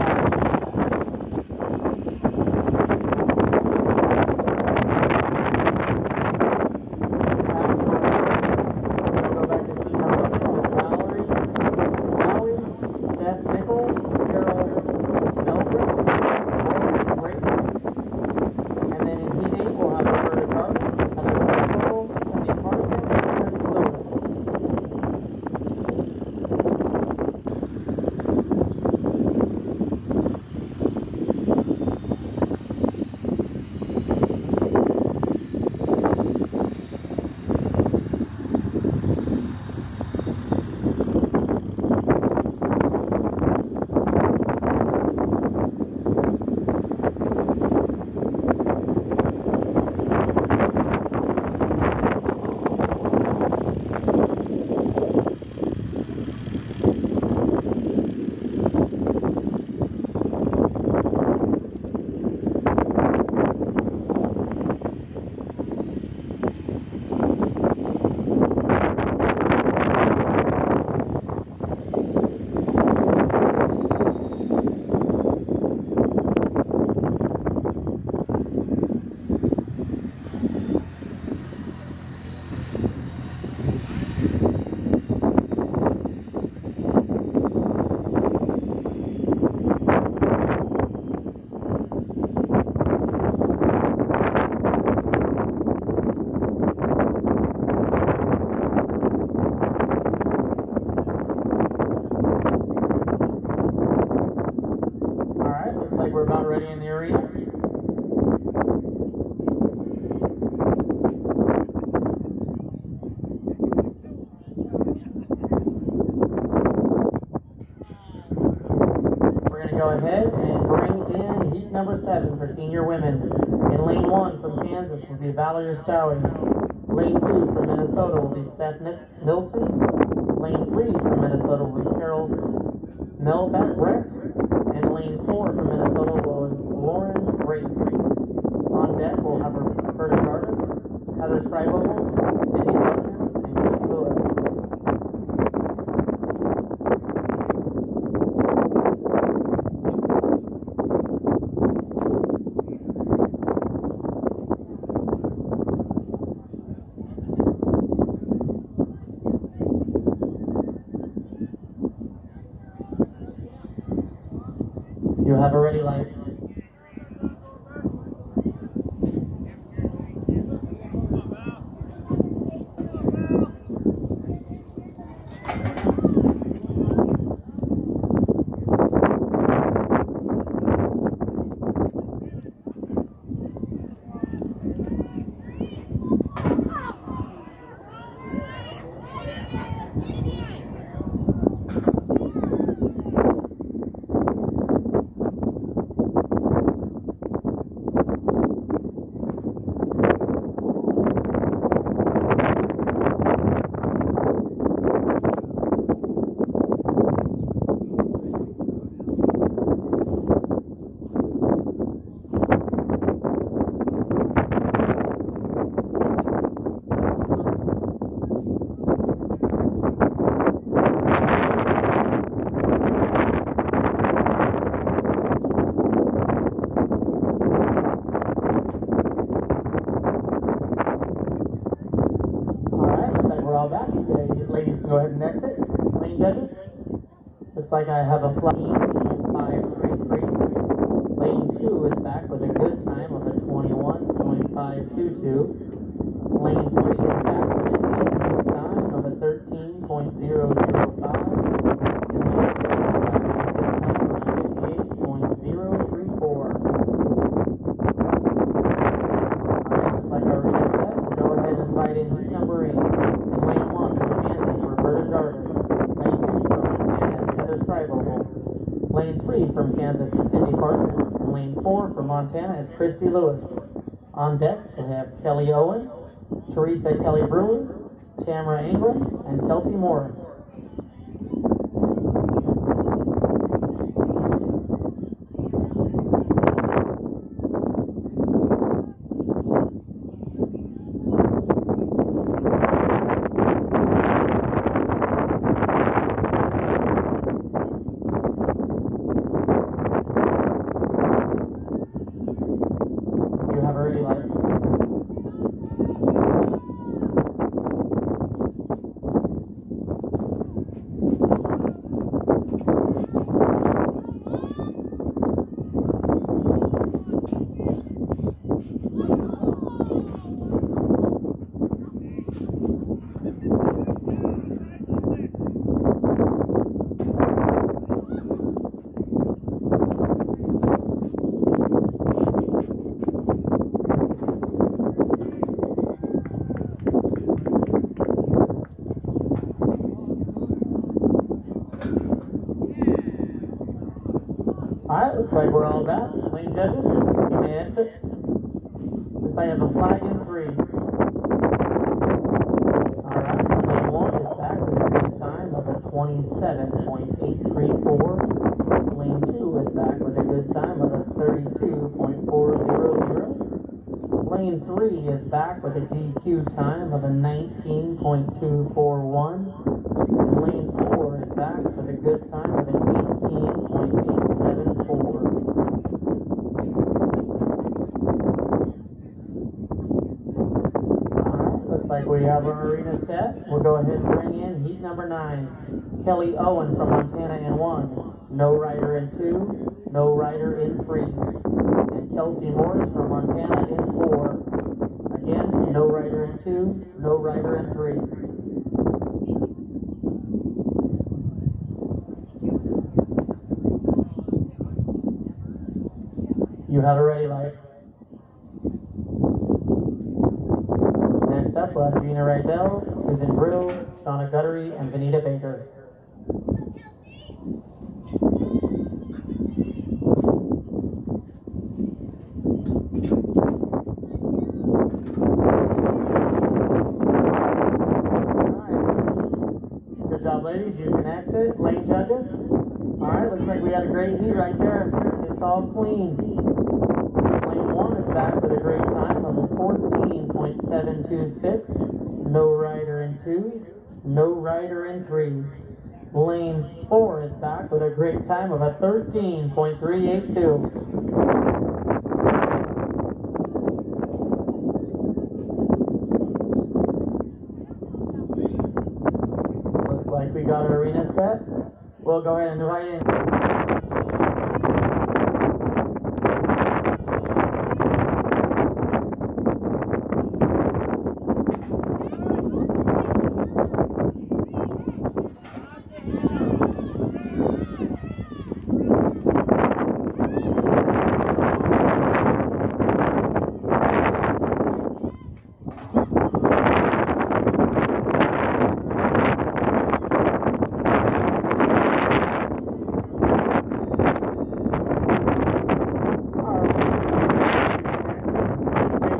We're about ready in the arena. We're going to go ahead and bring in heat number 7 for senior women. In lane 1 from Kansas will be Valerie Stowie. Lane 2 from Minnesota will be Steph Nilsson. Lane 3 from Minnesota will be Carol Melbeck Breck. And lane 4 from Minnesota will Lauren Brake. On deck, we'll have Roberta Jarvis, Heather Scribogle, Cindy Parsons, and Christy Lewis. You have a ready light. Ladies can go ahead and exit. Lane judges. Looks like I have a flag in 5.33. Lane 2 is back with a good time of a 21.522. Lane 3 is back with a DQ time of a 13.005. And lane 4 is back with a good time of a 58.034. Alright, looks like our read is set. We'll go ahead and invite in heat number 8. In lane 1 from Kansas, Roberta Jarvis. Lane 2 from Montana is Heather Scribogle. Lane 3 from Kansas is Cindy Parsons. And lane 4 from Montana is Christy Lewis. On deck, we'll have Kelly Owen, Teresa Kelly Brewer, Tamara England, and Kelsey Morris. You have a ready light. Alright, looks like we're all back. Lane judges, you may exit. Looks like I have a flag in 3. Alright, lane 1 is back with a good time of a 27.834. Lane 2 is back with a good time of a 32.400. Lane 3 is back with a DQ time of a 19.241. And lane 4 is back with a good time of an 18.874. Alright, looks like we have our arena set. We'll go ahead and bring in heat number 9. Kelly Owen from Montana in 1. No rider in 2. No rider in 3. And Kelsey Morris from Montana in 4. Again, no rider in 2. No rider in 3. You have a ready light. Next up, we'll have Gina Rydell, Susan Brill, Shauna Guttery, and Vanita Baker. Alright. Good job, ladies. You can exit. Lane judges. Alright. Looks like we had a great heat right there. It's all clean. Lane 1 is back with a great time of a 14.726. No rider in 2. No rider in 3. Lane 4 is back with a great time of a 13.382. Looks like we got our arena set. We'll go ahead and invite in.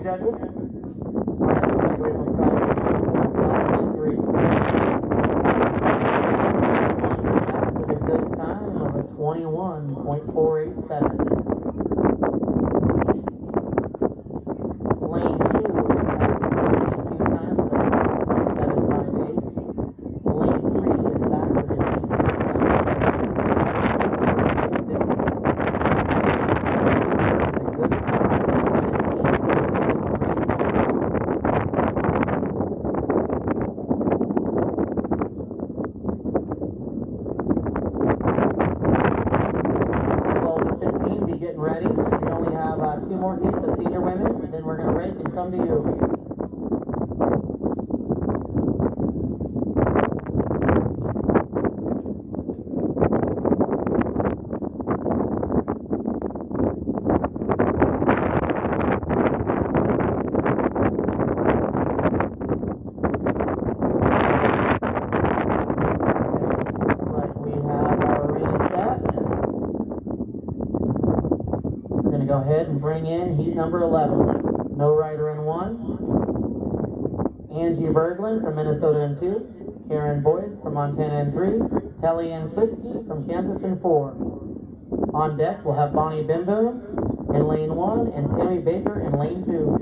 Judges. Alright, looks like we have a 5.3. With a good time of a 21.487. Lane 2 is back with a DQ time of a 12.758. Lane 3 is back with a DQ time of a 13.426. With a good time of a 17.73. Be getting ready. We only have 2 more heats of senior women, then we're going to rake and come to you. Looks like we have our arena set. We're going to go ahead and bring in heat number 11. No rider in 1. Angie Berglund from Minnesota in 2. Karen Boyd from Montana in 3. Telly Ann Klitsky from Kansas in 4. On deck, we'll have Bonnie Bimbo in lane 1 and Tammy Baker in lane 2.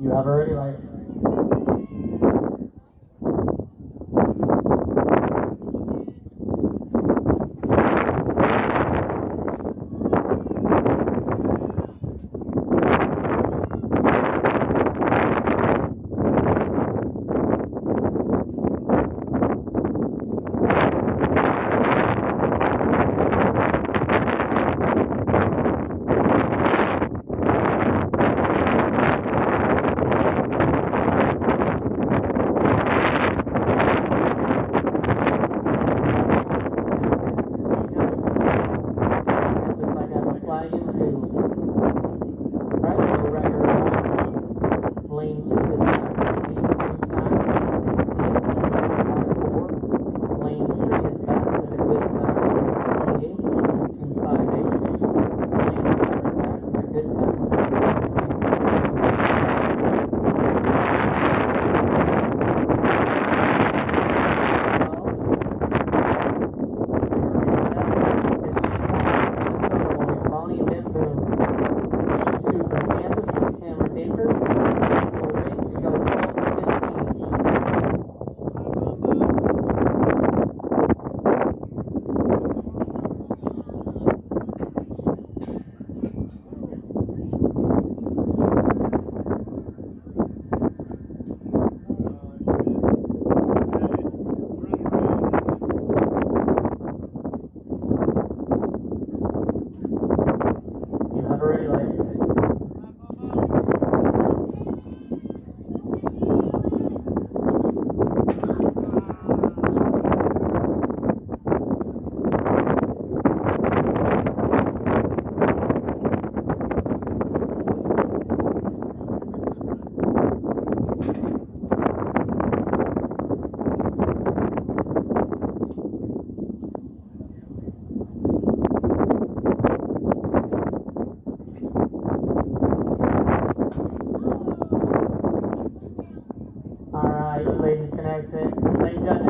You have already like ladies can exit. Lane judges.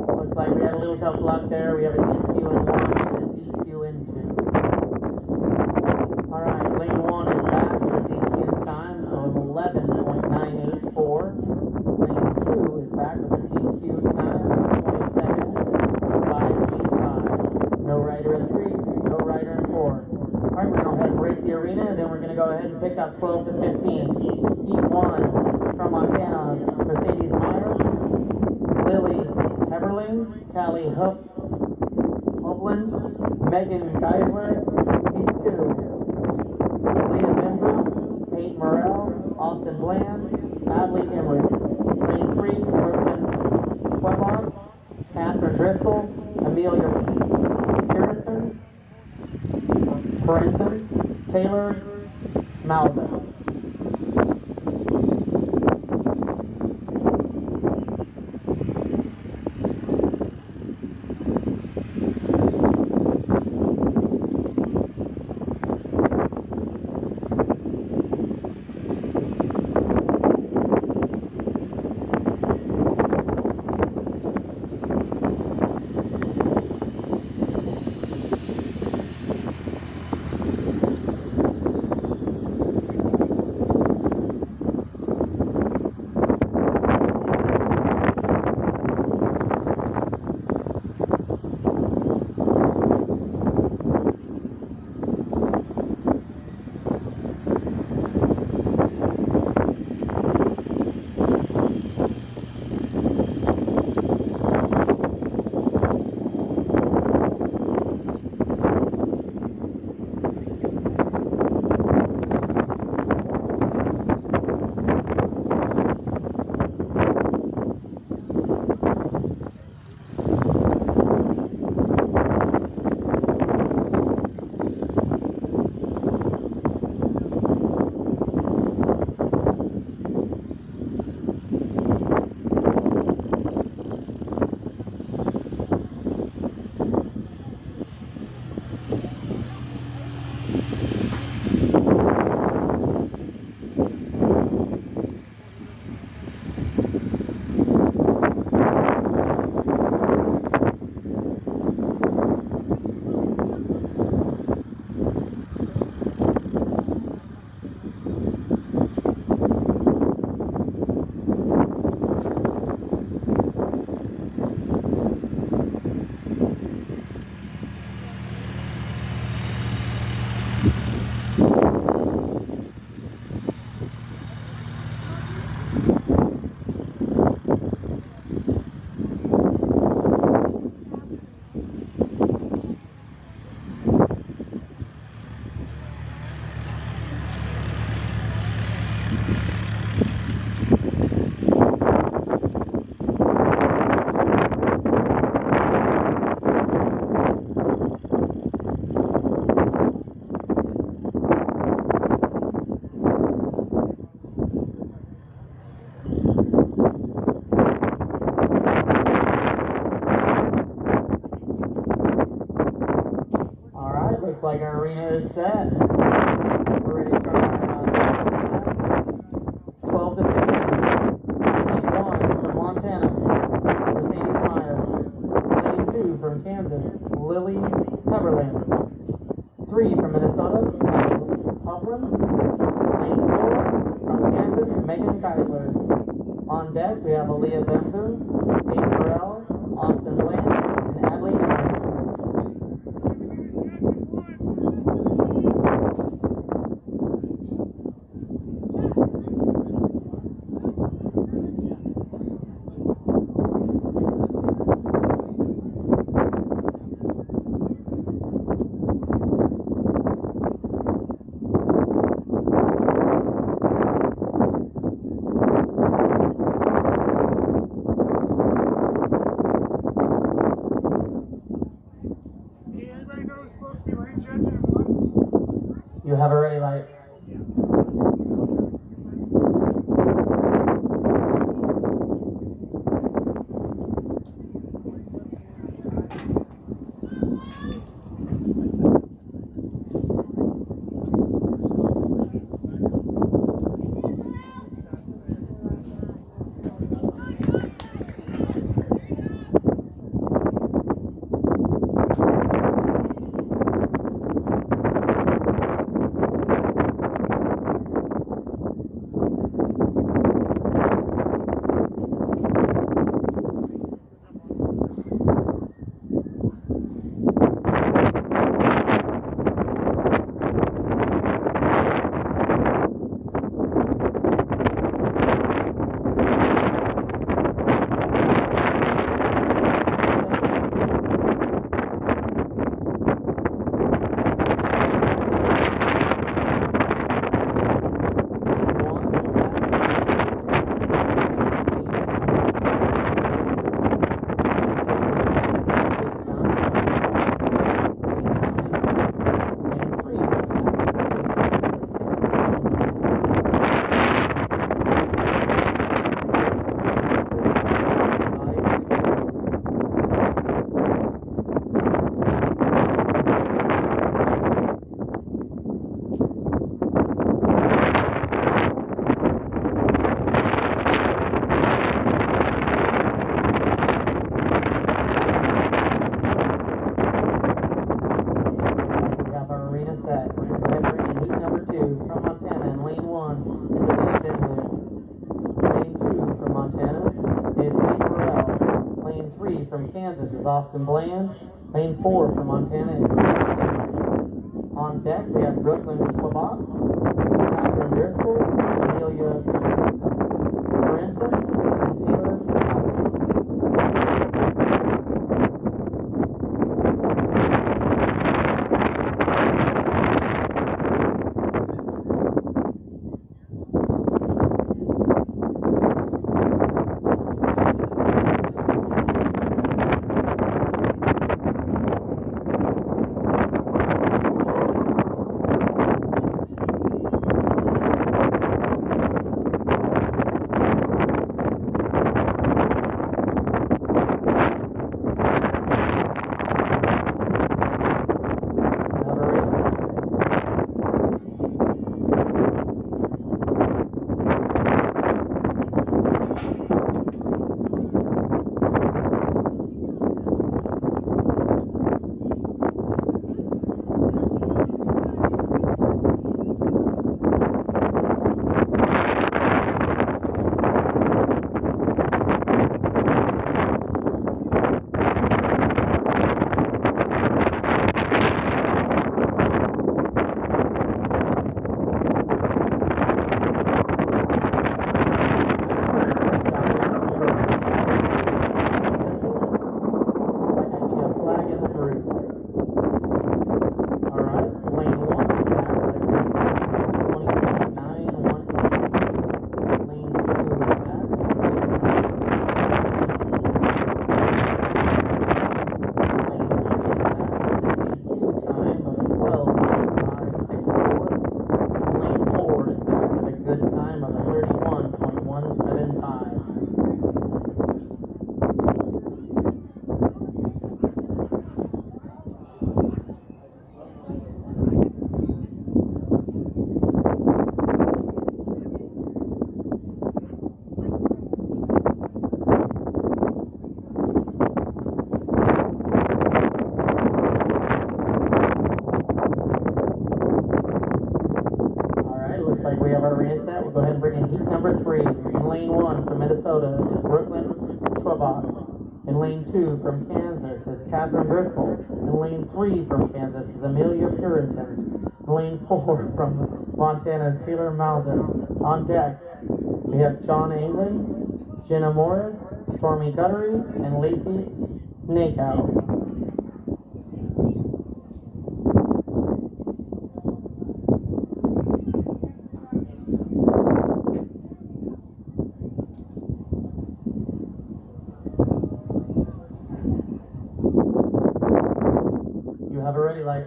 Looks like we had a little tough luck there. We have a DQ in 1 and a DQ in 2. Alright, lane 1 is back with a DQ time of 11.984. Lane 2 is back with a DQ time of 27.585. No rider in 3, no rider in 4. Alright, we're going to go ahead and rate the arena, and then we're going to go ahead and pick up 12 to 15. Heat 1 from Montana, Mercedes Meyer, Lily Heberling, Callie Hovland, Megan Geisler. Heat 2, Leah Bimbu, Peyton Morrell, Austin Bland, Adley Emmerich. Lane 3, Brooklyn Schwebach, Catherine Driscoll, Amelia Purinton, Taylor Malza. Looks like our arena is set. We're ready to start our 12 to 15. Heat 1 from Montana, Mercedes Meyer. Lane 2 from Kansas, Lily Heberland. 3 from Minnesota, Callie Hovland. Lane 4 from Kansas, Megan Geisler. On deck, we have Aaliyah Bembu, Peyton Morrell, Austin Bland, and Adley Emmerich. Kansas is Austin Bland. Lane 4 from Montana is Matt Henry. On deck, we have Brooklyn Schwabach, Catherine Driscoll, Amelia Brenton, and Taylor Houser. Looks like we have our arena set. We'll go ahead and bring in heat number 3. In lane 1 from Minnesota is Brooklyn Schwabach. In lane 2 from Kansas is Catherine Driscoll. In lane 3 from Kansas is Amelia Purinton. In lane 4 from Montana is Taylor Mauser. On deck, we have John Anglin, Jenna Morris, Stormy Guttery, and Lacey Nakow. Have a ready light.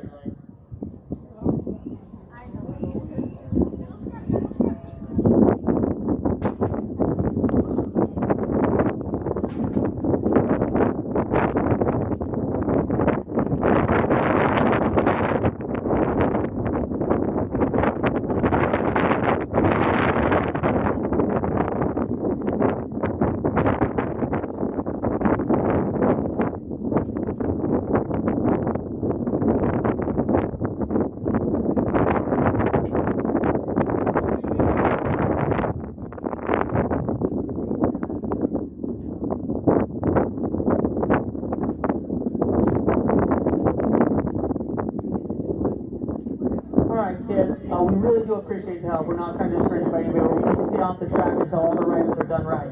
We really do appreciate the help. We're not trying to discourage anybody, but we need to stay off the track until all the riders are done right.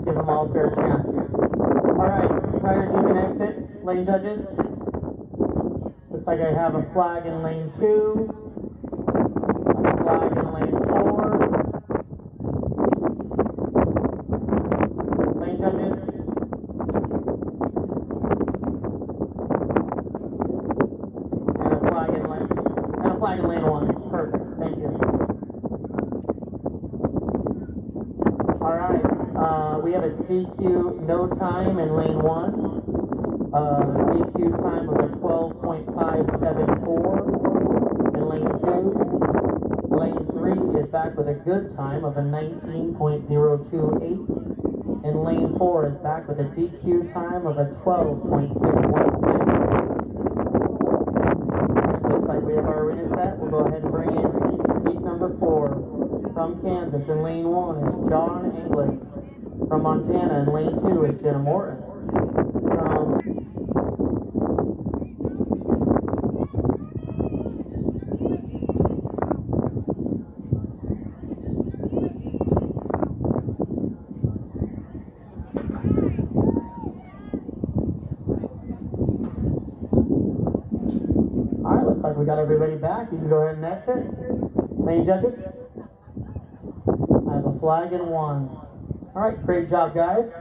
Give them all a fair chance. Alright, riders, you can exit. Lane judges. Looks like I have a flag in lane 2, a flag in lane 4. Lane judges. And a flag in lane 1. Perfect, thank you. Alright, we have a DQ no time in lane 1, DQ time of a 12.574 in lane 2. Lane 3 is back with a good time of a 19.028, and lane 4 is back with a DQ time of a 12.616. Like we have our arena set, we'll go ahead and bring in heat number 4 from Kansas. In lane 1 is John Anglin. From Montana in lane 2 is Jenna Morris. from Alright, looks like we got everybody back. You can go ahead and exit. Lane judges. I have a flag and one. Alright, great job, guys.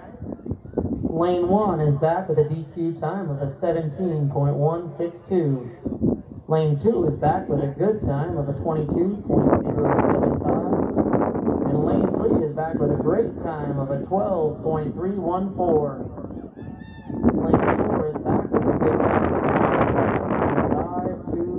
Lane 1 is back with a DQ time of a 17.162. Lane 2 is back with a good time of a 22.075. And lane 3 is back with a great time of a 12.314. Lane 4 is back with a good time of a 5.24.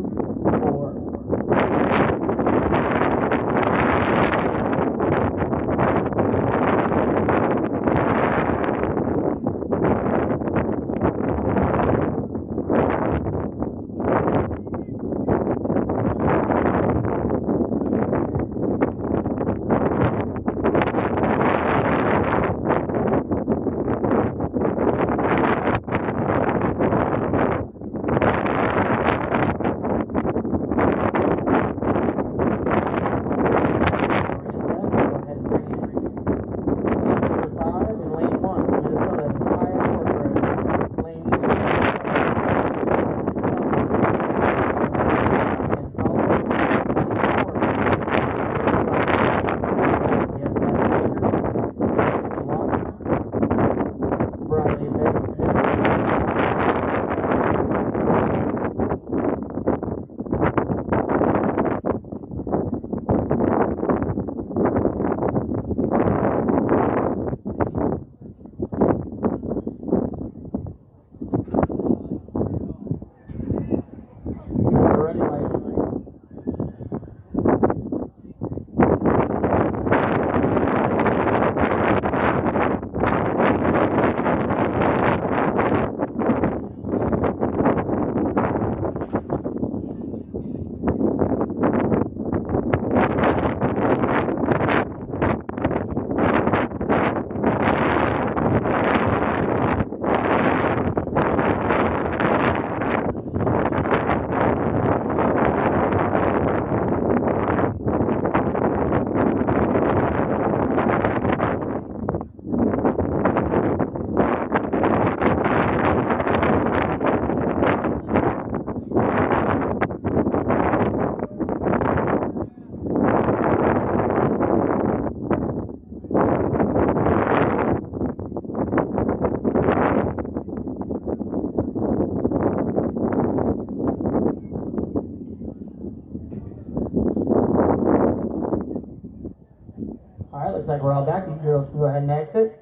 Alright, looks like we're all back. You girls can go ahead and exit.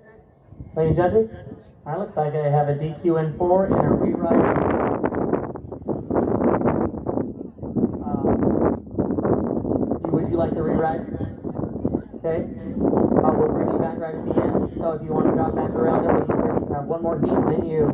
Lane judges. Alright, looks like I have a DQ in 4 and a rewrite. Would you like the rewrite? Okay. We'll bring you back right at the end. So if you want to drop back around it, we'll have one more heat, then you.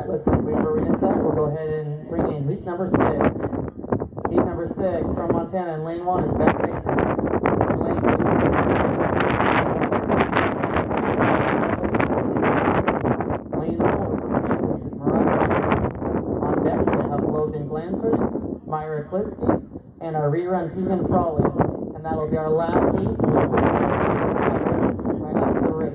Looks like we have a arena set. We'll go ahead and bring in heat number 6. Heat number 6 from Montana in lane 1 is Beth Baker. In lane 2 from lane 4 from Kansas is Mariah. On deck we have Logan Glancer, Myra Klitsky, and our rerun Keegan Frawley. And that'll be our last heat. We'll be right after the race.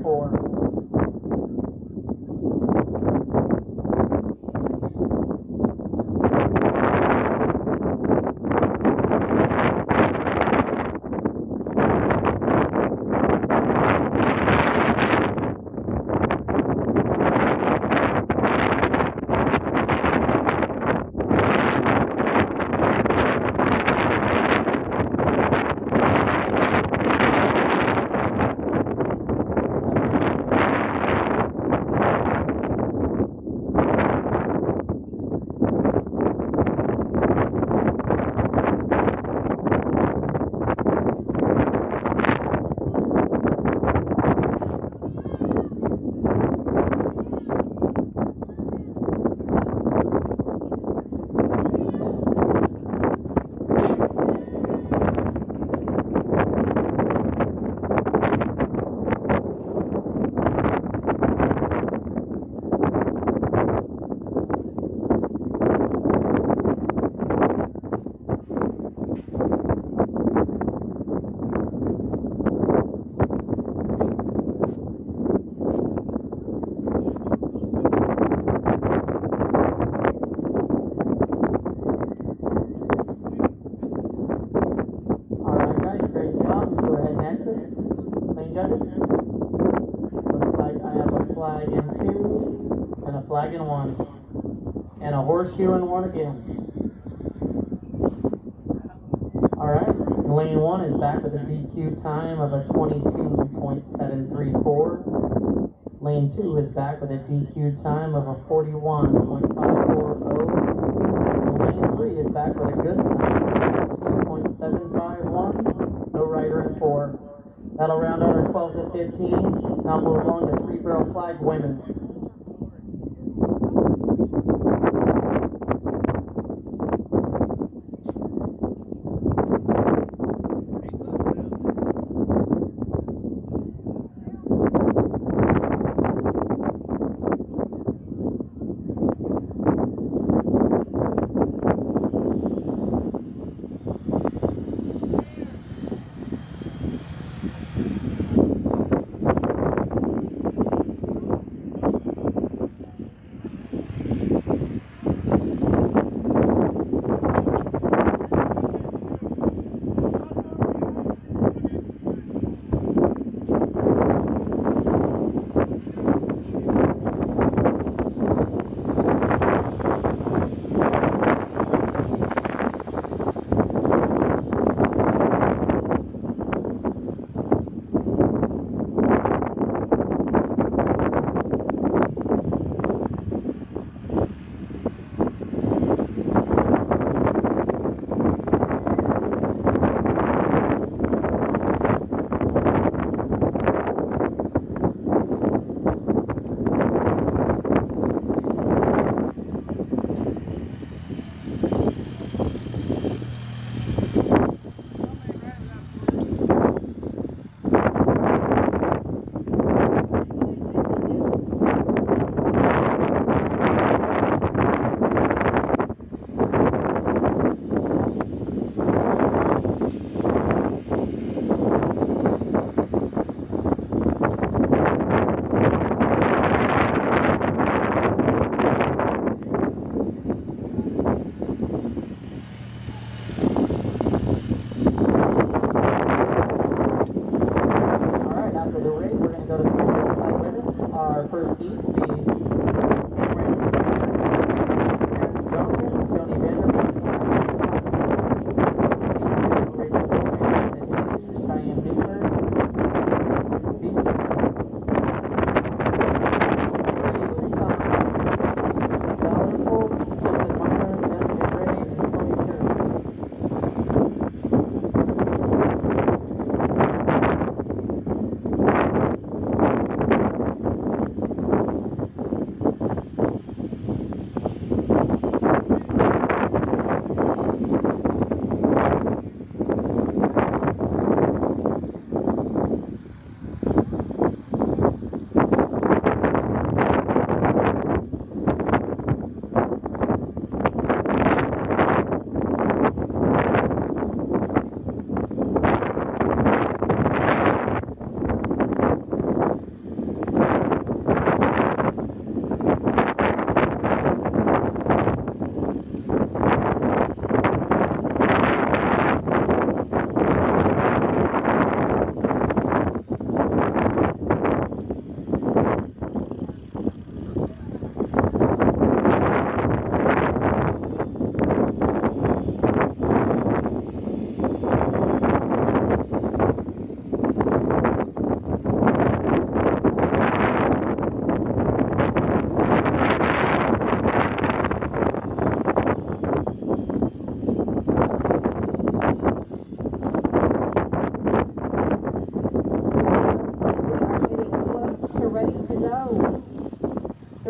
and 4. Flag in 1. And a horseshoe in 1 again. Alright, lane 1 is back with a DQ time of a 22.734. Lane 2 is back with a DQ time of a 41.540. And lane 3 is back with a good time of 16.751. No rider in 4. That'll round out our 12 to 15. Now move along to 3-barrel flag women.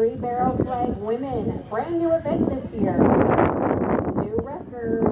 3-barrel flag women. Brand new event this year, so new record.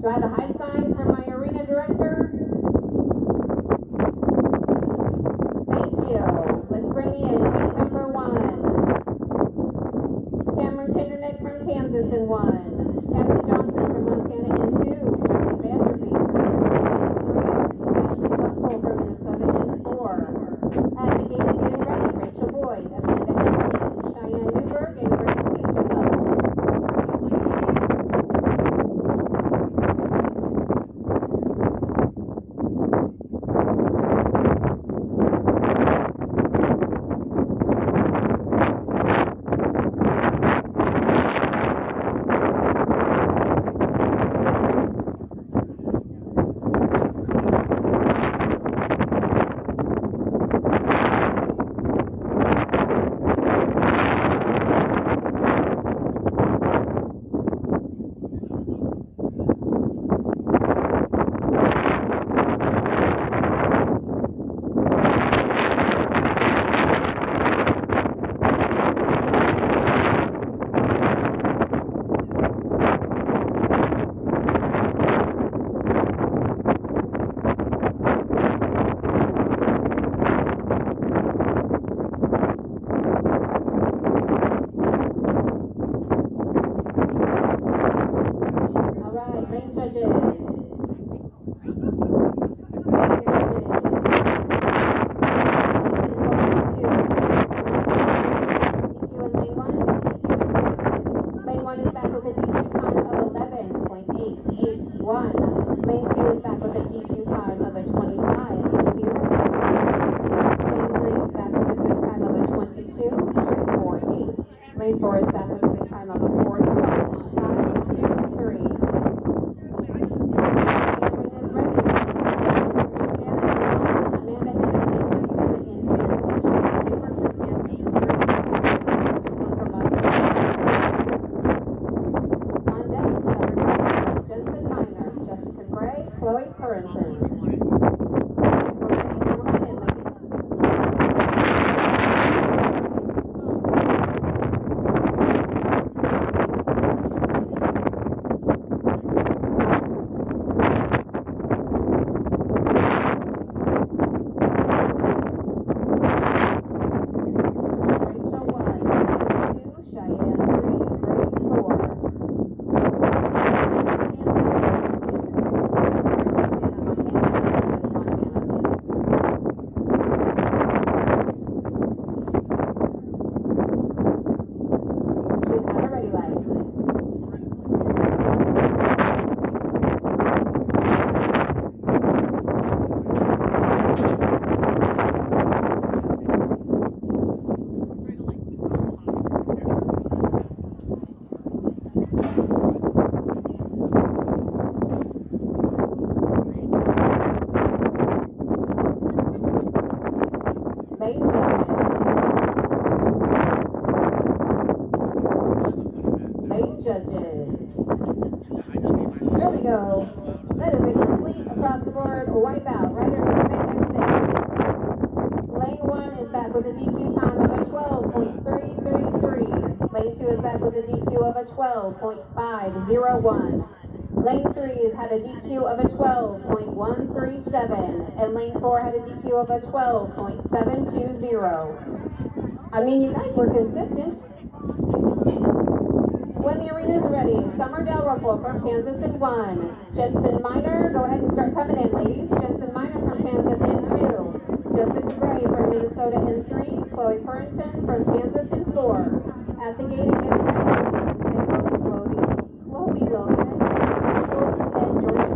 Do I have a high sign from my arena director? Thank you. Let's bring in gate number 1. Cameron Kindernick from Kansas in 1. Cassie Johnson from Montana in 2. Jackie Vanderbeek from Minnesota in 3. Ashley Schlumpfel from Minnesota in 4. At the gate and getting ready, Rachel Boyd, Amanda Hennessy, Cheyenne Newberg, and Grace Feasterhill. Lane 4 is back with a good time of a 41.523. Amanda Hennessy, Montana in 2. Cheyenne Newberg from Kansas in 3. From Montana. On deck, started Jensen Miner, Jessica Gray, Chloe Currington. We're ready, come on in, ladies. Judges. There we go. That is a complete across the board wipeout. Riders who make exit. Lane 1 is back with a DQ time of a 12.333. Lane 2 is back with a DQ of a 12.501. Lane 3 has had a DQ of a 12.137. And lane 4 had a DQ of a 12.720. I mean, you guys were consistent. When the arena is ready, Summer Dalrymple from Kansas in 1. Jensen Minor, go ahead and start coming in, ladies. Jensen Minor from Kansas in 2. Jessica Gray from Minnesota in 3. Chloe Purrington from Kansas in 4. At the gate and getting ready, Chloe Wilson, Amy Schultz, and Jordan.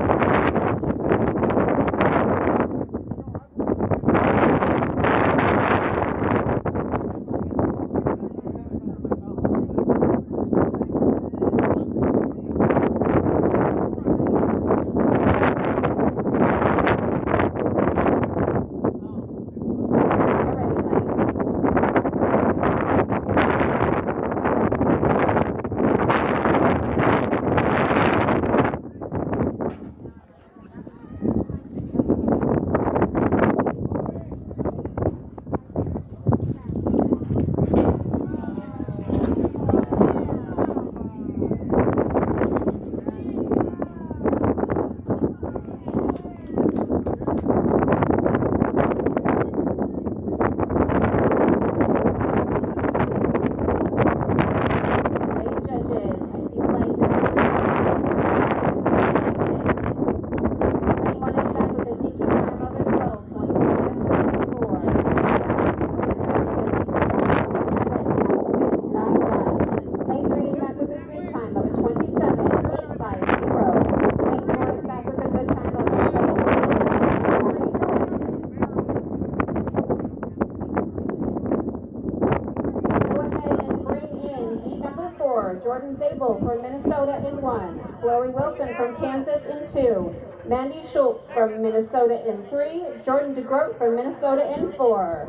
Jordan Zabel from Minnesota in 1. Chloe Wilson from Kansas in 2. Mandy Schultz from Minnesota in 3. Jordan DeGroat from Minnesota in 4.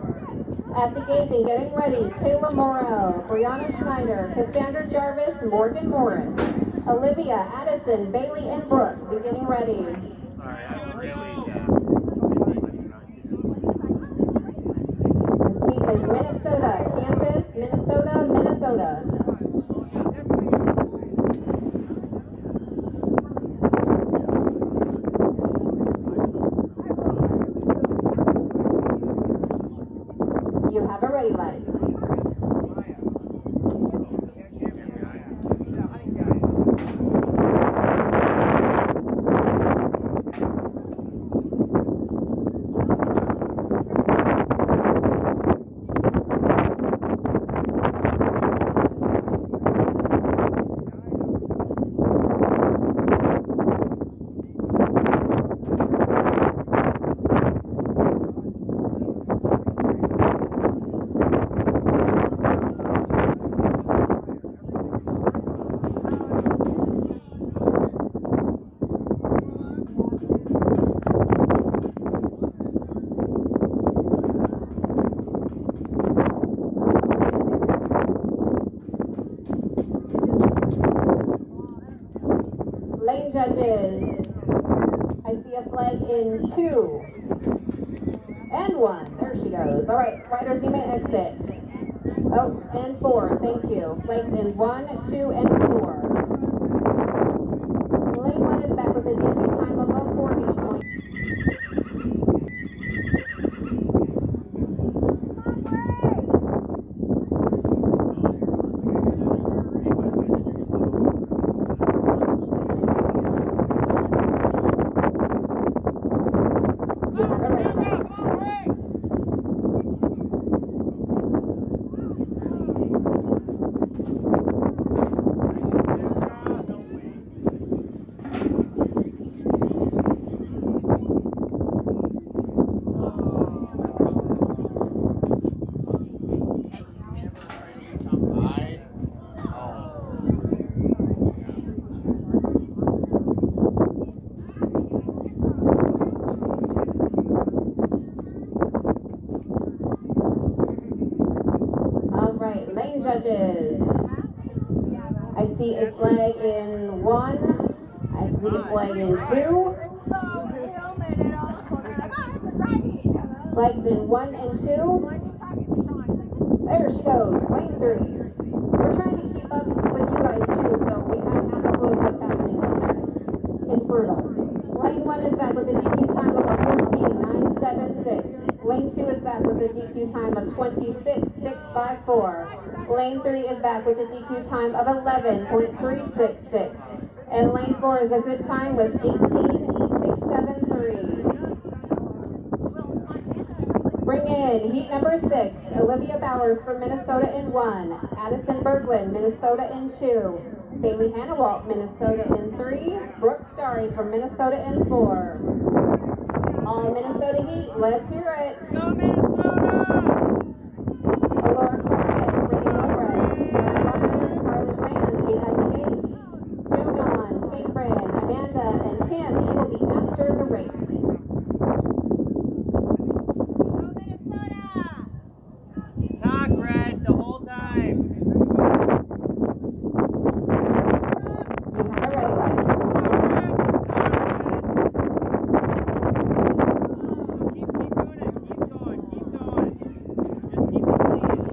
At the gate and getting ready, Kayla Morrell, Brianna Schneider, Cassandra Jarvis, Morgan Morris. Olivia, Addison, Bailey, and Brooke, beginning ready. This heat is Minnesota, Kansas, Minnesota, Minnesota. You have a ready light. Lane judges, I see a flag in 2 and 1. There she goes. All right, riders, you may exit. Oh, and 4. Thank you. Flags in 1, 2, and 4. Lane 1 is back with a DQ time of 40. Lane judges, I see a flag in 1, I see a flag in 2, flags in 1 and 2, there she goes, lane 3. We're trying to keep up with you guys too, so we have half a clue what's happening down there. It's brutal. Lane 1 is back with a DQ time of a 14.976. Lane 2 is back with a DQ time of 26.654. Lane 3 is back with a DQ time of 11.366. And lane 4 is a good time with 18.673. Bring in heat number 6, Olivia Bowers from Minnesota in 1, Addison Berglund, Minnesota in 2, Bailey Hannawalt, Minnesota in 3, Brooke Starry from Minnesota in 4. All Minnesota Heat, let's hear it. Go Minnesota! Alora Crockett, Brittany Lowred, Erin Buckner, Carly Bland be at the gate. Jonan, Cameron, Amanda, and Kim, you will be after the rake. Talk red the whole time. You have a ready light. Keep doing it. Keep going. Keep going. Just keep it clean.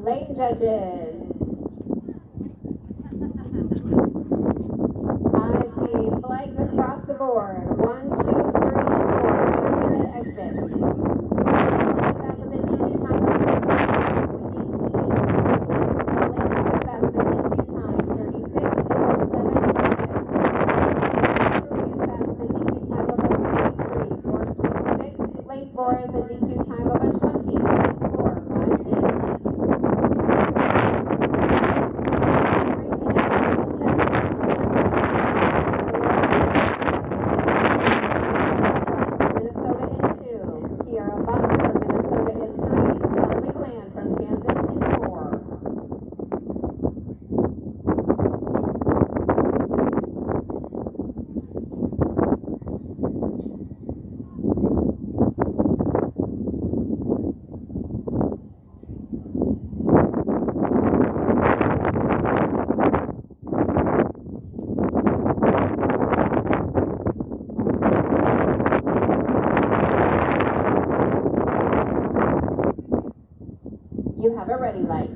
Lane judges. I see flags across the board. 1, 2, 3, and 4. Alternate exit. Lane 1 is back with a DQ time of 38.82. Lane 2 is back with a DQ time 36.475. Lane 3 is back with a DQ time of a 43.466. Lane 4 is a DQ time of a 20.418. Minnesota in 2, Kiara Buckner, Minnesota in 3, Carly Bland from Kansas in 4. You have a ready light.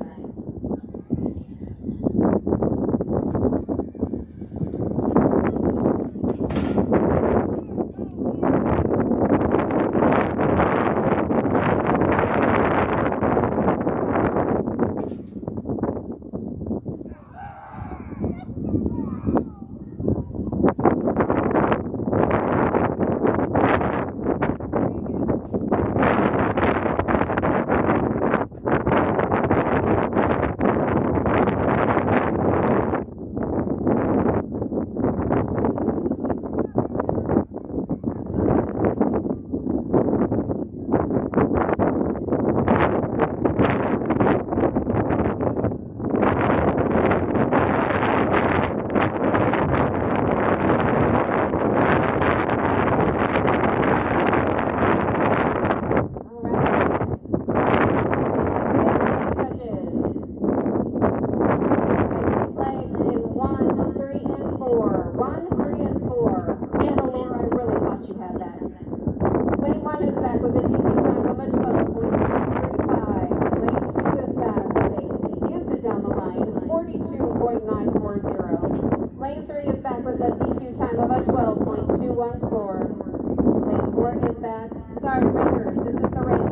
Lane 1 is back with a DQ time of a 12.635. Lane 2 is back with a dance it down the line, 42.940. Lane 3 is back with a DQ time of a 12.214. Lane 4 is back. Sorry, ringers, this is the ring.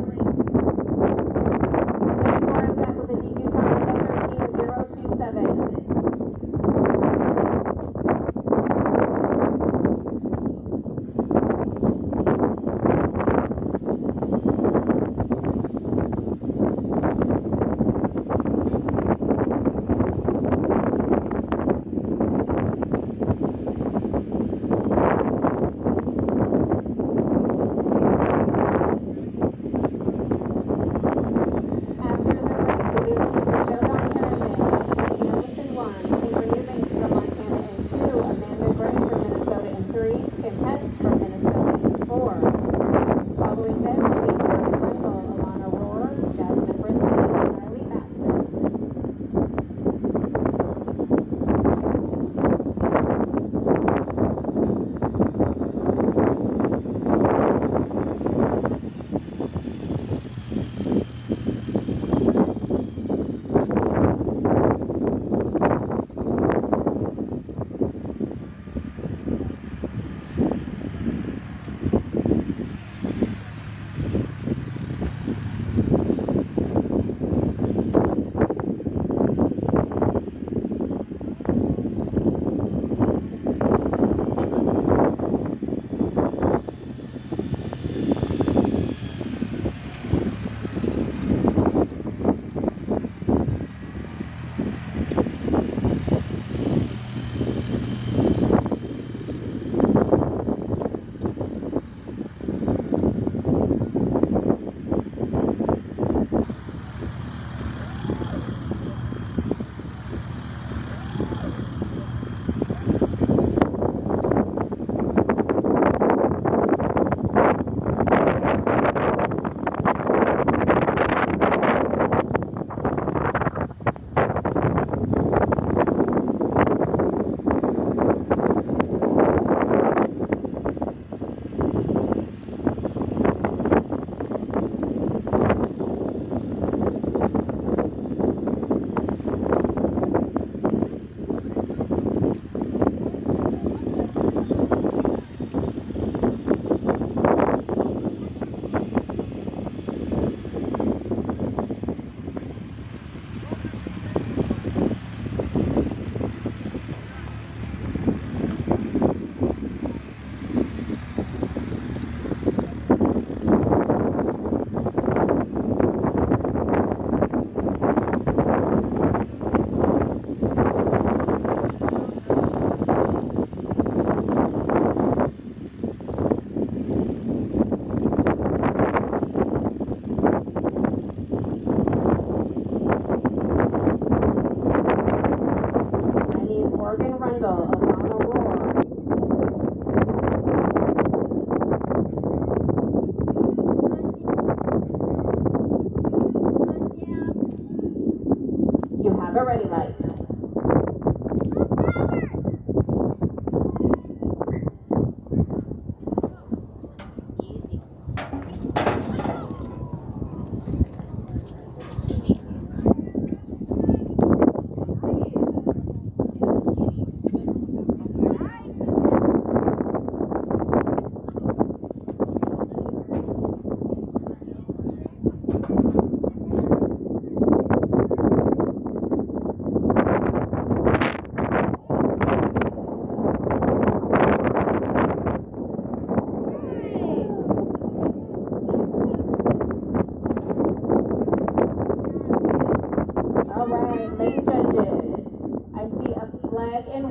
Lane 4 is back with a DQ time of a 13.027.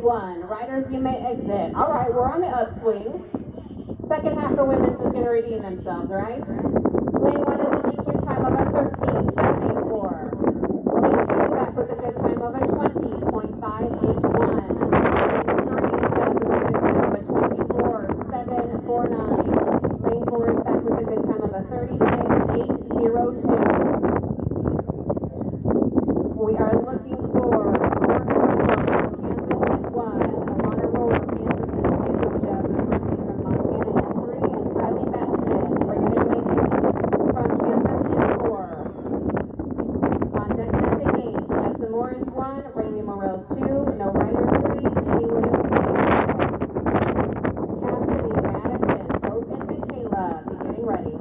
1. Riders, you may exit. All right, we're on the upswing. Second half of women's is going to redeem themselves, right? Lane 1 is a DQ time of a 13.784. Lane 2 is back with a good time of a 20.581. Lane 3 is back with a good time of a 24.749. Lane 4 is back with a good time of a 36.802. We are looking for Morgan Ringo from Kansas in 1, Alana Roller, Kansas in 2, Jasmine Ridley from Montana in 3, and Kylie Batson, bring it in ladies, from Kansas in 4. On deck and at the gate, Jessa Morris 1, Rayleigh Morrell 2, No Rider 3, Annie Williams 4. Cassidy, Madison, Hope, and Michaela, be getting ready.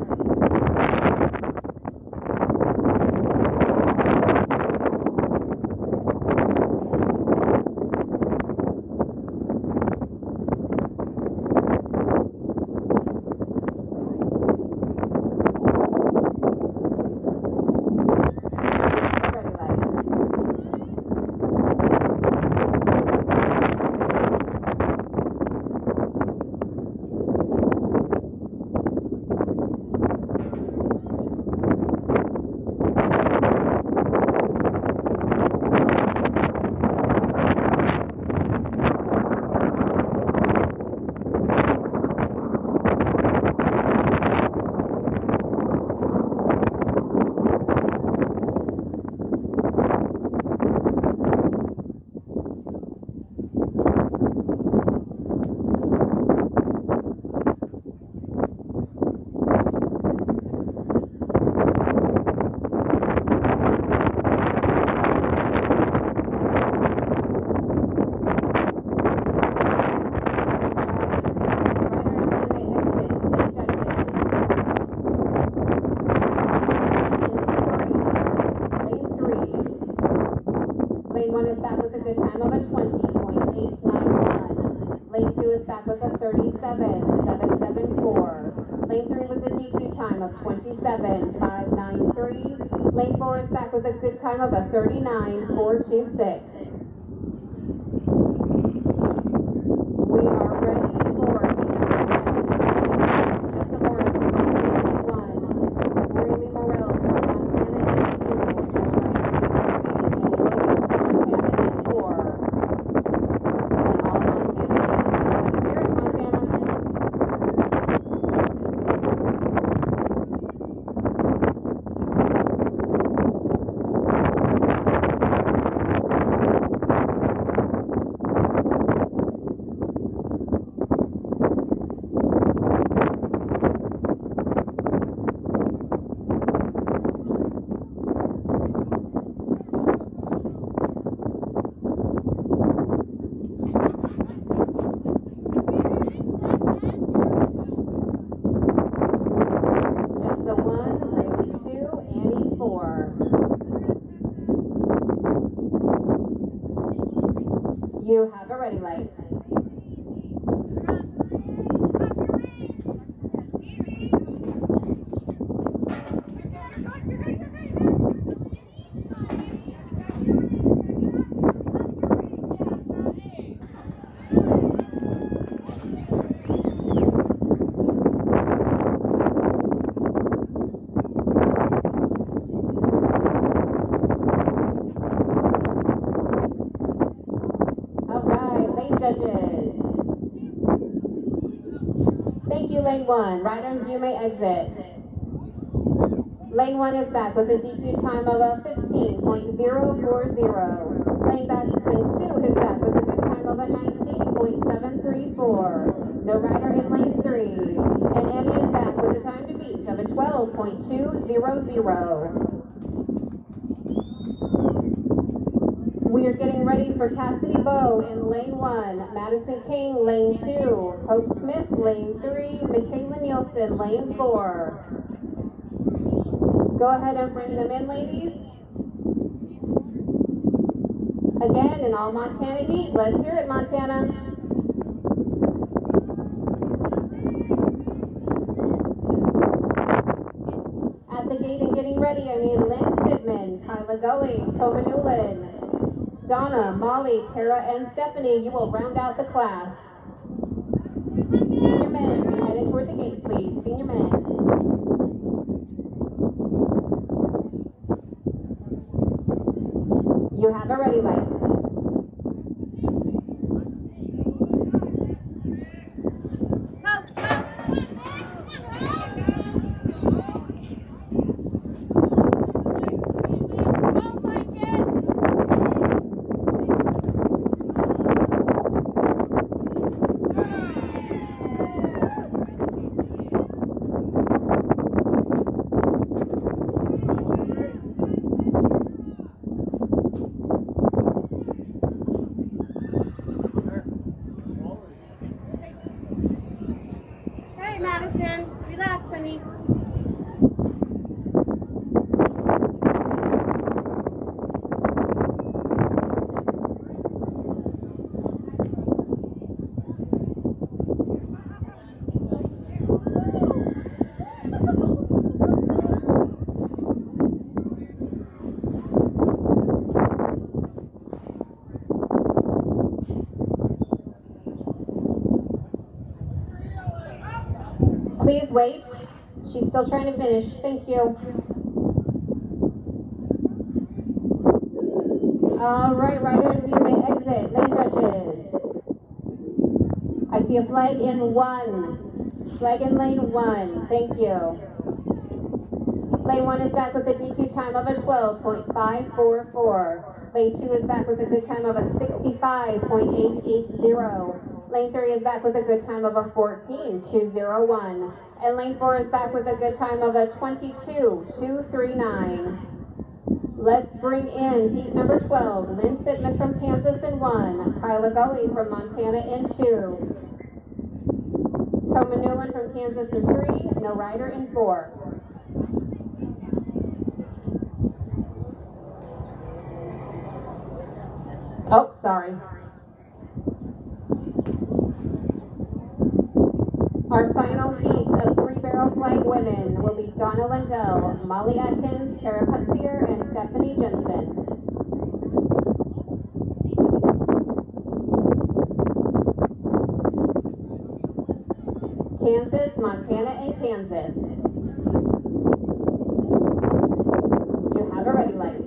Lane 1 is back with a good time of a 20.891. Lane 2 is back with a 37.774. Lane 3 was a DQ time of 27.593. Lane 4 is back with a good time of a 39.426. We are ready for meet number 10. Jessa Morris from Montana in 1. Rayleigh Morrell from Montana in 2. You have a ready light. Judges. Thank you, Lane 1. Riders, you may exit. Lane 1 is back with a DQ time of a 15.040. Lane 2 is back with a good time of a 19.734. No rider in lane 3. And Annie is back with a time to beat of a 12.200. We are getting ready for Cassidy Bowe in lane 1, Madison King, lane 2, Hope Smith, lane 3, Michaela Nielsen, lane 4. Go ahead and bring them in, ladies. Again, in all Montana heat. Let's hear it, Montana. At the gate and getting ready, I need Lynn Sidman, Kyla Gulling, Toma Newland, Donna, Molly, Tara, and Stephanie, you will round out the class. Senior men, be headed toward the gate, please. Senior men. You have a ready light. Hey, Madison. Relax, honey. Please wait. She's still trying to finish. Thank you. All right, riders, you may exit. Lane judges. I see a flag in 1. Flag in lane 1. Thank you. Lane 1 is back with a DQ time of a 12.544. Lane 2 is back with a good time of a 65.880. Lane 3 is back with a good time of a 14.201. And lane 4 is back with a good time of a 22.239. Let's bring in heat number 12. Lynn Sitman from Kansas in 1. Kyla Gully from Montana in 2. Toma Newland from Kansas in 3. No rider in 4. Oh, sorry. Our final heat of 3-barrel flag women will be Donna Lindell, Molly Atkins, Tara Putzier, and Stephanie Jensen. Kansas, Montana, and Kansas. You have a ready light.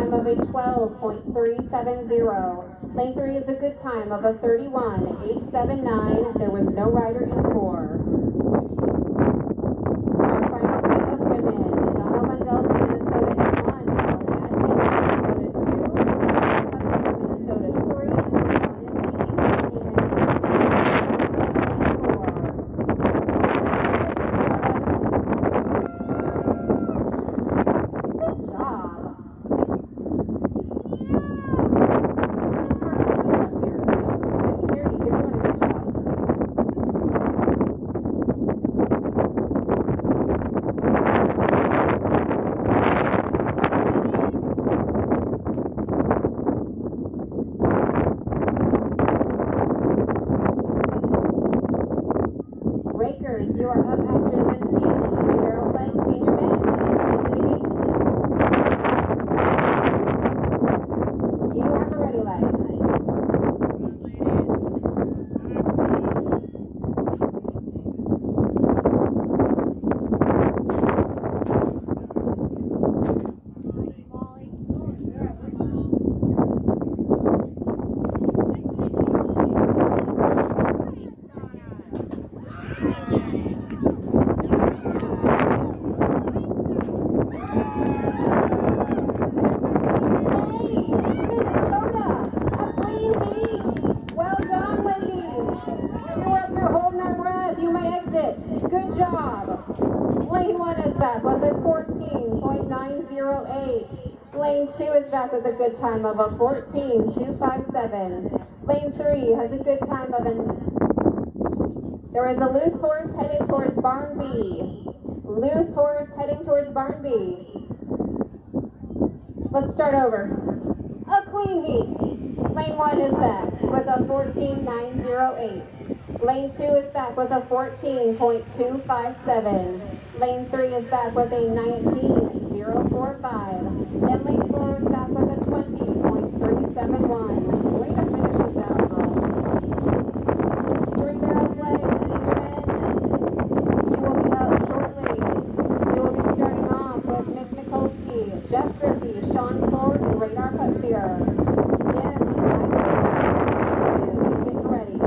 Of a 12.370. Lane 3 is a good time of a 31.879. There was no rider in 4. Our final heat of women, Donna Lindell from Minnesota in 1, Molly Atkins, Minnesota 2, Putzier, Minnesota 3, one in lane 8, and Minnesota in 4. Good job. You are up after this heat. 3-barrel flag, senior men, and into the gate. You have a ready light. it. Good job. Lane 1 is back with a 14.908. Lane 2 is back with a good time of a 14.257. Lane 3 has a good time of There is a loose horse headed towards Barn B. Loose horse heading towards Barn B. Let's start over. A clean heat. Lane 1 is back with a 14.908. Lane 2 is back with a 14.257. Lane 3 is back with a 19.045. And lane 4 is back with a 20.371. Way to finish this out, girls. 3-barrel flag, senior men. You will be out shortly. We will be starting off with Mick-Mikulski, Jeff Griffey, Sean Ford, and Radar Putsier. Jim, Michael, Justin, and Jerry, be getting ready.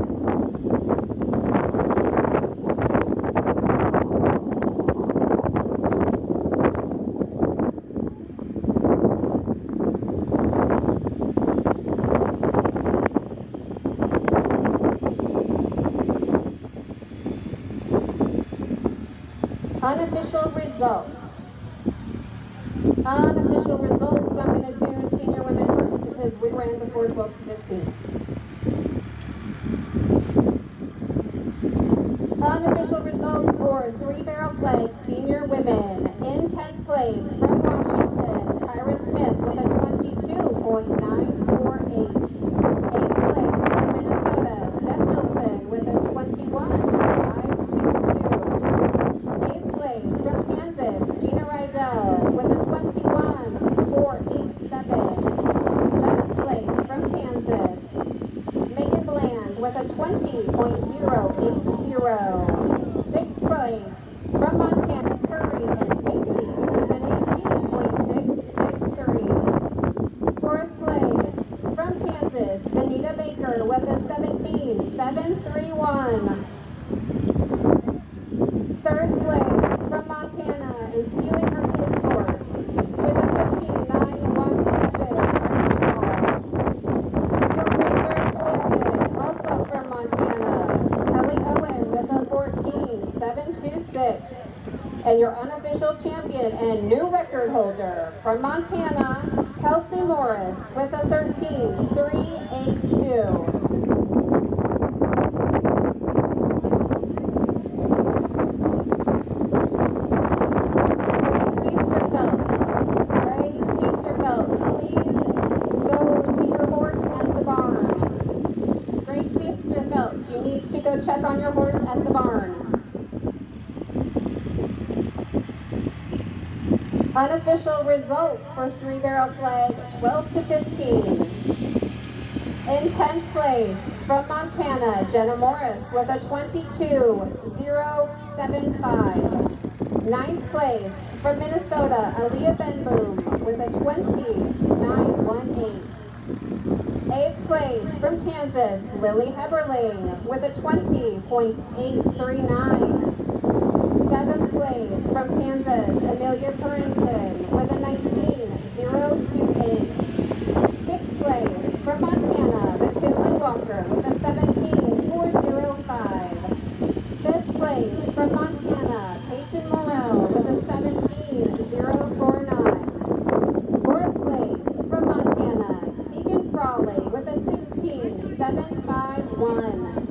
Unofficial results. Unofficial results, I'm going to do senior women first because we ran before 12 to 15. Unofficial results for 3-barrel flag senior women. In 10th place from Washington, Kyra Smith with a 22.948. 8th place from Minnesota, Steph Wilson with a 21.522. 8th place from Kansas, Gina Rydell with a 21.487. 7th place from Kansas, Megan Bland with a 20.080. 6th place from Montana, Curry and Casey with an 18.663. 4th place from Kansas, Benita Baker with a 17.731. 3rd place from Montana is stealing her kid's horse with a 15.917. Your reserve champion, also from Montana, Kelly Owen with a 14.726. And your unofficial champion and new record holder from Montana, Kelsey Morris with a 13.382. You need to go check on your horse at the barn. Unofficial results for 3-barrel flag 12 to 15. In 10th place from Montana, Jenna Morris with a 22.075. 9th place from Minnesota, Aaliyah Benboom with a 20.918. 8th place from Kansas, Lily Heberling with a 20.839. 7th place from Kansas, Amelia Purinton with a 19.028. 6th place from Montana, McKinley Walker with a 17.405. 5th place from Montana, Peyton Morrell with a 17.049. 4th place from Montana, Tegan Frawley with a 16.751.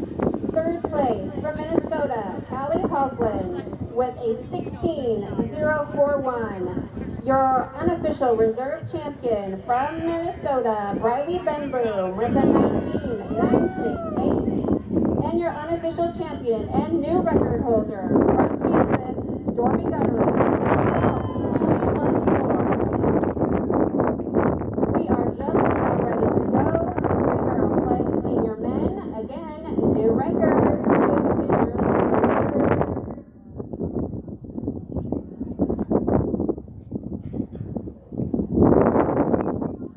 3rd place from Minnesota, Callie Hogland with a 16.041. Your unofficial reserve champion from Minnesota, Briley Benboom with a 19.968. And your unofficial champion and new record holder from Kansas, Stormy Guttery with a 12.314. We are just about ready to go. 3-barrel flag senior men. Again, new record. So the winner is a record.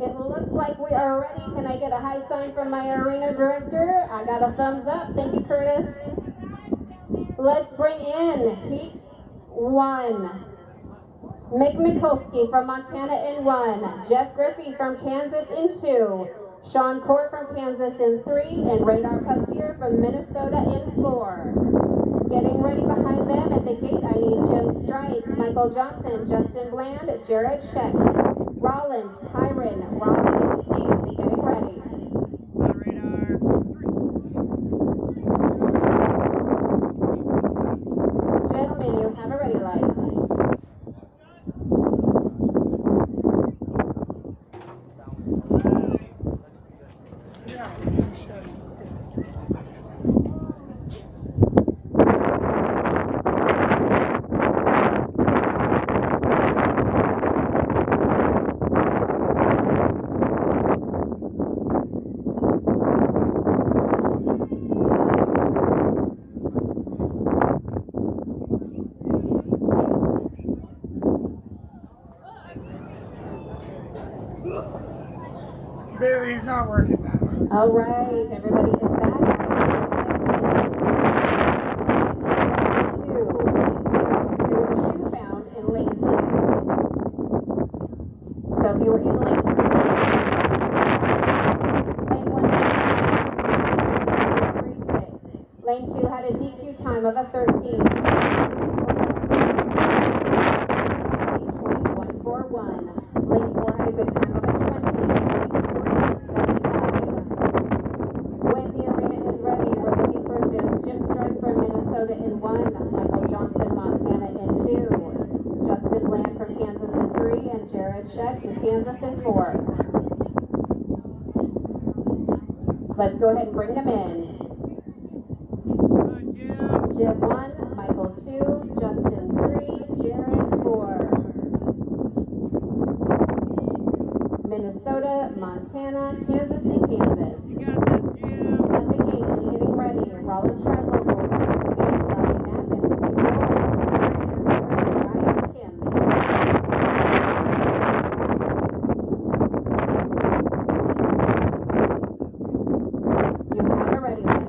It looks like we are ready. Can I get a high sign from my arena director? I got a thumbs up. Thank you, Curtis. Let's bring in Heat 1. Mick-Mikulski from Montana in 1. Jeff Griffey from Kansas in 2. Sean Court from Kansas in 3. And Radar Putsier from Minnesota in 4. Getting ready behind them at the gate, I need Jim Strike, Michael Johnson, Justin Bland, Jared Sheck, Roland, Kyron, Robbie, and Steve. Be getting ready. Gentlemen, you have a ready light. Bailey's not working that hard. All right, everybody is back. There was a shoe found in lane 3. So if you were in lane 3, lane 1, lane 2 had a DQ time of a 13. 20.141. Lane 4 had a good time of a 20.375. When the arena is ready, we're looking for Jim Strike from Minnesota in 1, Michael Johnson, Montana in 2, Justin Bland from Kansas in 3, and Jared Sheck in Kansas in 4. Let's go ahead and bring them in. Jim 1, Michael 2, Justin 3, Jared 4. Minnesota, Montana, Kansas, and Kansas. At the gate and getting ready, Rollins Travel Local, and Robbie Knapp and Steve Gold, Ryan Kim. You have a ready light.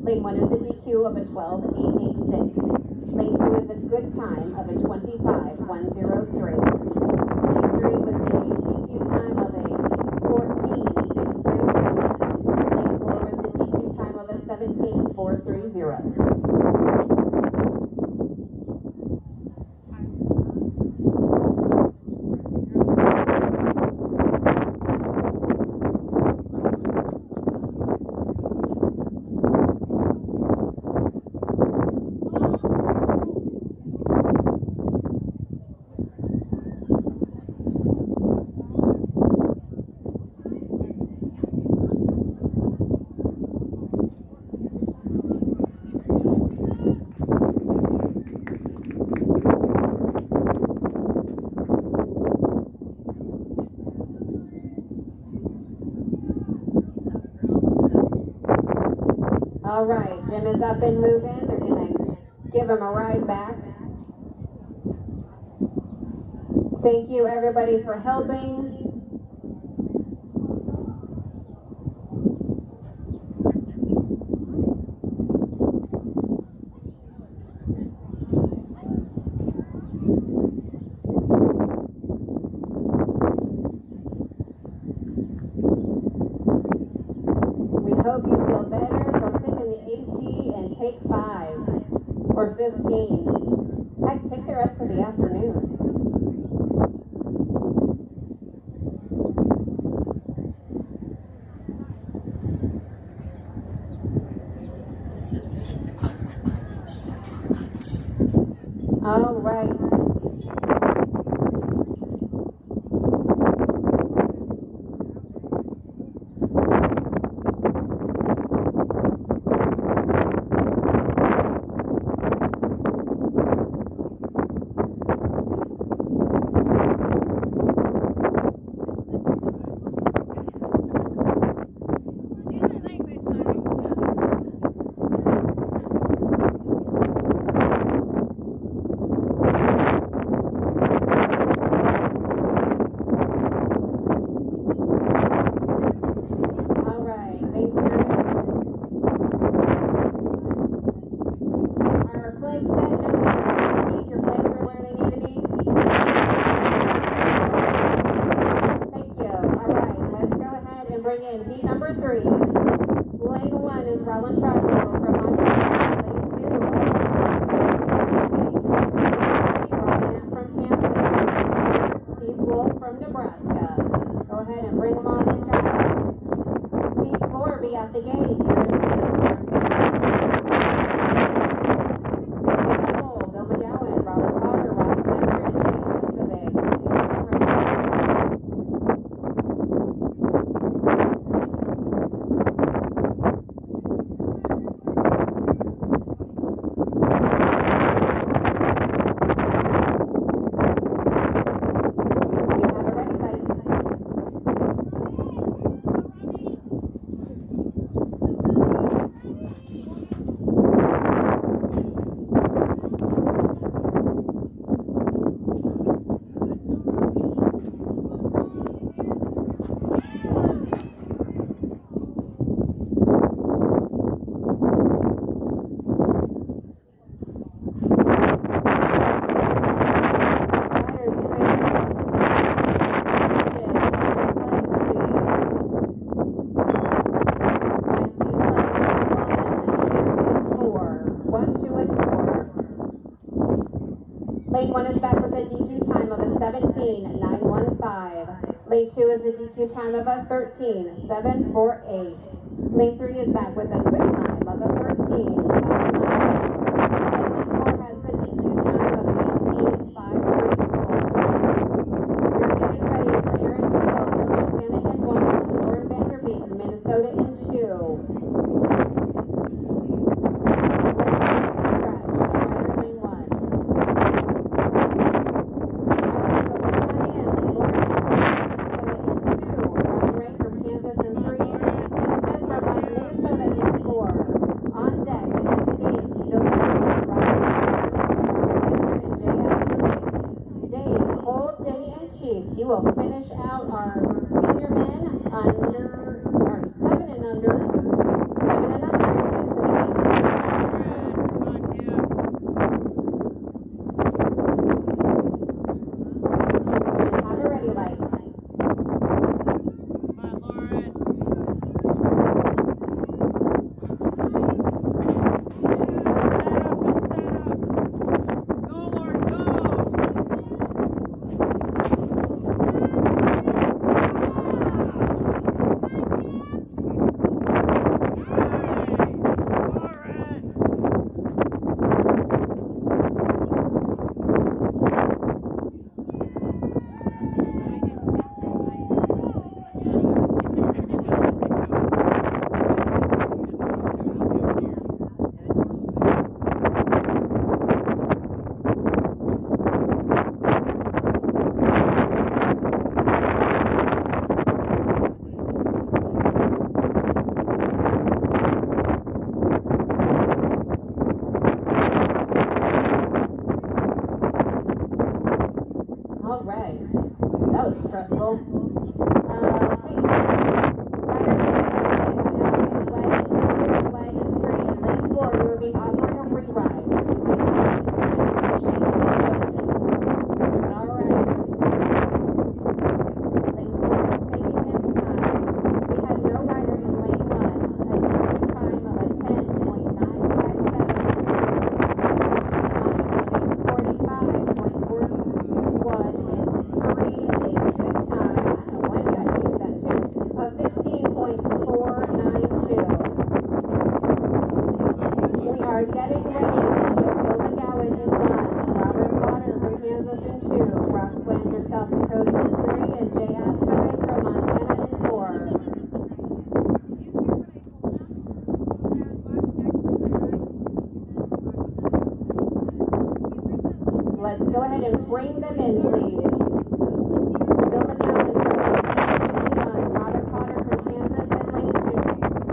Lane 1 is a DQ of a 12.886. Lane 2 is a good time of a 25.103. Lane 3 was a DQ time of a 14.637. Lane 4 was a DQ time of a 17.430. All right, Jim is up and moving. They're going to give him a ride back. Thank you, everybody, for helping. We hope you feel better. Go sit in the AC and take 5 or 15. Heck, take the rest of the afternoon. All right. From Nebraska. Go ahead and bring them on in, guys. Heat 4 be at the gate. Aaron Steele from Bill McGowan, Robert Potter, Ross Glanzer, and Jay Espivig. Lane 1 is back with a DQ time of a 17.915. Lane 2 is a DQ time of a 13.748. Lane 3 is back with a good time of a 13.595. And Lane 4 has a DQ time of 18.534. We're getting ready for Aaron Teal from Montana in 1, Lauren Vanderbeek, Minnesota in 2. You will finish out our senior men under, our 7 and unders into the gate. And have a ready light. All right, that was stressful. Hey, riders in the exit, flag is 2, flag is 3, and lane 4, you are being offered a re-ride. Would you like that? I see a shake of the head. All right. Lane 4 is taking his time. We had no rider in lane 1, a DQ time of a 10.957 and 2, DQ time of a 45.421 and 3, a good time Let's go ahead and bring them in, please. Bill McGowan from Montana in lane 1. Robert Potter from Kansas in lane 2.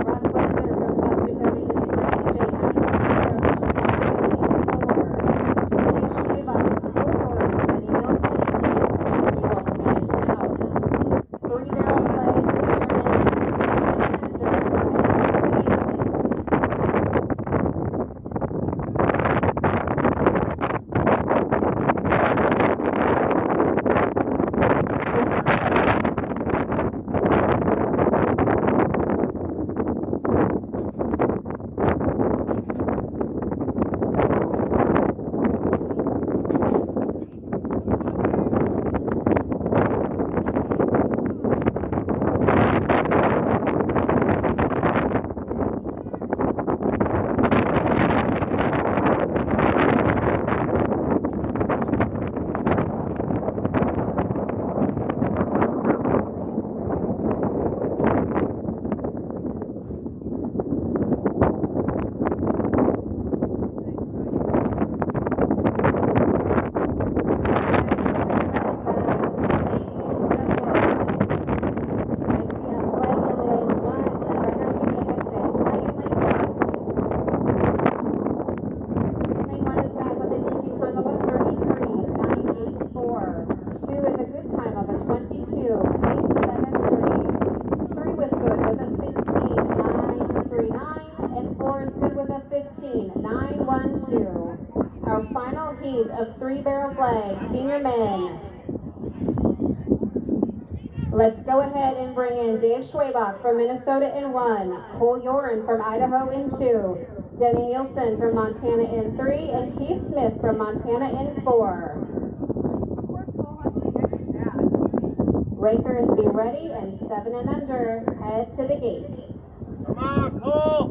Ross Glanzer from South Dakota in 3. Jay Askelman from Montana in 4. Dave Schwabach, Cole Loren, Denny Nielsen, and Keith Smith. You will finish out. 3 barrel flags, senior men, 7 and under. Go ahead and turn the gate, please. Our final heat of 3 barrel flags, senior men. Let's go ahead and bring in Dave Schwabach from Minnesota in 1, Cole Yoren from Idaho in 2, Denny Nielsen from Montana in 3, and Keith Smith from Montana in 4. Of course, Cole has to be next to Dad. Rakers be ready, and 7 and under, head to the gate. Come on, Cole!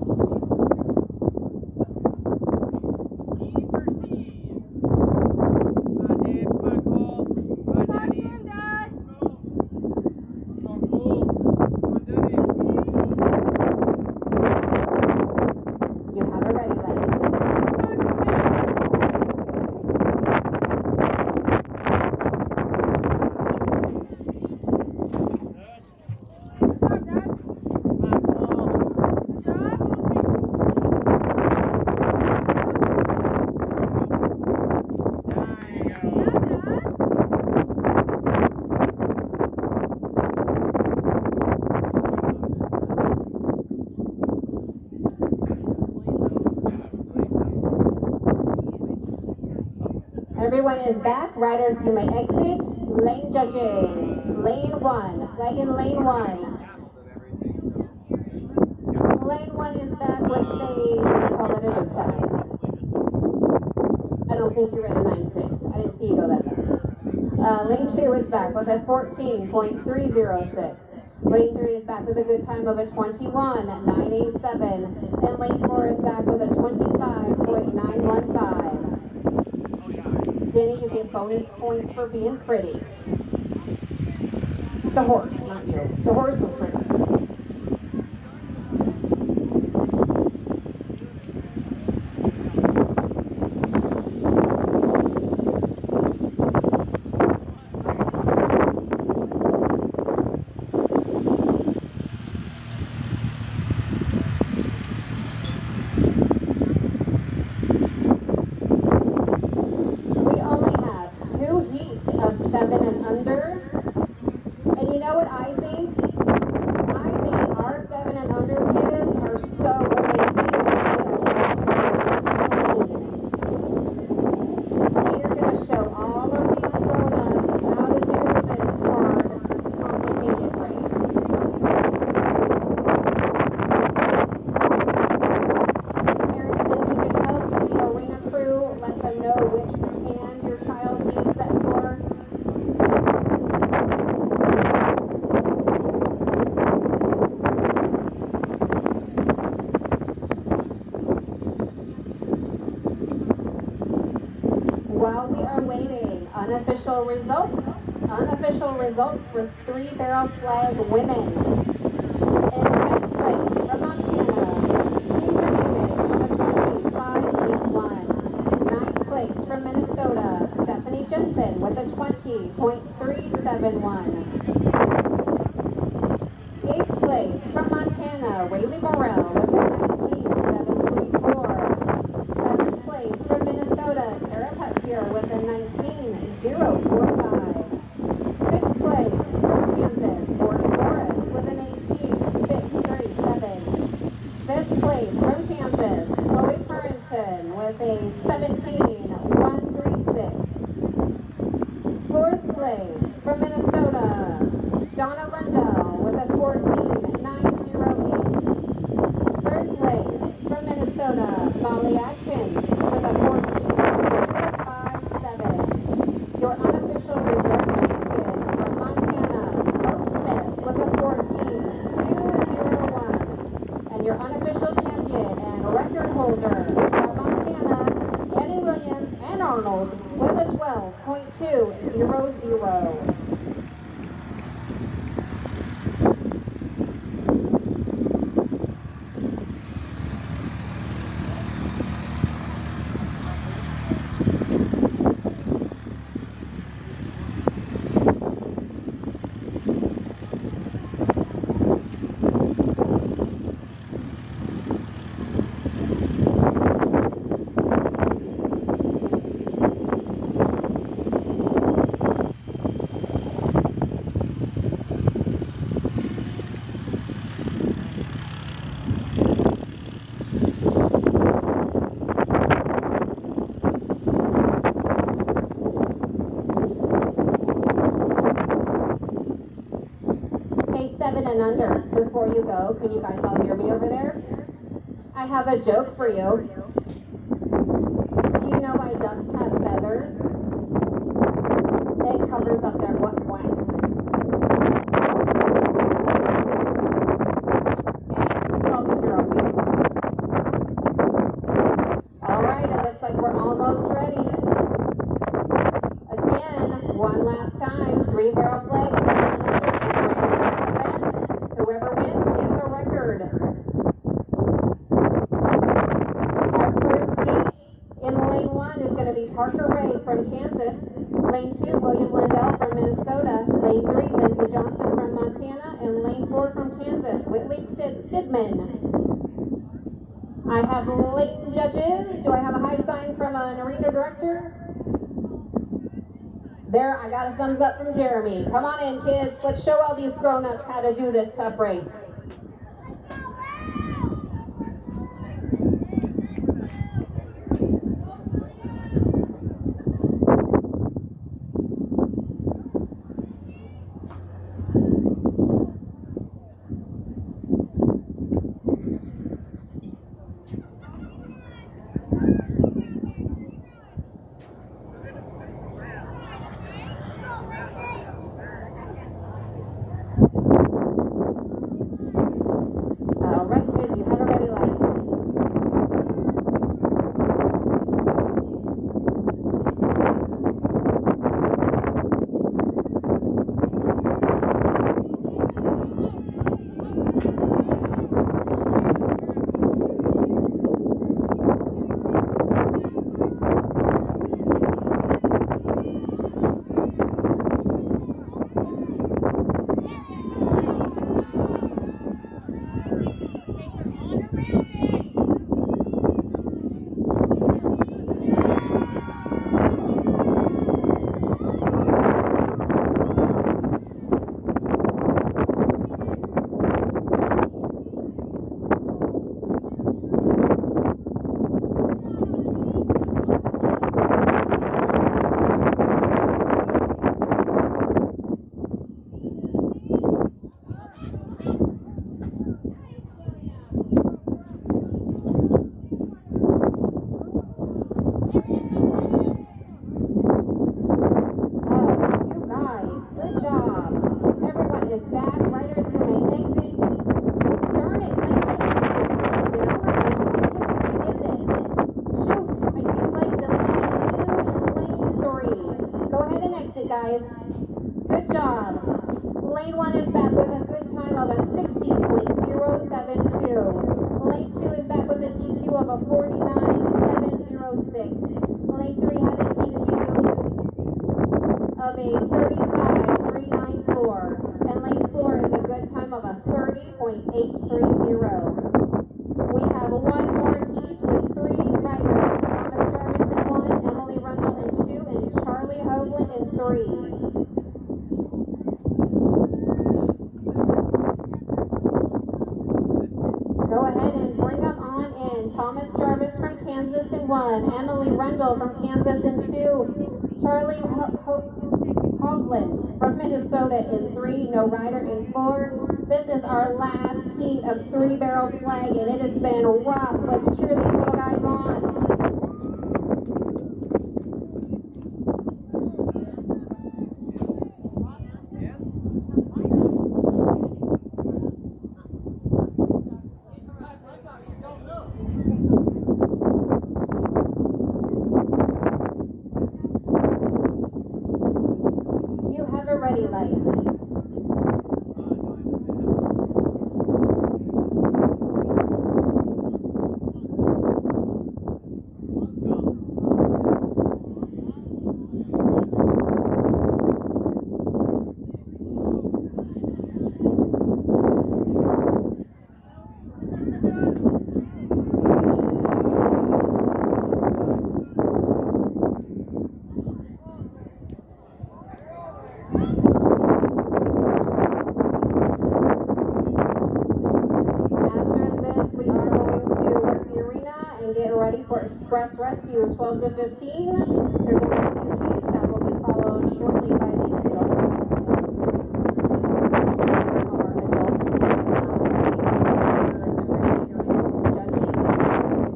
You have a ready light. Everyone is back. Riders, you may exit. Lane judges. Lane 1. Flag in lane 1. Lane 1 is back with a, what do you call it, a no time. I don't think you ran a 9.6. I didn't see you go that fast. Lane 2 is back with a 14.306. Lane 3 is back with a good time of a 21.987. And lane 4 is back with a 25.915. Denny, you get bonus points for being pretty. The horse, not you. The horse was pretty. Of 7 and under. And you know what I think? I think our 7 and under kids are so amazing. They are going to show all of these grown-ups how to do this hard, complicated race. Parents, if you can help the arena crew, let them know which hand your child needs set for. While we are waiting, unofficial results for 3 barrel flag women. In 10th place from Montana, Kim Hernandez with a 25.81. 9th place from Minnesota, Stephanie Wisconsin with a 20.371. 8th place from Montana, Rayleigh Morrell with a 19.734. 7th place from Minnesota, Tara Putzier with a 19.045. 6th place from Kansas, Morgan Morris with an 18.637. 5th place from Kansas, Chloe Farrington with a 17.136. 4th place from Minnesota, Donna Lundell with a 14.908. 3rd place from Minnesota, Molly Atkins with a 14.257. Your unofficial reserve champion from Montana, Hope Smith with a 14.201. And your unofficial champion and record holder from Montana, Annie Williams and Arnold with a 12.200. Hey, 7 and under, before you go, can you guys all hear me over there? I have a joke for you. Do you know why ducks have feathers? It covers up their wax. I'll be here all week. Alright, it looks like we're almost ready. Again, one last time, 3-barrel flags, 7 and under, and grand event. Whoever wins gets a record. Our first heat in lane 1 is going to be Parker Ray from Kansas. Lane 2, William Lindell from Minnesota. Lane 3, Lindsey Johnson from Montana. And lane 4 from Kansas, Whitley Stidman. I have lane judges. Do I have a high sign from an arena director? There, I got a thumbs up from Jeremy. Come on in, kids. Let's show all these grown-ups how to do this tough race. All right, kids, you have a ready light. guys. Good job. Lane 1 is back with a good time of a 60.072. Lane 2 is back with a DQ of a 49.706. Lane 3 had a DQ of a 35.394. And lane 4 is a good time of a 30.830. We have one more heat with 3 riders. Thomas Jarvis in 1, Emily Rundle in 2, and Charlie Hoagland in 3. Go ahead and bring them on in. Thomas Jarvis from Kansas in 1, Emily Rundle from Kansas in 2, Charlie Hoagland from Minnesota in 3, no rider in 4. This is our last heat of 3-barrel flag, and it has been rough. Let's cheer these little guys on. You have a ready light. Ready for Express Rescue 12 to 15. There's only a few heats that will be followed shortly by the adults. If there are adults, appreciate your help judging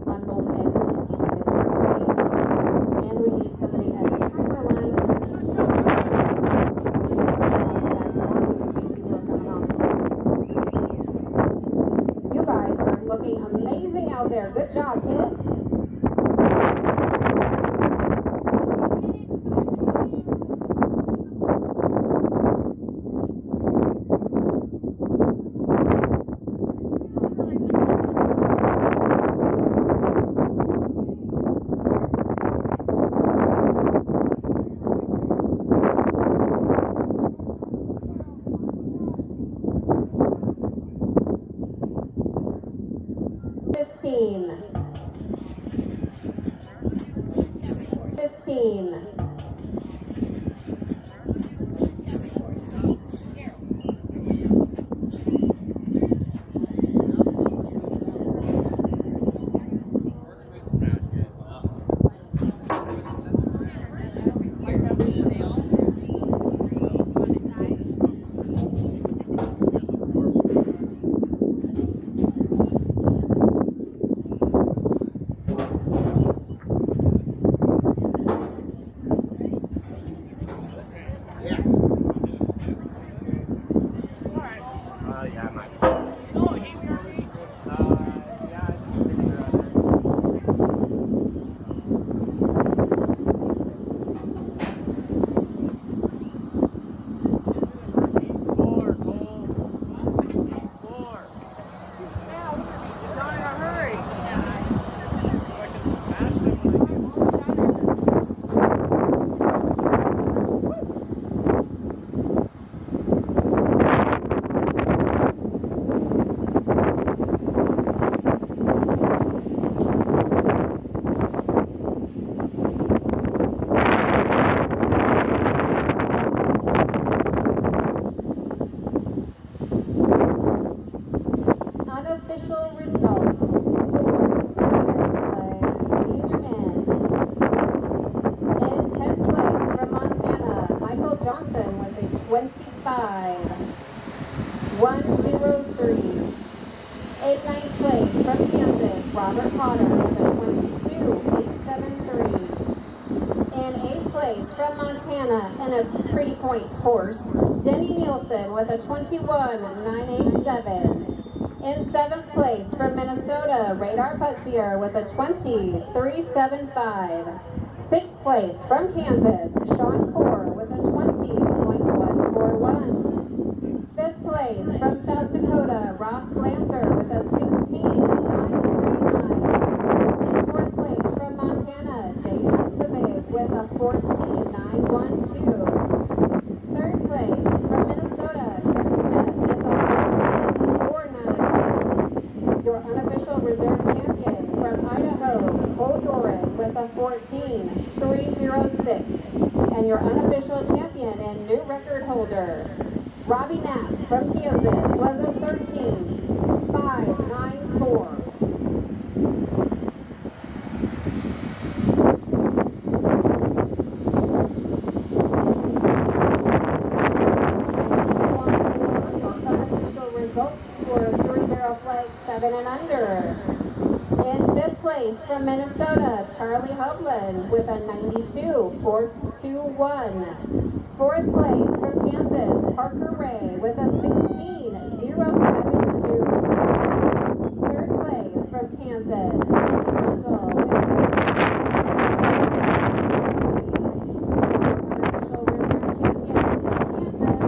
on both ends of the turnway. And we need somebody at the timer line to make sure these are crossed as horses in case people are coming off. You guys are looking amazing out there. Good job, kids. Fifteen. Unofficial results for senior men. In 10th place from Montana, Michael Johnson with a 25.103. In 9th place from Kansas, Robert Potter with a 22.873. In 8th place from Montana, and a Pretty Points horse, Denny Nielsen with a 21.987. In 7th place from Minnesota, Radar Putzier with a 20.375. 6th place from Kansas, Sean Core with a 20.141. 5th place from South Dakota, Ross Glancer with a 16.939. In 4th place from Montana, Jay Estevez with a 14.912. and new record holder. Robbie Knapp from Kansas was a 13.594. Results for 3-barrel flag 7 and under. In 5th place from Minnesota, Charlie Hovland with a 92.421. 4th place from Kansas, Parker Ray with a 16.072. 3rd place from Kansas, Emily Rundle with a unofficial reserve champion from Kansas.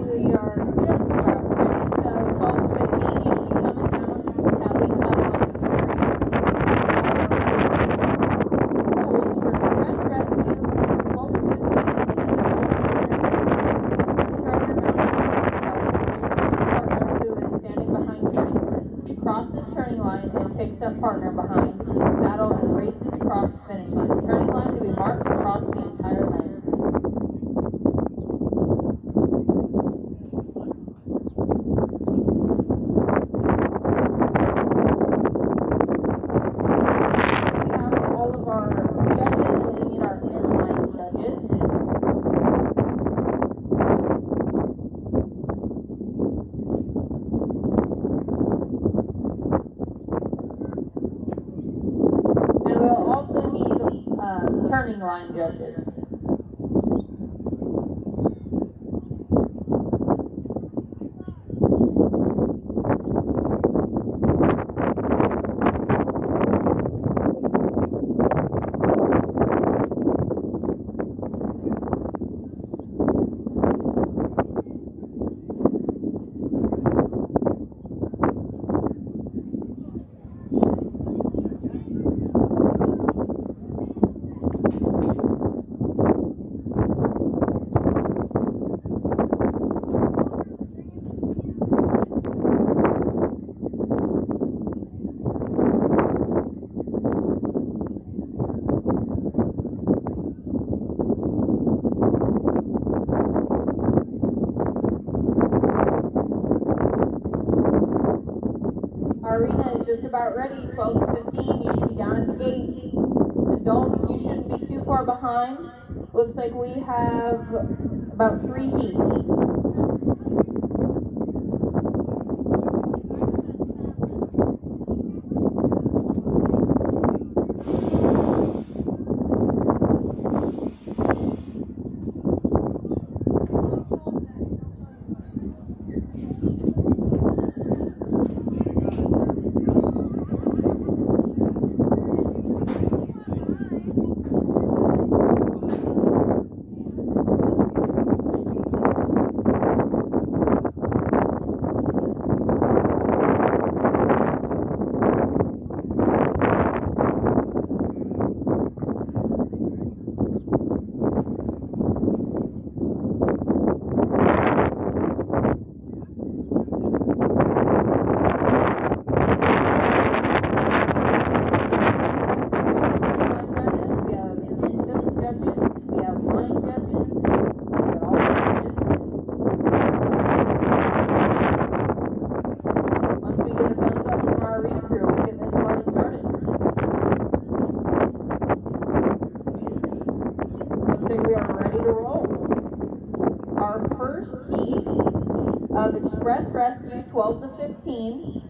we are just about ready. So 12 to 15, you should be coming down at least by the line to the street. Rules for express rescue are 12 to 15 and adult players. The first rider mounted will start races to partner who is standing behind turning line. Crosses turning line and picks up partner behind saddle and races across finish line. Turning line to be marked across the entire lane. We have all of our judges, but we need our inline judges. And we'll also need turning line judges. Our arena is just about ready. 12 to 15, you should be down at the gate. Adults, you shouldn't be too far behind. Looks like we have about 3 heats. We are ready to roll. Our first heat of Express Rescue 12 to 15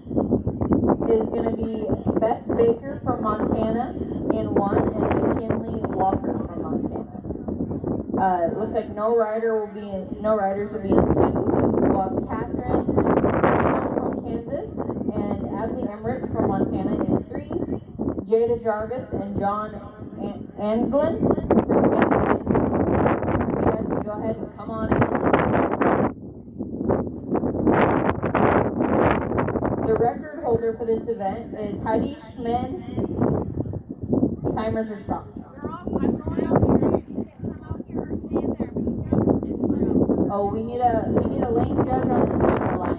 is going to be Bess Baker from Montana in 1 and McKinley Walker from Montana. It looks like no riders will be in 2. We'll have Catherine from Kansas and Adley Emmerich from Montana in 3. Jada Jarvis and John Anglin from Kansas in 4. You guys can go ahead and come on in. The record holder for this event is Heidi Schmid. Timers are stopped. Oh, we need a lane judge on the timer line.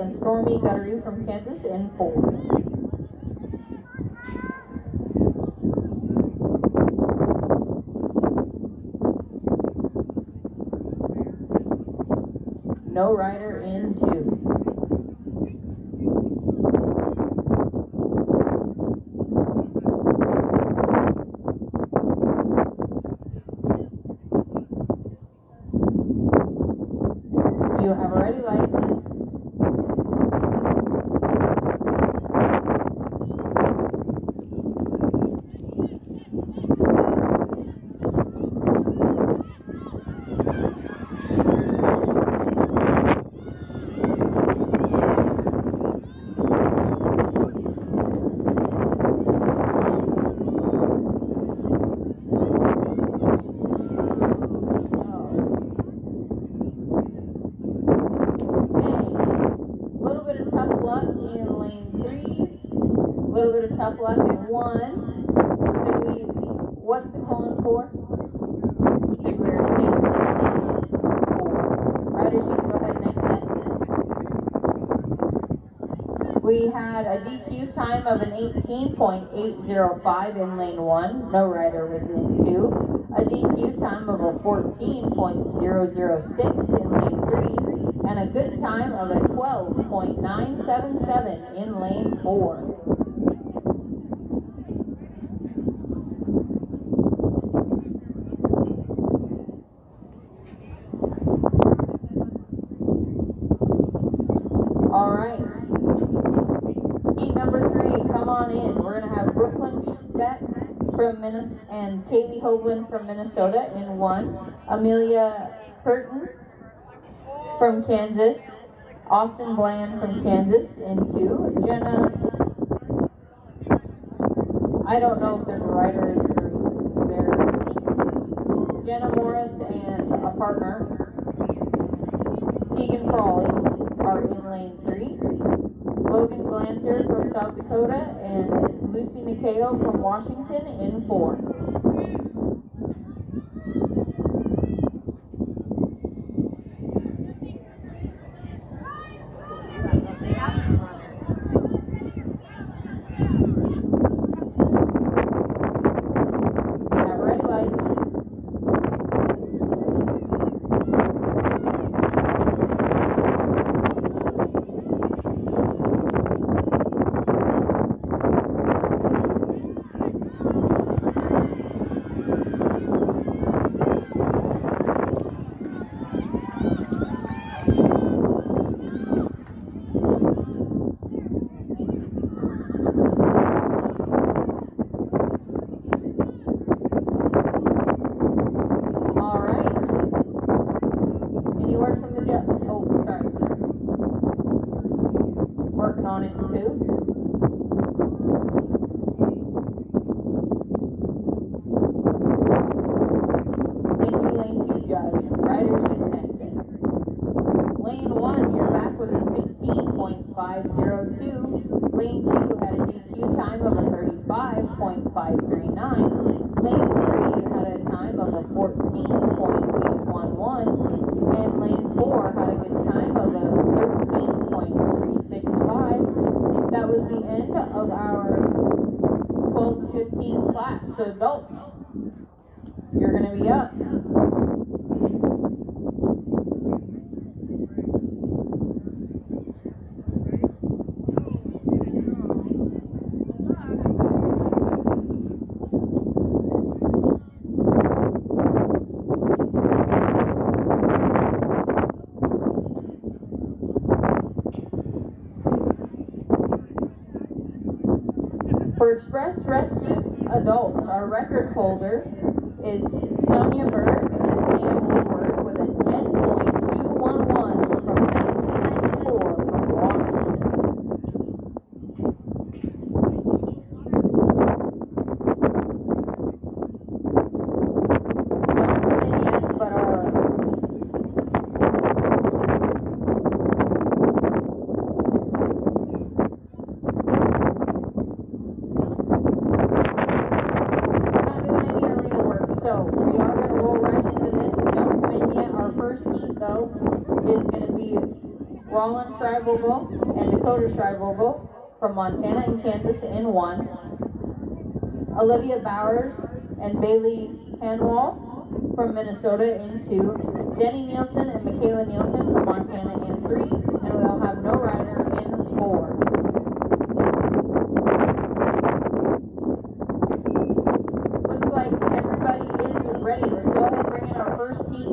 and Stormy Guttery from Kansas in 4. No rider in 2. You have a ready light. Tough luck in 1. What's it calling for? Looks like we're safely in 4. Riders, you can go ahead and exit. We had a DQ time of an 18.805 in lane 1. No rider was in 2. A DQ time of a 14.006 in lane 3. And a good time of a 12.977 in lane 4. And Kaylee Hovland from Minnesota in 1. Amelia Burton from Kansas. Austin Bland from Kansas in 2. Jenna, I don't know if there's a rider there. Jenna Morris and a partner, Tegan Frawley, are in lane 3. Logan Glancer from South Dakota and Lucy Nikeo from Washington in 4. Lane 2 had a DQ time of a 35.539. Lane 3 had a time of a 14.811. And lane 4 had a good time of a 13.365. That was the end of our 12 to 15 class. So adults, you're going to be up. For Express Rescue Adults, our record holder is Sonia Berg and Sam Woodward with a 10.211 from 1994 from Washington. Don't come in yet, but So we are going to roll right into this. Don't come in yet. Our first heat, though, Roland Schreibvogel and Dakota Schreibvogel from Montana and Kansas in 1. Olivia Bowers and Bailey Hanwalt from Minnesota in 2. Denny Nielsen and Michaela Nielsen from Montana in 3. And we'll have no rider in 4. Looks like everybody is ready. Let's go ahead and bring in our first heat.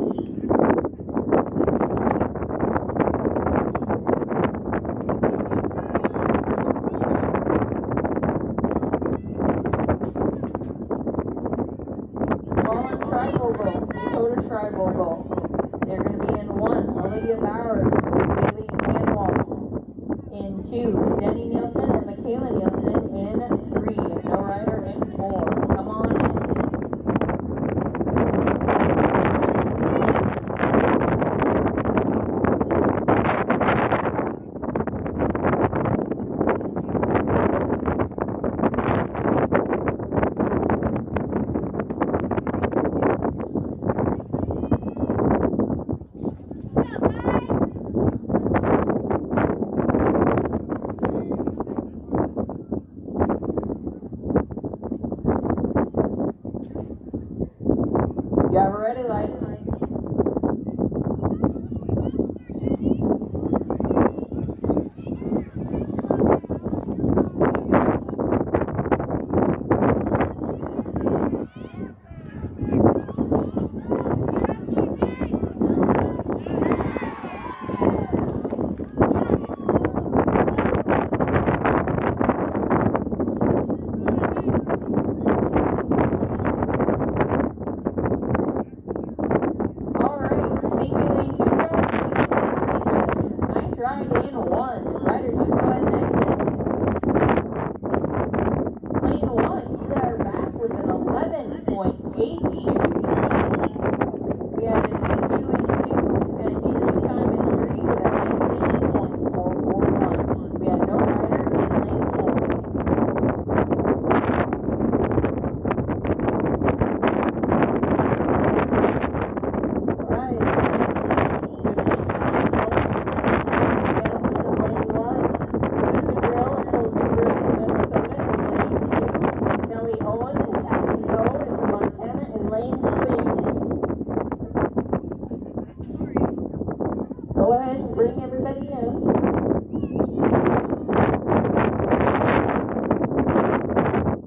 Roland Schreibvogel, Dakota Schreibvogel. They're going to be in 1. Olivia Bowers, Bailey Hanwalt in 2. Denny Nielsen and Michaela Nielsen in 3. No rider in 4. Come on in. You have a ready light. Ride in 1. Riders, you go ahead and exit. Lane 1, you are back with an 11.82 lead. We had an EQ in 2 and a DQ time in 3 with a 19.441. We had no rider in lane 4. Go ahead and bring everybody in.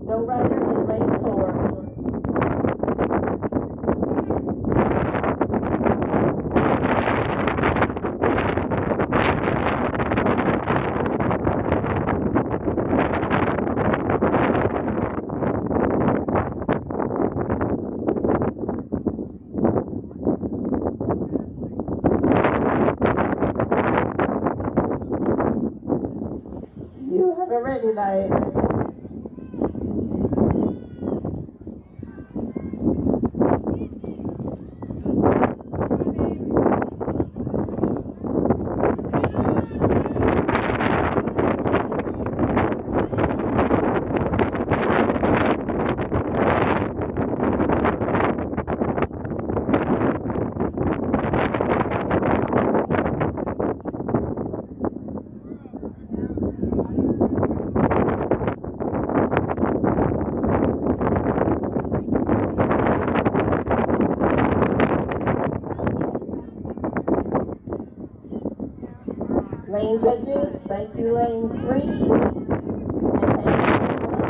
No rider in lane 4. You have a ready light. Lane judges, thank you, lane 3. And thank you, lane 1.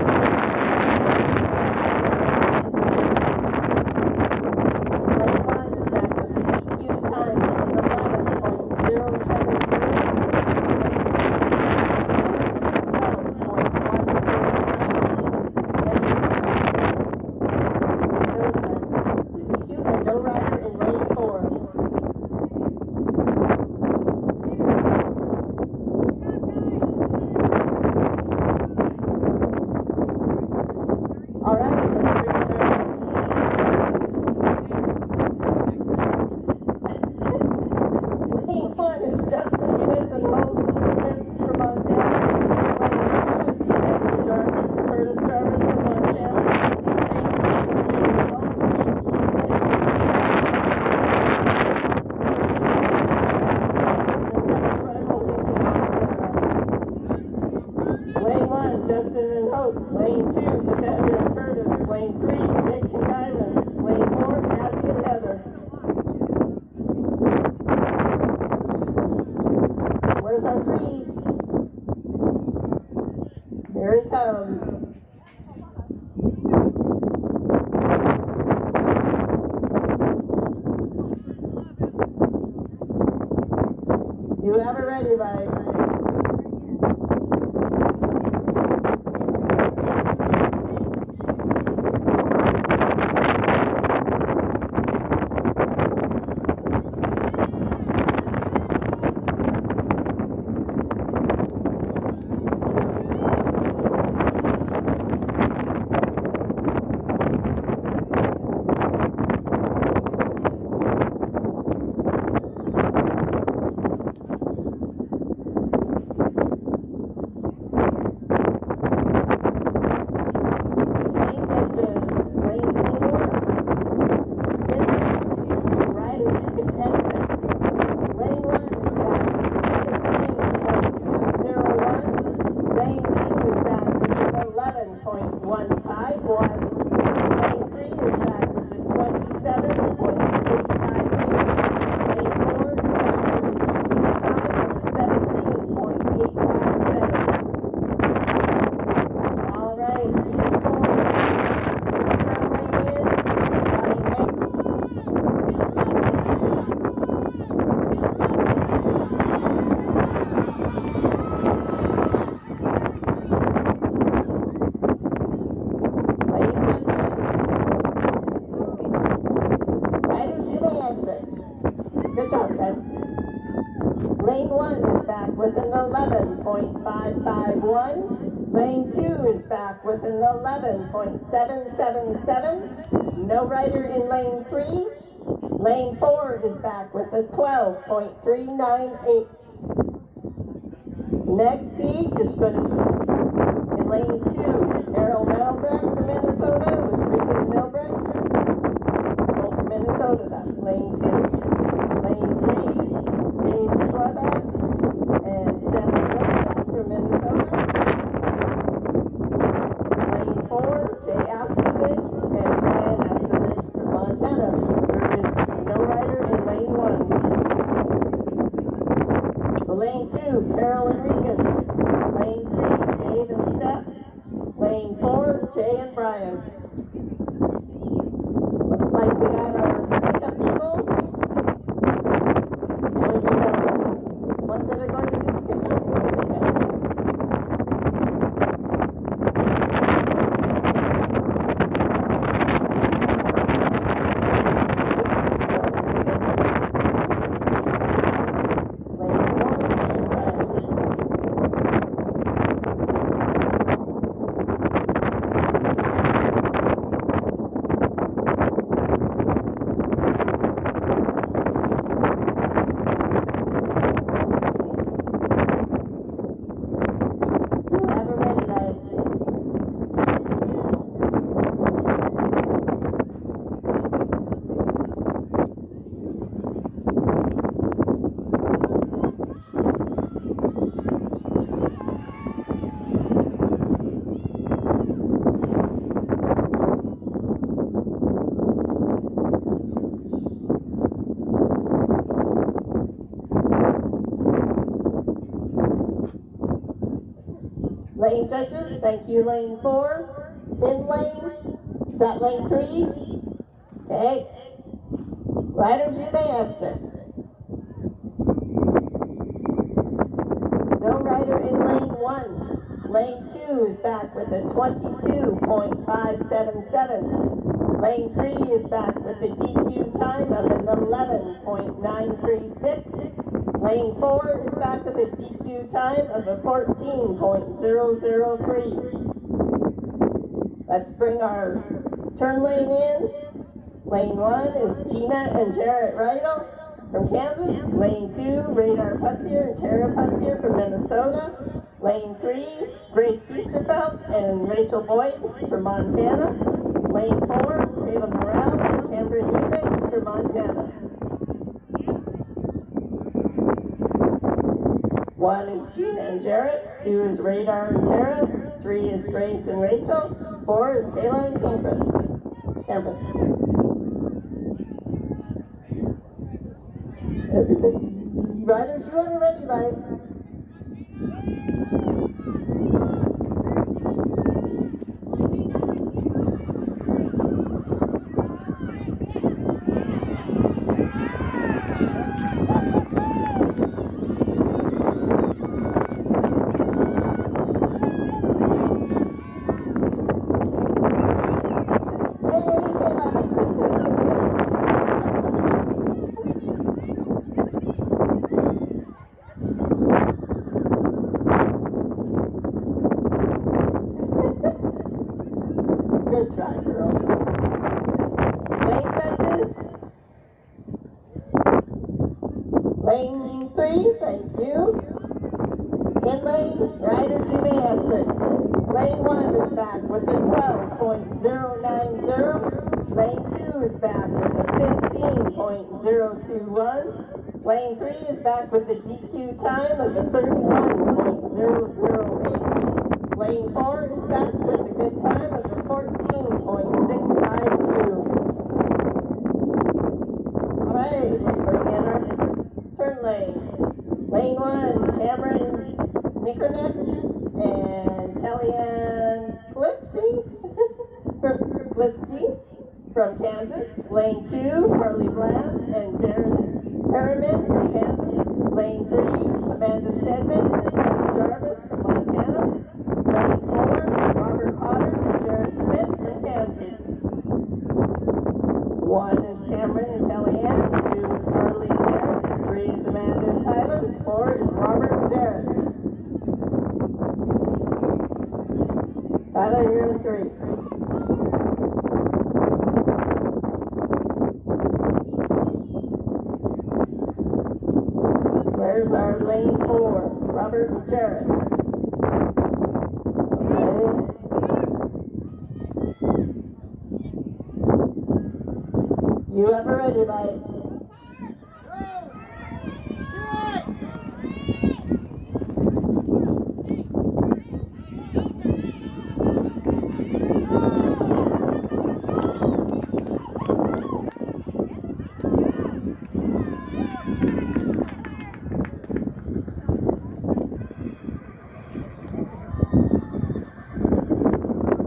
Lane 1 is back with the EQ time of 11.070. No rider in lane 4. 1, Justin and Hope. Lane 2, Cassandra and Curtis. Lane 3, Nick and Kyron. Lane 4, Cassie and Heather. Where's our 3? Here he comes. You have it ready, bud. Good job, guys. Lane 1 is back with an 11.551. Lane 2 is back with an 11.777. No rider in lane 3. Lane 4 is back with a 12.398. Next heat is going to be in lane 2, Errol Melbeck from Minnesota with Regan Milbeck. Both from Minnesota, that's lane 2. Lane 3, Dave Schwaback and Stephen Wilson from Minnesota. Lane 4, Jay Askervik and Brian Askervik from Montana. There is no rider in lane 1. So lane 2, Carol and Regan. Lane 3, Dave and Steph. Lane 4, Jay and Brian. Looks like we got our pickup people. And we can ones that are going to pick up the pickup. Lane judges, thank you, lane 4. In lane, is that lane 3? Okay. Riders, you may exit. No rider in lane 1. Lane 2 is back with a 22.577. Lane 3 is back with a DQ time of an 11.936. Lane 4 is back with a DQ time of a 14.003. Let's bring our turn lane in. Lane 1 is Gina and Jarrett Rydell from Kansas. Lane 2, Radar Putzier and Tara Putzier from Minnesota. Lane 3, Grace Biesterfeld and Rachel Boyd from Montana. Lane 4, Kayla Morrell and Cameron Eubanks from Montana. 1 is Gina and Jarrett, 2 is Radar and Tara, 3 is Grace and Rachel, 4 is Kayla and Cameron. Everybody. Riders, you are ready, right? Good try, girls. Lane judges. Lane 3, thank you. In lane, riders, you may exit. Lane 1 is back with the 12.090. Lane 2 is back with the 15.021. Lane 3 is back with the DQ time of the 31.008. Lane 4 is back with the good time of the 14.652. Alright, let's bring in our turn lane. Lane 1, Cameron Nickerneck and Kellyanne Klitsky from Kansas. Lane 2, Harley Bland and Darren Harriman from Kansas. Lane 3, Amanda Stedman and Tom Jarvis from Montana. Lane 4, Robert Potter and Jared Smith from Kansas. 1 is Cameron and Kellyanne, 2 is Carly and Jared, 3 is Amanda and Tyler, 4 is Robert and Jared. Tyler, you're in 3. Where's our lane 4? Robert and Jared. Okay. You ever ready, bye?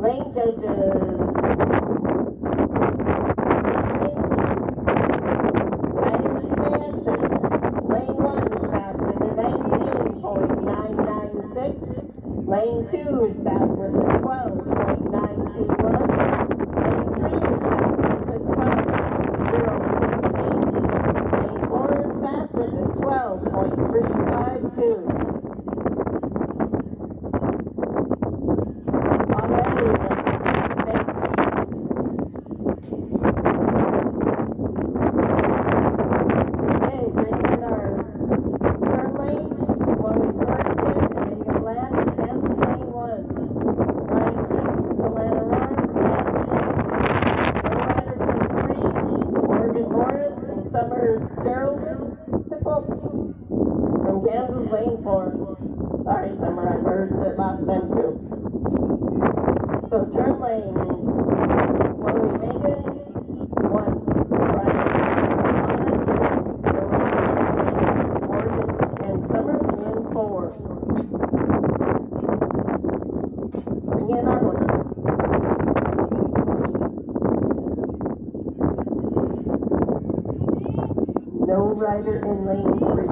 Lane judges. Riders, you may exit. Lane 1 is back with the 19.996. Lane 2 is back with the 12.921. Lane 3 is back with the 12.068. Lane 4 is back with the 12.352. From Kansas, lane 4. Sorry, Summer, I heard it last time too. So turn lane. Chloe Megan, 1. Brian, Anna, 2. Morgan and Summer in 4. Bring in our horses. No rider in lane 3.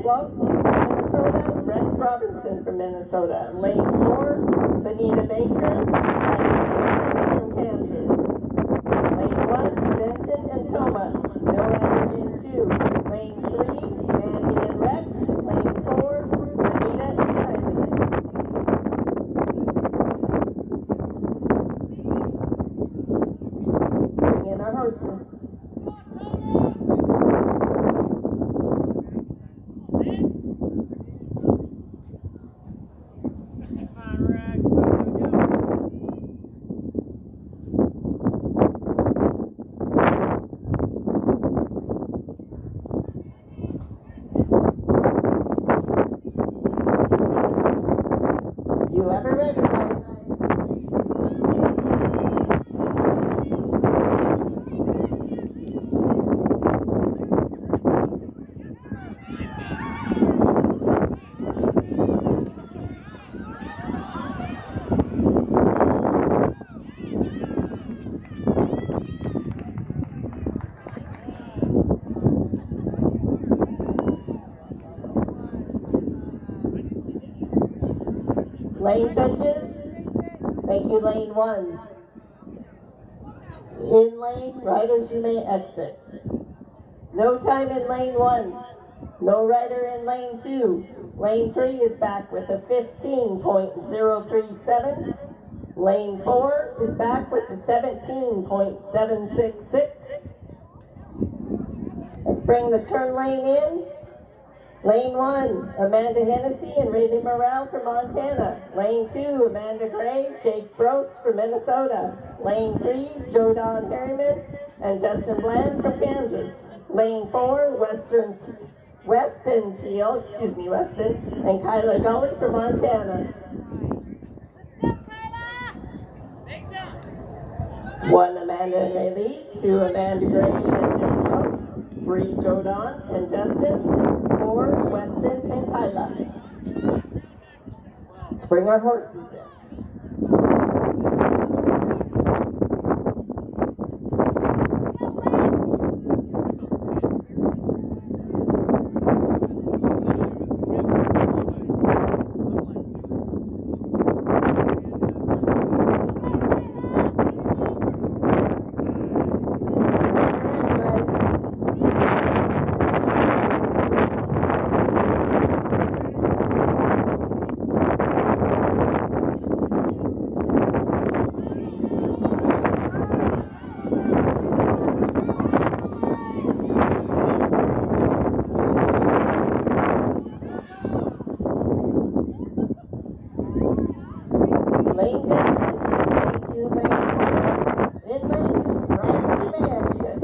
Slopes from Minnesota, Rex Robinson from Minnesota. Lane 4, Benita Baker, from Kansas. Lane 1, Benton and Toma. No rider in 2. Lane 3, Andy and Rex. Lane 4, Benita and Kylie. Let's bring in our horses. You ever ready, guys? Lane judges, thank you, lane 1. In lane, riders you may exit. No time in lane 1. No rider in lane 2. Lane 3 is back with a 15.037. Lane 4 is back with a 17.766. Let's bring the turn lane in. Lane 1, Amanda Hennessy and Rayleigh Morrell from Montana. Lane 2, Amanda Gray, Jake Brost from Minnesota. Lane 3, Joe Don Harriman and Justin Bland from Kansas. Lane 4, Weston Teal, and Kyla Gully from Montana. 1, Amanda and Rayleigh. 2, Amanda Gray and Jake Brost. 3, Joe Don and Justin. 4, Weston and Kyla. Let's bring our horses in. Lane judges, thank you, lane 4. In lane, riders you may exit.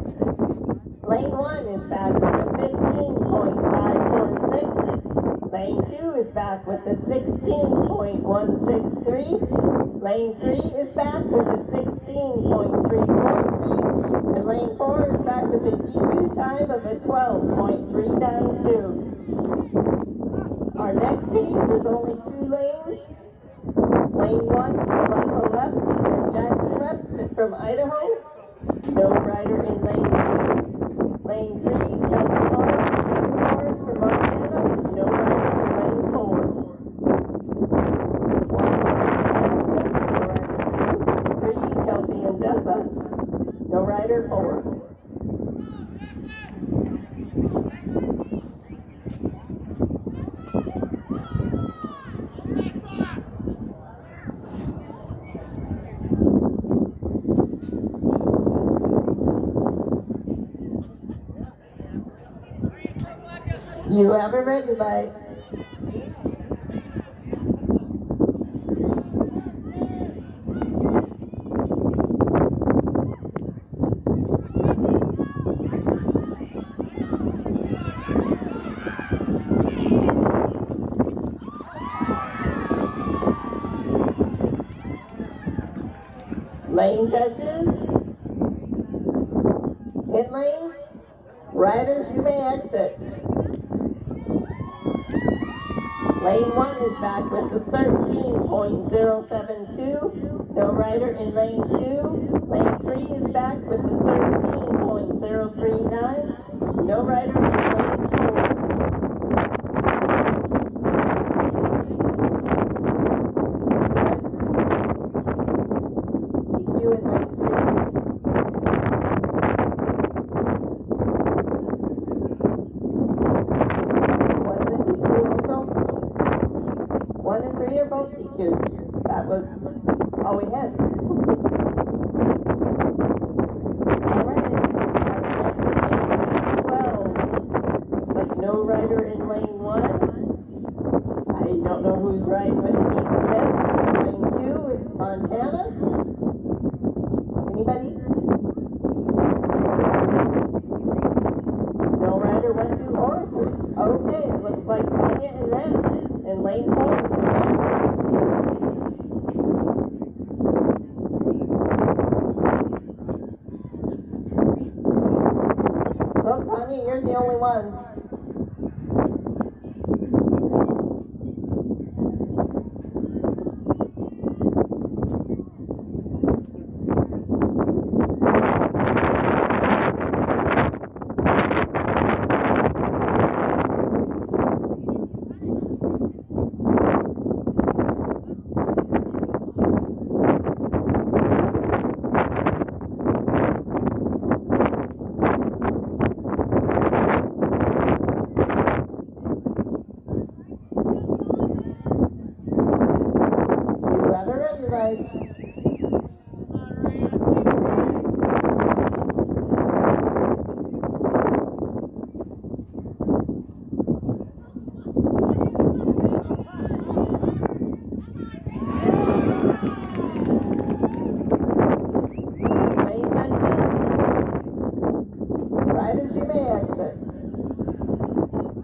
Lane 1 is back with a 15.546. Lane 2 is back with a 16.163. Lane 3 is back with a 16.343. And lane 4 is back with a DQ time of a 12.392. Our next heat, there's only 2 lanes. Lane 1, Russell Lepp and Jackson Lepp from Idaho. No rider in lane 2. Lane 3, Kelsey Morris and Justin Morris from Montana. No rider in lane 4. 1, Jackson, no rider 2. 3, Kelsey and Jessa. No rider 4. You have a ready light. Lane judges. In lane. Riders, you may exit. Lane 1 is back with a 13.072. No rider in lane 2. Lane 3 is back with a 13.039. No rider in lane 4. or both DQs? That was all we had. Alright, our next team, 12. Looks like no rider in lane 1. I don't know who's riding with Keith Smith. Lane 2 with Montana. Anybody? No rider 1, 2, or 3. Okay, it looks like Tanya and Rance in lane 4 from Kansas. So Tanya, you're the only one.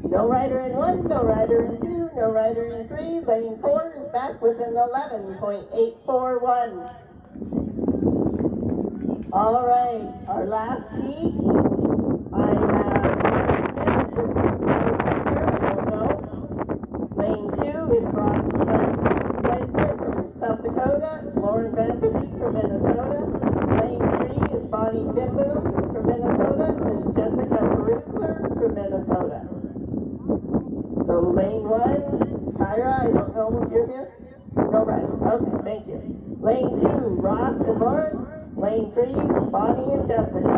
No rider in 1, no rider in 2, no rider in 3. Lane 4 is back with an 11.841. All right, our last heat. I have Smith with I don't know. Lane 2 is Ross Leisner from South Dakota. Lauren Van Vliet from Minnesota. Lane 3 is Bonnie Bimboom from Minnesota. And Jessica Perusler from Minnesota. So lane 1, Kyra, I don't know if you're here. No, right. Okay, thank you. Lane 2, Ross and Lauren. Lane 3, Bonnie and Jessica.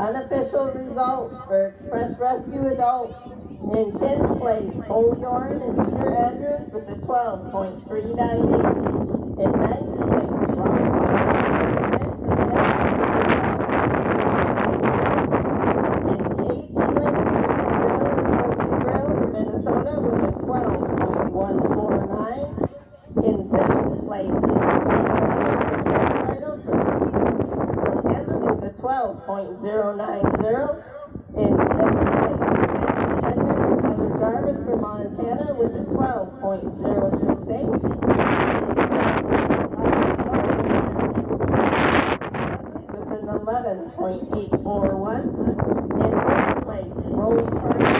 Unofficial results for Express Rescue Adults. In 10th place, Cole Yorn and Peter Andrews with a 12.398. In 9th place, Robert Schmidt from in 8th place, Susan Brill and Quilty Brill from Minnesota with a 12.149. In 7th place, Jared from Kansas with a 12.090. In 6th place, Stedman and Tyler Jarvis from Montana with a 12.068. With an 11.841. In 4th place, Roll Charlie.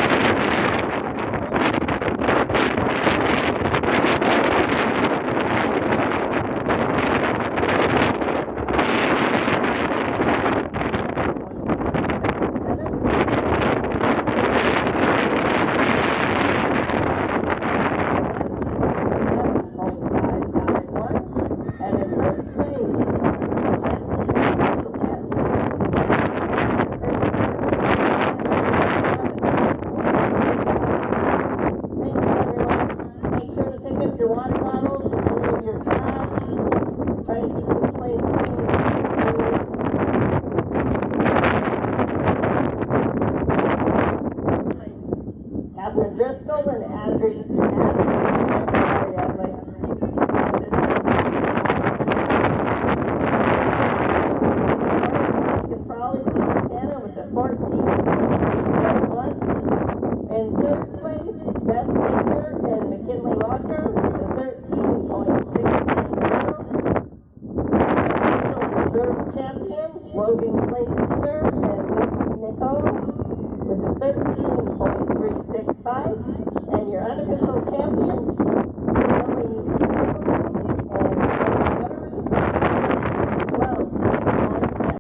Driscoll and Adri Frawley from Montana with a 14.1. In 3rd place, Bess Baker and McKinley Walker with a 13.690. National Reserve Champion, Logan Glaister and Lucy Nico with a 13.365. And your unofficial champion, Lily